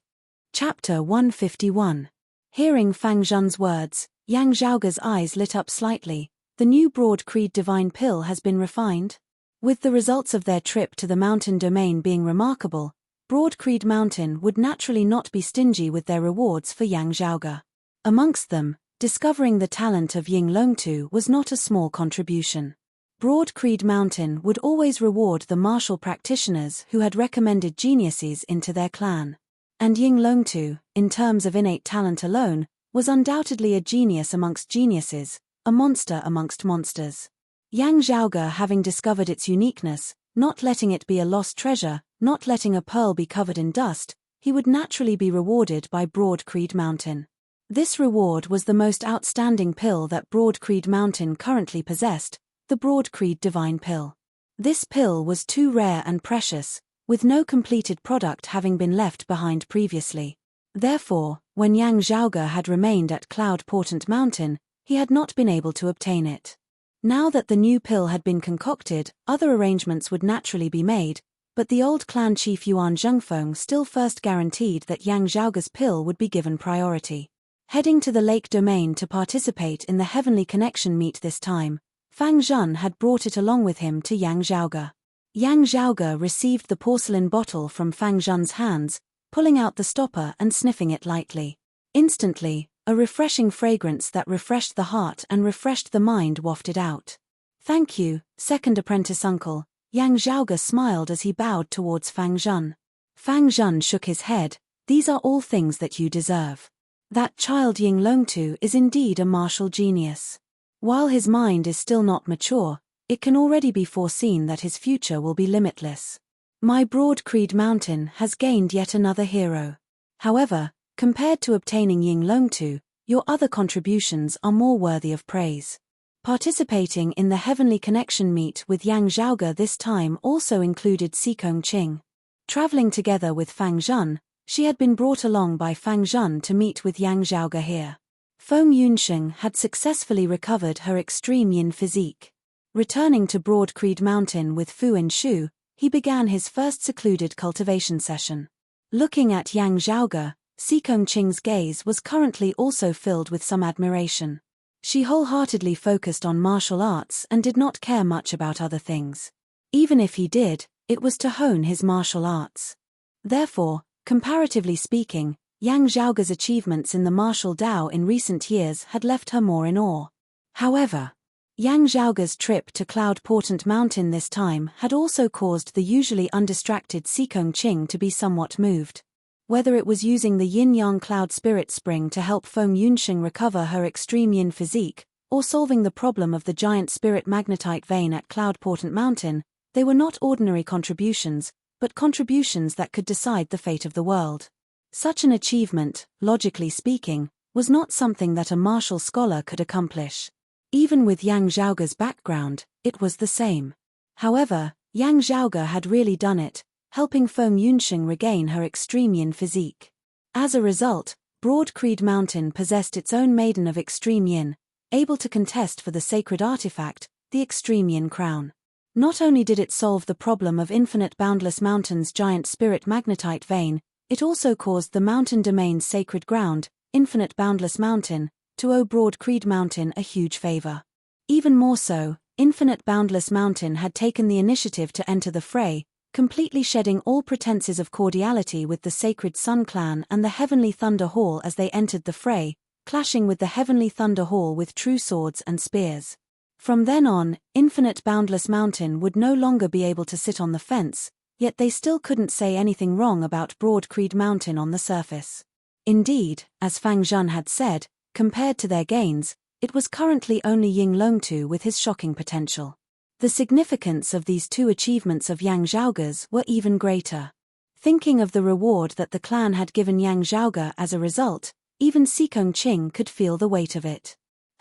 Chapter 151. Hearing Fang Zhun's words, Yang Zhaoge's eyes lit up slightly. "The new Broad Creed Divine Pill has been refined?" With the results of their trip to the mountain domain being remarkable, Broad Creed Mountain would naturally not be stingy with their rewards for Yang Zhaoge. Amongst them, discovering the talent of Ying Longtu was not a small contribution. Broad Creed Mountain would always reward the martial practitioners who had recommended geniuses into their clan. And Ying Longtu, in terms of innate talent alone, was undoubtedly a genius amongst geniuses, a monster amongst monsters. Yang Zhaoge having discovered its uniqueness, not letting it be a lost treasure, not letting a pearl be covered in dust, he would naturally be rewarded by Broad Creed Mountain. This reward was the most outstanding pill that Broad Creed Mountain currently possessed, the Broad Creed Divine Pill. This pill was too rare and precious, with no completed product having been left behind previously. Therefore, when Yang Zhaoge had remained at Cloud Portent Mountain, he had not been able to obtain it. Now that the new pill had been concocted, other arrangements would naturally be made, but the old clan chief Yuan Zhengfeng still first guaranteed that Yang Zhaoge's pill would be given priority. Heading to the lake domain to participate in the Heavenly Connection meet this time, Fang Zhun had brought it along with him to Yang Zhaoge. Yang Zhaoge received the porcelain bottle from Fang Zhun's hands, pulling out the stopper and sniffing it lightly. Instantly, a refreshing fragrance that refreshed the heart and refreshed the mind wafted out. "Thank you, second apprentice uncle," Yang Zhaoge smiled as he bowed towards Fang Zhun. Fang Zhun shook his head. "These are all things that you deserve. That child Ying Longtu is indeed a martial genius. While his mind is still not mature, it can already be foreseen that his future will be limitless. My Broad Creed Mountain has gained yet another hero. However, compared to obtaining Ying Longtu, your other contributions are more worthy of praise." Participating in the Heavenly Connection meet with Yang Zhaoge this time also included Sikong Qing. Traveling together with Fang Zhun, she had been brought along by Fang Zhun to meet with Yang Zhaoge here. Feng Yunsheng had successfully recovered her extreme yin physique. Returning to Broad Creed Mountain with Fu and Shu, he began his first secluded cultivation session. Looking at Yang Zhaoge, Sikong Qing's gaze was currently also filled with some admiration. She wholeheartedly focused on martial arts and did not care much about other things. Even if he did, It was to hone his martial arts. Therefore, comparatively speaking, Yang Zhaoge's achievements in the martial Dao in recent years had left her more in awe. However, Yang Zhaoge's trip to Cloud Portent Mountain this time had also caused the usually undistracted Sikong Qing to be somewhat moved. Whether it was using the yin-yang cloud spirit spring to help Feng Yunxing recover her extreme yin physique, or solving the problem of the giant spirit magnetite vein at Cloud Portent Mountain, they were not ordinary contributions, but contributions that could decide the fate of the world. Such an achievement, logically speaking, was not something that a martial scholar could accomplish. Even with Yang Zhaoge's background, it was the same. However, Yang Zhaoge had really done it, helping Feng Yunxing regain her extreme yin physique. As a result, Broad Creed Mountain possessed its own maiden of extreme yin, able to contest for the sacred artifact, the extreme yin crown. Not only did it solve the problem of Infinite Boundless Mountain's giant spirit magnetite vein, it also caused the mountain domain's sacred ground, Infinite Boundless Mountain, to owe Broad Creed Mountain a huge favor. Even more so, Infinite Boundless Mountain had taken the initiative to enter the fray, completely shedding all pretenses of cordiality with the Sacred Sun Clan and the Heavenly Thunder Hall as they entered the fray, clashing with the Heavenly Thunder Hall with true swords and spears. From then on, Infinite Boundless Mountain would no longer be able to sit on the fence, yet they still couldn't say anything wrong about Broad Creed Mountain on the surface. Indeed, as Fang Zhun had said, compared to their gains, it was currently only Ying Longtu with his shocking potential. The significance of these two achievements of Yang Zhaoge's were even greater. Thinking of the reward that the clan had given Yang Zhaoge as a result, even Sikong Qing could feel the weight of it.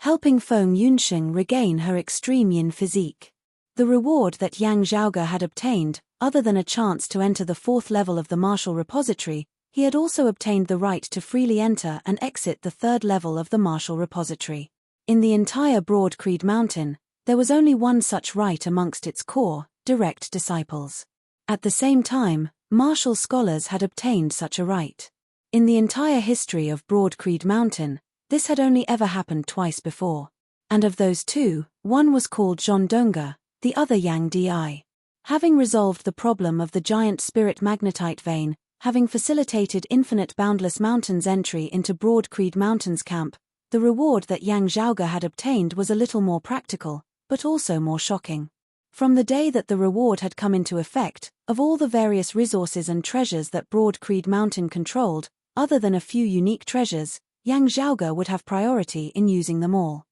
Helping Feng Yunxing regain her extreme yin physique. The reward that Yang Zhaoge had obtained, other than a chance to enter the 4th level of the martial repository, he had also obtained the right to freely enter and exit the 3rd level of the martial repository. In the entire Broad Creed Mountain, there was only one such right amongst its core, direct disciples. At the same time, martial scholars had obtained such a right. In the entire history of Broad Creed Mountain, this had only ever happened twice before. And of those two, one was called Zhon Donga, the other Yang Di. Having resolved the problem of the giant spirit magnetite vein, having facilitated Infinite Boundless Mountain's entry into Broad Creed Mountain's camp, the reward that Yang Zhaoge had obtained was a little more practical, but also more shocking. From the day that the reward had come into effect, of all the various resources and treasures that Broad Creed Mountain controlled, other than a few unique treasures, Yang Zhaoge would have priority in using them all.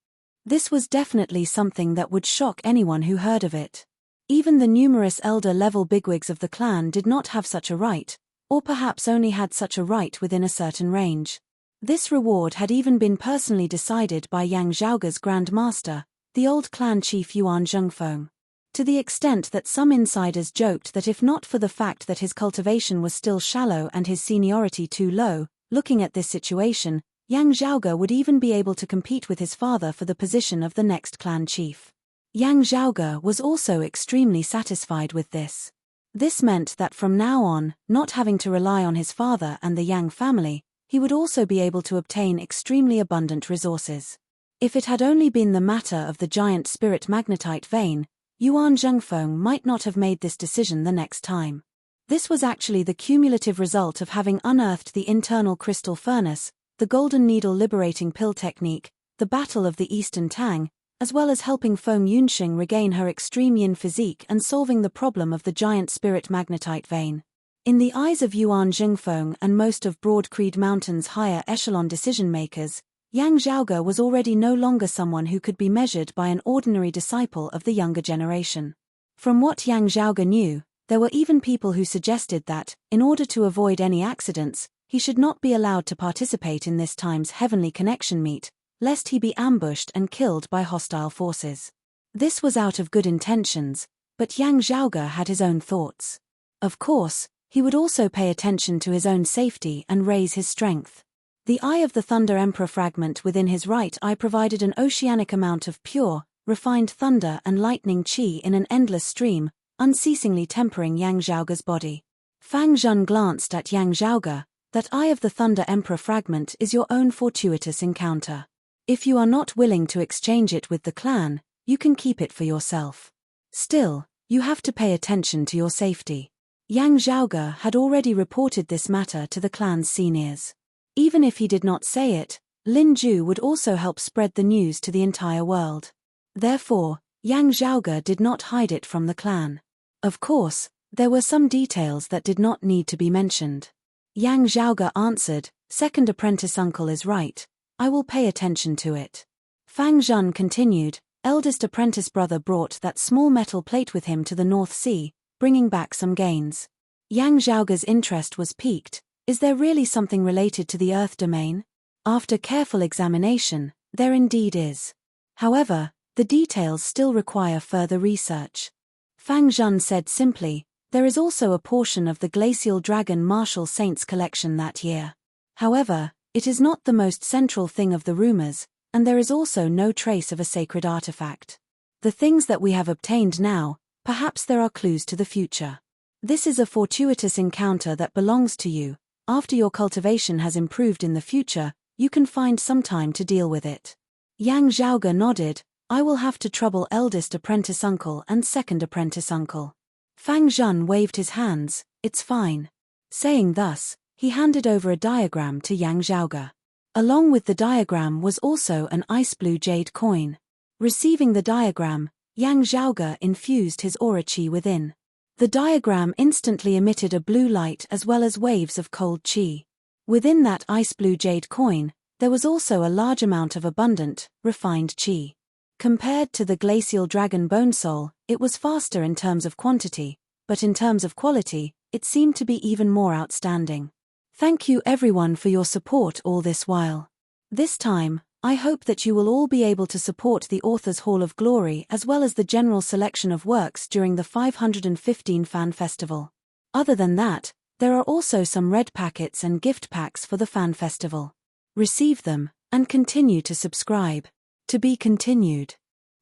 This was definitely something that would shock anyone who heard of it. Even the numerous elder-level bigwigs of the clan did not have such a right, or perhaps only had such a right within a certain range. This reward had even been personally decided by Yang Zhaoge's Grand Master, the old clan chief Yuan Zhengfeng. To the extent that some insiders joked that if not for the fact that his cultivation was still shallow and his seniority too low, looking at this situation, Yang Zhaoge would even be able to compete with his father for the position of the next clan chief. Yang Zhaoge was also extremely satisfied with this. This meant that from now on, not having to rely on his father and the Yang family, he would also be able to obtain extremely abundant resources. If it had only been the matter of the giant spirit magnetite vein, Yuan Zhengfeng might not have made this decision the next time. This was actually the cumulative result of having unearthed the internal crystal furnace, the golden needle liberating pill technique, the battle of the Eastern Tang, as well as helping Feng Yunxing regain her extreme yin physique and solving the problem of the giant spirit magnetite vein. In the eyes of Yuan Zhengfeng and most of Broad Creed Mountain's higher echelon decision-makers, Yang Zhaoge was already no longer someone who could be measured by an ordinary disciple of the younger generation. From what Yang Zhaoge knew, there were even people who suggested that, in order to avoid any accidents, he should not be allowed to participate in this time's Heavenly Connection meet, lest he be ambushed and killed by hostile forces. This was out of good intentions, but Yang Zhaoge had his own thoughts. Of course, he would also pay attention to his own safety and raise his strength. The Eye of the Thunder Emperor fragment within his right eye provided an oceanic amount of pure, refined thunder and lightning qi in an endless stream, unceasingly tempering Yang Zhaoge's body. Fang Zhun glanced at Yang Zhaoge. That Eye of the Thunder Emperor fragment is your own fortuitous encounter. If you are not willing to exchange it with the clan, you can keep it for yourself. Still, You have to pay attention to your safety. Yang Zhaoge had already reported this matter to the clan's seniors. Even if he did not say it, Lin Ju would also help spread the news to the entire world. Therefore, Yang Zhaoge did not hide it from the clan. Of course, there were some details that did not need to be mentioned. Yang Zhaoge answered, "Second apprentice uncle is right. I will pay attention to it." Fang Zhun continued, "Eldest apprentice brother brought that small metal plate with him to the North Sea, bringing back some gains." Yang Zhaoge's interest was piqued. Is there really something related to the Earth domain? After careful examination, there indeed is. However, the details still require further research. Fang Zhun said simply, "There is also a portion of the Glacial Dragon Martial Saints collection that year. However, it is not the most central thing of the rumors, and there is also no trace of a sacred artifact. The things that we have obtained now, perhaps there are clues to the future. This is a fortuitous encounter that belongs to you. After your cultivation has improved in the future, you can find some time to deal with it." Yang Zhaoge nodded, "I will have to trouble eldest apprentice uncle and second apprentice uncle." Fang Zhun waved his hands, "It's fine." Saying thus, he handed over a diagram to Yang Zhaoge. Along with the diagram was also an ice blue jade coin. Receiving the diagram, Yang Zhaoge infused his aura qi within. The diagram instantly emitted a blue light as well as waves of cold qi. Within that ice blue jade coin, there was also a large amount of abundant, refined qi. Compared to the glacial dragon bone soul, it was faster in terms of quantity, but in terms of quality, it seemed to be even more outstanding. Thank you everyone for your support all this while. This time, I hope that you will all be able to support the Author's Hall of Glory as well as the general selection of works during the 515 Fan Festival. Other than that, there are also some red packets and gift packs for the Fan Festival. Receive them, and continue to subscribe. To be continued.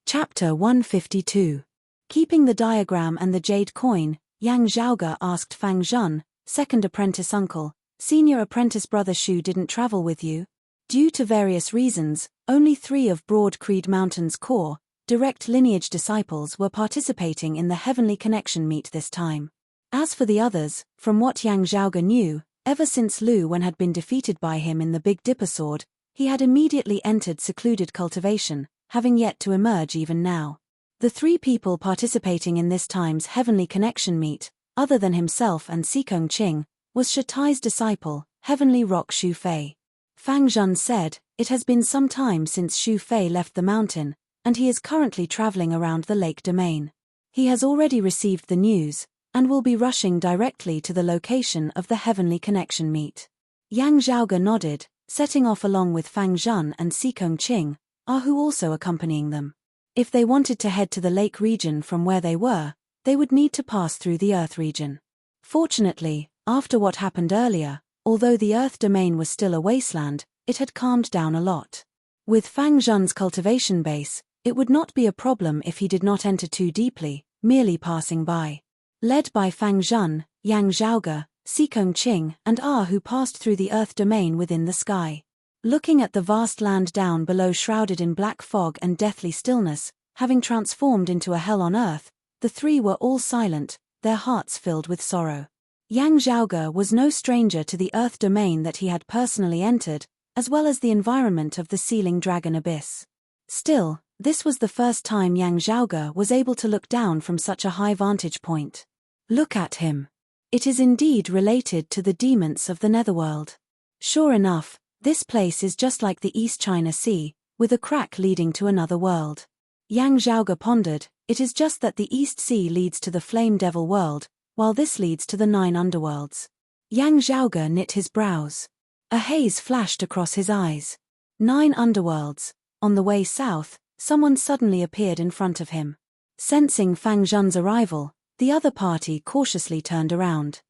Chapter 152. Keeping the diagram and the jade coin, Yang Zhaoge asked Fang Zhun, "Second apprentice uncle, senior apprentice brother Shu didn't travel with you?" Due to various reasons, only 3 of Broad Creed Mountain's core, direct lineage disciples were participating in the Heavenly Connection meet this time. As for the others, from what Yang Zhaoge knew, ever since Lu Wen had been defeated by him in the Big Dipper Sword, he had immediately entered secluded cultivation, having yet to emerge even now. The 3 people participating in this time's Heavenly Connection meet, other than himself and Sikong Qing, was Shatai's disciple, Heavenly Rock Shu Fei. Fang Zhun said, "It has been some time since Shu Fei left the mountain, and he is currently traveling around the lake domain. He has already received the news, and will be rushing directly to the location of the Heavenly Connection meet." Yang Zhaoge nodded, setting off along with Fang Zhun and Sikong Qing, who also accompanying them. If they wanted to head to the lake region from where they were, they would need to pass through the Earth region. Fortunately, after what happened earlier, although the Earth domain was still a wasteland, it had calmed down a lot. With Fang Zhun's cultivation base, it would not be a problem if he did not enter too deeply, merely passing by. Led by Fang Zhun, Yang Zhaoge, Sikong Qing, and who passed through the Earth domain within the sky. Looking at the vast land down below shrouded in black fog and deathly stillness, having transformed into a hell on Earth, the 3 were all silent, their hearts filled with sorrow. Yang Zhaoge was no stranger to the Earth domain that he had personally entered, as well as the environment of the Sealing Dragon Abyss. Still, this was the first time Yang Zhaoge was able to look down from such a high vantage point. Look at him. It is indeed related to the demons of the Netherworld. Sure enough, this place is just like the East China Sea, with a crack leading to another world. Yang Zhaoge pondered, it is just that the East Sea leads to the Flame Devil world, while this leads to the 9 underworlds. Yang Zhaoge knit his brows. A haze flashed across his eyes. 9 underworlds. On the way south, someone suddenly appeared in front of him. Sensing Fang Zhun's arrival, the other party cautiously turned around.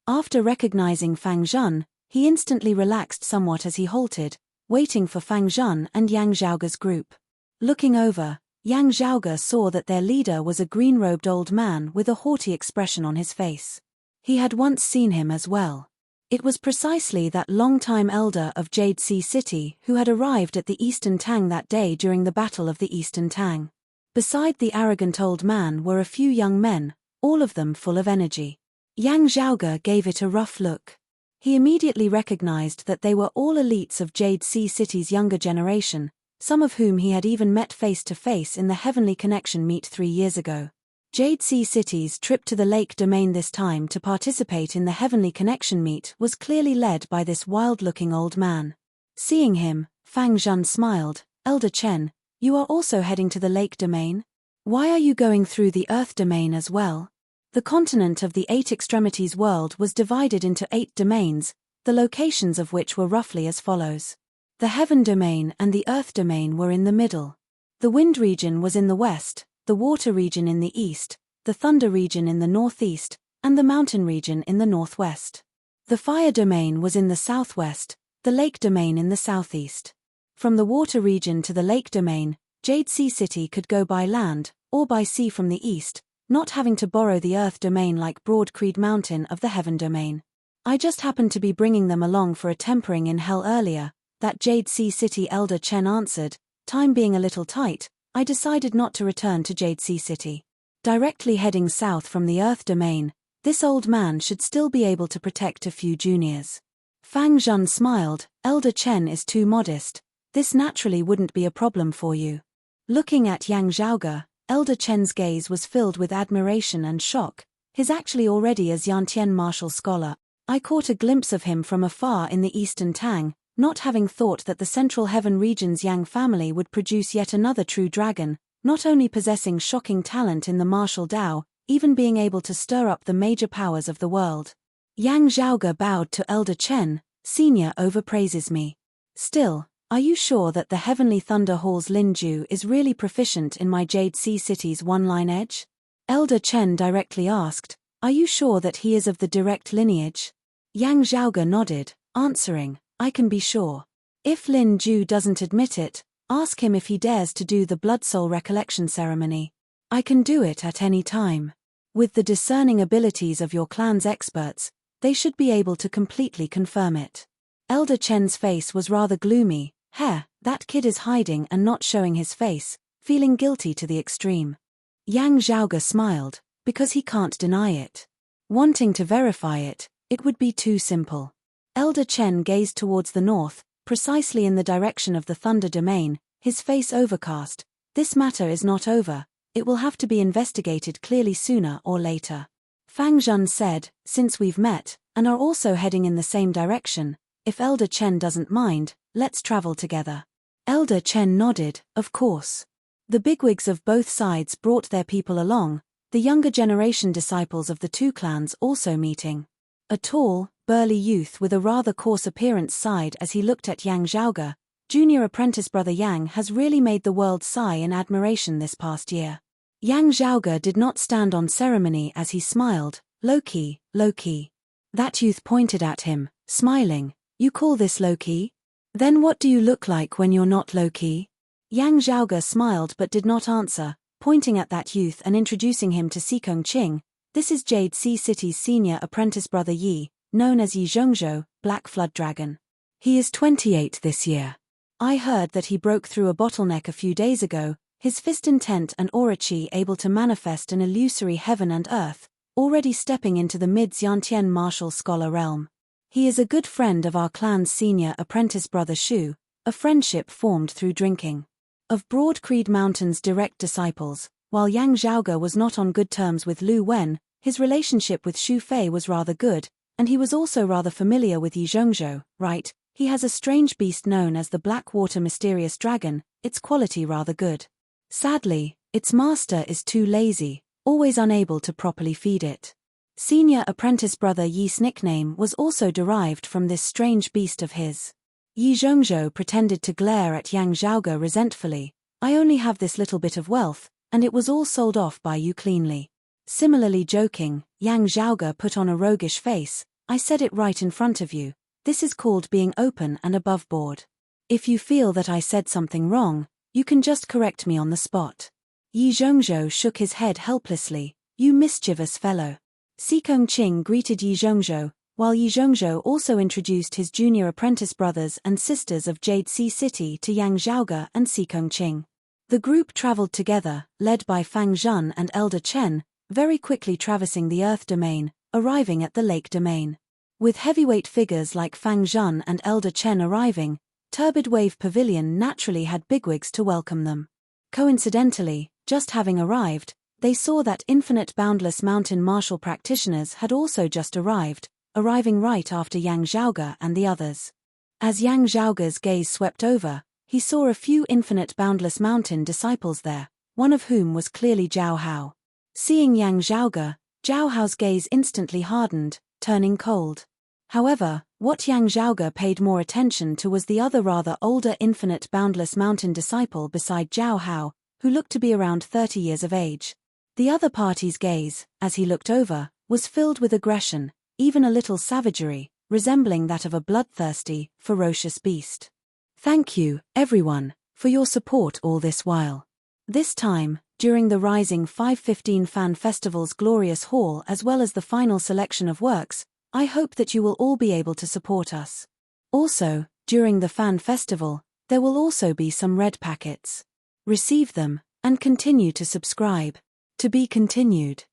After recognizing Fang Zhun, he instantly relaxed somewhat as he halted, waiting for Fang Zhun and Yang Zhaoge's group. Looking over, Yang Zhaoge saw that their leader was a green-robed old man with a haughty expression on his face. He had once seen him as well. It was precisely that long-time elder of Jade Sea City who had arrived at the Eastern Tang that day during the Battle of the Eastern Tang. Beside the arrogant old man were a few young men, all of them full of energy. Yang Zhaoge gave it a rough look. He immediately recognized that they were all elites of Jade Sea City's younger generation, some of whom he had even met face to face in the Heavenly Connection meet 3 years ago. Jade Sea City's trip to the Lake Domain this time to participate in the Heavenly Connection meet was clearly led by this wild-looking old man. Seeing him, Fang Zhun smiled. "Elder Chen, you are also heading to the Lake Domain? Why are you going through the Earth Domain as well?" The continent of the 8 extremities world was divided into 8 domains, the locations of which were roughly as follows. The Heaven Domain and the Earth Domain were in the middle. The Wind region was in the west, the Water region in the east, the Thunder region in the northeast, and the Mountain region in the northwest. The Fire Domain was in the southwest, the Lake Domain in the southeast. From the Water region to the Lake Domain, Jade Sea City could go by land, or by sea from the east, not having to borrow the Earth Domain like Broad Creed Mountain of the Heaven Domain. "I just happened to be bringing them along for a tempering in hell earlier," that Jade Sea City elder Chen answered. "Time being a little tight, I decided not to return to Jade Sea City." Directly heading south from the Earth Domain, this old man should still be able to protect a few juniors. Fang Zhun smiled. "Elder Chen is too modest. This naturally wouldn't be a problem for you." Looking at Yang Zhaoge, Elder Chen's gaze was filled with admiration and shock. His actually already a Xiantian martial scholar. "I caught a glimpse of him from afar in the Eastern Tang, not having thought that the Central Heaven region's Yang family would produce yet another true dragon, not only possessing shocking talent in the martial Dao, even being able to stir up the major powers of the world." Yang Zhaoge bowed to Elder Chen. "Senior overpraises me. Still, are you sure that the Heavenly Thunder Hall's Lin Ju is really proficient in my Jade Sea City's one-line edge?" Elder Chen directly asked. "Are you sure that he is of the direct lineage?" Yang Zhaoge nodded, answering, "I can be sure. If Lin Ju doesn't admit it, ask him if he dares to do the Blood Soul Recollection ceremony. I can do it at any time. With the discerning abilities of your clan's experts, they should be able to completely confirm it." Elder Chen's face was rather gloomy. That kid is hiding and not showing his face, feeling guilty to the extreme. Yang Zhaoge smiled, "Because he can't deny it. Wanting to verify it, it would be too simple." Elder Chen gazed towards the north, precisely in the direction of the Thunder Domain, his face overcast. "This matter is not over, it will have to be investigated clearly sooner or later." Fang Zhun said, "Since we've met, and are also heading in the same direction, if Elder Chen doesn't mind, let's travel together." Elder Chen nodded, "Of course." The bigwigs of both sides brought their people along, the younger generation disciples of the 2 clans also meeting. A tall, burly youth with a rather coarse appearance sighed as he looked at Yang Zhaoge. "Junior apprentice brother Yang has really made the world sigh in admiration this past year." Yang Zhaoge did not stand on ceremony as he smiled. Low-key, low-key." That youth pointed at him, smiling. "You call this low-key? Then what do you look like when you're not low-key?" Yang Zhaoge smiled but did not answer, pointing at that youth and introducing him to Xikong Qing. "This is Jade Sea City's senior apprentice brother Yi, known as Yi Zhongzhou, Black Flood Dragon. He is 28 this year. I heard that he broke through a bottleneck a few days ago, his fist intent and aura chi able to manifest an illusory heaven and earth, already stepping into the mid-Xiantian martial scholar realm. He is a good friend of our clan's senior apprentice brother Shu, a friendship formed through drinking. Of Broad Creed Mountain's direct disciples, while Yang Zhaoge was not on good terms with Lu Wen, his relationship with Xu Fei was rather good, and he was also rather familiar with Yi Zhongzhou, right? He has a strange beast known as the Blackwater Mysterious Dragon, its quality rather good. Sadly, its master is too lazy, always unable to properly feed it. Senior apprentice brother Yi's nickname was also derived from this strange beast of his. Yi Zhongzhou pretended to glare at Yang Zhaoge resentfully. "I only have this little bit of wealth, and it was all sold off by you cleanly." Similarly joking, Yang Zhaoge put on a roguish face. "I said it right in front of you. This is called being open and above board. If you feel that I said something wrong, you can just correct me on the spot." Yi Zhongzhou shook his head helplessly. "You mischievous fellow." Xikong Qing greeted Yi Zhongzhou, while Yi Zhongzhou also introduced his junior apprentice brothers and sisters of Jade Sea City to Yang Zhaoge and Xikong Qing. The group traveled together, led by Fang Zhen and Elder Chen, very quickly traversing the Earth domain, arriving at the Lake domain. With heavyweight figures like Fang Zhen and Elder Chen arriving, Turbid Wave Pavilion naturally had bigwigs to welcome them. Coincidentally, just having arrived, they saw that Infinite Boundless Mountain martial practitioners had also just arriving right after Yang Zhaoge and the others. As Yang Zhaoge's gaze swept over, he saw a few Infinite Boundless Mountain disciples there, one of whom was clearly Zhao Hao. Seeing Yang Zhaoge, Zhao Hao's gaze instantly hardened, turning cold. However, what Yang Zhaoge paid more attention to was the other rather older Infinite Boundless Mountain disciple beside Zhao Hao, who looked to be around 30 years of age. The other party's gaze, as he looked over, was filled with aggression, even a little savagery, resembling that of a bloodthirsty, ferocious beast. Thank you, everyone, for your support all this while. This time, during the Rising 515 Fan Festival's glorious hall as well as the final selection of works, I hope that you will all be able to support us. Also, during the Fan Festival, there will also be some red packets. Receive them, and continue to subscribe. To be continued.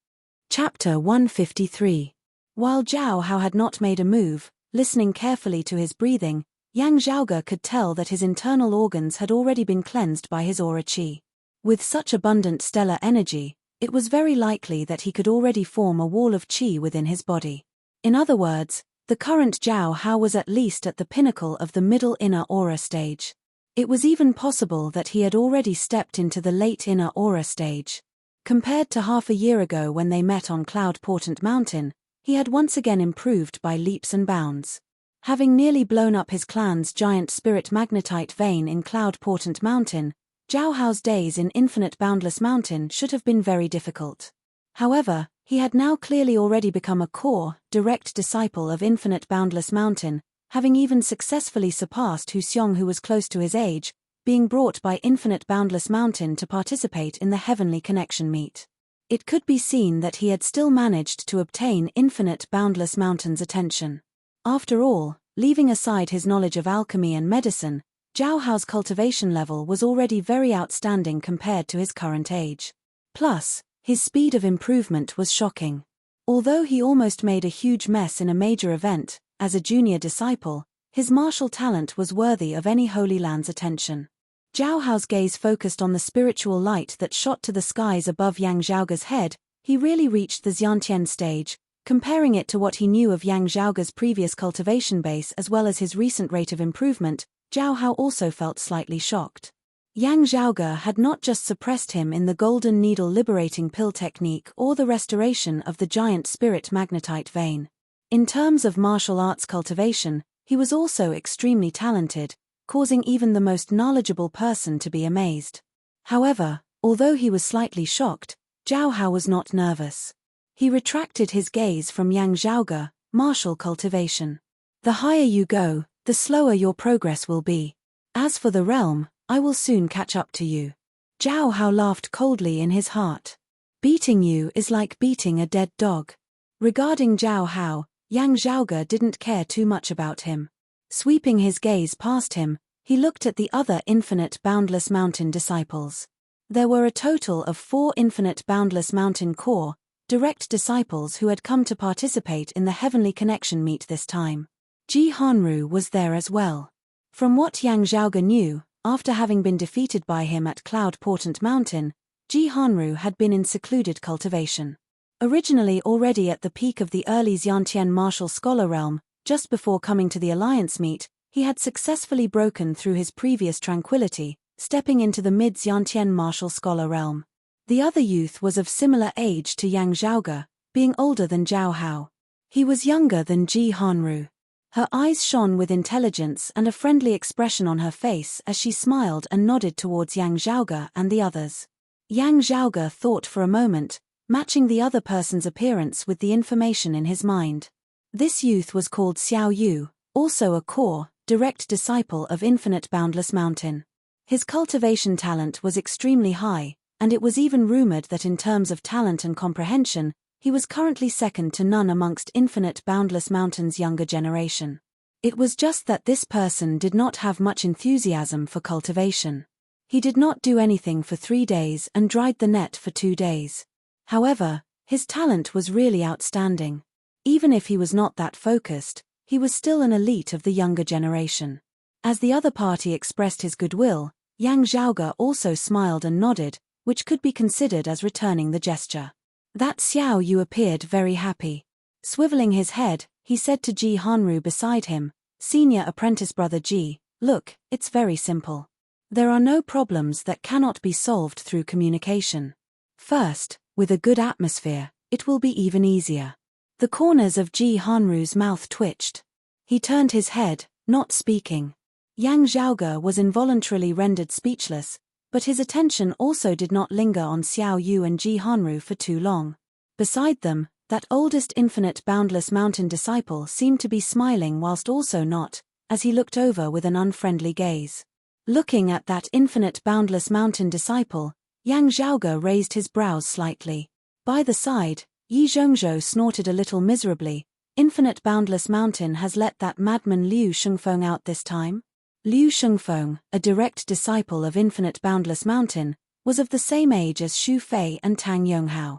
Chapter 153. While Zhao Hao had not made a move, listening carefully to his breathing, Yang Zhaoge could tell that his internal organs had already been cleansed by his aura qi. With such abundant stellar energy, it was very likely that he could already form a wall of qi within his body. In other words, the current Zhao Hao was at least at the pinnacle of the middle inner aura stage. It was even possible that he had already stepped into the late inner aura stage. Compared to half a year ago when they met on Cloud Portent Mountain, he had once again improved by leaps and bounds. Having nearly blown up his clan's giant spirit magnetite vein in Cloud Portent Mountain, Zhao Hao's days in Infinite Boundless Mountain should have been very difficult. However, he had now clearly already become a core, direct disciple of Infinite Boundless Mountain, having even successfully surpassed Hu Xiong, who was close to his age, being brought by Infinite Boundless Mountain to participate in the Heavenly Connection meet. It could be seen that he had still managed to obtain Infinite Boundless Mountain's attention. After all, leaving aside his knowledge of alchemy and medicine, Zhao Hao's cultivation level was already very outstanding compared to his current age. Plus, his speed of improvement was shocking. Although he almost made a huge mess in a major event, as a junior disciple, his martial talent was worthy of any Holy Land's attention. Zhao Hao's gaze focused on the spiritual light that shot to the skies above Yang Zhaoge's head. He really reached the Xiantian stage. Comparing it to what he knew of Yang Zhaoge's previous cultivation base as well as his recent rate of improvement, Zhao Hao also felt slightly shocked. Yang Zhaoge had not just suppressed him in the Golden Needle liberating pill technique or the restoration of the giant spirit magnetite vein. In terms of martial arts cultivation, he was also extremely talented, causing even the most knowledgeable person to be amazed. However, although he was slightly shocked, Zhao Hao was not nervous. He retracted his gaze from Yang Zhaoge, martial cultivation. The higher you go, the slower your progress will be. As for the realm, I will soon catch up to you. Zhao Hao laughed coldly in his heart. Beating you is like beating a dead dog. Regarding Zhao Hao, Yang Zhaoge didn't care too much about him. Sweeping his gaze past him, he looked at the other Infinite Boundless Mountain disciples. There were a total of 4 Infinite Boundless Mountain core, direct disciples who had come to participate in the Heavenly Connection meet this time. Ji Hanru was there as well. From what Yang Zhaoge knew, after having been defeated by him at Cloud Portent Mountain, Ji Hanru had been in secluded cultivation. Originally already at the peak of the early Xiantian martial scholar realm, just before coming to the Alliance meet, he had successfully broken through his previous tranquility, stepping into the mid-Xiantian martial scholar realm. The other youth was of similar age to Yang Zhaoge, being older than Zhao Hao. He was younger than Ji Hanru. Her eyes shone with intelligence and a friendly expression on her face as she smiled and nodded towards Yang Zhaoge and the others. Yang Zhaoge thought for a moment, matching the other person's appearance with the information in his mind. This youth was called Xiao Yu, also a core, direct disciple of Infinite Boundless Mountain. His cultivation talent was extremely high, and it was even rumored that in terms of talent and comprehension, he was currently second to none amongst Infinite Boundless Mountain's younger generation. It was just that this person did not have much enthusiasm for cultivation. He did not do anything for 3 days and dried the net for 2 days. However, his talent was really outstanding. Even if he was not that focused, he was still an elite of the younger generation. As the other party expressed his goodwill, Yang Zhaoge also smiled and nodded, which could be considered as returning the gesture. That Xiao Yu appeared very happy. Swiveling his head, he said to Ji Hanru beside him, "Senior apprentice brother Ji, look, it's very simple. There are no problems that cannot be solved through communication. First, with a good atmosphere, it will be even easier." The corners of Ji Hanru's mouth twitched. He turned his head, not speaking. Yang Zhaoge was involuntarily rendered speechless, but his attention also did not linger on Xiao Yu and Ji Hanru for too long. Beside them, that oldest infinite boundless mountain disciple seemed to be smiling whilst also not, as he looked over with an unfriendly gaze. Looking at that infinite boundless mountain disciple, Yang Zhaoge raised his brows slightly. By the side, Yi Zhongzhou snorted a little miserably. Infinite boundless mountain has let that madman Liu Shengfeng out this time? Liu Shengfeng, a direct disciple of infinite boundless mountain, was of the same age as Xu Fei and Tang Yonghao.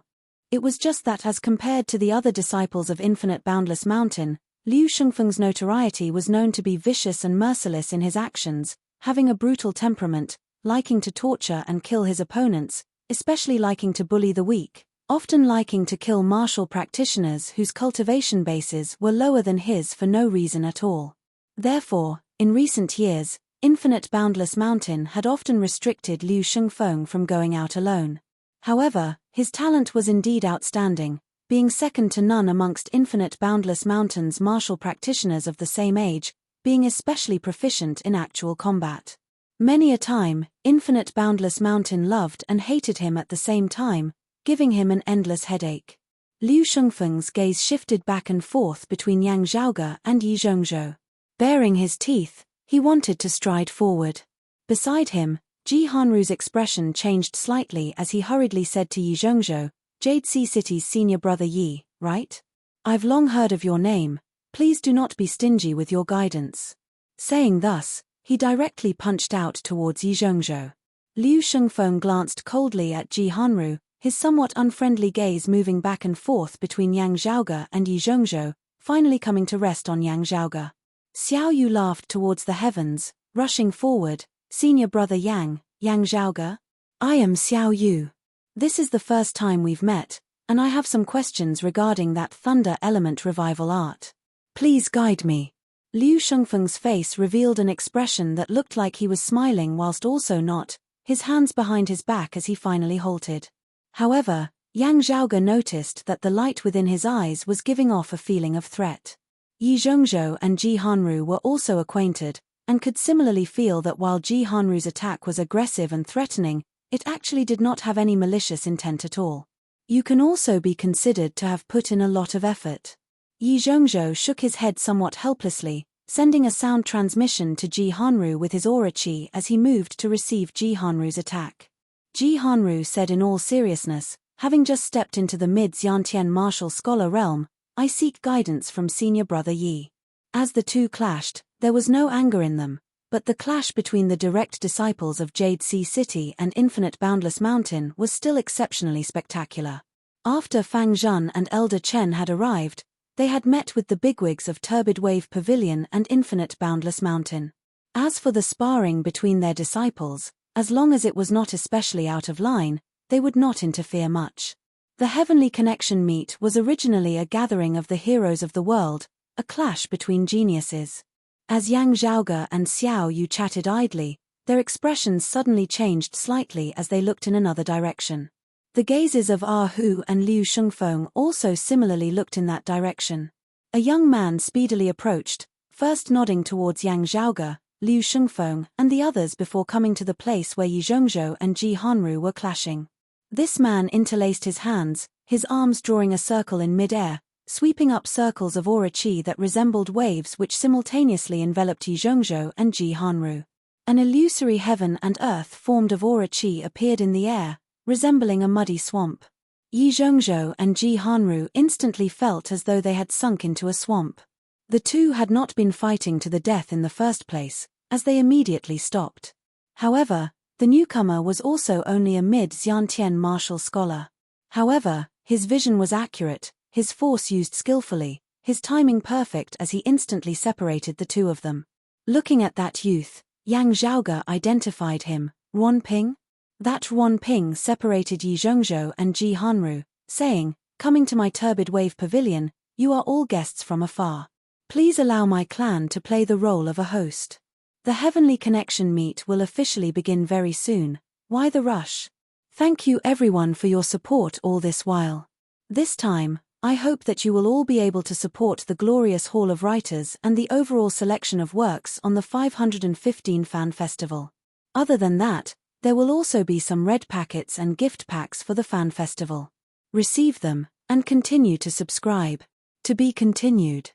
It was just that as compared to the other disciples of infinite boundless mountain, Liu Shengfeng's notoriety was known to be vicious and merciless in his actions, having a brutal temperament, liking to torture and kill his opponents, especially liking to bully the weak, often liking to kill martial practitioners whose cultivation bases were lower than his for no reason at all. Therefore, in recent years, Infinite Boundless Mountain had often restricted Liu Shengfeng from going out alone. However, his talent was indeed outstanding, being second to none amongst Infinite Boundless Mountain's martial practitioners of the same age, being especially proficient in actual combat. Many a time, Infinite Boundless Mountain loved and hated him at the same time, giving him an endless headache. Liu Shengfeng's gaze shifted back and forth between Yang Zhaoge and Yi Zhongzhou. Baring his teeth, he wanted to stride forward. Beside him, Ji Hanru's expression changed slightly as he hurriedly said to Yi Zhongzhou, "Jade Sea City's senior brother Yi, right? I've long heard of your name. Please do not be stingy with your guidance." Saying thus, he directly punched out towards Yi Zhongzhou. Liu Shengfeng glanced coldly at Ji Hanru, his somewhat unfriendly gaze moving back and forth between Yang Zhaoge and Yi Zhongzhou, finally coming to rest on Yang Zhaoge. Xiao Yu laughed towards the heavens, rushing forward, "Senior brother Yang Zhaoge? I am Xiao Yu. This is the first time we've met, and I have some questions regarding that thunder element revival art. Please guide me." Liu Shengfeng's face revealed an expression that looked like he was smiling whilst also not, his hands behind his back as he finally halted. However, Yang Zhaoge noticed that the light within his eyes was giving off a feeling of threat. Yi Zhongzhou and Ji Hanru were also acquainted, and could similarly feel that while Ji Hanru's attack was aggressive and threatening, it actually did not have any malicious intent at all. You can also be considered to have put in a lot of effort. Yi Zhongzhou shook his head somewhat helplessly, sending a sound transmission to Ji Hanru with his aura chi as he moved to receive Ji Hanru's attack. Ji Hanru said in all seriousness, having just stepped into the mid-Xiantian martial scholar realm, "I seek guidance from senior brother Yi." As the two clashed, there was no anger in them, but the clash between the direct disciples of Jade Sea City and Infinite Boundless Mountain was still exceptionally spectacular. After Fang Zhun and Elder Chen had arrived, they had met with the bigwigs of Turbid Wave Pavilion and Infinite Boundless Mountain. As for the sparring between their disciples, as long as it was not especially out of line, they would not interfere much. The Heavenly Connection meet was originally a gathering of the heroes of the world, a clash between geniuses. As Yang Zhaoge and Xiao Yu chatted idly, their expressions suddenly changed slightly as they looked in another direction. The gazes of Ah Hu and Liu Shengfeng also similarly looked in that direction. A young man speedily approached, first nodding towards Yang Zhaoge, Liu Shengfeng, and the others before coming to the place where Yi Zhongzhou and Ji Hanru were clashing. This man interlaced his hands, his arms drawing a circle in mid-air, sweeping up circles of aura chi that resembled waves which simultaneously enveloped Yi Zhongzhou and Ji Hanru. An illusory heaven and earth formed of aura chi appeared in the air, resembling a muddy swamp. Yi Zhongzhou and Ji Hanru instantly felt as though they had sunk into a swamp. The two had not been fighting to the death in the first place, as they immediately stopped. However, The newcomer was also only a mid-Xiantian martial scholar. However, his vision was accurate, his force used skillfully, his timing perfect as he instantly separated the two of them. Looking at that youth, Yang Zhaoge identified him, Ruan Ping? That Ruan Ping separated Yi Zhongzhou and Ji Hanru, saying, "Coming to my turbid wave pavilion, you are all guests from afar. Please allow my clan to play the role of a host. The Heavenly Connection meet will officially begin very soon. Why the rush? Thank you everyone for your support all this while. This time, I hope that you will all be able to support the glorious Hall of Writers and the overall selection of works on the 515 Fan Festival. Other than that, there will also be some red packets and gift packs for the Fan Festival. Receive them, and continue to subscribe. To be continued."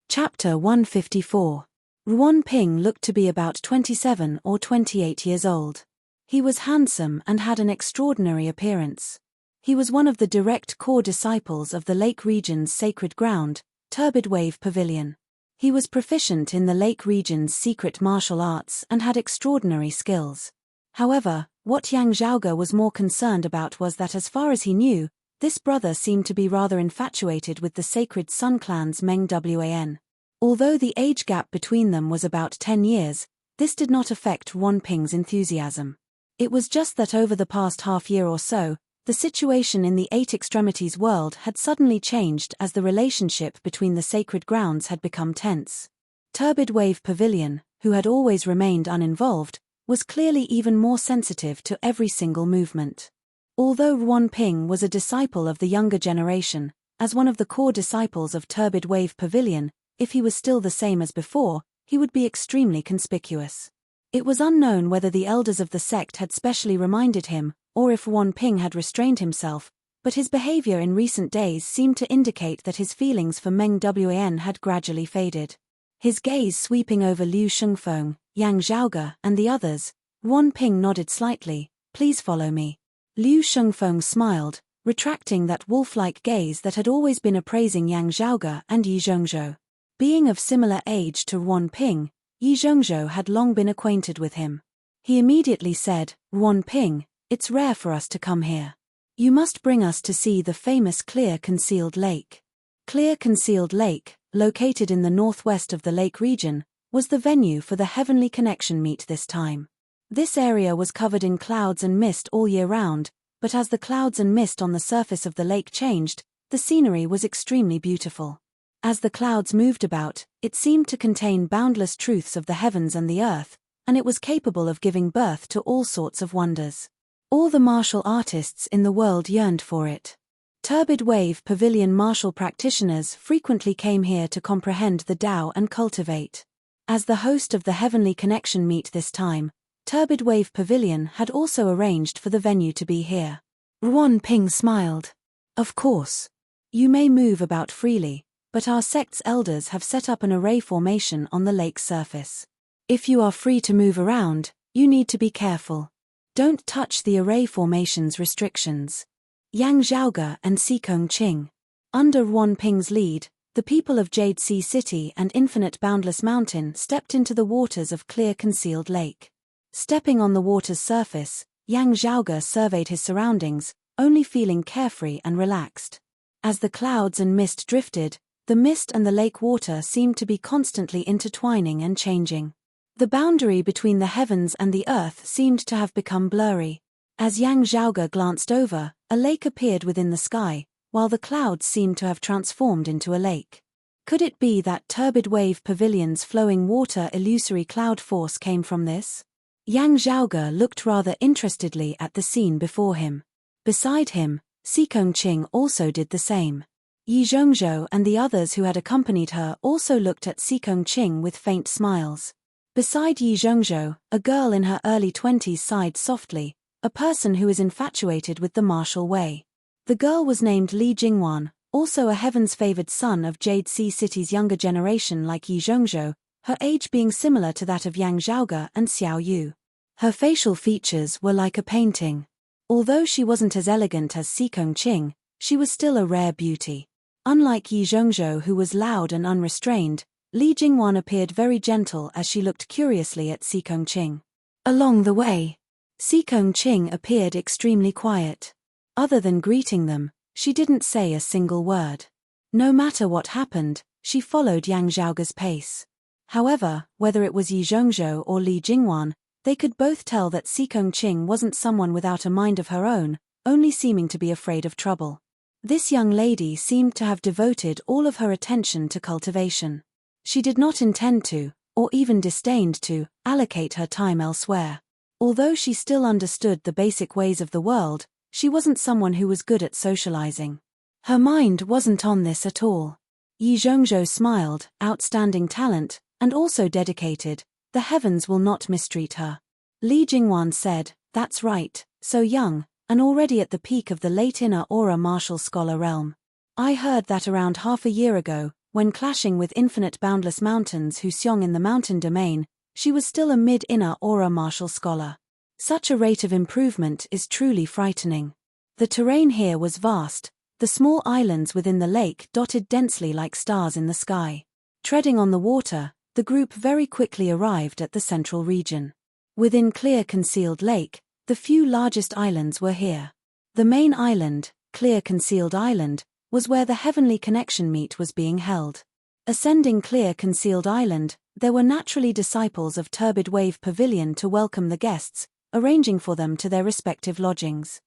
Chapter 154. Ruan Ping looked to be about 27 or 28 years old. He was handsome and had an extraordinary appearance. He was one of the direct core disciples of the Lake region's sacred ground, Turbid Wave Pavilion. He was proficient in the Lake region's secret martial arts and had extraordinary skills. However, what Yang Zhaoge was more concerned about was that as far as he knew, this brother seemed to be rather infatuated with the sacred Sun clan's Meng Wan. Although the age gap between them was about 10 years, this did not affect Ruan Ping's enthusiasm. It was just that over the past half year or so, the situation in the Eight Extremities world had suddenly changed as the relationship between the sacred grounds had become tense. Turbid Wave Pavilion, who had always remained uninvolved, was clearly even more sensitive to every single movement. Although Ruan Ping was a disciple of the younger generation, as one of the core disciples of Turbid Wave Pavilion, if he was still the same as before, he would be extremely conspicuous. It was unknown whether the elders of the sect had specially reminded him, or if Ruan Ping had restrained himself, but his behavior in recent days seemed to indicate that his feelings for Meng Wan had gradually faded. His gaze sweeping over Liu Shengfeng, Yang Zhaoge, and the others, Ruan Ping nodded slightly. "Please follow me." Liu Shengfeng smiled, retracting that wolf-like gaze that had always been appraising Yang Zhaoge and Yi Zhongzhou. Being of similar age to Ruan Ping, Yi Zhongzhou had long been acquainted with him. He immediately said, "Ruan Ping, it's rare for us to come here. You must bring us to see the famous Clear Concealed Lake." Clear Concealed Lake, located in the northwest of the lake region, was the venue for the Heavenly Connection meet this time. This area was covered in clouds and mist all year round, but as the clouds and mist on the surface of the lake changed, the scenery was extremely beautiful. As the clouds moved about, it seemed to contain boundless truths of the heavens and the earth, and it was capable of giving birth to all sorts of wonders. All the martial artists in the world yearned for it. Turbid Wave Pavilion martial practitioners frequently came here to comprehend the Tao and cultivate. As the host of the Heavenly Connection meet this time, Turbid Wave Pavilion had also arranged for the venue to be here. Ruan Ping smiled. "Of course. You may move about freely, but our sect's elders have set up an array formation on the lake's surface. If you are free to move around, you need to be careful. Don't touch the array formation's restrictions." Yang Zhaoge and Sikong Qing. Under Ruan Ping's lead, the people of Jade Sea City and Infinite Boundless Mountain stepped into the waters of Clear Concealed Lake. Stepping on the water's surface, Yang Zhaoge surveyed his surroundings, only feeling carefree and relaxed. As the clouds and mist drifted, the mist and the lake water seemed to be constantly intertwining and changing. The boundary between the heavens and the earth seemed to have become blurry. As Yang Zhaoge glanced over, a lake appeared within the sky, while the clouds seemed to have transformed into a lake. Could it be that Turbid Wave Pavilion's flowing water illusory cloud force came from this? Yang Zhaoge looked rather interestedly at the scene before him. Beside him, Sikong Qing also did the same. Yi Zhongzhou and the others who had accompanied her also looked at Sikong Qing with faint smiles. Beside Yi Zhongzhou, a girl in her early 20s sighed softly, a person who is infatuated with the martial way. The girl was named Li Jingwan, also a heavens-favored son of Jade Sea City's younger generation like Yi Zhongzhou, her age being similar to that of Yang Zhaoge and Xiao Yu. Her facial features were like a painting. Although she wasn't as elegant as Sikong Qing, she was still a rare beauty. Unlike Yi Zhongzhou, who was loud and unrestrained, Li Jingwan appeared very gentle as she looked curiously at Sikong Qing. Along the way, Sikong Ching appeared extremely quiet. Other than greeting them, she didn't say a single word. No matter what happened, she followed Yang Zhaoge's pace. However, whether it was Yi Zhongzhou or Li Jingwan, they could both tell that Sikong Ching wasn't someone without a mind of her own, only seeming to be afraid of trouble. This young lady seemed to have devoted all of her attention to cultivation. She did not intend to, or even disdained to, allocate her time elsewhere. Although she still understood the basic ways of the world, she wasn't someone who was good at socializing. Her mind wasn't on this at all. Yi Zhongzhou smiled, outstanding talent, and also dedicated. The heavens will not mistreat her. Li Jingwan said, that's right, so young, and already at the peak of the late inner aura martial scholar realm. I heard that around half a year ago, when clashing with infinite boundless mountains Huxiong in the mountain domain, she was still a mid-inner aura martial scholar. Such a rate of improvement is truly frightening. The terrain here was vast, the small islands within the lake dotted densely like stars in the sky. Treading on the water, the group very quickly arrived at the central region. Within Clear Concealed Lake, the few largest islands were here. The main island, Clear Concealed Island, was where the heavenly connection meet was being held. Ascending Clear Concealed Island, there were naturally disciples of Turbid Wave Pavilion to welcome the guests, arranging for them to their respective lodgings.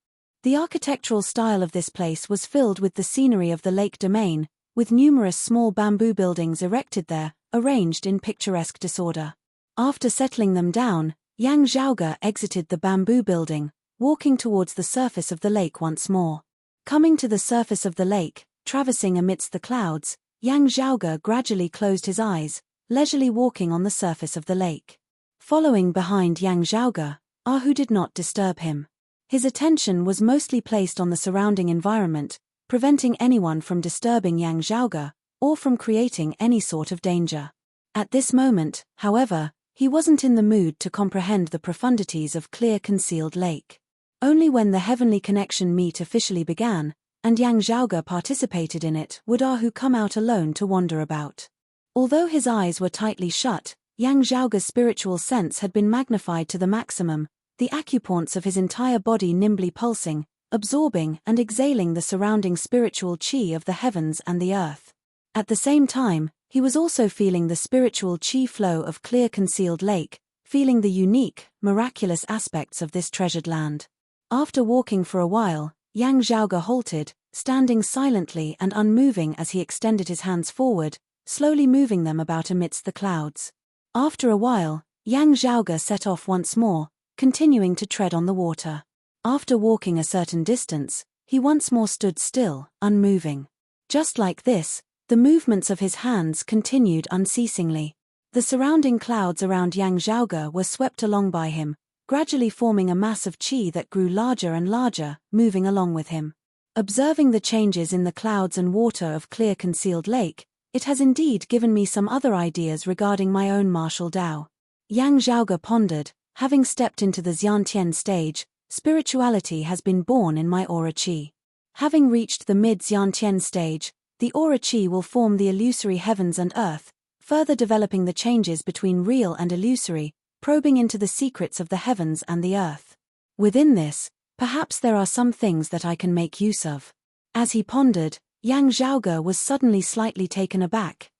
The architectural style of this place was filled with the scenery of the lake domain, with numerous small bamboo buildings erected there, arranged in picturesque disorder. After settling them down, Yang Zhaoge exited the bamboo building, walking towards the surface of the lake once more. Coming to the surface of the lake, traversing amidst the clouds, Yang Zhaoge gradually closed his eyes, leisurely walking on the surface of the lake. Following behind Yang Zhaoge, Ahu did not disturb him. His attention was mostly placed on the surrounding environment, preventing anyone from disturbing Yang Zhaoge, or from creating any sort of danger. At this moment, however, he wasn't in the mood to comprehend the profundities of Clear Concealed Lake. Only when the heavenly connection meet officially began, and Yang Zhaoge participated in it, would Ahu come out alone to wander about. Although his eyes were tightly shut, Yang Zhaoge's spiritual sense had been magnified to the maximum, the acupoints of his entire body nimbly pulsing, absorbing and exhaling the surrounding spiritual chi of the heavens and the earth. At the same time, he was also feeling the spiritual chi flow of Clear Concealed Lake, feeling the unique, miraculous aspects of this treasured land. After walking for a while, Yang Zhaoge halted, standing silently and unmoving as he extended his hands forward, slowly moving them about amidst the clouds. After a while, Yang Zhaoge set off once more, continuing to tread on the water. After walking a certain distance, he once more stood still, unmoving. Just like this, the movements of his hands continued unceasingly. The surrounding clouds around Yang Zhaoge were swept along by him, gradually forming a mass of qi that grew larger and larger, moving along with him. Observing the changes in the clouds and water of Clear Concealed Lake, it has indeed given me some other ideas regarding my own martial Tao. Yang Zhaoge pondered, having stepped into the Xiantian stage, spirituality has been born in my aura qi. Having reached the mid-Xiantian stage, the aura qi will form the illusory heavens and earth, further developing the changes between real and illusory, probing into the secrets of the heavens and the earth. Within this, perhaps there are some things that I can make use of. As he pondered, Yang Zhaoge was suddenly slightly taken aback.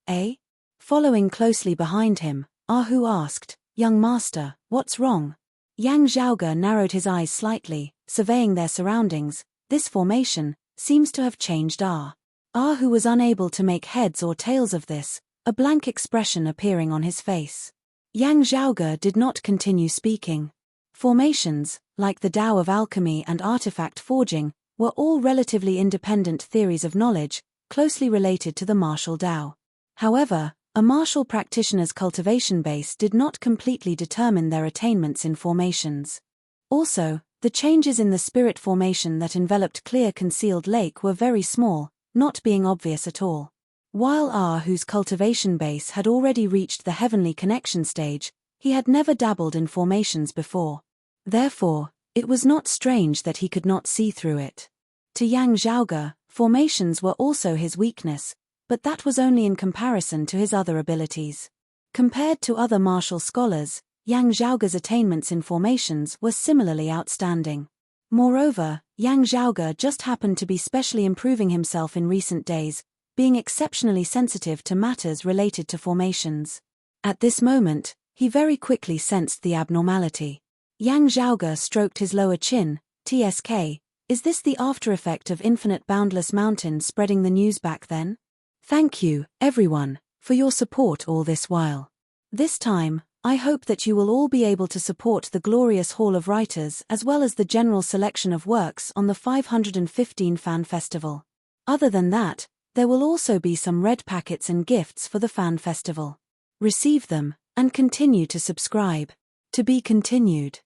Following closely behind him, Ahu asked, "Young master, what's wrong?" Yang Zhaoge narrowed his eyes slightly, surveying their surroundings. This formation seems to have changed. Ahu was unable to make heads or tails of this, a blank expression appearing on his face. Yang Zhaoge did not continue speaking. Formations, like the Tao of alchemy and artifact forging, were all relatively independent theories of knowledge, closely related to the martial Tao. However, a martial practitioner's cultivation base did not completely determine their attainments in formations. Also, the changes in the spirit formation that enveloped Clear Concealed Lake were very small, not being obvious at all. While Ahu's cultivation base had already reached the heavenly connection stage, he had never dabbled in formations before. Therefore, it was not strange that he could not see through it. To Yang Zhaoge, formations were also his weakness, but that was only in comparison to his other abilities. Compared to other martial scholars, Yang Zhaoge's attainments in formations were similarly outstanding. Moreover, Yang Zhaoge just happened to be specially improving himself in recent days, being exceptionally sensitive to matters related to formations. At this moment, he very quickly sensed the abnormality. Yang Zhaoge stroked his lower chin. TSK, is this the after-effect of infinite boundless mountain spreading the news back then? Thank you, everyone, for your support all this while. This time, I hope that you will all be able to support the glorious Hall of Writers as well as the general selection of works on the 515 Fan Festival. Other than that, there will also be some red packets and gifts for the Fan Festival. Receive them, and continue to subscribe. To be continued.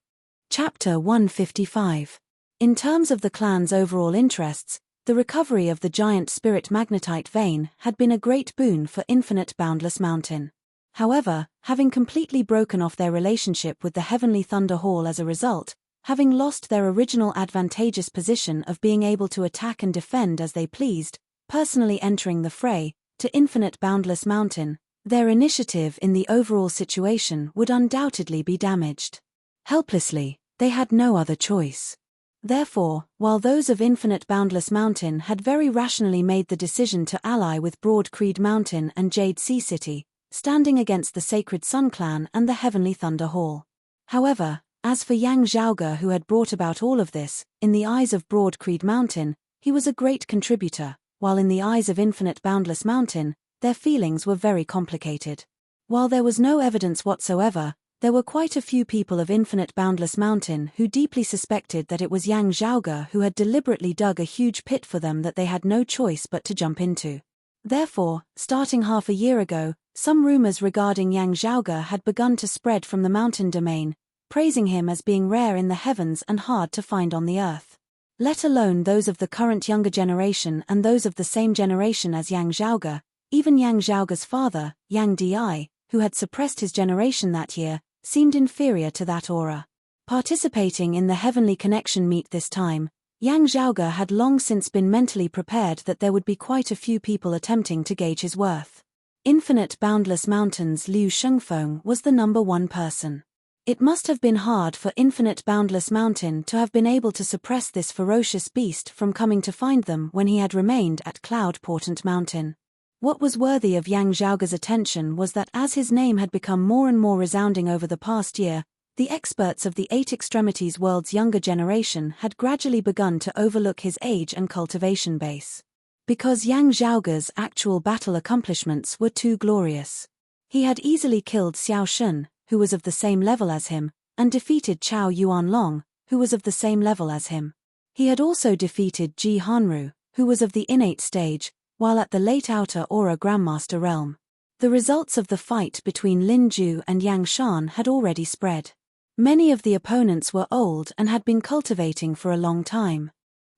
Chapter 155. In terms of the clan's overall interests, the recovery of the giant spirit magnetite vein had been a great boon for Infinite Boundless Mountain. However, having completely broken off their relationship with the Heavenly Thunder Hall as a result, having lost their original advantageous position of being able to attack and defend as they pleased, personally entering the fray, to Infinite Boundless Mountain, their initiative in the overall situation would undoubtedly be damaged. Helplessly, they had no other choice. Therefore, while those of Infinite Boundless Mountain had very rationally made the decision to ally with Broad Creed Mountain and Jade Sea City, standing against the Sacred Sun Clan and the Heavenly Thunder Hall. However, as for Yang Zhaoge, who had brought about all of this, in the eyes of Broad Creed Mountain, he was a great contributor, while in the eyes of Infinite Boundless Mountain, their feelings were very complicated. While there was no evidence whatsoever, there were quite a few people of Infinite Boundless Mountain who deeply suspected that it was Yang Zhaoge who had deliberately dug a huge pit for them that they had no choice but to jump into. Therefore, starting half a year ago, some rumors regarding Yang Zhaoge had begun to spread from the mountain domain, praising him as being rare in the heavens and hard to find on the earth. Let alone those of the current younger generation and those of the same generation as Yang Zhaoge, even Yang Zhaoge's father, Yang Di, who had suppressed his generation that year, seemed inferior to that aura. Participating in the Heavenly Connection meet this time, Yang Zhaoge had long since been mentally prepared that there would be quite a few people attempting to gauge his worth. Infinite Boundless Mountain's Liu Shengfeng was the number one person. It must have been hard for Infinite Boundless Mountain to have been able to suppress this ferocious beast from coming to find them when he had remained at Cloud Portent Mountain. What was worthy of Yang Zhaoge's attention was that as his name had become more and more resounding over the past year, the experts of the Eight Extremities world's younger generation had gradually begun to overlook his age and cultivation base. Because Yang Zhaoge's actual battle accomplishments were too glorious. He had easily killed Xiao Shun, who was of the same level as him, and defeated Chao Yuanlong, who was of the same level as him. He had also defeated Ji Hanru, who was of the innate stage, while at the late outer Aura Grandmaster realm. The results of the fight between Lin Ju and Yang Shan had already spread. Many of the opponents were old and had been cultivating for a long time.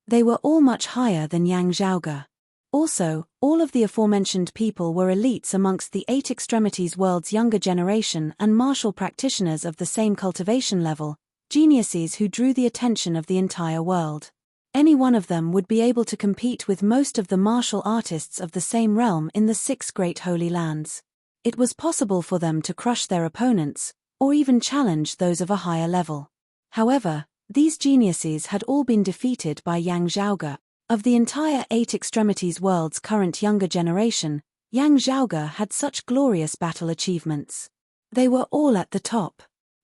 They were all much higher than Yang Zhaoge. Also, all of the aforementioned people were elites amongst the Eight Extremities world's younger generation and martial practitioners of the same cultivation level, geniuses who drew the attention of the entire world. Any one of them would be able to compete with most of the martial artists of the same realm in the 6 Great Holy Lands. It was possible for them to crush their opponents, or even challenge those of a higher level. However, these geniuses had all been defeated by Yang Zhaoge. Of the entire Eight Extremities world's current younger generation, Yang Zhaoge had such glorious battle achievements. They were all at the top.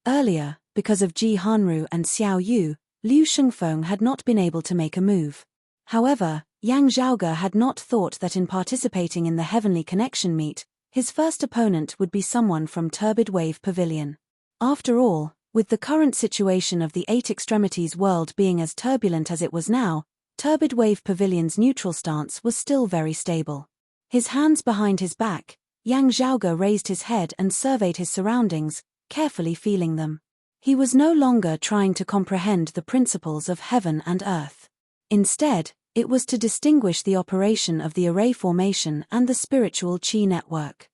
Earlier, because of Ji Hanru and Xiao Yu, Liu Shengfeng had not been able to make a move. However, Yang Zhaoge had not thought that in participating in the Heavenly Connection meet, his first opponent would be someone from Turbid Wave Pavilion. After all, with the current situation of the Eight Extremities world being as turbulent as it was now, Turbid Wave Pavilion's neutral stance was still very stable. His hands behind his back, Yang Zhaoge raised his head and surveyed his surroundings, carefully feeling them. He was no longer trying to comprehend the principles of heaven and earth. Instead, it was to distinguish the operation of the array formation and the spiritual chi network.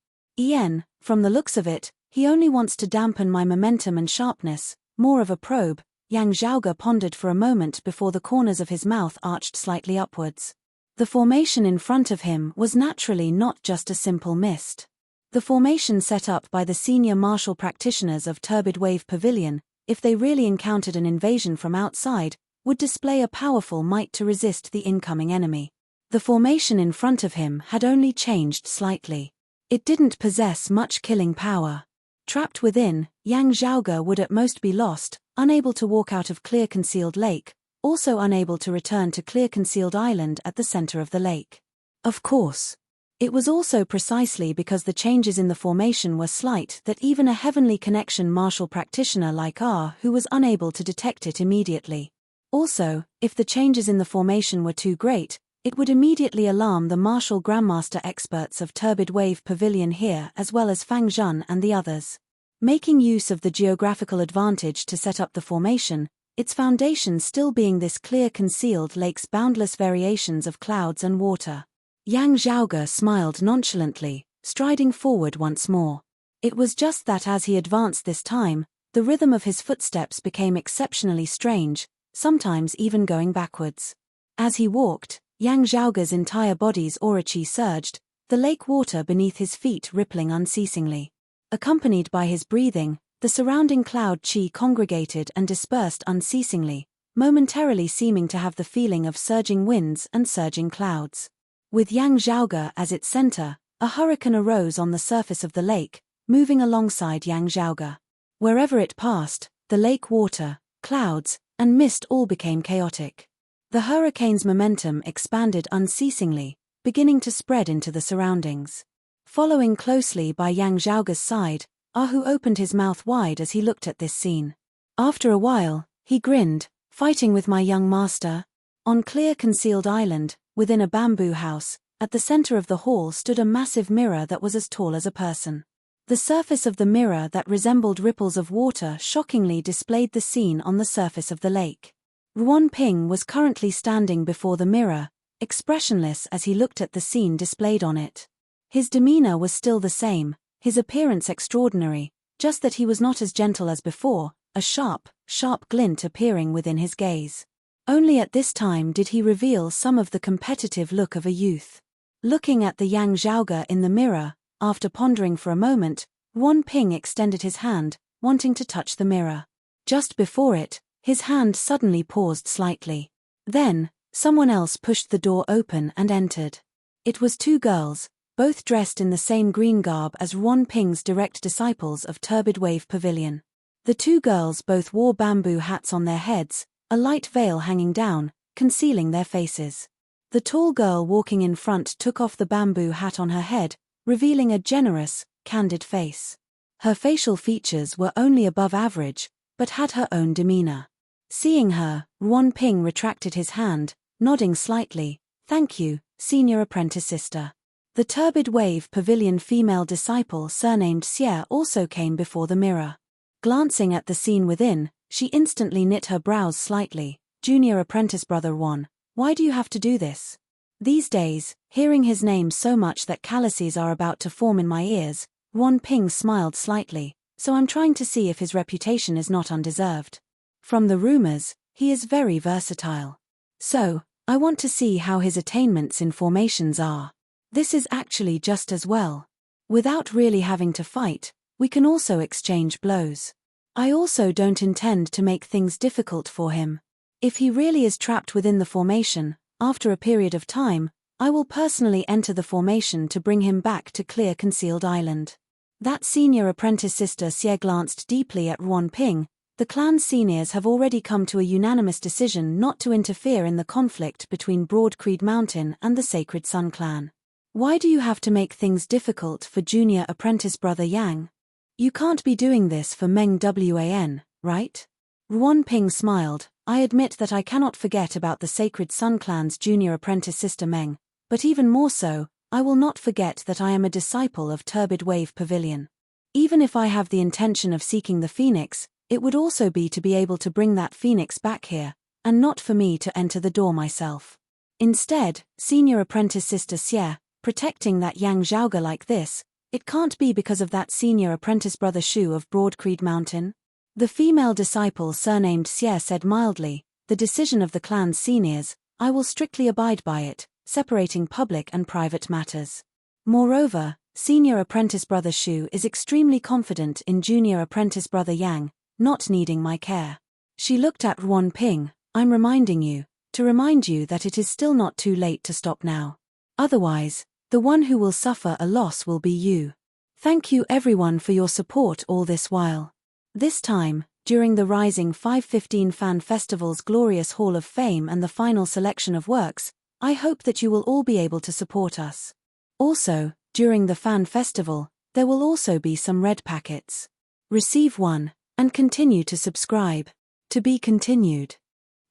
From the looks of it, he only wants to dampen my momentum and sharpness, more of a probe. Yang Zhaoge pondered for a moment before the corners of his mouth arched slightly upwards. The formation in front of him was naturally not just a simple mist. The formation set up by the senior martial practitioners of Turbid Wave Pavilion, if they really encountered an invasion from outside, would display a powerful might to resist the incoming enemy. The formation in front of him had only changed slightly. It didn't possess much killing power. Trapped within, Yang Zhaoge would at most be lost, unable to walk out of Clear Concealed Lake, also unable to return to Clear Concealed Island at the center of the lake. Of course. It was also precisely because the changes in the formation were slight that even a heavenly connection martial practitioner like R who was unable to detect it immediately. Also, if the changes in the formation were too great, it would immediately alarm the martial grandmaster experts of Turbid Wave Pavilion here as well as Fang Zhun and the others. Making use of the geographical advantage to set up the formation, its foundation still being this Clear Concealed Lake's boundless variations of clouds and water. Yang Zhaoge smiled nonchalantly, striding forward once more. It was just that as he advanced this time, the rhythm of his footsteps became exceptionally strange, sometimes even going backwards. As he walked, Yang Zhaoge's entire body's aura qi surged, the lake water beneath his feet rippling unceasingly. Accompanied by his breathing, the surrounding cloud qi congregated and dispersed unceasingly, momentarily seeming to have the feeling of surging winds and surging clouds. With Yang Zhaoge as its center, a hurricane arose on the surface of the lake, moving alongside Yang Zhaoge. Wherever it passed, the lake water, clouds, and mist all became chaotic. The hurricane's momentum expanded unceasingly, beginning to spread into the surroundings. Following closely by Yang Zhaoge's side, Ahu opened his mouth wide as he looked at this scene. After a while, he grinned, "Fighting with my young master?" On Clear Concealed Island, within a bamboo house, at the center of the hall stood a massive mirror that was as tall as a person. The surface of the mirror that resembled ripples of water shockingly displayed the scene on the surface of the lake. Ruan Ping was currently standing before the mirror, expressionless as he looked at the scene displayed on it. His demeanor was still the same, his appearance extraordinary, just that he was not as gentle as before, a sharp glint appearing within his gaze. Only at this time did he reveal some of the competitive look of a youth. Looking at the Yang Zhaoge in the mirror, after pondering for a moment, Ruan Ping extended his hand, wanting to touch the mirror. Just before it, his hand suddenly paused slightly. Then, someone else pushed the door open and entered. It was two girls, both dressed in the same green garb as Ruan Ping's direct disciples of Turbid Wave Pavilion. The two girls both wore bamboo hats on their heads, a light veil hanging down, concealing their faces. The tall girl walking in front took off the bamboo hat on her head, revealing a generous, candid face. Her facial features were only above average, but had her own demeanor. Seeing her, Ruan Ping retracted his hand, nodding slightly, "Thank you, senior apprentice sister." The Turbid Wave Pavilion female disciple surnamed Xie also came before the mirror. Glancing at the scene within, she instantly knit her brows slightly. "Junior apprentice brother Ruan, why do you have to do this?" These days, hearing his name so much that calluses are about to form in my ears, Ruan Ping smiled slightly, "So I'm trying to see if his reputation is not undeserved. From the rumors, he is very versatile. So, I want to see how his attainments in formations are. This is actually just as well. Without really having to fight, we can also exchange blows. I also don't intend to make things difficult for him. If he really is trapped within the formation, after a period of time, I will personally enter the formation to bring him back to Clear Concealed Island." That senior apprentice sister Xie glanced deeply at Ruan Ping. The clan seniors have already come to a unanimous decision not to interfere in the conflict between Broad Creed Mountain and the Sacred Sun clan. Why do you have to make things difficult for junior apprentice brother Yang? You can't be doing this for Meng Wan, right? Ruan Ping smiled. "I admit that I cannot forget about the Sacred Sun clan's junior apprentice sister Meng, but even more so, I will not forget that I am a disciple of Turbid Wave Pavilion. Even if I have the intention of seeking the Phoenix, it would also be to be able to bring that Phoenix back here, and not for me to enter the door myself. Instead, senior apprentice sister Xie, protecting that Yang Zhaoge like this, it can't be because of that senior apprentice brother Shu of Broad Creed Mountain?" The female disciple surnamed Xie said mildly, "The decision of the clan's seniors, I will strictly abide by it, separating public and private matters. Moreover, Senior apprentice brother Shu is extremely confident in junior apprentice brother Yang, not needing my care. She looked at Ruan Ping. I'm reminding you, to remind you that it is still not too late to stop now. Otherwise, the one who will suffer a loss will be you. Thank you everyone for your support all this while. This time, during the Rising 515 Fan Festival's glorious Hall of Fame and the final selection of works, I hope that you will all be able to support us. Also, during the Fan Festival, there will also be some red packets. Receive one, and continue to subscribe. To be continued.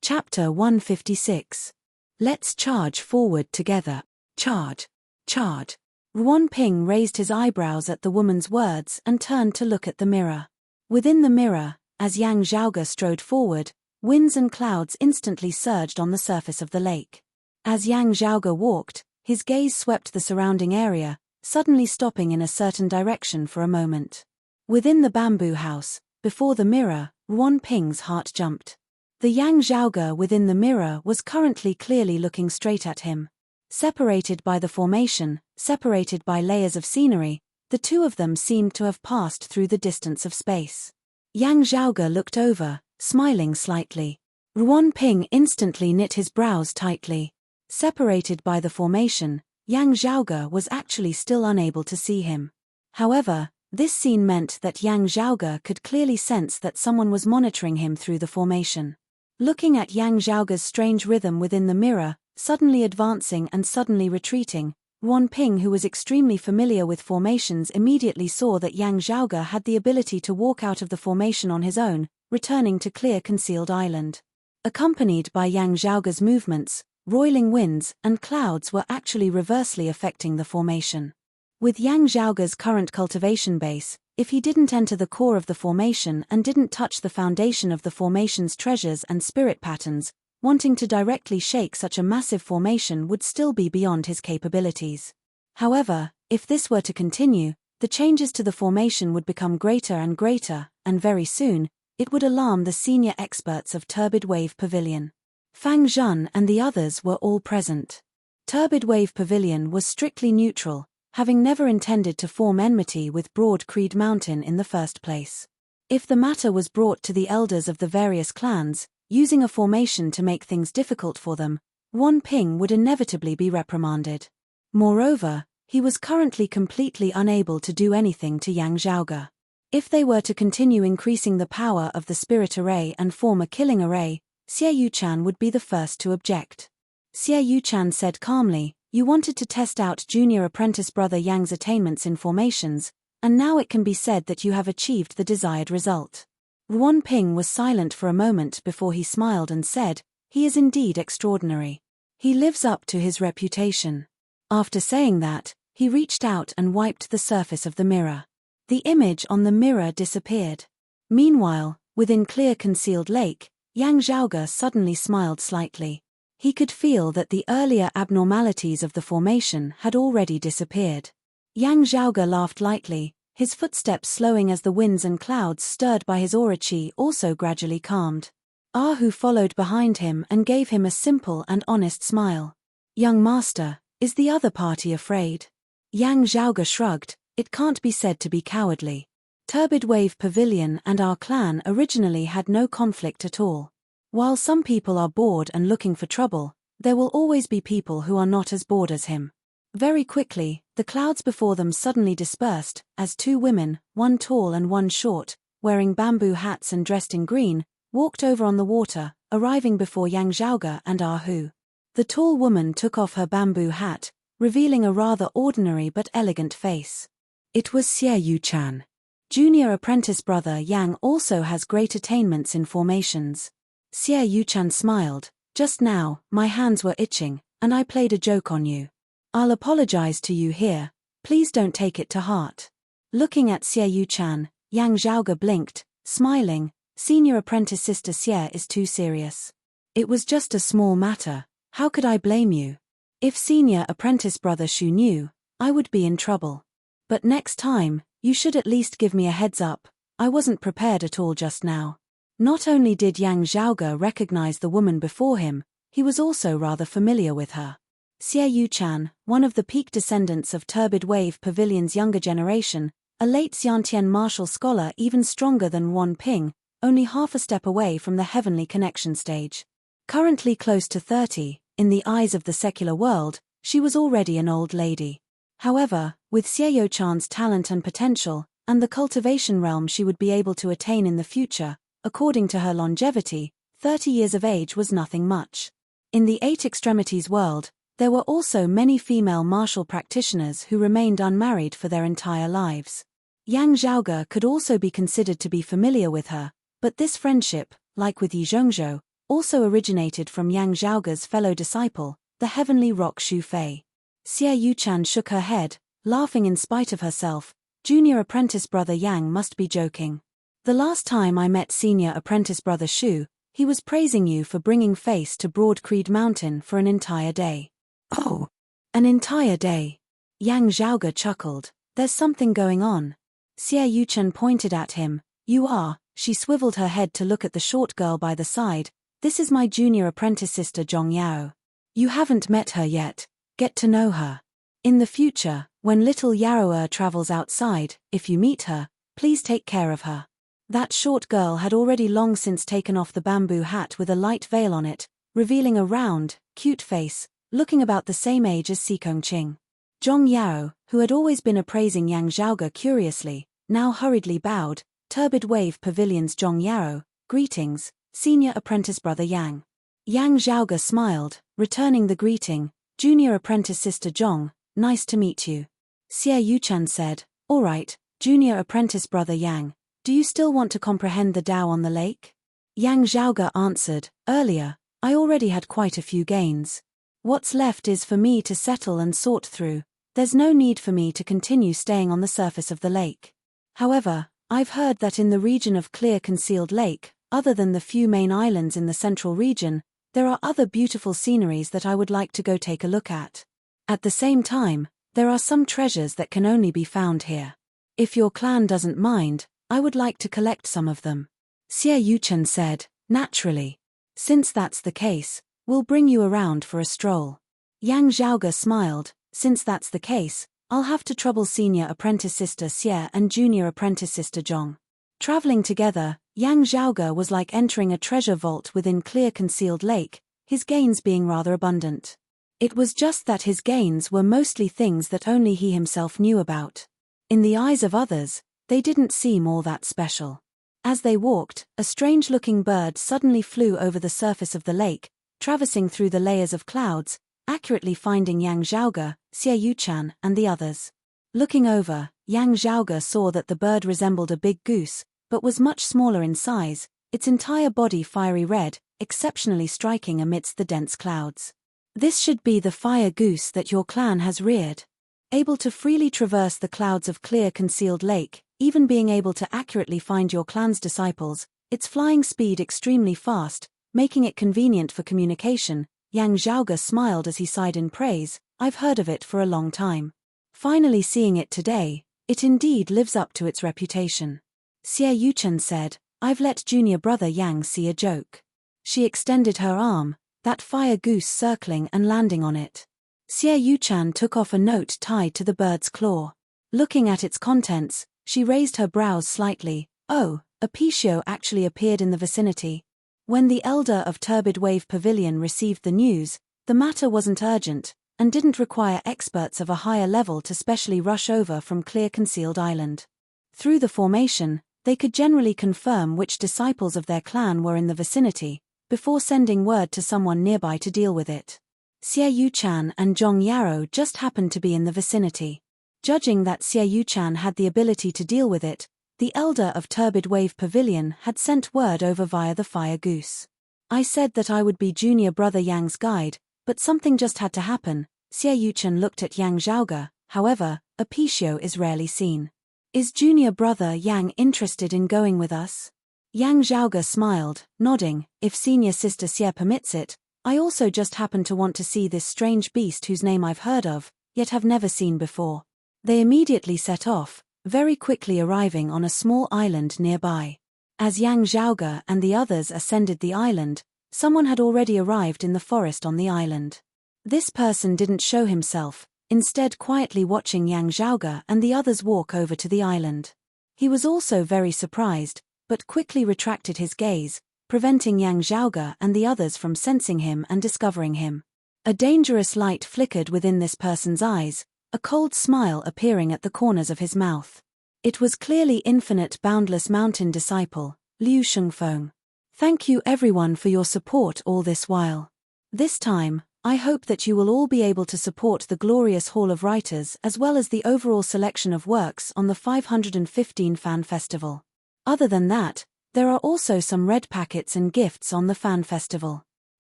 Chapter 156. Let's charge forward together. Charge. Charge. Ruan Ping raised his eyebrows at the woman's words and turned to look at the mirror. Within the mirror, as Yang Zhaoge strode forward, winds and clouds instantly surged on the surface of the lake. As Yang Zhaoge walked, his gaze swept the surrounding area, suddenly stopping in a certain direction for a moment. Within the bamboo house, before the mirror, Ruan Ping's heart jumped. The Yang Zhaoge within the mirror was currently clearly looking straight at him. Separated by the formation, separated by layers of scenery, the two of them seemed to have passed through the distance of space. Yang Zhaoge looked over, smiling slightly. Ruan Ping instantly knit his brows tightly. Separated by the formation, Yang Zhaoge was actually still unable to see him. However, this scene meant that Yang Zhaoge could clearly sense that someone was monitoring him through the formation. Looking at Yang Zhaoge's strange rhythm within the mirror, suddenly advancing and suddenly retreating, Ruan Ping, who was extremely familiar with formations, immediately saw that Yang Zhaoge had the ability to walk out of the formation on his own, returning to clear concealed island. Accompanied by Yang Zhaoge's movements, roiling winds and clouds were actually reversely affecting the formation. With Yang Zhaoge's current cultivation base, if he didn't enter the core of the formation and didn't touch the foundation of the formation's treasures and spirit patterns, wanting to directly shake such a massive formation would still be beyond his capabilities. However, if this were to continue, the changes to the formation would become greater and greater, and very soon, it would alarm the senior experts of Turbid Wave Pavilion. Fang Zhen and the others were all present. Turbid Wave Pavilion was strictly neutral, having never intended to form enmity with Broad Creed Mountain in the first place. If the matter was brought to the elders of the various clans, using a formation to make things difficult for them, Ruan Ping would inevitably be reprimanded. Moreover, he was currently completely unable to do anything to Yang Zhaoge. If they were to continue increasing the power of the spirit array and form a killing array, Xie Yuchan would be the first to object. Xie Yuchan said calmly, "You wanted to test out junior apprentice brother Yang's attainments in formations, and now it can be said that you have achieved the desired result." Ruan Ping was silent for a moment before he smiled and said, "He is indeed extraordinary. He lives up to his reputation." After saying that, he reached out and wiped the surface of the mirror. The image on the mirror disappeared. Meanwhile, within clear concealed lake, Yang Zhaoge suddenly smiled slightly. He could feel that the earlier abnormalities of the formation had already disappeared. Yang Zhaoge laughed lightly, his footsteps slowing as the winds and clouds stirred by his aura qi also gradually calmed. Hu followed behind him and gave him a simple and honest smile. "Young master, is the other party afraid?" Yang Zhaoge shrugged, "It can't be said to be cowardly. Turbid Wave Pavilion and our clan originally had no conflict at all. While some people are bored and looking for trouble, there will always be people who are not as bored as him." Very quickly, the clouds before them suddenly dispersed, as two women, one tall and one short, wearing bamboo hats and dressed in green, walked over on the water, arriving before Yang Zhaoge and Hu. The tall woman took off her bamboo hat, revealing a rather ordinary but elegant face. It was Xie Yuchan. Junior apprentice brother Yang also has great attainments in formations. Xie Yuchan smiled. "Just now, my hands were itching, and I played a joke on you. I'll apologize to you here, please don't take it to heart." Looking at Xie Yuchan, Yang Zhaoge blinked, smiling. "Senior apprentice sister Xie is too serious. It was just a small matter, how could I blame you? If senior apprentice brother Shu knew, I would be in trouble. But next time, you should at least give me a heads up, I wasn't prepared at all just now." Not only did Yang Zhaoge recognize the woman before him, he was also rather familiar with her. Xie Yuchan, one of the peak descendants of Turbid Wave Pavilion's younger generation, a late Xiantian martial scholar even stronger than Wan Ping, only half a step away from the heavenly connection stage. Currently close to 30, in the eyes of the secular world, she was already an old lady. However, with Xie Yuchan's talent and potential, and the cultivation realm she would be able to attain in the future, according to her longevity, 30 years of age was nothing much. In the Eight Extremities world, there were also many female martial practitioners who remained unmarried for their entire lives. Yang Zhaoge could also be considered to be familiar with her, but this friendship, like with Yi Zhongzhou, also originated from Yang Zhaoge's fellow disciple, the heavenly rock Xu Fei. Xie Yuchan shook her head, laughing in spite of herself. Junior apprentice brother Yang must be joking. The last time I met senior apprentice brother Xu, he was praising you for bringing face to Broad Creed Mountain for an entire day. Oh, an entire day. Yang Zhaoge chuckled. There's something going on. Xie Yuchan pointed at him. You are. She swiveled her head to look at the short girl by the side. This is my junior apprentice sister Zhong Yao. You haven't met her yet. Get to know her. In the future, when little Yaroer travels outside, if you meet her, please take care of her. That short girl had already long since taken off the bamboo hat with a light veil on it, revealing a round, cute face, looking about the same age as Sikong Qing. Zhong Yao, who had always been appraising Yang Zhaoge curiously, now hurriedly bowed. Turbid Wave Pavilion's Zhong Yao, greetings, senior apprentice brother Yang. Yang Zhaoge smiled, returning the greeting. Junior apprentice sister Zhong, nice to meet you. Xie Yuchan said, all right, junior apprentice brother Yang, do you still want to comprehend the Tao on the lake? Yang Zhaoge answered, earlier, I already had quite a few gains. What's left is for me to settle and sort through. There's no need for me to continue staying on the surface of the lake. However, I've heard that in the region of Clear Concealed Lake, other than the few main islands in the central region, there are other beautiful sceneries that I would like to go take a look at. At the same time, there are some treasures that can only be found here. If your clan doesn't mind, I would like to collect some of them. Xie Yuchan said, naturally. Since that's the case, we'll bring you around for a stroll. Yang Zhaoge smiled, since that's the case, I'll have to trouble senior apprentice sister Xie and junior apprentice sister Zhong. Traveling together, Yang Zhaoge was like entering a treasure vault within Clear Concealed Lake, his gains being rather abundant. It was just that his gains were mostly things that only he himself knew about. In the eyes of others, they didn't seem all that special. As they walked, a strange-looking bird suddenly flew over the surface of the lake, traversing through the layers of clouds, accurately finding Yang Zhaoge, Xie Yuchan, and the others. Looking over, Yang Zhaoge saw that the bird resembled a big goose, but was much smaller in size, its entire body fiery red, exceptionally striking amidst the dense clouds. This should be the fire goose that your clan has reared. Able to freely traverse the clouds of Clear Concealed Lake, even being able to accurately find your clan's disciples, its flying speed extremely fast, making it convenient for communication. Yang Zhaoge smiled as he sighed in praise, I've heard of it for a long time. Finally seeing it today, it indeed lives up to its reputation. Xie Yuchan said, I've let junior brother Yang see a joke. She extended her arm, that fire goose circling and landing on it. Xie Yuchan took off a note tied to the bird's claw. Looking at its contents, she raised her brows slightly. Oh, a Pichio actually appeared in the vicinity. When the elder of Turbid Wave Pavilion received the news, the matter wasn't urgent, and didn't require experts of a higher level to specially rush over from Clear Concealed Island. Through the formation, they could generally confirm which disciples of their clan were in the vicinity, before sending word to someone nearby to deal with it. Xie Yuchan and Zhong Yao just happened to be in the vicinity. Judging that Xie Yuchan had the ability to deal with it, the elder of Turbid Wave Pavilion had sent word over via the fire goose. I said that I would be junior brother Yang's guide, but something just had to happen. Xie Yuchan looked at Yang Zhaoge, however, a Pichio is rarely seen. Is junior brother Yang interested in going with us? Yang Zhaoge smiled, nodding, if senior sister Xie permits it. I also just happen to want to see this strange beast whose name I've heard of, yet have never seen before. They immediately set off, very quickly arriving on a small island nearby. As Yang Zhaoge and the others ascended the island, someone had already arrived in the forest on the island. This person didn't show himself, instead quietly watching Yang Zhaoge and the others walk over to the island. He was also very surprised, but quickly retracted his gaze, preventing Yang Zhaoge and the others from sensing him and discovering him. A dangerous light flickered within this person's eyes, a cold smile appearing at the corners of his mouth. It was clearly infinite boundless mountain disciple, Liu Shengfeng. Thank you everyone for your support all this while. This time, I hope that you will all be able to support the glorious Hall of Writers as well as the overall selection of works on the 515 Fan Festival. Other than that, there are also some red packets and gifts on the Fan Festival.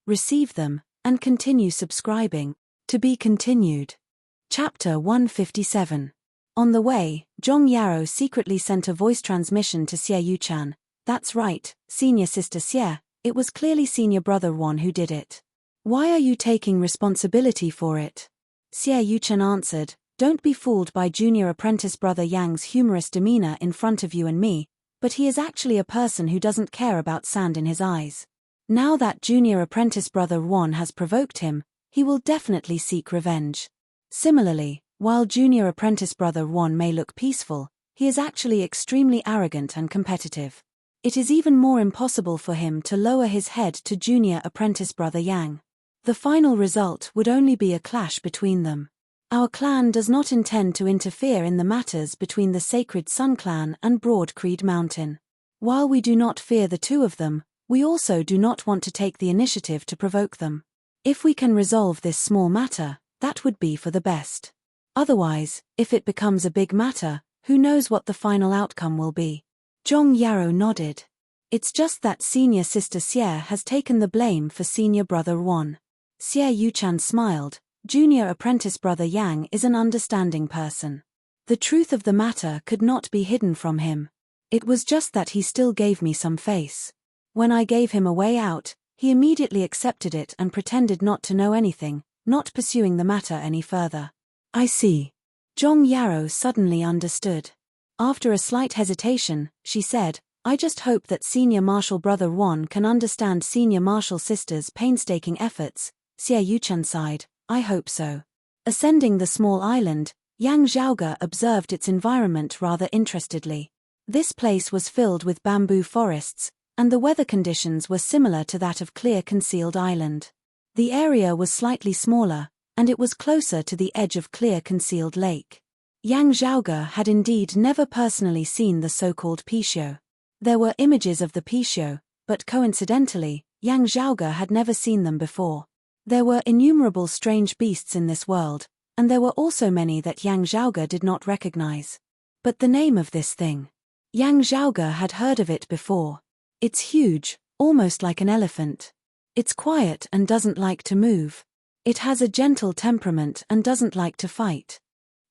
Receive them, and continue subscribing. To be continued. Chapter 157. On the way, Zhong Yaro secretly sent a voice transmission to Xie Yuchan. That's right, senior sister Xie, it was clearly senior brother Wan who did it. Why are you taking responsibility for it? Xie Yuchan answered, don't be fooled by junior apprentice brother Yang's humorous demeanor in front of you and me, but he is actually a person who doesn't care about sand in his eyes. Now that junior apprentice brother Wan has provoked him, he will definitely seek revenge. Similarly, while junior apprentice brother Wan may look peaceful, he is actually extremely arrogant and competitive. It is even more impossible for him to lower his head to junior apprentice brother Yang. The final result would only be a clash between them. Our clan does not intend to interfere in the matters between the Sacred Sun Clan and Broad Creed Mountain. While we do not fear the two of them, we also do not want to take the initiative to provoke them. If we can resolve this small matter, that would be for the best. Otherwise, if it becomes a big matter, who knows what the final outcome will be. Zhong Yaro nodded. It's just that senior sister Xie has taken the blame for senior brother Wan. Xie Yuchan smiled. Junior apprentice brother Yang is an understanding person. The truth of the matter could not be hidden from him. It was just that he still gave me some face. When I gave him a way out, he immediately accepted it and pretended not to know anything, not pursuing the matter any further. I see. Zhong Yaro suddenly understood. After a slight hesitation, she said, I just hope that senior martial brother Wan can understand senior martial sister's painstaking efforts. Xie Yuchan sighed, I hope so. Ascending the small island, Yang Zhaoge observed its environment rather interestedly. This place was filled with bamboo forests, and the weather conditions were similar to that of Clear Concealed Island. The area was slightly smaller, and it was closer to the edge of Clear Concealed Lake. Yang Zhaoge had indeed never personally seen the so-called Pishio. There were images of the Pishio, but coincidentally, Yang Zhaoge had never seen them before. There were innumerable strange beasts in this world, and there were also many that Yang Zhaoge did not recognize. But the name of this thing. Yang Zhaoge had heard of it before. It's huge, almost like an elephant. It's quiet and doesn't like to move. It has a gentle temperament and doesn't like to fight.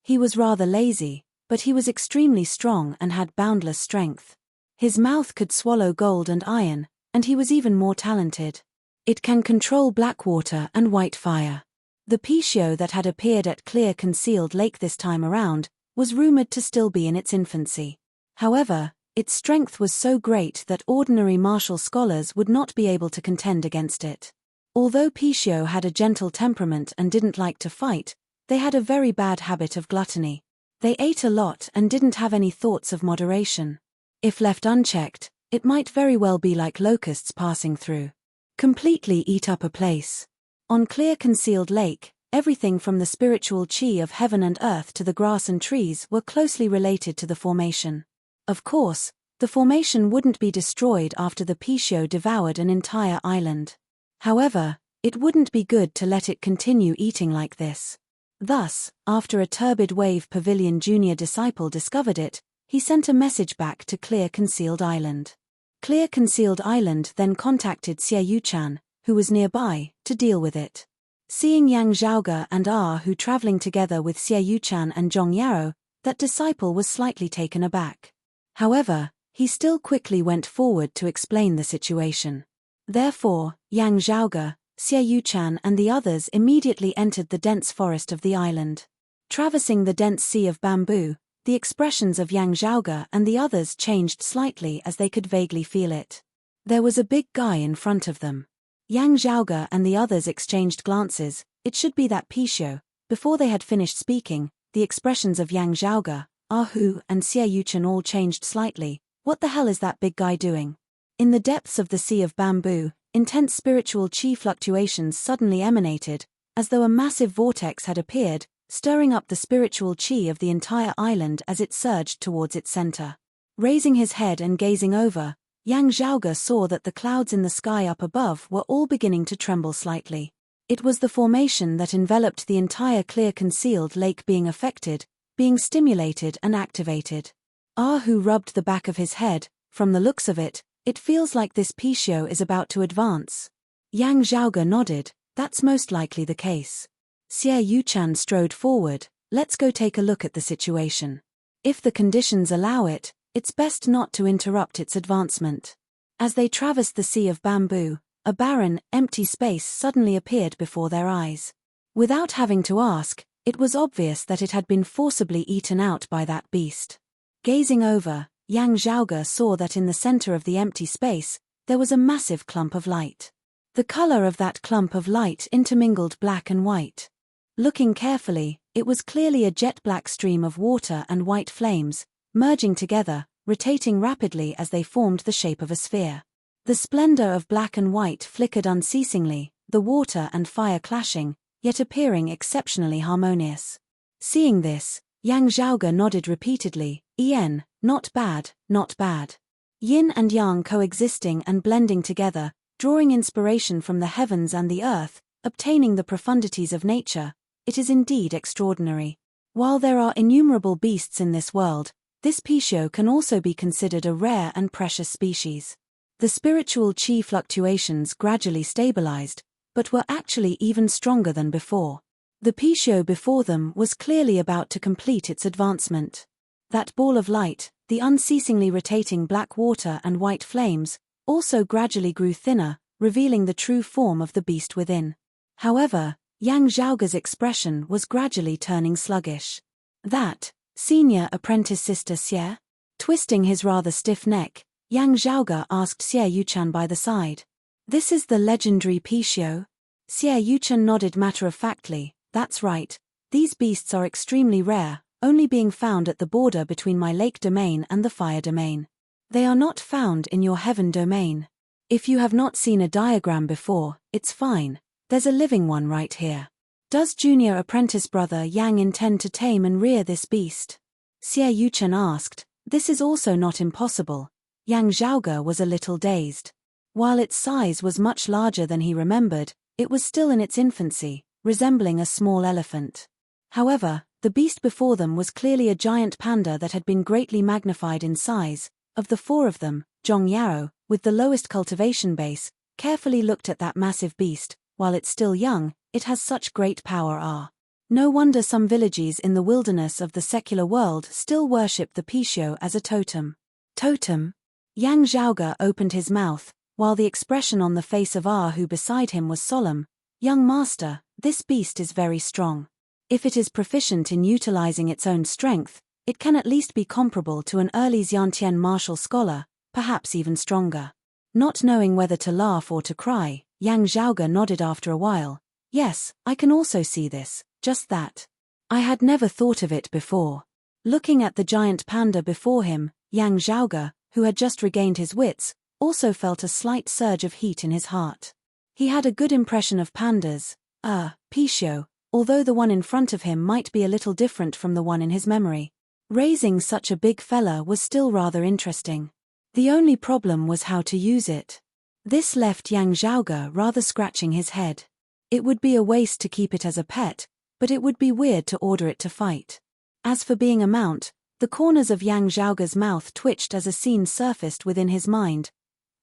He was rather lazy, but he was extremely strong and had boundless strength. His mouth could swallow gold and iron, and he was even more talented. It can control black water and white fire. The Pishio that had appeared at Clear Concealed Lake this time around was rumored to still be in its infancy. However, its strength was so great that ordinary martial scholars would not be able to contend against it. Although Pishio had a gentle temperament and didn't like to fight, they had a very bad habit of gluttony. They ate a lot and didn't have any thoughts of moderation. If left unchecked, it might very well be like locusts passing through. Completely eat up a place. On Clear Concealed Lake, everything from the spiritual chi of heaven and earth to the grass and trees were closely related to the formation. Of course, the formation wouldn't be destroyed after the Pishio devoured an entire island. However, it wouldn't be good to let it continue eating like this. Thus, after a turbid wave pavilion junior disciple discovered it, he sent a message back to Clear Concealed Island. Clear Concealed Island then contacted Xie Yuchan, who was nearby, to deal with it. Seeing Yang Zhaoge and who traveling together with Xie Yuchan and Zhong Yaro, that disciple was slightly taken aback. However, he still quickly went forward to explain the situation. Therefore, Yang Zhaoge, Xie Yuchan and the others immediately entered the dense forest of the island. Traversing the dense sea of bamboo, the expressions of Yang Zhaoge and the others changed slightly as they could vaguely feel it. There was a big guy in front of them. Yang Zhaoge and the others exchanged glances, It should be that Pisho. Before they had finished speaking, the expressions of Yang Zhaoge, Hu, and Xie Yuchen all changed slightly. What the hell is that big guy doing? In the depths of the Sea of Bamboo, intense spiritual chi fluctuations suddenly emanated, as though a massive vortex had appeared, stirring up the spiritual chi of the entire island as it surged towards its center. Raising his head and gazing over, Yang Zhaoge saw that the clouds in the sky up above were all beginning to tremble slightly. It was the formation that enveloped the entire clear concealed lake being affected, being stimulated and activated. Hu rubbed the back of his head. From the looks of it, it feels like this Pisho is about to advance. Yang Zhaoge nodded. That's most likely the case. Xie Yuchen strode forward. Let's go take a look at the situation. If the conditions allow it, it's best not to interrupt its advancement. As they traversed the Sea of Bamboo, a barren, empty space suddenly appeared before their eyes. Without having to ask, it was obvious that it had been forcibly eaten out by that beast. Gazing over, Yang Zhaoge saw that in the center of the empty space, there was a massive clump of light. The color of that clump of light intermingled black and white. Looking carefully, it was clearly a jet-black stream of water and white flames, merging together, rotating rapidly as they formed the shape of a sphere. The splendor of black and white flickered unceasingly, the water and fire clashing, yet appearing exceptionally harmonious. Seeing this, Yang Zhaoge nodded repeatedly. Not bad, not bad. Yin and yang coexisting and blending together, drawing inspiration from the heavens and the earth, obtaining the profundities of nature, it is indeed extraordinary. While there are innumerable beasts in this world, this Pisho can also be considered a rare and precious species. The spiritual chi fluctuations gradually stabilized, but were actually even stronger than before. The Pisho before them was clearly about to complete its advancement. That ball of light, the unceasingly rotating black water and white flames, also gradually grew thinner, revealing the true form of the beast within. However, Yang Zhaoge's expression was gradually turning sluggish. That, senior apprentice Sister Xie? Twisting his rather stiff neck, Yang Zhaoge asked Xie Yuchen by the side. This is the legendary Pisho? Xie Yuchen nodded matter-of-factly. That's right, these beasts are extremely rare, only being found at the border between my lake domain and the fire domain. They are not found in your heaven domain. If you have not seen a diagram before, it's fine, there's a living one right here. Does junior apprentice brother Yang intend to tame and rear this beast? Xie Yuchen asked. This is also not impossible. Yang Zhaoge was a little dazed. While its size was much larger than he remembered, it was still in its infancy, resembling a small elephant. However, the beast before them was clearly a giant panda that had been greatly magnified in size. Of the four of them, Zhong Yao, with the lowest cultivation base, carefully looked at that massive beast. While it's still young, it has such great power. No wonder some villages in the wilderness of the secular world still worship the Pisho as a totem. Totem? Yang Zhaoge opened his mouth, while the expression on the face of Hu beside him was solemn. Young master, this beast is very strong. If it is proficient in utilizing its own strength, it can at least be comparable to an early Xiantian martial scholar, perhaps even stronger. Not knowing whether to laugh or to cry, Yang Zhaoge nodded after a while. Yes, I can also see this, just that. I had never thought of it before. Looking at the giant panda before him, Yang Zhaoge, who had just regained his wits, also felt a slight surge of heat in his heart. He had a good impression of pandas, Pisho, although the one in front of him might be a little different from the one in his memory. Raising such a big fella was still rather interesting. The only problem was how to use it. This left Yang Zhaoge rather scratching his head. It would be a waste to keep it as a pet, but it would be weird to order it to fight. As for being a mount, the corners of Yang Zhaoge's mouth twitched as a scene surfaced within his mind.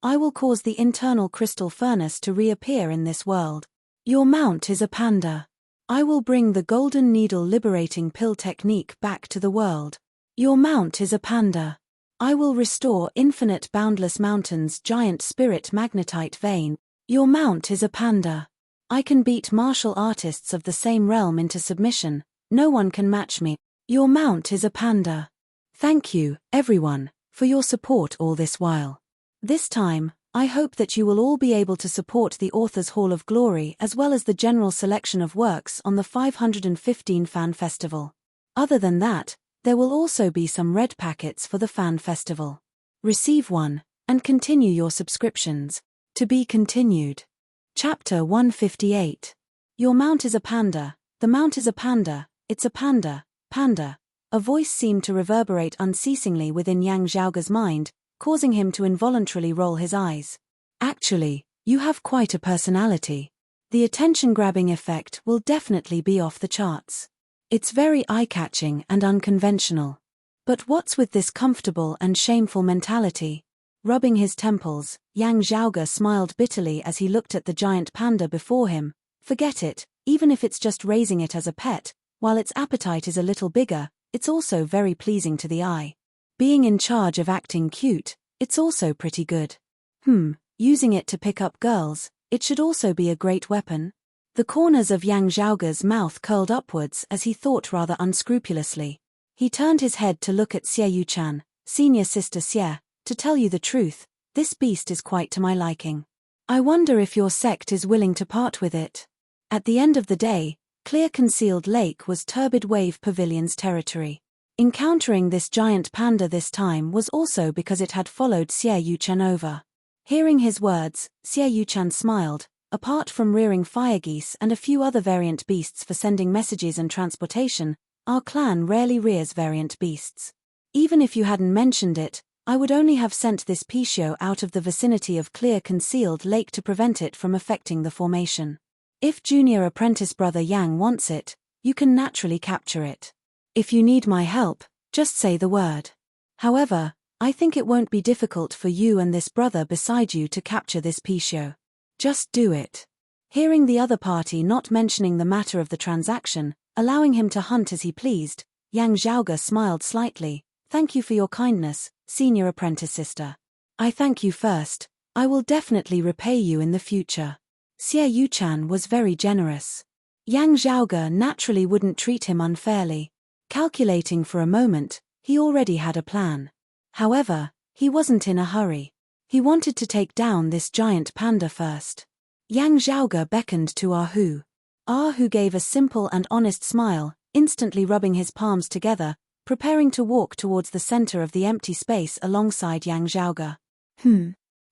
I will cause the internal crystal furnace to reappear in this world. Your mount is a panda. I will bring the golden needle liberating pill technique back to the world. Your mount is a panda. I will restore infinite boundless mountains giant spirit magnetite vein. Your mount is a panda. I can beat martial artists of the same realm into submission. No one can match me. Your mount is a panda. Thank you, everyone, for your support all this while. This time, I hope that you will all be able to support the Authors Hall of Glory as well as the general selection of works on the 515 Fan Festival. Other than that, there will also be some red packets for the Fan Festival. Receive one, and continue your subscriptions. To be continued. Chapter 158. Your mount is a panda, the mount is a panda, it's a panda, panda. A voice seemed to reverberate unceasingly within Yang Zhaoge's mind, causing him to involuntarily roll his eyes. Actually, you have quite a personality. The attention-grabbing effect will definitely be off the charts. It's very eye-catching and unconventional. But what's with this comfortable and shameful mentality? Rubbing his temples, Yang Zhaoge smiled bitterly as he looked at the giant panda before him. Forget it, even if it's just raising it as a pet, while its appetite is a little bigger, it's also very pleasing to the eye. Being in charge of acting cute, it's also pretty good. Using it to pick up girls, it should also be a great weapon. The corners of Yang Zhaoge's mouth curled upwards as he thought rather unscrupulously. He turned his head to look at Xie Yuchan, senior sister Xie. To tell you the truth, this beast is quite to my liking. I wonder if your sect is willing to part with it. At the end of the day, Clear Concealed Lake was Turbid Wave Pavilion's territory. Encountering this giant panda this time was also because it had followed Xie Yuchan over. Hearing his words, Xie Yuchan smiled. Apart from rearing fire geese and a few other variant beasts for sending messages and transportation, our clan rarely rears variant beasts. Even if you hadn't mentioned it, I would only have sent this Pichio out of the vicinity of Clear Concealed Lake to prevent it from affecting the formation. If junior apprentice brother Yang wants it, you can naturally capture it. If you need my help, just say the word. However, I think it won't be difficult for you and this brother beside you to capture this Pichio. Just do it. Hearing the other party not mentioning the matter of the transaction, allowing him to hunt as he pleased, Yang Zhaoge smiled slightly. Thank you for your kindness, senior apprentice sister. I thank you first. I will definitely repay you in the future. Xie Yuchan was very generous. Yang Zhaoge naturally wouldn't treat him unfairly. Calculating for a moment, he already had a plan. However, he wasn't in a hurry. He wanted to take down this giant panda first. Yang Zhaoge beckoned to Ahu. Ahu gave a simple and honest smile, instantly rubbing his palms together, preparing to walk towards the center of the empty space alongside Yang Zhaoge.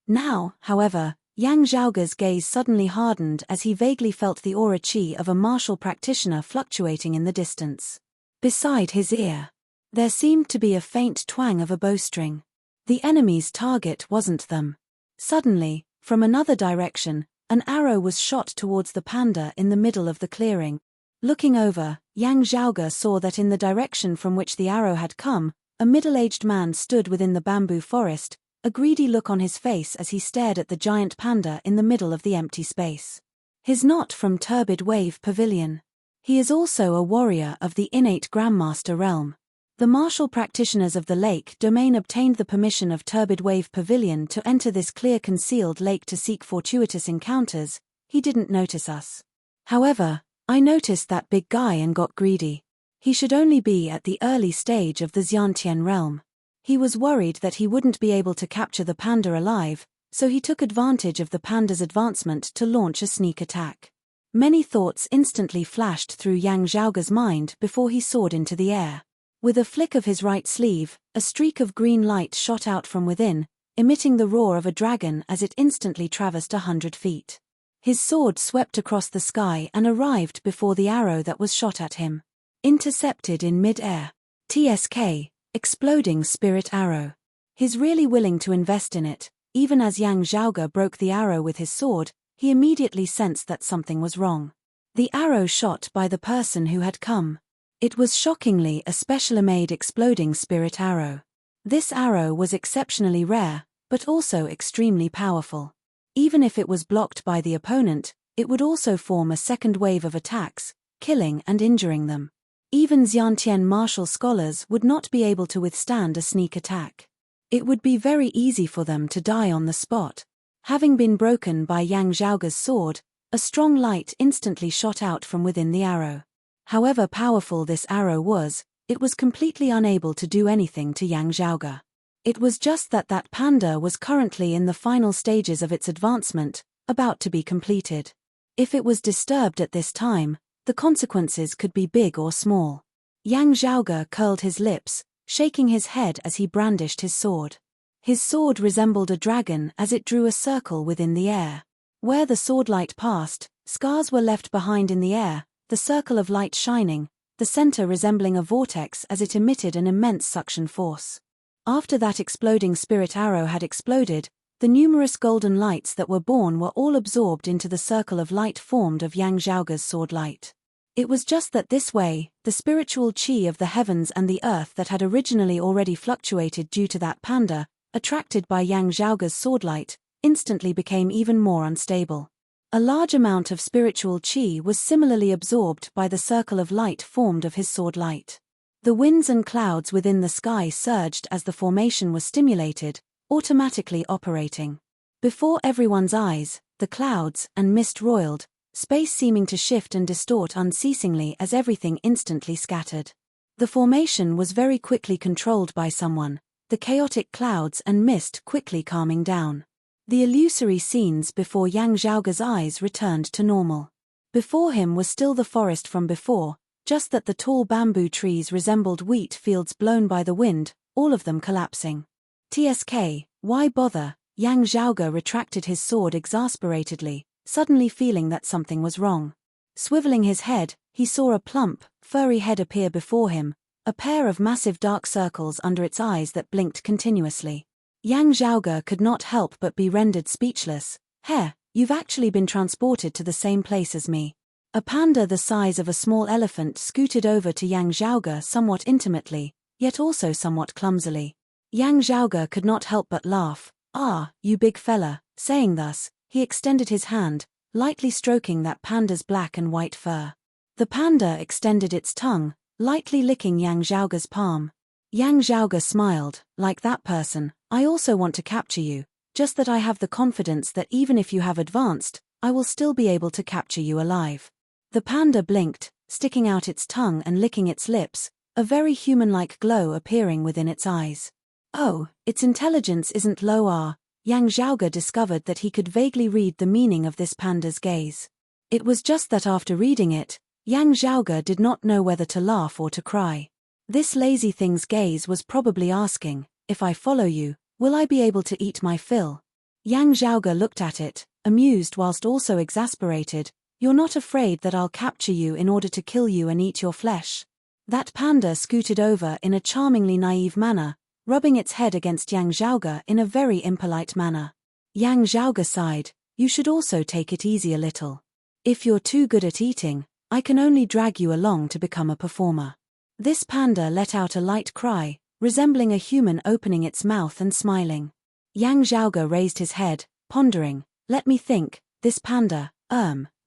Now, however, Yang Zhaoge's gaze suddenly hardened as he vaguely felt the aura chi of a martial practitioner fluctuating in the distance. Beside his ear, there seemed to be a faint twang of a bowstring. The enemy's target wasn't them. Suddenly, from another direction, an arrow was shot towards the panda in the middle of the clearing. Looking over, Yang Zhaoge saw that in the direction from which the arrow had come, a middle-aged man stood within the bamboo forest, a greedy look on his face as he stared at the giant panda in the middle of the empty space. He's not from Turbid Wave Pavilion. He is also a warrior of the innate Grandmaster realm. The martial practitioners of the lake domain obtained the permission of Turbid Wave Pavilion to enter this Clear Concealed Lake to seek fortuitous encounters. He didn't notice us. However, I noticed that big guy and got greedy. He should only be at the early stage of the Xiantian realm. He was worried that he wouldn't be able to capture the panda alive, so he took advantage of the panda's advancement to launch a sneak attack. Many thoughts instantly flashed through Yang Zhaoge's mind before he soared into the air. With a flick of his right sleeve, a streak of green light shot out from within, emitting the roar of a dragon as it instantly traversed 100 feet. His sword swept across the sky and arrived before the arrow that was shot at him. Intercepted in mid-air. TSK, exploding spirit arrow. He's really willing to invest in it. Even as Yang Zhaoge broke the arrow with his sword, he immediately sensed that something was wrong. The arrow shot by the person who had come. It was shockingly a specially-made exploding spirit arrow. This arrow was exceptionally rare, but also extremely powerful. Even if it was blocked by the opponent, it would also form a second wave of attacks, killing and injuring them. Even Xiantian martial scholars would not be able to withstand a sneak attack. It would be very easy for them to die on the spot. Having been broken by Yang Zhaoge's sword, a strong light instantly shot out from within the arrow. However powerful this arrow was, it was completely unable to do anything to Yang Zhaoge. It was just that that panda was currently in the final stages of its advancement, about to be completed. If it was disturbed at this time, the consequences could be big or small. Yang Zhaoge curled his lips, shaking his head as he brandished his sword. His sword resembled a dragon as it drew a circle within the air. Where the sword light passed, scars were left behind in the air, the circle of light shining, the center resembling a vortex as it emitted an immense suction force. After that exploding spirit arrow had exploded, the numerous golden lights that were born were all absorbed into the circle of light formed of Yang Zhaoge's sword light. It was just that this way, the spiritual chi of the heavens and the earth that had originally already fluctuated due to that panda, attracted by Yang Zhaoge's sword light, instantly became even more unstable. A large amount of spiritual chi was similarly absorbed by the circle of light formed of his sword light. The winds and clouds within the sky surged as the formation was stimulated, automatically operating. Before everyone's eyes, the clouds and mist roiled, space seeming to shift and distort unceasingly as everything instantly scattered. The formation was very quickly controlled by someone, the chaotic clouds and mist quickly calming down. The illusory scenes before Yang Zhaoge's eyes returned to normal. Before him was still the forest from before, just that the tall bamboo trees resembled wheat fields blown by the wind, all of them collapsing. "Tsk, why bother?" Yang Zhaoge retracted his sword exasperatedly, suddenly feeling that something was wrong. Swiveling his head, he saw a plump, furry head appear before him, a pair of massive dark circles under its eyes that blinked continuously. Yang Zhaoge could not help but be rendered speechless. "Heh, you've actually been transported to the same place as me." A panda the size of a small elephant scooted over to Yang Zhaoge somewhat intimately, yet also somewhat clumsily. Yang Zhaoge could not help but laugh. "Ah, you big fella." Saying thus, he extended his hand, lightly stroking that panda's black and white fur. The panda extended its tongue, lightly licking Yang Zhaoge's palm. Yang Zhaoge smiled. "Like that person, I also want to capture you, just that I have the confidence that even if you have advanced, I will still be able to capture you alive." The panda blinked, sticking out its tongue and licking its lips, a very human-like glow appearing within its eyes. Oh, its intelligence isn't low. Yang Zhaoge discovered that he could vaguely read the meaning of this panda's gaze. It was just that after reading it, Yang Zhaoge did not know whether to laugh or to cry. This lazy thing's gaze was probably asking, "If I follow you, will I be able to eat my fill?" Yang Zhaoge looked at it, amused whilst also exasperated. "You're not afraid that I'll capture you in order to kill you and eat your flesh?" That panda scooted over in a charmingly naive manner, rubbing its head against Yang Zhaoge in a very impolite manner. Yang Zhaoge sighed. "You should also take it easy a little. If you're too good at eating, I can only drag you along to become a performer." This panda let out a light cry, resembling a human opening its mouth and smiling. Yang Zhaoge raised his head, pondering. "Let me think, this panda,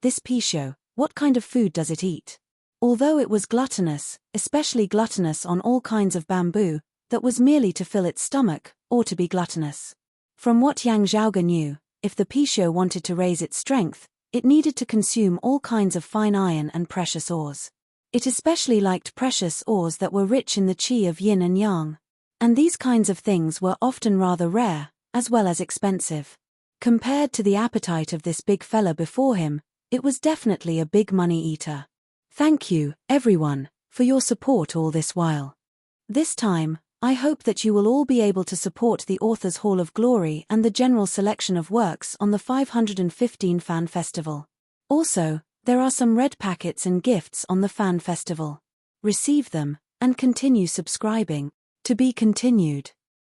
this pisho, what kind of food does it eat?" Although it was gluttonous, especially gluttonous on all kinds of bamboo, that was merely to fill its stomach, or to be gluttonous. From what Yang Zhaoge knew, if the pisho wanted to raise its strength, it needed to consume all kinds of fine iron and precious ores. It especially liked precious ores that were rich in the chi of yin and yang. And these kinds of things were often rather rare, as well as expensive. Compared to the appetite of this big fella before him, it was definitely a big money eater. Thank you, everyone, for your support all this while. This time, I hope that you will all be able to support the Author's Hall of Glory and the general selection of works on the 515 Fan Festival. Also, there are some red packets and gifts on the Fan Festival. Receive them, and continue subscribing. To be continued.